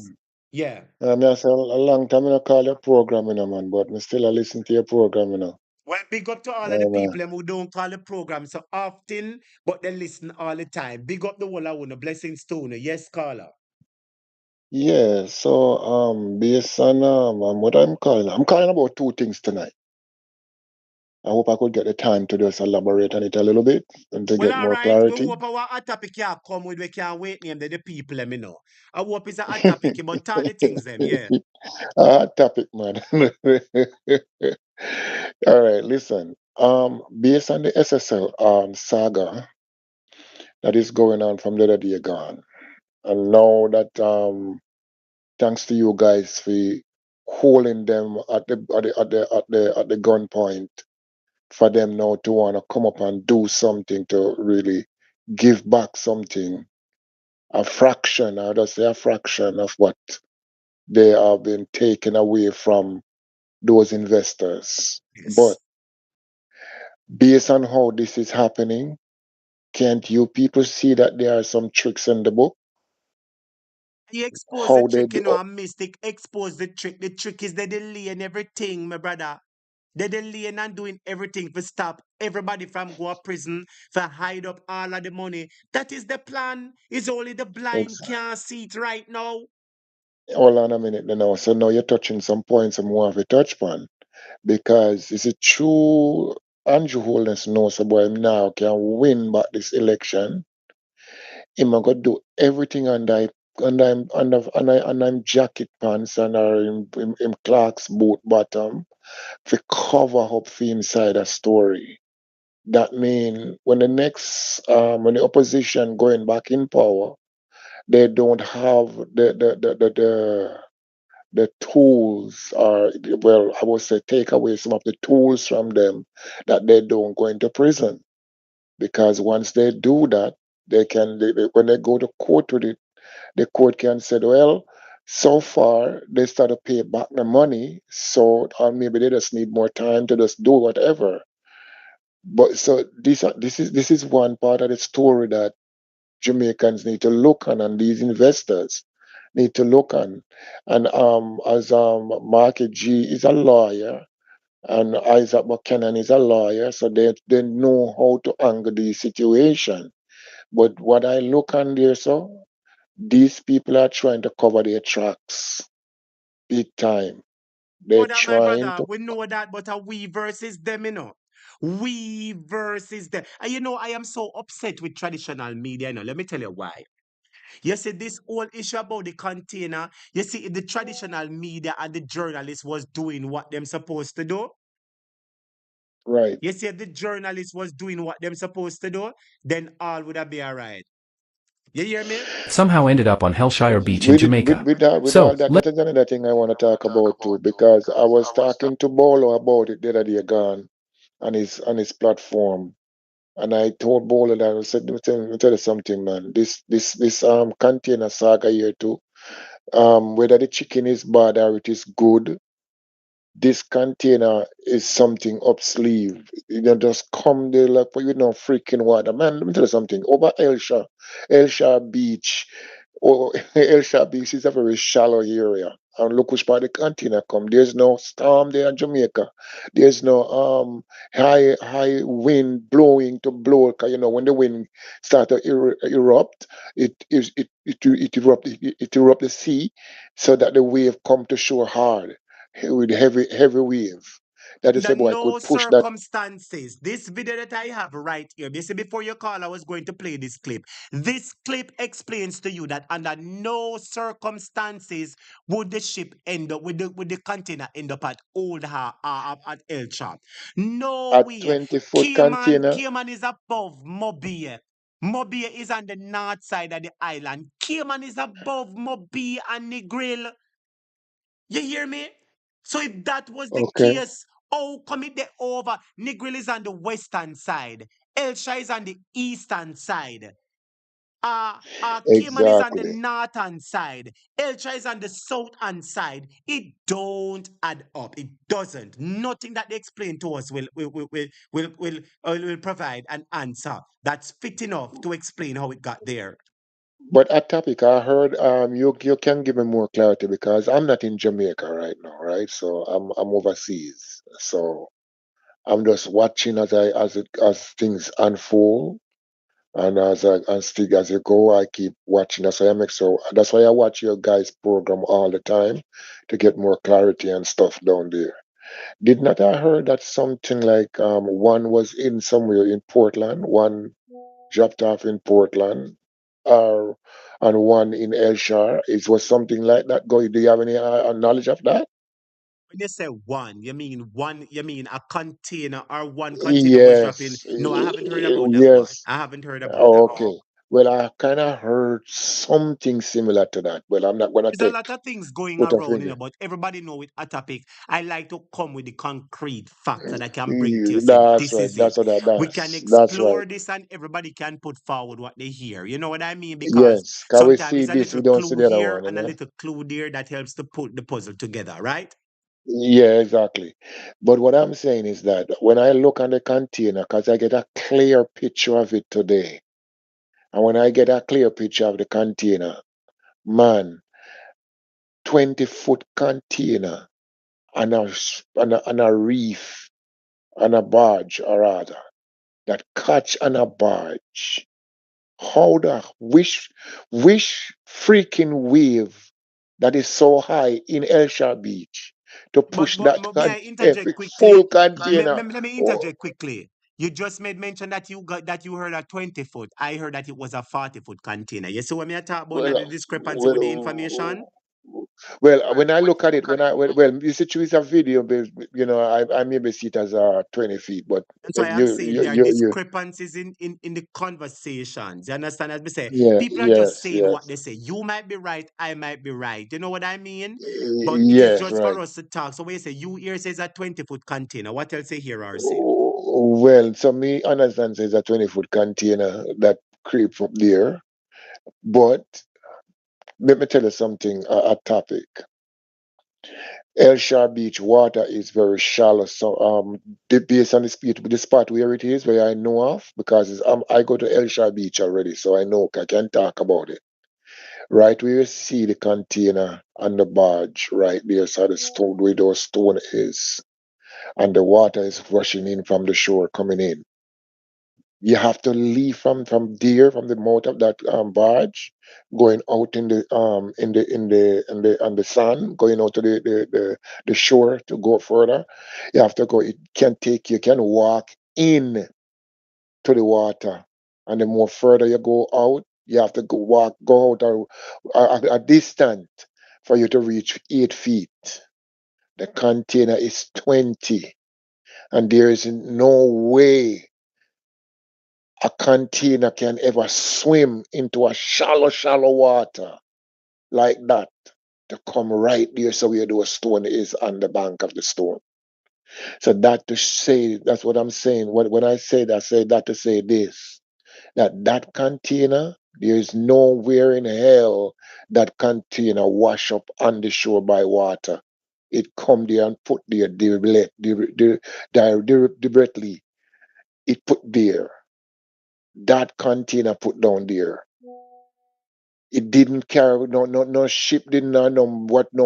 yes. Yeah. I say a long time no call your program, you know, man. But me still a listen to your program, you know. Well, big up to all of Yeah, the man. people who don't call the program so often, but they listen all the time. Big up the whole of one, blessings to you. Yes, caller. Yeah. So based on what I'm calling about two things tonight. I hope I could get the time to just elaborate on it a little bit and to Well, get all more right. We clarity. hope our hot topic can come with. We can wait name the people, let me know. I hope it's a hot topic, but talk the things, them, yeah. Hot topic, man. All right, listen. Based on the SSL saga that is going on from the other day gone, and now that thanks to you guys for holding them at the gunpoint for them now to want to come up and do something to really give back something, a fraction, I just say a fraction of what they have been taken away from those investors. Yes. But based on how this is happening, can't you people see that there are some tricks in the book? He exposed the How they trick, do, a mystic exposed the trick. The trick is the delay and everything, my brother. They're delaying and doing everything to stop everybody from go to prison, for hide up all of the money. That is the plan. It's only the blind can't see it right now. hold on a minute now. So now you're touching some points I'm more of a touch upon. Because is it true Andrew Holness knows about him now can win back this election? Him gonna do everything under him jacket pants and him Clarke's boot bottom to cover up for inside a story. That mean when when the opposition going back in power, they don't have the tools, or well, I would say take away some of the tools from them that they don't go into prison. Because once they do that, when they go to court with it, the court can say, well, so far they start to pay back the money, so or maybe they just need more time to just do whatever. But so this is one part of the story that Jamaicans need to look on, and these investors need to look on. And as Marky G is a lawyer and Isaac Buchanan is a lawyer, so they know how to angle the situation. But what I look on there, so these people are trying to cover their tracks big time. They're That, my trying brother, to we know that, but we versus them, We versus them. And I am so upset with traditional media, Let me tell you why. You see, this whole issue about the container, you see, if the traditional media and the journalists was doing what them supposed to do, right. you see, if the journalists was doing what them supposed to do, then all would have been all right. You hear me? Somehow ended up on Hellshire Beach in Jamaica. With all that, that is another thing I want to talk about too, because I was talking to Bolo about it the other day gone on his platform. And I told Bolo that I said, let me tell you something, man. This container saga here too. Whether the chicken is bad or it is good, this container is something up sleeve. You know, just come there like freaking water. Man, let me tell you something. Over Elsha Beach, Elsha Beach is a very shallow area. And look which part the container come. There's no storm there in Jamaica. There's no high wind blowing to blow. 'Cause, you know, when the wind start to erupt, it erupt the sea, so that the wave come to shore hard with heavy wave. That is Under a boy no could push that. circumstances, this video that I have right here, you see, before you call, I was going to play this clip. This clip explains to you that under no circumstances would the ship end up with the container end up at at El Chap. No A way. 20-foot container. Cayman is above Mobile. Mobile is on the north side of the island. Cayman is above Mobile and Negril. You hear me? So if that was the Okay. case, how come it there over? Negril is on the western side. Elsha is on the eastern side. Cayman is on the Exactly. northern side. Elsha is on the southern side. It don't add up. It doesn't. Nothing that they explain to us will provide an answer that's fit enough to explain how it got there. But a topic I heard, you can give me more clarity because I'm not in Jamaica right now, right? So I'm overseas. So I'm just watching as things unfold, and as you go, I keep watching. That's why I watch your guys' program all the time to get more clarity and stuff down there. Did not I heard that something like one was in somewhere in Portland, one dropped off in Portland, uh, and one in Elshire. It was something like that. Do you have any knowledge of that? When you say one, you mean one, you mean a container or one container was dropping? Yes, No, I haven't heard about that one. yes. I haven't heard about that one. Okay. Well, I kind of heard something similar to that. Well, I'm not gonna There's a lot of things going put a around, finger. but everybody know with a topic. I like to come with the concrete facts that I can bring to you. Say, That's this right. is it. We can That's right. explore this and everybody can put forward what they hear. You know what I mean? Because Yes. Can we sometimes see it's a this? little We don't see clue the other here one, you and a know? little clue there that helps to put the puzzle together, right? Yeah, exactly. But what I'm saying is that when I look on the container, because I get a clear picture of it today, and when I get a clear picture of the container, man, 20-foot container and a reef and a barge, or rather, that catch on a barge. How the which freaking wave that is so high in Elshire Beach to push that May I interject every quickly? full container? Let me Oh, interject quickly. You just made mention that you heard a 20-foot. I heard that it was a 40-foot container. You see what me I talk about now, the discrepancy with the information? well, when I look at it, you see, it's a video, but, you know, I maybe see it as 20 feet, but That's why I'm saying there are discrepancies in the conversations. You understand? As we say, yeah, people are just yes, saying what yes, they say. You might be right, I might be right. You know what I mean? But it is yes, just for right. us to talk. So when you say you here says a 20-foot container, what else you hear or say? Well, so me understand it's a 20-foot container that creep up there, but let me tell you something, a topic. Elshire Beach water is very shallow. So based on the spot where it is, where I know of, because I go to Elshire Beach already, so I know I can talk about it. Right where you see the container and the barge, right there, so the stone where those stone is, and the water is rushing in from the shore, coming in. You have to leave from there, from the mouth of that barge, going out in the sun, going out to the shore to go further. You have to go. You can walk in to the water, and the more further you go out, you have to go out a distance for you to reach 8 feet. The container is 20, and there is no way a container can ever swim into a shallow water like that to come right there, so where the stone is on the bank of the stone. So that's what I'm saying. When I say that to say this, that container, there is nowhere in hell that container wash up on the shore by water. It come there and put there directly. It put there. That container put down there. It didn't carry no ship didn't have no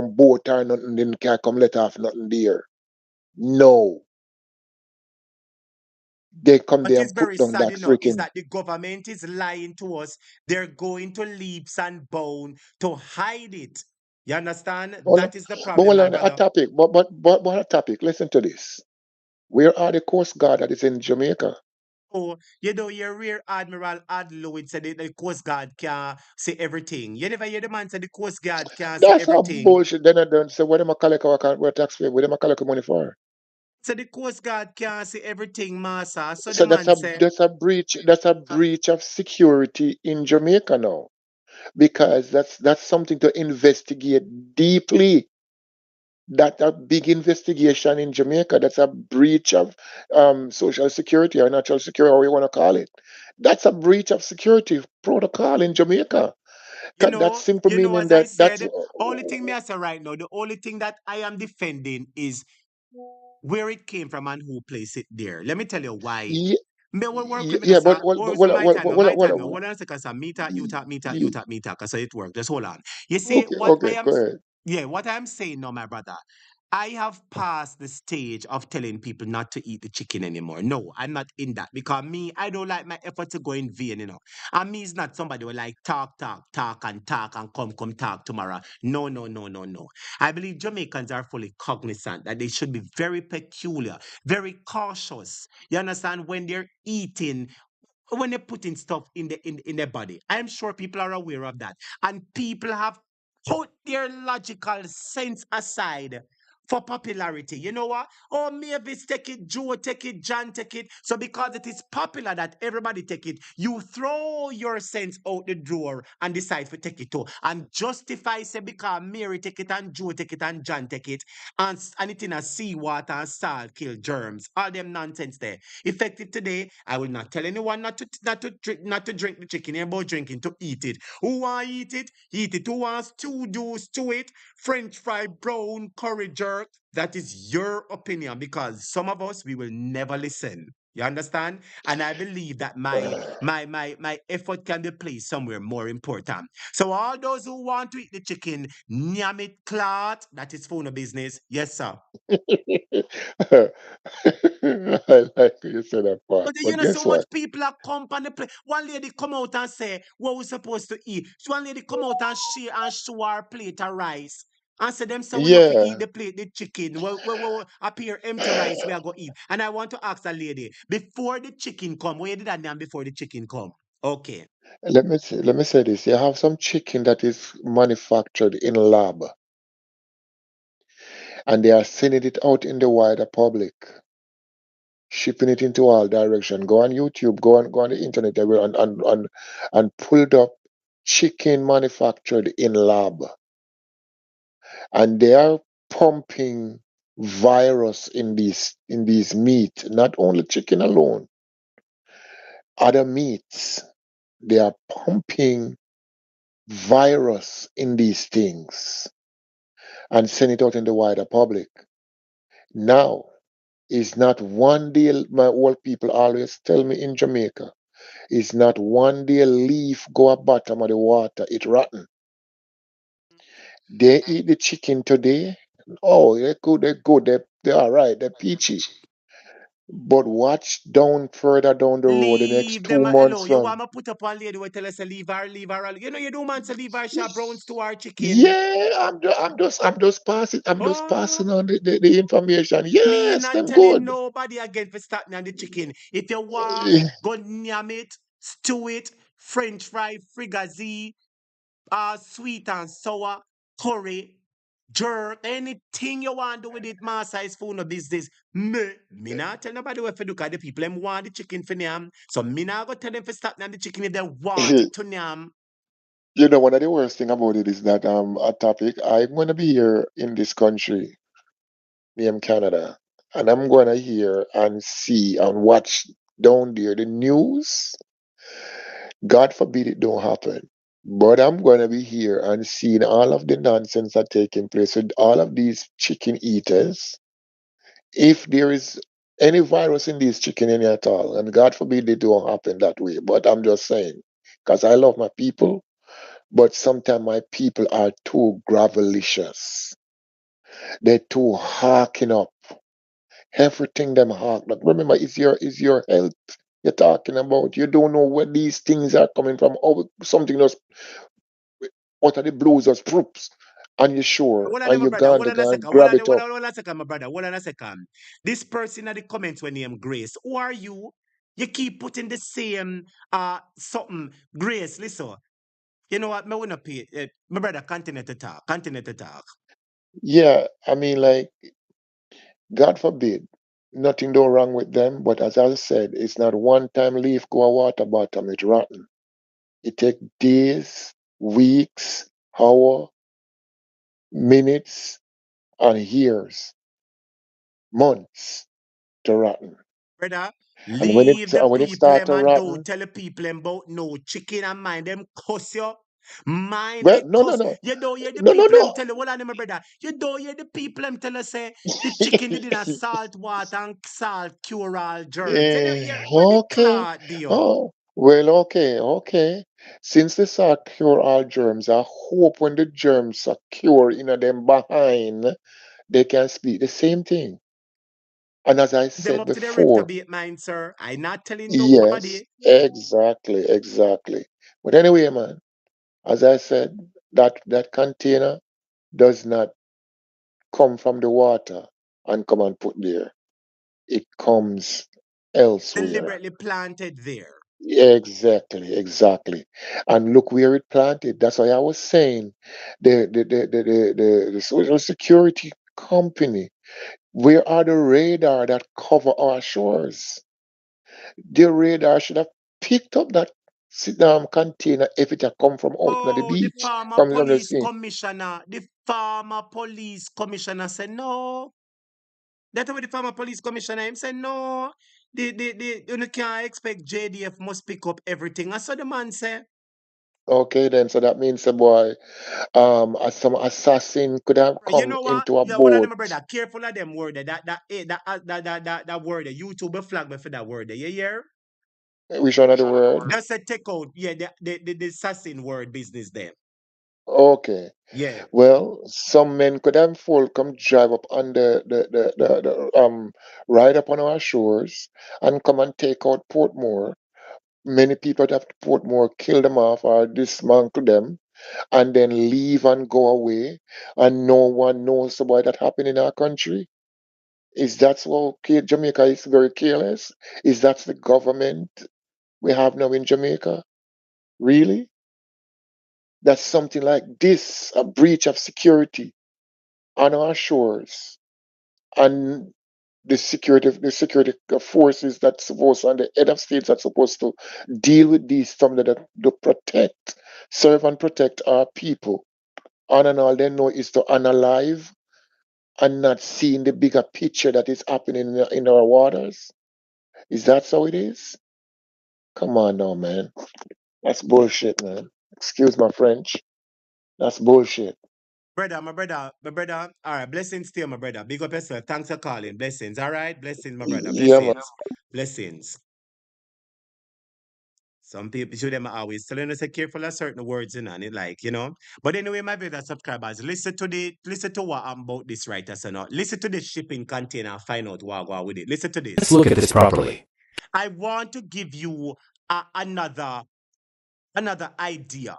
boat or nothing didn't carry come let off nothing there. No. They come What there is and put very down sad, that you know, is freaking that the government is lying to us. They're going to leaps and bounds to hide it. You understand? well, That is the but problem, well my a brother. topic, but a topic. Listen to this. Where are the Coast Guard that is in Jamaica? Oh, you know, your Rear Admiral Adloyd said the Coast Guard can say everything. You never hear the man say the Coast Guard can say That's a everything. bullshit. Then I don't say what am I collect our taxpayer? What am I collect money for? So the Coast Guard can say everything, Massa. So the So man say, that's a breach. That's a breach of security in Jamaica now, because that's something to investigate deeply. That's a big investigation in Jamaica. That's a breach of social security or natural security, or you want to call it. That's a breach of security protocol in Jamaica. That's simple meaning as I that that's said, only thing me I say right now, the only thing that I am defending is where it came from and who placed it there. Let me tell you why. yeah, Me will work with me, yeah, sir. Or is my time now? My time now. well, Hold on a second, sir. Me talk, you talk, me talk, you yeah, talk, me talk. So it work. Just hold on. You see okay, okay, go ahead. what I'm saying now, my brother. I have passed the stage of telling people not to eat the chicken anymore. No, I'm not in that because me, I don't like my effort to go in vain, you know. And me is not somebody who like talk and come talk tomorrow. No, no, no, no, no. I believe Jamaicans are fully cognizant that they should be very peculiar, very cautious. You understand when they're eating, when they're putting stuff in their body. I'm sure people are aware of that. And people have put their logical sense aside for popularity. You know what? Oh, Mavis take it, Joe take it, John take it. So because it is popular that everybody take it, you throw your sense out the door and decide to take it too. And justify say because Mary take it and Joe take it and John take it and it in a seawater and salt kill germs. All them nonsense there. Effective today, I will not tell anyone not to drink the chicken. About drinking, to eat it. Who want eat it? Eat it. Who wants to do to it? French fry, brown, curry jerk. That is your opinion because some of us we will never listen. You understand? And I believe that my effort can be placed somewhere more important. So all those who want to eat the chicken, nyam it clot. That is phone business. Yes, sir. I like you said that part, But you but know, so guess much what? people are come on the play. One lady come out and say what we supposed to eat. So one lady come out and share and show our plate of rice. And say them say we not for eat Yeah, the plate, the chicken. We appear empty rice we are going to eat. And I want to ask a lady, before the chicken come, where did that name before the chicken come? Okay. let me say this. You have some chicken that is manufactured in lab, and they are sending it out in the wider public, shipping it into all direction. Go on YouTube, go on the internet everywhere, and pulled up chicken manufactured in lab, and they are pumping virus in these meat. Not only chicken alone, other meats. They are pumping virus in these things and send it out in the wider public. Now, it's not one day, my old people always tell me in Jamaica, it's not one day leaf go at bottom of the water, it rotten. They eat the chicken today. Oh, they're good, they're all right, they're peachy. But watch down further down the road the next Leave them 2 months alone. You from. want me put up one lady who tell us to leave her alone. You know you don't want to leave her sharp browns to our chicken. Yeah, I'm just passing Oh. on the information. Me Yes, not them telling good. nobody again for starting on the chicken. If you want, go yam it, stew it, French fry, frigassee, sweet and sour, curry, jerk, anything you want to do with it, master is for no business. Me not tell nobody where to look at the people. Them want the chicken for yam. So me not go tell them for starting on the chicken if they want it to yam. One of the worst thing about it is that a topic I'm gonna be here in this country named Canada, and I'm gonna hear and see and watch down there the news. God forbid it don't happen. But I'm gonna be here and seeing all of the nonsense that taking place with all of these chicken eaters. If there is any virus in these chicken any at all, and God forbid it don't happen that way. But I'm just saying, because I love my people, But sometimes my people are too gravelicious. They're too hawking up. Everything them hawk up. Remember, it's your health you're talking about. You don't know where these things are coming from. Oh, something just out of the blues just proofs. And you're sure. Hold on, And my you're brother. going Hold to on a go and second. Hold grab on, it up. hold on a second, my brother. Hold on a second. This person at the comments when named Grace. Who are you? You keep putting the same something. Grace, listen. You know what? Me wanna pay. My brother, continue to talk. Continue to talk. Yeah, I mean, like, God forbid, nothing do wrong with them. But as I said, it's not one time leaf go a water bottom, it's rotten. It take days, weeks, hour, minutes, and years, months to rotten. Brother, And when leave the it people start them to and don't rotten, tell the people them about no chicken and mind them cuss you. Mind well, they no, no, cuss. no, You don't hear the no, no, people them no. tell you, hold on, my brother. You don't hear the people them tell us say the chicken did in a salt water and salt cure all germs. You know, what the Okay. clot do you? Oh, well, okay. Since the are cure all germs, I hope when the germs are cured in them behind, they can speak the same thing. And as I Them said up to the Richter before, bait mine, sir. I not telling yes, nobody. exactly. But anyway, man, as I said, that container does not come from the water and come and put there. It comes elsewhere. Deliberately planted there. Exactly. And look where it planted. That's why I was saying the social security company, where are the radar that cover our shores? The radar should have picked up that container if it had come from out on the Oh, the beach, former from the police sea. commissioner. The former police commissioner said no. That's what the former police commissioner him said no. You can't expect JDF must pick up everything. I saw the man say. Okay, then so that means the boy, some assassin could have You come know what? into a Yeah, hold on, boat. my brother. Careful of them word. That word. YouTube flag me for that word. You hear? Which one of the word? Just a take out. Yeah, the assassin word business there. Okay. Yeah. Well, some men could have full come drive up on the ride up on our shores and come and take out Portmore. Many people that have to Portmore kill them off or dismantle them and then leave and go away, and no one knows about that happened in our country. Is that so? Jamaica is very careless? Is that the government we have now in Jamaica? Really? That's something like this, a breach of security on our shores, and the security forces that's supposed on the head of states that's supposed to deal with these something that to protect, serve and protect our people. And all they know is to unalive and not seeing the bigger picture that is happening in our waters. Is that how it is? Come on now, man. That's bullshit, man. Excuse my French. That's bullshit. My brother. All right, blessings to you, my brother. Big up yourself. Thanks for calling. Blessings. All right, blessings, my brother. Yeah, man. Blessings. Some people should them always telling us to careful of certain words and it like, you know. But anyway, my brother subscribers, listen to what I'm about this right as not. Listen to the shipping container and find out what go with it. Listen to this. Let's look at this properly. I want to give you another idea.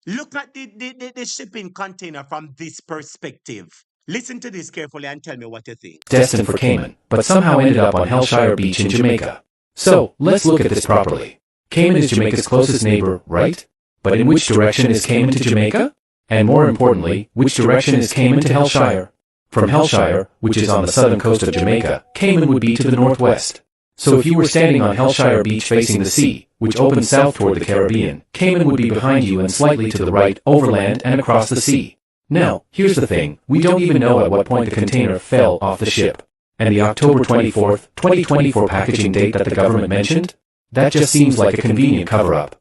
Look at the shipping container from this perspective. Listen to this carefully and tell me what you think. Destined for Cayman, but somehow ended up on Hellshire Beach in Jamaica. So, let's look at this properly. Cayman is Jamaica's closest neighbor, right? But in which direction is Cayman to Jamaica? And more importantly, which direction is Cayman to Hellshire? From Hellshire, which is on the southern coast of Jamaica, Cayman would be to the northwest. So if you were standing on Hellshire Beach facing the sea, which opens south toward the Caribbean, Cayman would be behind you and slightly to the right, overland and across the sea. Now, here's the thing, we don't even know at what point the container fell off the ship. And the October 24th, 2024 packaging date that the government mentioned? That just seems like a convenient cover-up.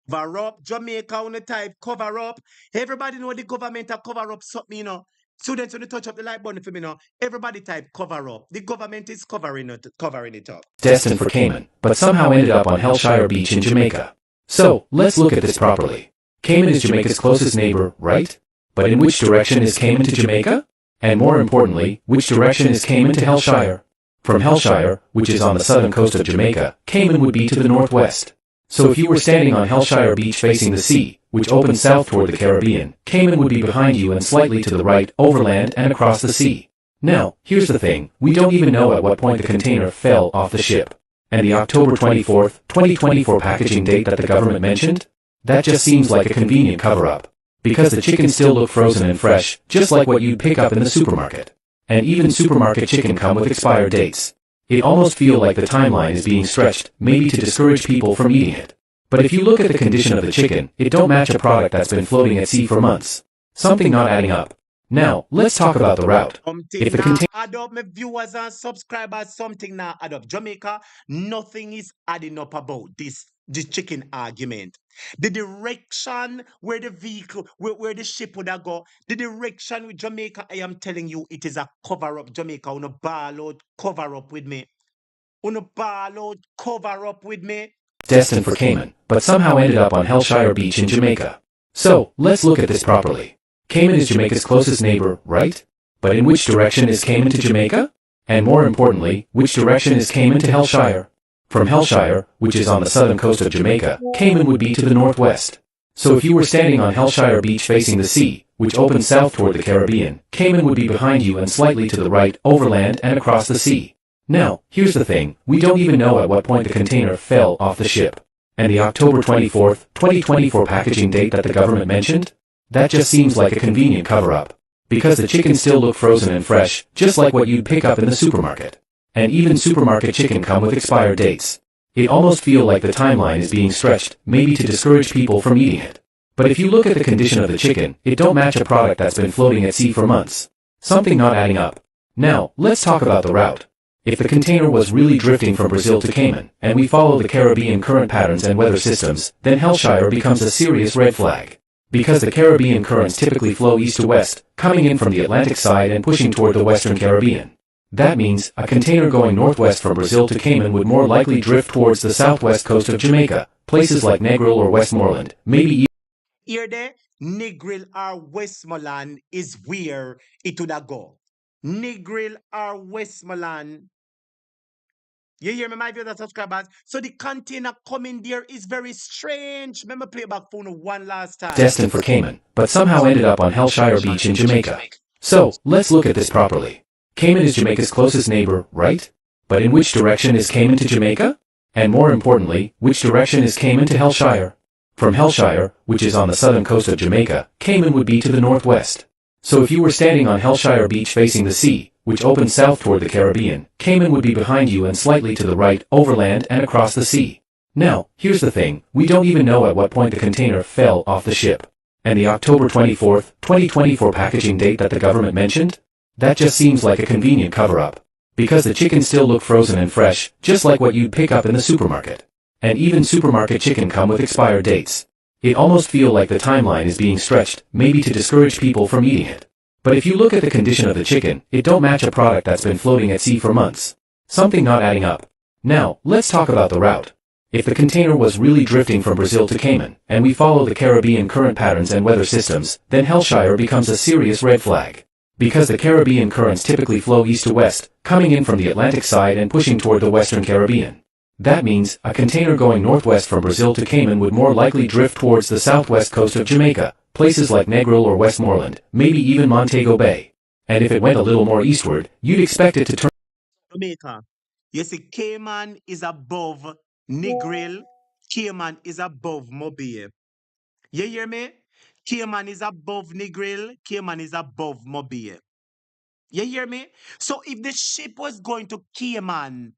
Cover up, Jamaica on the type, cover up. Everybody know the government a cover up something, you know. Students when they touch up the light button for me now. Everybody type cover up. The government is covering it up. Destined for Cayman, but somehow ended up on Hellshire Beach in Jamaica. So, let's look at this properly. Cayman is Jamaica's closest neighbor, right? But in which direction is Cayman to Jamaica? And more importantly, which direction is Cayman to Hellshire? From Hellshire, which is on the southern coast of Jamaica, Cayman would be to the northwest. So if you were standing on Hellshire Beach facing the sea, which opens south toward the Caribbean, Cayman would be behind you and slightly to the right, overland and across the sea. Now, here's the thing, we don't even know at what point the container fell off the ship. And the October 24th, 2024 packaging date that the government mentioned? That just seems like a convenient cover-up. Because the chickens still look frozen and fresh, just like what you'd pick up in the supermarket. And even supermarket chicken come with expired dates. It almost feels like the timeline is being stretched, maybe to discourage people from eating it. But if you look at the condition of the chicken, it don't match a product that's been floating at sea for months. Something not adding up. Now, let's talk about the route. If the container add up, my viewers and subscribers, something now add up. Jamaica, nothing is adding up about this chicken argument. The direction where the vehicle, where the ship would have go, the direction with Jamaica, I am telling you, it is a cover-up. Jamaica, on a ball out, cover up with me. On a ball out, cover up with me. Destined for Cayman, but somehow ended up on Hellshire Beach in Jamaica. So, let's look at this properly. Cayman is Jamaica's closest neighbor, right? But in which direction is Cayman to Jamaica? And more importantly, which direction is Cayman to Hellshire? From Hellshire, which is on the southern coast of Jamaica, Cayman would be to the northwest. So if you were standing on Hellshire Beach facing the sea, which opens south toward the Caribbean, Cayman would be behind you and slightly to the right, overland and across the sea. Now, here's the thing, we don't even know at what point the container fell off the ship. And the October 24th, 2024 packaging date that the government mentioned? That just seems like a convenient cover-up. Because the chickens still look frozen and fresh, just like what you'd pick up in the supermarket. And even supermarket chicken come with expired dates. It almost feels like the timeline is being stretched, maybe to discourage people from eating it. But if you look at the condition of the chicken, it don't match a product that's been floating at sea for months. Something not adding up. Now, let's talk about the route. If the container was really drifting from Brazil to Cayman, and we follow the Caribbean current patterns and weather systems, then Hellshire becomes a serious red flag. Because the Caribbean currents typically flow east to west, coming in from the Atlantic side and pushing toward the Western Caribbean. That means a container going northwest from Brazil to Cayman would more likely drift towards the southwest coast of Jamaica, places like Negril or Westmoreland, maybe even... Here there, Negril or Westmoreland is where it would go. Negril or Westmoreland. You hear me, my viewers and subscribers? So the container coming there is very strange. Let me play back for one last time. Destined for Cayman, but somehow ended up on Hellshire Beach in Jamaica. So, let's look at this properly. Cayman is Jamaica's closest neighbor, right? But in which direction is Cayman to Jamaica? And more importantly, which direction is Cayman to Hellshire? From Hellshire, which is on the southern coast of Jamaica, Cayman would be to the northwest. So if you were standing on Hellshire Beach facing the sea, which opens south toward the Caribbean, Cayman would be behind you and slightly to the right, overland and across the sea. Now, here's the thing, we don't even know at what point the container fell off the ship. And the October 24th, 2024 packaging date that the government mentioned? That just seems like a convenient cover-up. Because the chickens still look frozen and fresh, just like what you'd pick up in the supermarket. And even supermarket chicken come with expired dates. It almost feels like the timeline is being stretched, maybe to discourage people from eating it. But if you look at the condition of the chicken, it don't match a product that's been floating at sea for months. Something not adding up. Now, let's talk about the route. If the container was really drifting from Brazil to Cayman, and we follow the Caribbean current patterns and weather systems, then Hellshire becomes a serious red flag. Because the Caribbean currents typically flow east to west, coming in from the Atlantic side and pushing toward the Western Caribbean. That means a container going northwest from Brazil to Cayman would more likely drift towards the southwest coast of Jamaica, places like Negril or Westmoreland, maybe even Montego Bay. And if it went a little more eastward, you'd expect it to turn... Jamaica. You see, Cayman is above Negril. Cayman is above Mobile. You hear me? Cayman is above Negril. Cayman is above Mobile. You hear me? So if the ship was going to Cayman,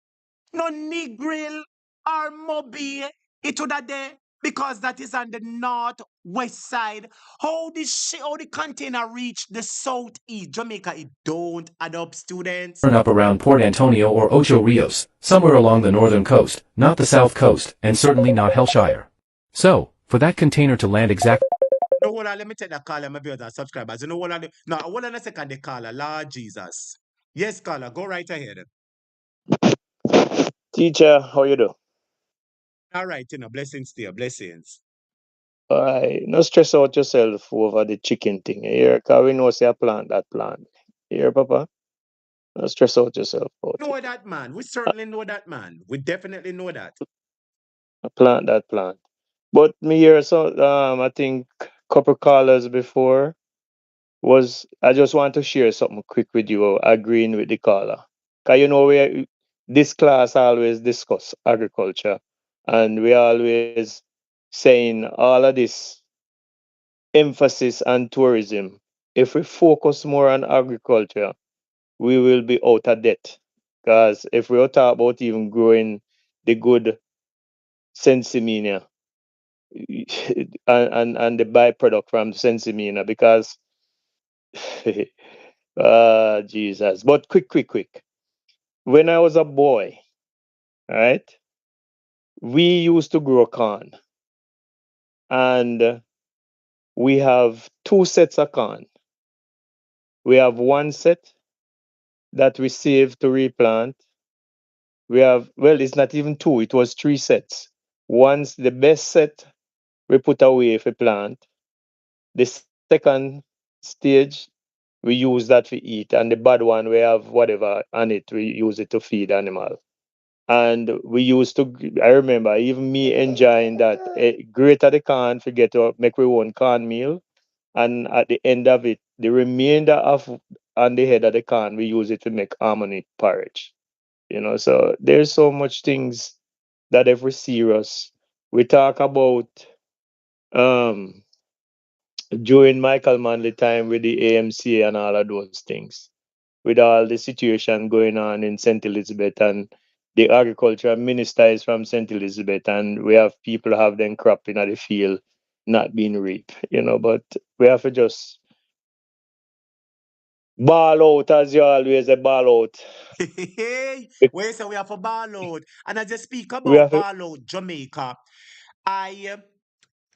no Negril or Mobile, it would have there because that is on the northwest side. How the container reach the southeast Jamaica? It don't add up, students. Turn up around Port Antonio or Ocho Rios, somewhere along the northern coast, not the south coast, and certainly not Hellshire. So, for that container to land exactly... No, hold on, let me take that caller, my viewers and subscribers. You know what I do? No, hold on a second, the caller, Lord Jesus. Yes, caller, go right ahead. Teacher, how you do? All right, blessings to you, blessings. No stress out yourself over the chicken thing. Here, cause we know say a plant that plant. Here, Papa. No stress out yourself about Know it. that, man. We certainly know that, man. We definitely know that. A plant that plant. But me hear so I think couple callers before was I just want to share something quick with you, agreeing with the caller. Cause you know this class always discuss agriculture, and we always saying all of this emphasis on tourism. If we focus more on agriculture, we will be out of debt. Because if we talk about even growing the good sensimina and the byproduct from sensimina, because Jesus. But quick. When I was a boy, right, we used to grow corn, and we have two sets of corn. We have one set that we save to replant. We have, well, it's not even two, it was three sets. Once the best set we put away for plant. The second stage we use that for eat, and the bad one we have whatever on it, we use it to feed animal. And we used to, I remember even me enjoying that. Greater the corn, forget to make we own cornmeal, and at the end of it, the remainder of on the head of the corn, we use it to make harmony porridge. So there's so much things that if we're serious, we talk about um during Michael Manley time with the AMC and all of those things, with all the situation going on in St. Elizabeth, and the agriculture minister is from St. Elizabeth, and we have people have them crop in the field not being reaped, but we have to just ball out as you always say, ball out. Hey, wait, so we have a ball out. And as I speak We about have to, ball out Jamaica, I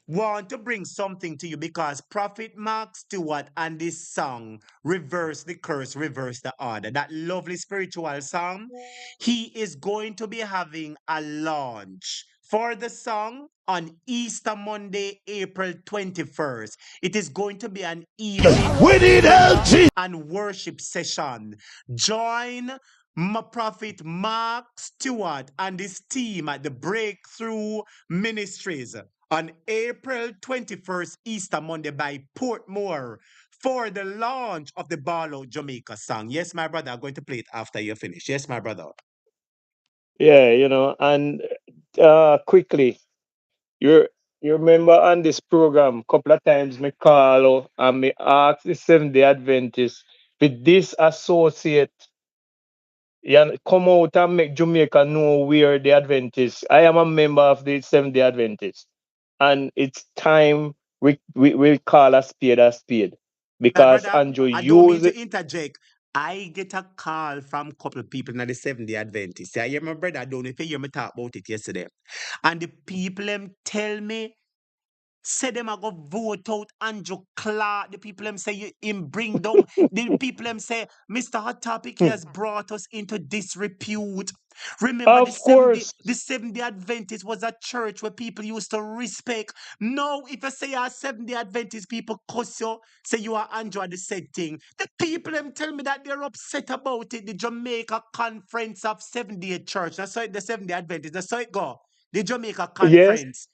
want to bring something to you because Prophet Mark Stewart and this song, Reverse the Curse, Reverse the Order, that lovely spiritual song, he is going to be having a launch for the song on Easter Monday, April 21st. It is going to be an evening prayer and worship session. Join my Prophet Mark Stewart and his team at the Breakthrough Ministries on April 21st, Easter Monday by Portmore for the launch of the Barlow Jamaica song. Yes, my brother, I'm going to play it after you finish. Yes, my brother. yeah, and quickly, you you remember on this program, couple of times me call and me ask the Seventh-day Adventist with this associate, come out and make Jamaica know where the Adventists. I am a member of the Seventh-day Adventist, and it's time we call a spade My because brother, Andrew I don't mean use to it. interject. I get a call from a couple of people in the Seventh-day Adventist. I hear my brother, I don't know if you hear me talk about it yesterday. And the people them tell me, say them I go vote out Andrew Clarke. The people them say him bring down. The people them say Mr. Hot Topic he has brought us into disrepute. Remember Of course. the 70 Adventist was a church where people used to respect. No, if you say you're 70 Adventist, people cuss you, say you are Andrew the said thing. The people them tell me that they're upset about it. The Jamaica Conference of 70 Church. That's how the 70 Adventist. That's how it go. The Jamaica Yes, Conference.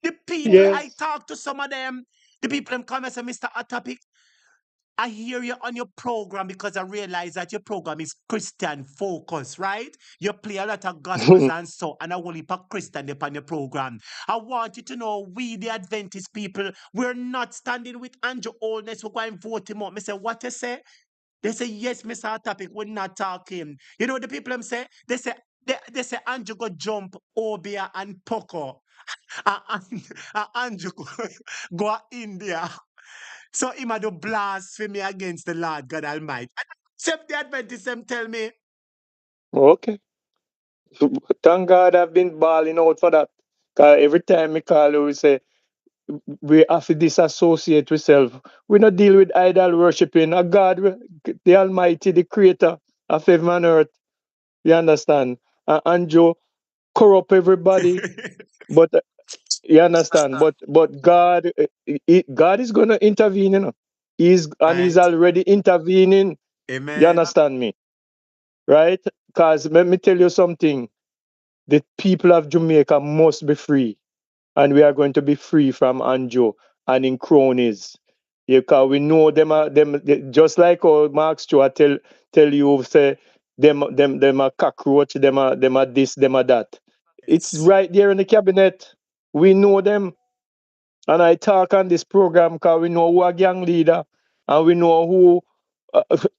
The people I yes. talk to some of them, the people them come and say, Mr. Atopic, I hear you on your program because I realize that your program is Christian focused, right? You play a lot of gospels and so, and I will heap of Christian upon your program. I want you to know, we the Adventist people, we're not standing with Andrew Holness. We're going to vote him out. I say, what you say? They say, yes, Mr. Topic, we're not talking. You know what the people them say? They say Andrew go jump Obia and Poco. And Andrew go India. So him a do blasphemy against the Lord God Almighty. And except the Adventists them tell me, Okay. Thank God I've been balling out for that. Cause every time we call you, we say we have to disassociate ourselves. We not deal with idol worshiping. A God, the Almighty, the Creator of heaven and earth. You understand? And Joe corrupt everybody. But You understand? But God, God is gonna intervene, you know. He's Right. already intervening. You Amen. understand me? Right? Because let me tell you something. The people of Jamaica must be free. And we are going to be free from Anjo and in cronies. Because we know just like how Mark Stewart tell you, say them a cockroach, them a this, them a that. It's Yes. right there in the cabinet. We know them. And I talk on this program because we know who a gang leader and we know who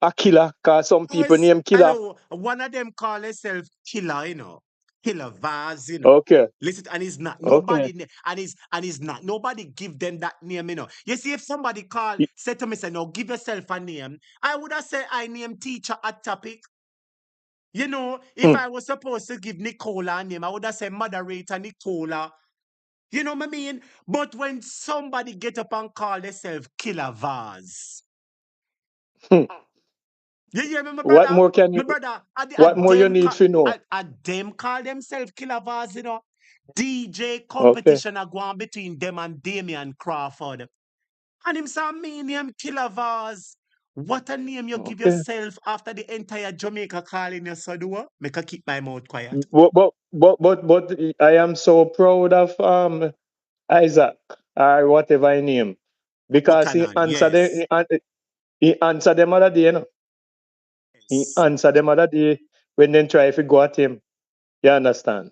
a killer, because some people Yes. name killer. Hello. One of them call himself Killer, you know. Killer Vaz, you know. Okay. Listen, and it's not Okay. nobody, and it's not nobody give them that name, you know. You see, if somebody said to me, say, no, give yourself a name, I would have said I name teacher at topic. You know, if Hmm. I was supposed to give Nicola a name, I would have said moderator Nicola. You know what I mean? But when somebody get up and call themselves Killer Vaz, Hmm. you hear me, my What brother? more can you? My brother, What more you need to know? them call themselves Killer Vaz, you know. DJ Okay. competition are going between them and Damian Crawford. And him say me name Killer Vaz. What a name you give Okay. yourself after the entire Jamaica calling you so do? Make I keep my mouth quiet. But I am so proud of Isaac or whatever I name, because Buchanan, yes. he answered them other day, you know. He Yes. answered them other day when they try to go at him. You understand?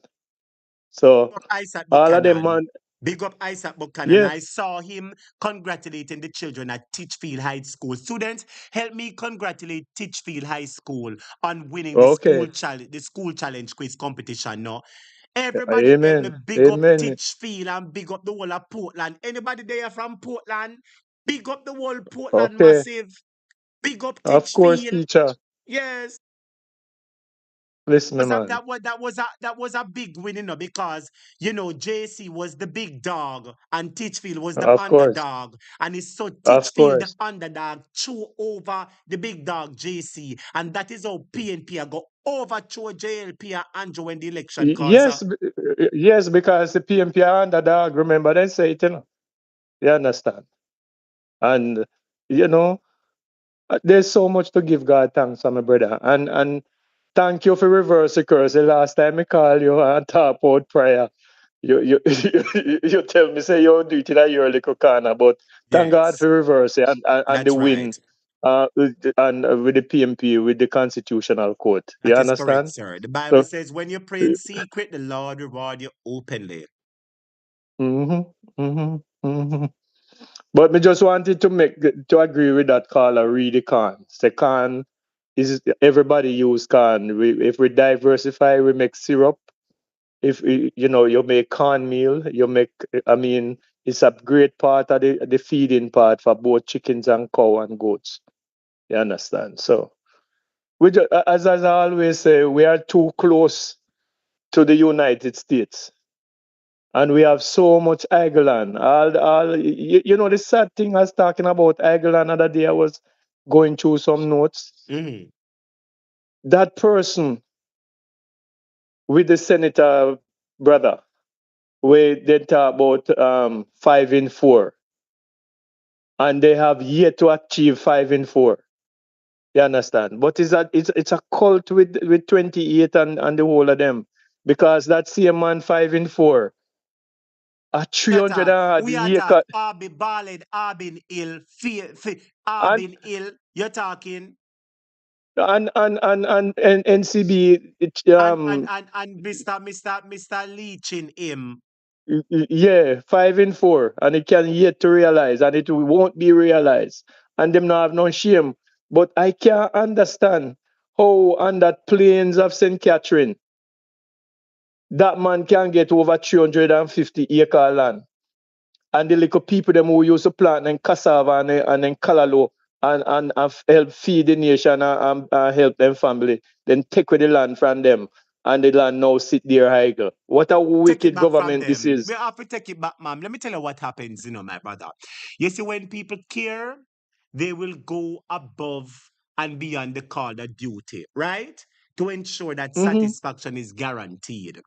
So Up Isaac all of them Buchanan. man, Big up Isaac Buchanan. I yes. saw him congratulating the children at Titchfield High School. Students, help me congratulate Titchfield High School on winning Okay. the school challenge quiz competition. No, everybody help me Amen. big up Amen. Titchfield and big up the whole of Portland. Anybody there from Portland? Big up the whole Portland Okay. massive. Big up Of course, Titchfield. teacher. Yes. Listen, me, man. That was a big win, you know, because you know JC was the big dog and Titchfield was the Of course. underdog, and it's so Of Titchfield the course. underdog chew over the big dog JC, and that is how PNP go overthrow JLP and Andrew when the election calls. Yes, because the PMP are underdog. Remember, they say it, you know. You understand? And you know, there's so much to give God thanks, my brother. And thank you for reverse the curse. The last time I call you and talk about prayer, you you tell me say you do it in your little corner, but thank God Yes, for reverse it and the that's win right. with the PMP with the Constitutional Court. You That is correct, understand? sir. The Bible So says when you pray in secret, the Lord reward you openly. But me just wanted to agree with that caller, really can. Say can is everybody use can. If we diversify, we make syrup. If you know, you make cornmeal, you make. I mean, it's a great part of the feeding part for both chickens and cow and goats. You understand? So we just, as I always say, we are too close to the United States. And we have so much Ireland. You know, the sad thing I was talking about Ireland the other day, I was going through some notes. Mm-hmm. That person with the senator brother, where they talk about 5 in 4, and they have yet to achieve 5 in 4. You understand? But it's a cult with 28 and the whole of them, because that same man 5 in 4, a 300 We acre. attack. Arby Ballad, Arbin Ill, and Arbin Ill. You're talking. and NCB And Mr. Leaching him. yeah 5 in 4, and it can yet to realize, and it won't be realized, and them not have no shame. But I can't understand how on that plains of St. Catherine that man can get over 350 acre land, and the little people them who used to plant and cassava and then callaloo and help feed the nation and help them family, then take away the land from them, and the land now sit there idle. What a Take it wicked back from government this them. is. We have to take it back, ma'am. Let me tell you what happens, my brother. You see, when people care, they will go above and beyond the call of duty, right? To ensure that Mm-hmm. satisfaction is guaranteed.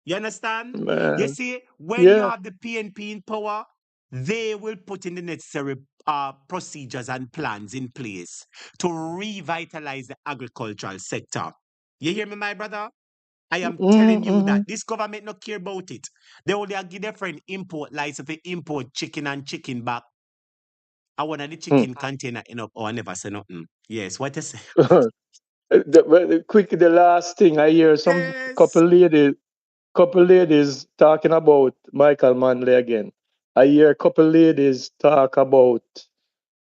You understand? Man. You see, when you Yeah. have the PNP in power, they will put in the necessary procedures and plans in place to revitalize the agricultural sector. You hear me, my brother? I am telling you that this government not care about it. They only give their friend import license to import chicken and chicken back. I want the chicken container enough. Oh, I never say nothing. Yes, what you say? The last thing I hear some Yes. couple ladies talking about Michael Manley again. I hear a couple ladies talk about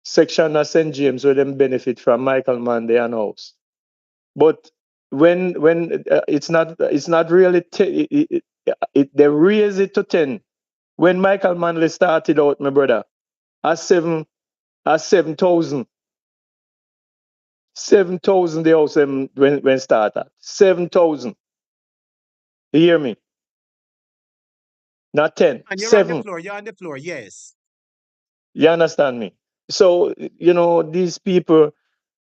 section of St. James where them benefit from Michael Manley and house. But when it's not really they raise it to 10. When Michael Manley started out, my brother, at 7,000. 7,000 the house when started. 7,000. You hear me? Not 10. And you're on the 7. floor. You're on the floor. Yes. You understand me? So, these people,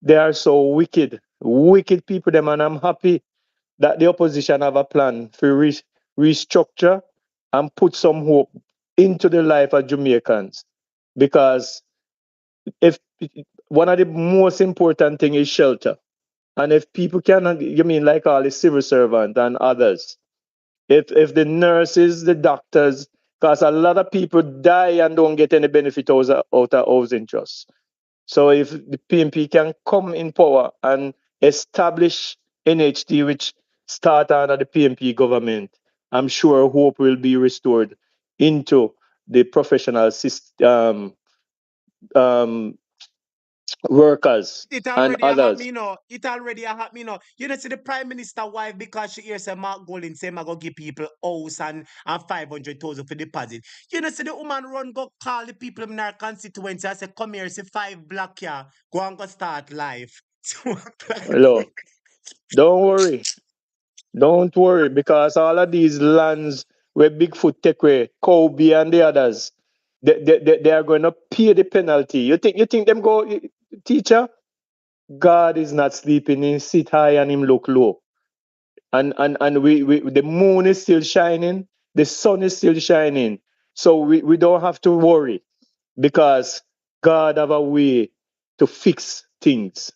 they are so wicked. Wicked people, them, and I'm happy that the opposition have a plan for restructure and put some hope into the life of Jamaicans. Because if one of the most important thing is shelter. And if people cannot, you mean like all the civil servants and others, if the nurses, the doctors, because a lot of people die and don't get any benefit out of housing trust. So if the PNP can come in power and establish NHT, which start under the PNP government, I'm sure hope will be restored into the professional system, workers It and already a happen, others. you know. It already a happen, you know. You know, see the prime minister wife because she hears a Mark Golding say, "I go give people house and 500,000 for deposit." You know, see the woman run go call the people in our constituency and say, "Come here, see 5 black here, go and go start life." Hello. Don't worry. Don't worry, because all of these lands where Bigfoot take away, Kobe and the others, they are going to pay the penalty. You think them go, teacher? God is not sleeping. He sit high and him look low. And we the moon is still shining, the sun is still shining. So we don't have to worry because God have a way to fix things.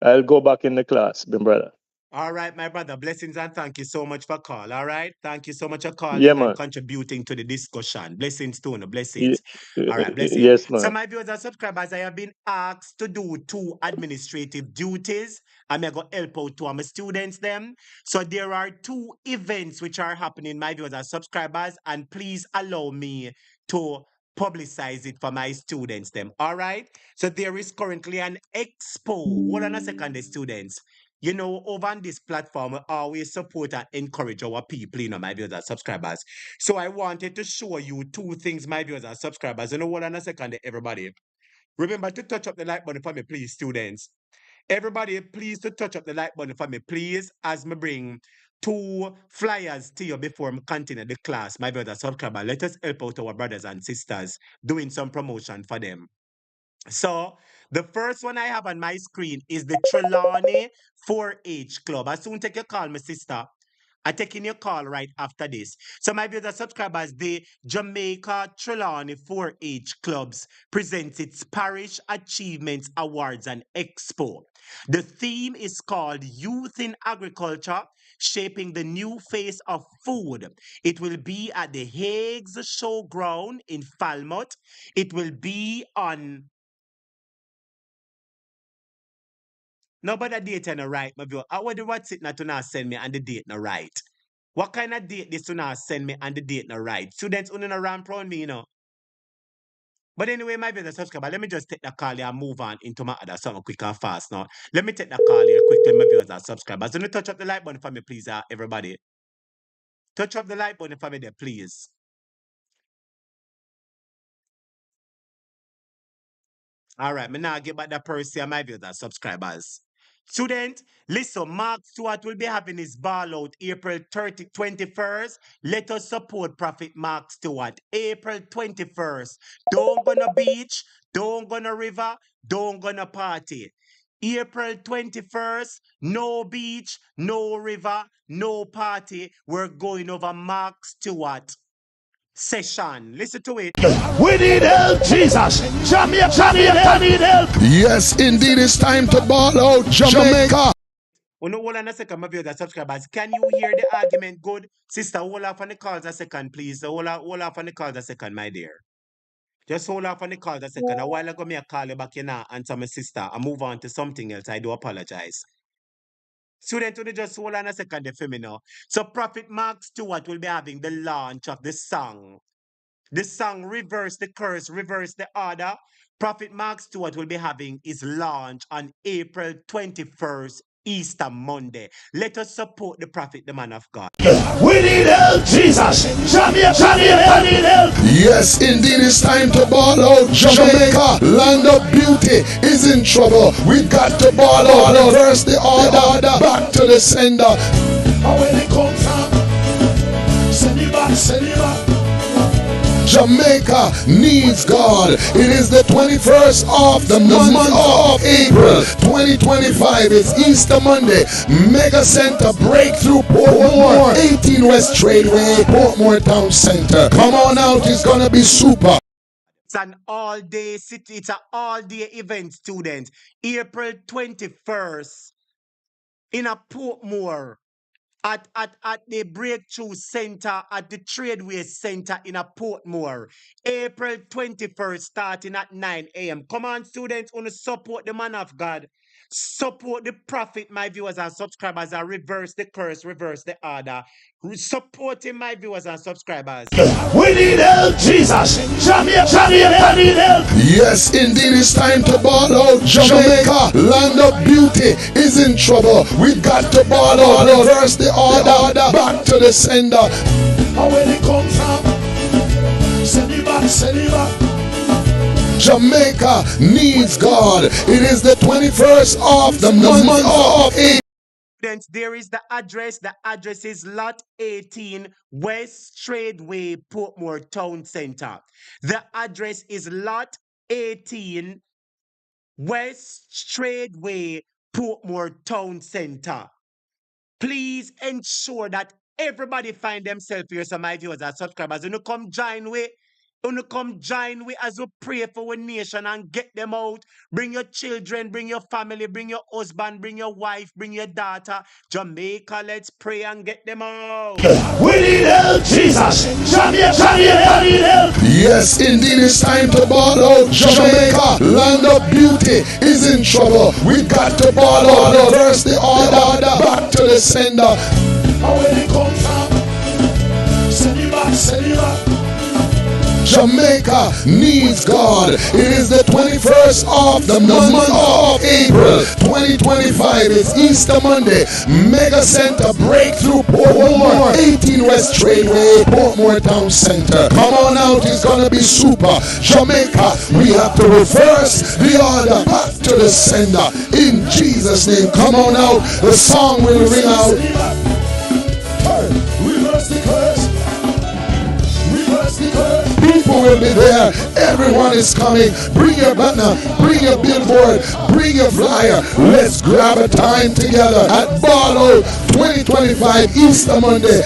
I'll go back in the class, my brother. All right, my brother. Blessings and thank you so much for call. All right. Thank you so much for Yeah, calling and man. contributing to the discussion. Blessings, Tone. Blessings. All right, blessings. Yes, So, man. my viewers and subscribers, I have been asked to do 2 administrative duties. I'm going to help out 2 of my students them. So, there are 2 events which are happening, my viewers and subscribers, and please allow me to publicize it for my students them. All right. So, there is currently an expo. Hold on a second, the students. You know, over on this platform, we always support and encourage our people, you know, my viewers and subscribers. So I wanted to show you 2 things, my viewers and subscribers. You know, hold on a second, everybody. Remember to touch up the like button for me, please, students. Everybody, please to touch up the like button for me, please, as me bring 2 flyers to you before I continue the class, my viewers and subscribers. Let us help out our brothers and sisters doing some promotion for them. So the first one I have on my screen is the Trelawney 4-H Club. I soon take your call, my sister. I'm taking your call right after this. So my viewers and subscribers, the Jamaica Trelawney 4-H Clubs presents its Parish Achievements Awards and Expo. The theme is called Youth in Agriculture, Shaping the New Face of Food. It will be at the Higgs Showground in Falmouth. It will be on no, but the date ain't right, my view. I wonder what's it not to not send me and the date not right. What kind of date this to not send me and the date not right? Students only not ramp around me, you know. But anyway, my viewers and subscribers, let me just take the call here and move on into my other something quick and fast now. Let me take the call here quickly, my viewers and subscribers. Don't touch up the like button for me, please, everybody. Touch up the like button for me there, please. All right, me now get back the person, my viewers and subscribers. Student, listen, Mark Stewart will be having his ball out April 21st. Let us support Prophet Mark Stewart. April 21st. Don't go to beach, don't go to river, don't go to party. April 21st, no beach, no river, no party. We're going over Mark Stewart session. Listen to it. We need help, Jesus. Jamaica need help. Yes, indeed, it's time to ball out Jamaica. Oh, no, hold on a second, my viewers and subscribers. Can you hear the argument good? Sister, hold off on the calls a second, please. Hold off on the calls a second, my dear. Just hold off on the calls a second. A while ago, I call you back, you now, answer my sister. I move on to something else. I do apologize. Student, will you just hold on a second there for me now? So Prophet Mark Stewart will be having the launch of the song. The song Reverse the Curse, Reverse the Order. Prophet Mark Stewart will be having his launch on April 21st, Easter Monday. Let us support the prophet, the man of God. We need help, Jesus. Jamaica need help. Yes, indeed, it's time to ball out Jamaica. Land of beauty is in trouble. We got to ball out. Reverse the order. Back to the sender. And where they come from? Send it back, send it back. Jamaica needs God. It is the 21st of the month of April 2025. It's Easter Monday. Mega Center Breakthrough Portmore, 18 West Tradeway, Portmore Town Center. Come on out, it's gonna be super. It's an all-day city. It's an all-day event, students. April 21st in a Portmore. At the Breakthrough Center, at the Tradeway Center in a Portmore. April 21st, starting at 9 a.m. Come on, students, want to support the man of God. Support the prophet, my viewers and subscribers, and reverse the curse, reverse the order. Supporting my viewers and subscribers. We need help, Jesus. Jamaica need help. Yes, indeed, it's time to ball out Jamaica. Land of beauty is in trouble. We got to ball out. Reverse the order. Back to the sender. And where they come from? Send it back, send it back. Jamaica needs God. It is the 21st of the month of April. There is the address. The address is Lot 18, West Tradeway, Portmore Town Center. The address is Lot 18, West Tradeway, Portmore Town Center. Please ensure that everybody find themselves here. So my viewers and subscribers, you know, come join with. Come join we as we pray for our nation and get them out. Bring your children, bring your family, bring your husband, bring your wife, bring your daughter. Jamaica, let's pray and get them out. We need help, Jesus. Jamaica need help. Yes, indeed, it's time to ball out Jamaica. Land of beauty is in trouble. We got to ball out. Reverse the order. Back to the sender. And where they come from? Send it back, send it back. Jamaica needs God. It is the 21st of the month of April 2025. It's Easter Monday. Mega Center Breakthrough Portmore, 18 West Tradeway, Portmore Town Center. Come on out, it's gonna be super. Jamaica, we have to reverse the order back to the sender. In Jesus' name, come on out. The song will ring out. Reverse the curse. Reverse the curse. People will be there. Everyone is coming. Bring your banner, bring your billboard, bring your flyer. Let's grab a time together at Barlow 2025 Easter Monday.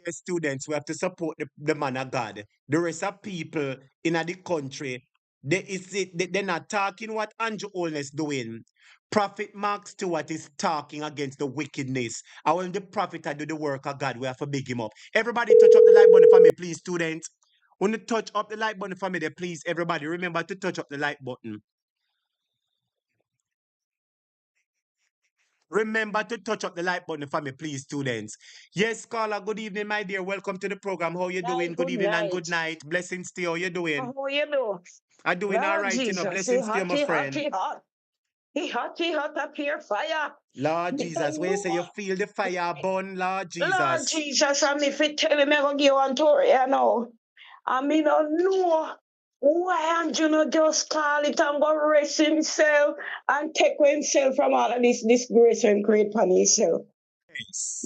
Students, we have to support the man of God. The rest of people in the country, they're not talking what Andrew Holness doing. Prophet Mark Stewart is talking against the wickedness. And when the prophet do the work of God, we have to big him up. Everybody touch up the like button for me, please, students. When you touch up the like button for me there, please, everybody, remember to touch up the like button. Remember to touch up the like button for me, please, students. Yes, caller, good evening, my dear. Welcome to the program. How you doing? Good evening and good night. Blessings to you. How you doing? How you do? I'm doing all right, Jesus, you know. Blessings to you, my friend. He hot up here, fire. Lord Jesus, when you say you feel the fire burn, Lord Jesus. Lord Jesus, and if it tell me, I'm going to give one tour, you know. I mean, I know why Andrew not just call it and go rest himself and take himself from all of this disgrace and create for himself.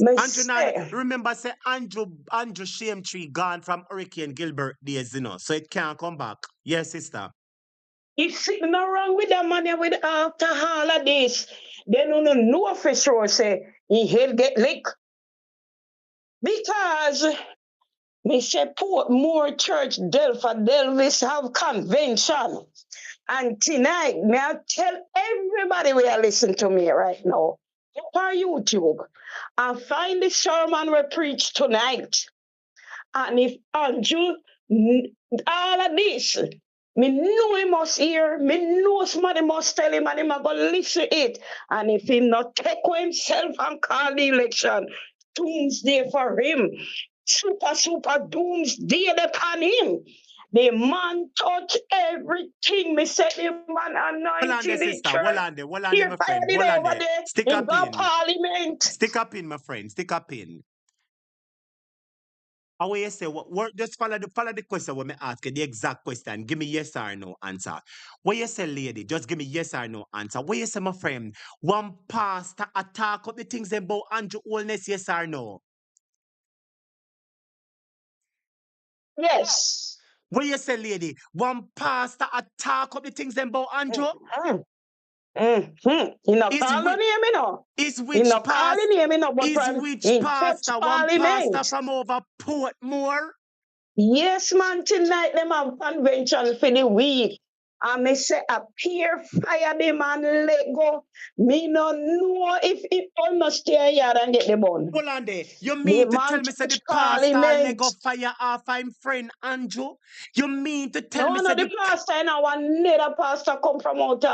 Andrew, now, remember, say Andrew Shame Tree gone from Hurricane Gilbert days, you know, so it can't come back. Yes, sister. If something not wrong with that man with after all of this, then you know for sure say he'll get licked. Because me say Portmore Church Delvis have convention. And tonight, may I tell everybody we are listening to me right now, go on YouTube and find the sermon we preach tonight. And if Andrew, all of this, me know he must hear, me know somebody must tell him and him a go listen it. And if he not take himself and call the election, doomsday for him. Super doomsday upon him. The man touch everything. Me said the man Hold on there, anointed the sister. church. Hold on there, Here my fire friend. it Hold on over there. there Stick in a the pin. parliament. Stick a pin, my friend. Stick a pin. How you say what just follow the question when me ask you, the exact question. Give me yes or no answer. What you say, lady? Just give me yes or no answer. What you say, my friend? One pastor attack up the things about Andrew Holness, yes or no? Yes. What you say, lady? One pastor attack up the things about Andrew? He not Is call which the name, you know. is He which not call the past name, you know, but is from which in church pastor? One pastor parliament. from over Portmore? Yes, man, tonight them have convention for the week. And me say appear fire them and let go. Me no know if it almost stay here and get the bun. Hold on there. You The mean to tell man me say the touch pastor parliament. Lego fire off I'm friend Andrew? You mean to tell No, me no, say the pastor and one nether pastor come from out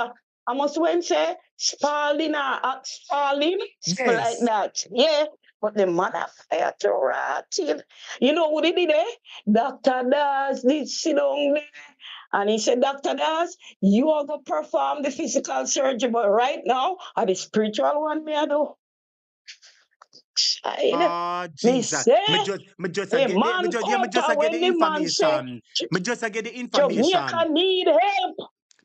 I must when say Spalding or Spalding, something like yes. that. Yeah. But the man of fire to rotting. You know what he did there? Dr. Das did sit down there. And he said, Dr. Das, you are going to perform the physical surgery, but right now, the spiritual one me I do. Child, me Jesus. say, Me just the get the man me cut just out get when the the man say, information. Me just get the information. Jamaica need help.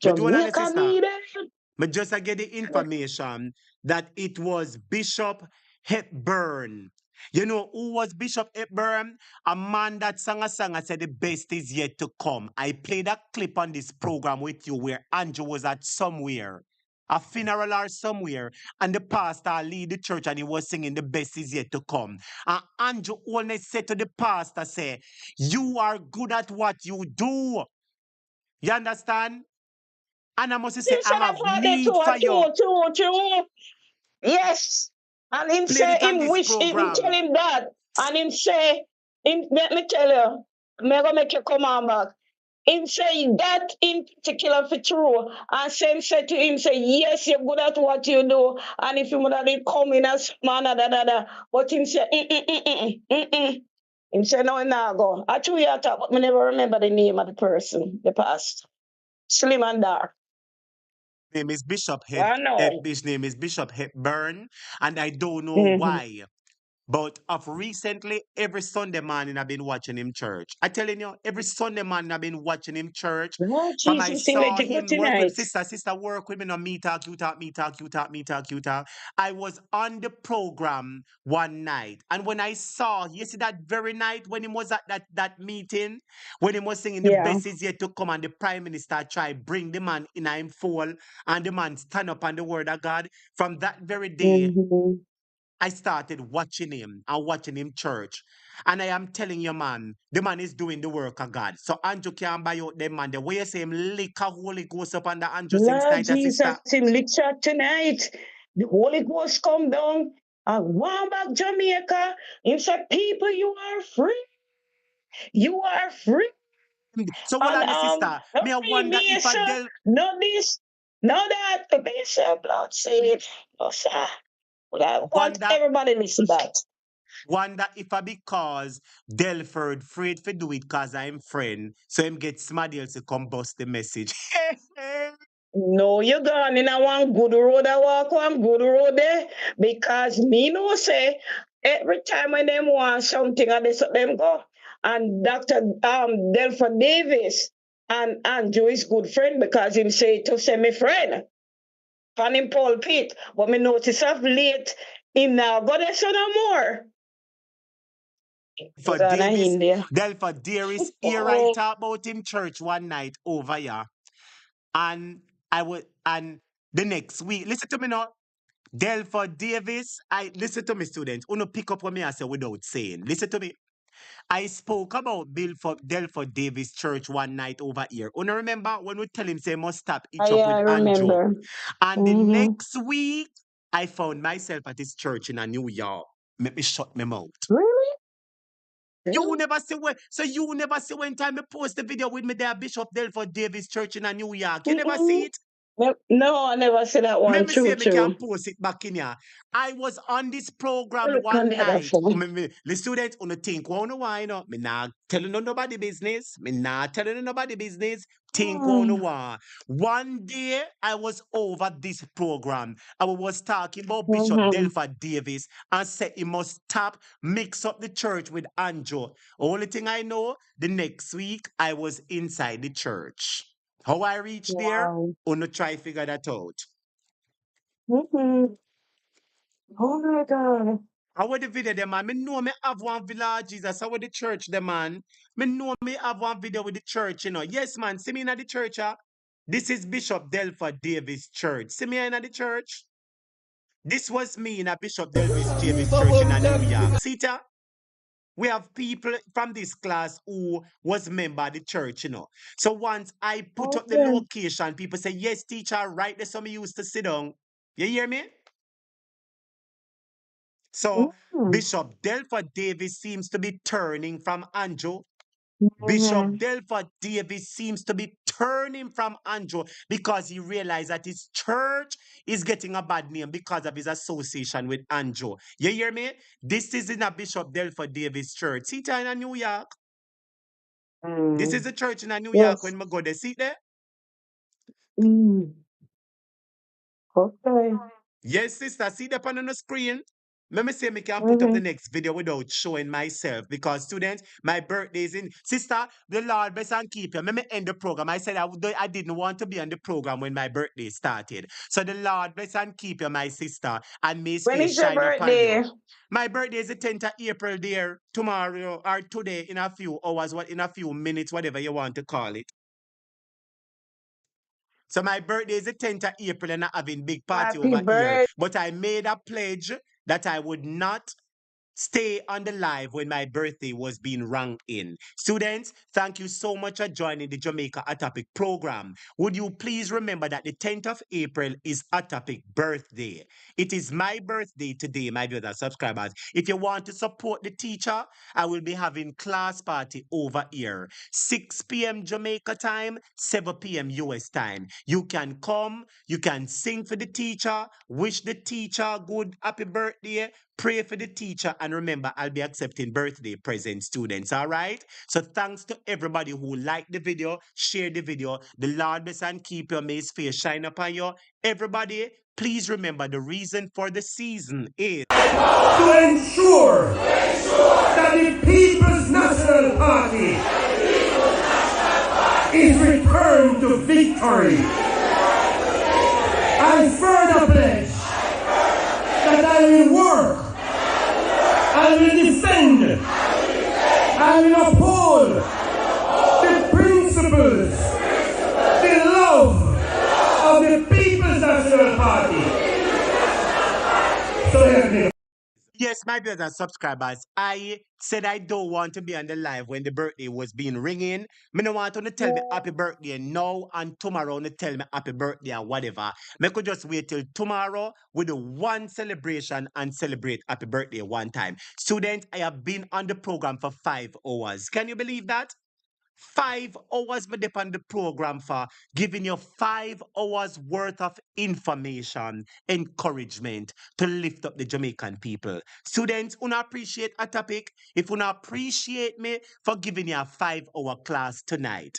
Me do an Jamaica sister. need help. Me just get the information that it was Bishop Hepburn. You know who was Bishop Hepburn? A man that sang a song and said the best is yet to come. I played a clip on this program with you where Andrew was at somewhere, a funeral or somewhere, and the pastor lead the church and he was singing the best is yet to come. And Andrew only said to the pastor, say, you are good at what you do. You understand? And I must say, He I said have that part there need for you. too. Yes. And him Played say it on him this wish him tell program. him that. And him say, let me tell you, me gonna make you come on back. Him say that in particular for true. And same say to him, say, yes, you're good at what you do. And if you would have come in as man, but him say, Him say, no, him not go. I true you talk, but me never remember the name of the person, the past. Slim and dark. Name is Bishop I know. His name is Bishop Hepburn, and I don't know Mm-hmm. why. But of recently, every Sunday morning I've been watching him church. I telling you, every Sunday morning I've been watching him church. Oh, From I Jesus, he let saw you go him work with tonight. sister, work with me, no me talk, you talk, me talk, you talk, me talk, you talk. I was on the program one night, and when I saw, you see that very night when he was at that meeting, when he was singing the Yeah. best is yet to come, and the prime minister try bring the man in him fall, and the man stand up on the word of God. From that very day, Mm-hmm. I started watching him and watching him church. And I am telling you, man, the man is doing the work of God. So Andrew can't buy out them, man. The way you say him lick a Holy Ghost up under Andrew Sims Lord night, Jesus, sister. him lecture tonight. The Holy Ghost come down and one back Jamaica. He said, people, you are free. You are free. So hold And on, the sister. no Me I wonder if I cremation, del no this, no that. The bishop, blood said, oh, sir. But I want wonder everybody listen that. wonder if I because Delford afraid for do it cause I'm friend. So him get somebody else to come bust the message. No, you gone in a one good road. I walk one good road there because me no say every time when them want something and they so them go. And Dr. Delpha Davis and Andrew is good friend because him say to say me friend. Pan him Paul Pitt. But me notice of late him now go there so no more. For Gonna Davis, him there. Delfa Davis, here I Oh, talk about him church one night over here. And the next week, listen to me now. Delford Davis, listen to me, students. Uno pick up what me I say without saying. Listen to me. I spoke about Delford Davis Church one night over here. Uno remember when we tell him say must stop each up Yeah, with I Anjo. remember. And the Mm-hmm. next week, I found myself at his church in New York. Make me shut my mouth. Really? You never see when, so you never see when time I post the video with me there, Bishop Delford Davis Church in New York. You never see it? No, I never see that one. Let me see True, if I can true. post it back in here. I was on this program Look on one the other night. phone. The students on the think, why no? Me not telling no nobody business. Me not telling no nobody business. Think why. One day I was over this program. I was talking about Bishop Delford Davis and said he must stop mix up the church with Anjo. Only thing I know, the next week I was inside the church. How I reached there, Wow. wanna try figure that out. Mm-hmm. Oh my God. How would the video them man? Me know me have one village Jesus. How would the church them man? Me know me have one video with the church, you know. Yes, man. See me in the church, This is Bishop Delford Davis Church. See me in the church. This was me in a Bishop Davis Church in New York. See it? We have people from this class who was member of the church, you know. So once I put up the Okay. location, people say, yes, teacher, right there, some used to sit down. You hear me? So Bishop Delford Davis seems to be turning from Anjo. Bishop Delford Davis seems to be turning from Anjo because he realized that his church is getting a bad name because of his association with Anjo. You hear me? This is in a Bishop Delford Davis church. See it in New York. This is a church in New York Yes. when we go there. See there? Okay. Yes, sister. See that on the screen? Let me see if I can put up the next video without showing myself because students, my birthday is in. Sister, the Lord bless and keep you. Let me end the program. I said I didn't want to be on the program when my birthday started. So the Lord bless and keep you, my sister, and may his When face is your shine upon you. birthday? My birthday is the 10th of April, dear. Tomorrow or today in a few hours, in a few minutes, whatever you want to call it. So my birthday is the 10th of April and I'm having big party Happy over here. birthday. But I made a pledge that I would not stay on the live when my birthday was being rung in. Students, thank you so much for joining the Jamaica A Topic program. Would you please remember that the 10th of April is A Topic birthday. It is my birthday today, my viewers subscribers. If you want to support the teacher, I will be having class party over here. 6 p.m. Jamaica time, 7 p.m. US time. You can come, you can sing for the teacher, wish the teacher good happy birthday, pray for the teacher, and remember, I'll be accepting birthday present students, all right? So thanks to everybody who liked the video, shared the video. The Lord bless and keep your, may his face shine upon you. Everybody, please remember the reason for the season is to ensure that the People's National Party is returned to victory. I further pledge that I will work, I will defend, I will uphold the principles, the love of the People's National Party. So help me. yes, my viewers and subscribers, I said I don't want to be on the live when the birthday was being ringing. Me no want to tell me happy birthday now and tomorrow to tell me happy birthday or whatever. Me could just wait till tomorrow with the one celebration and celebrate happy birthday one time. Students, I have been on the program for 5 hours. Can you believe that? 5 hours me dep on the program for giving you 5 hours worth of information, encouragement to lift up the Jamaican people. Students, una appreciate a topic. If una appreciate me for giving you a 5-hour class tonight,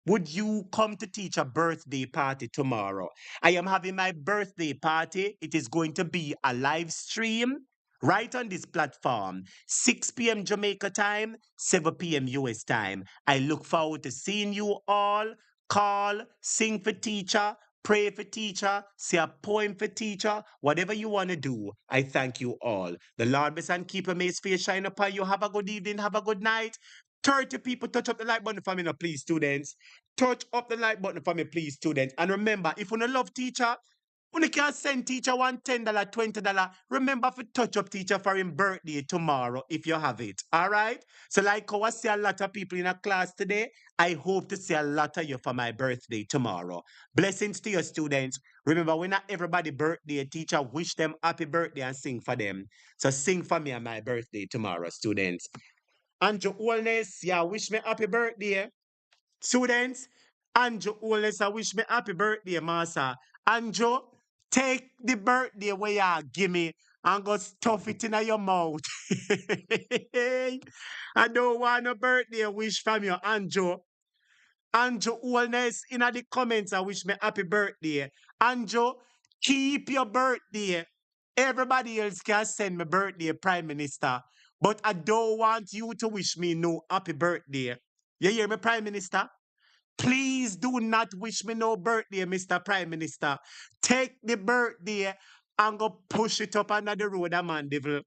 would you come to teach a birthday party tomorrow? I am having my birthday party. It is going to be a live stream right on this platform, 6 p.m. Jamaica time, 7 p.m. US time. I look forward to seeing you all. Call, sing for teacher, pray for teacher, say a poem for teacher, whatever you want to do. I thank you all. The Lord bless and keep your may his face shine upon you. Have a good evening, have a good night. 30 people touch up the like button for me now, please, students. Touch up the like button for me, please, students. And remember, if you don't love teacher, you can send teacher $10, $20. Remember to touch up teacher for his birthday tomorrow if you have it. All right? So like how I see a lot of people in a class today, I hope to see a lot of you for my birthday tomorrow. Blessings to your students. Remember, when not everybody birthday, teacher wish them happy birthday and sing for them. So sing for me on my birthday tomorrow, students. Andrew Holness, yeah, wish me happy birthday. Students, Andrew Holness, I wish me happy birthday, master. Andrew, take the birthday where you give me and go stuff it in your mouth. I don't want a birthday wish from you, Andrew. Andrew Holness, in the comments, I wish me happy birthday. Andrew, keep your birthday. Everybody else can send me birthday, Prime Minister. But I don't want you to wish me no happy birthday. You hear me, Prime Minister? Please do not wish me no birthday, Mr. Prime Minister. Take the birthday and go push it up under the road, man, devil.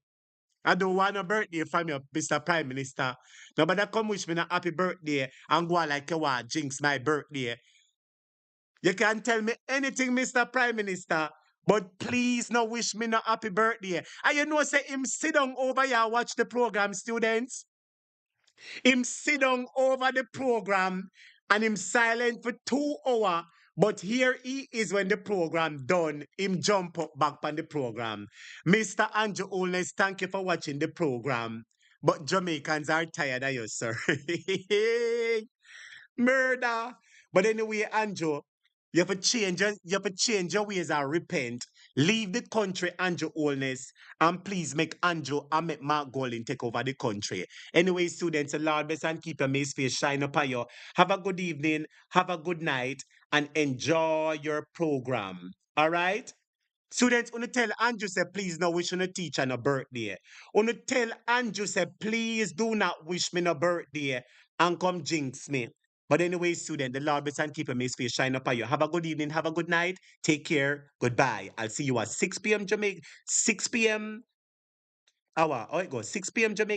I don't want a birthday from you, Mr. Prime Minister. Nobody come wish me a happy birthday and go like you want jinx my birthday. You can tell me anything, Mr. Prime Minister, but please no wish me no happy birthday. And you know, say him sit down over here watch the program, students. Him sit down over the program and him silent for 2 hours. But here he is when the program done. Him jump up back on the program. Mr. Andrew Holness, thank you for watching the program. But Jamaicans are tired of you, sir. Murder. But anyway, Andrew, you have to change your ways and repent. Leave the country, Andrew Holness, and please make Andrew and make Mark Golding take over the country. Anyway, students, the Lord bless and keep your May's face shine upon you. Have a good evening, have a good night, and enjoy your program. All right? Students, wanna tell Andrew say please no wish on a teacher no birthday. Wanna tell Andrew say please do not wish me no birthday and come jinx me. But anyway, student, the Lord bless and keep your May's face shine upon you. Have a good evening, have a good night. Take care. Goodbye. I'll see you at 6 p.m. Jamaica. 6 p.m. hour. Oh, it goes 6 p.m. Jamaica.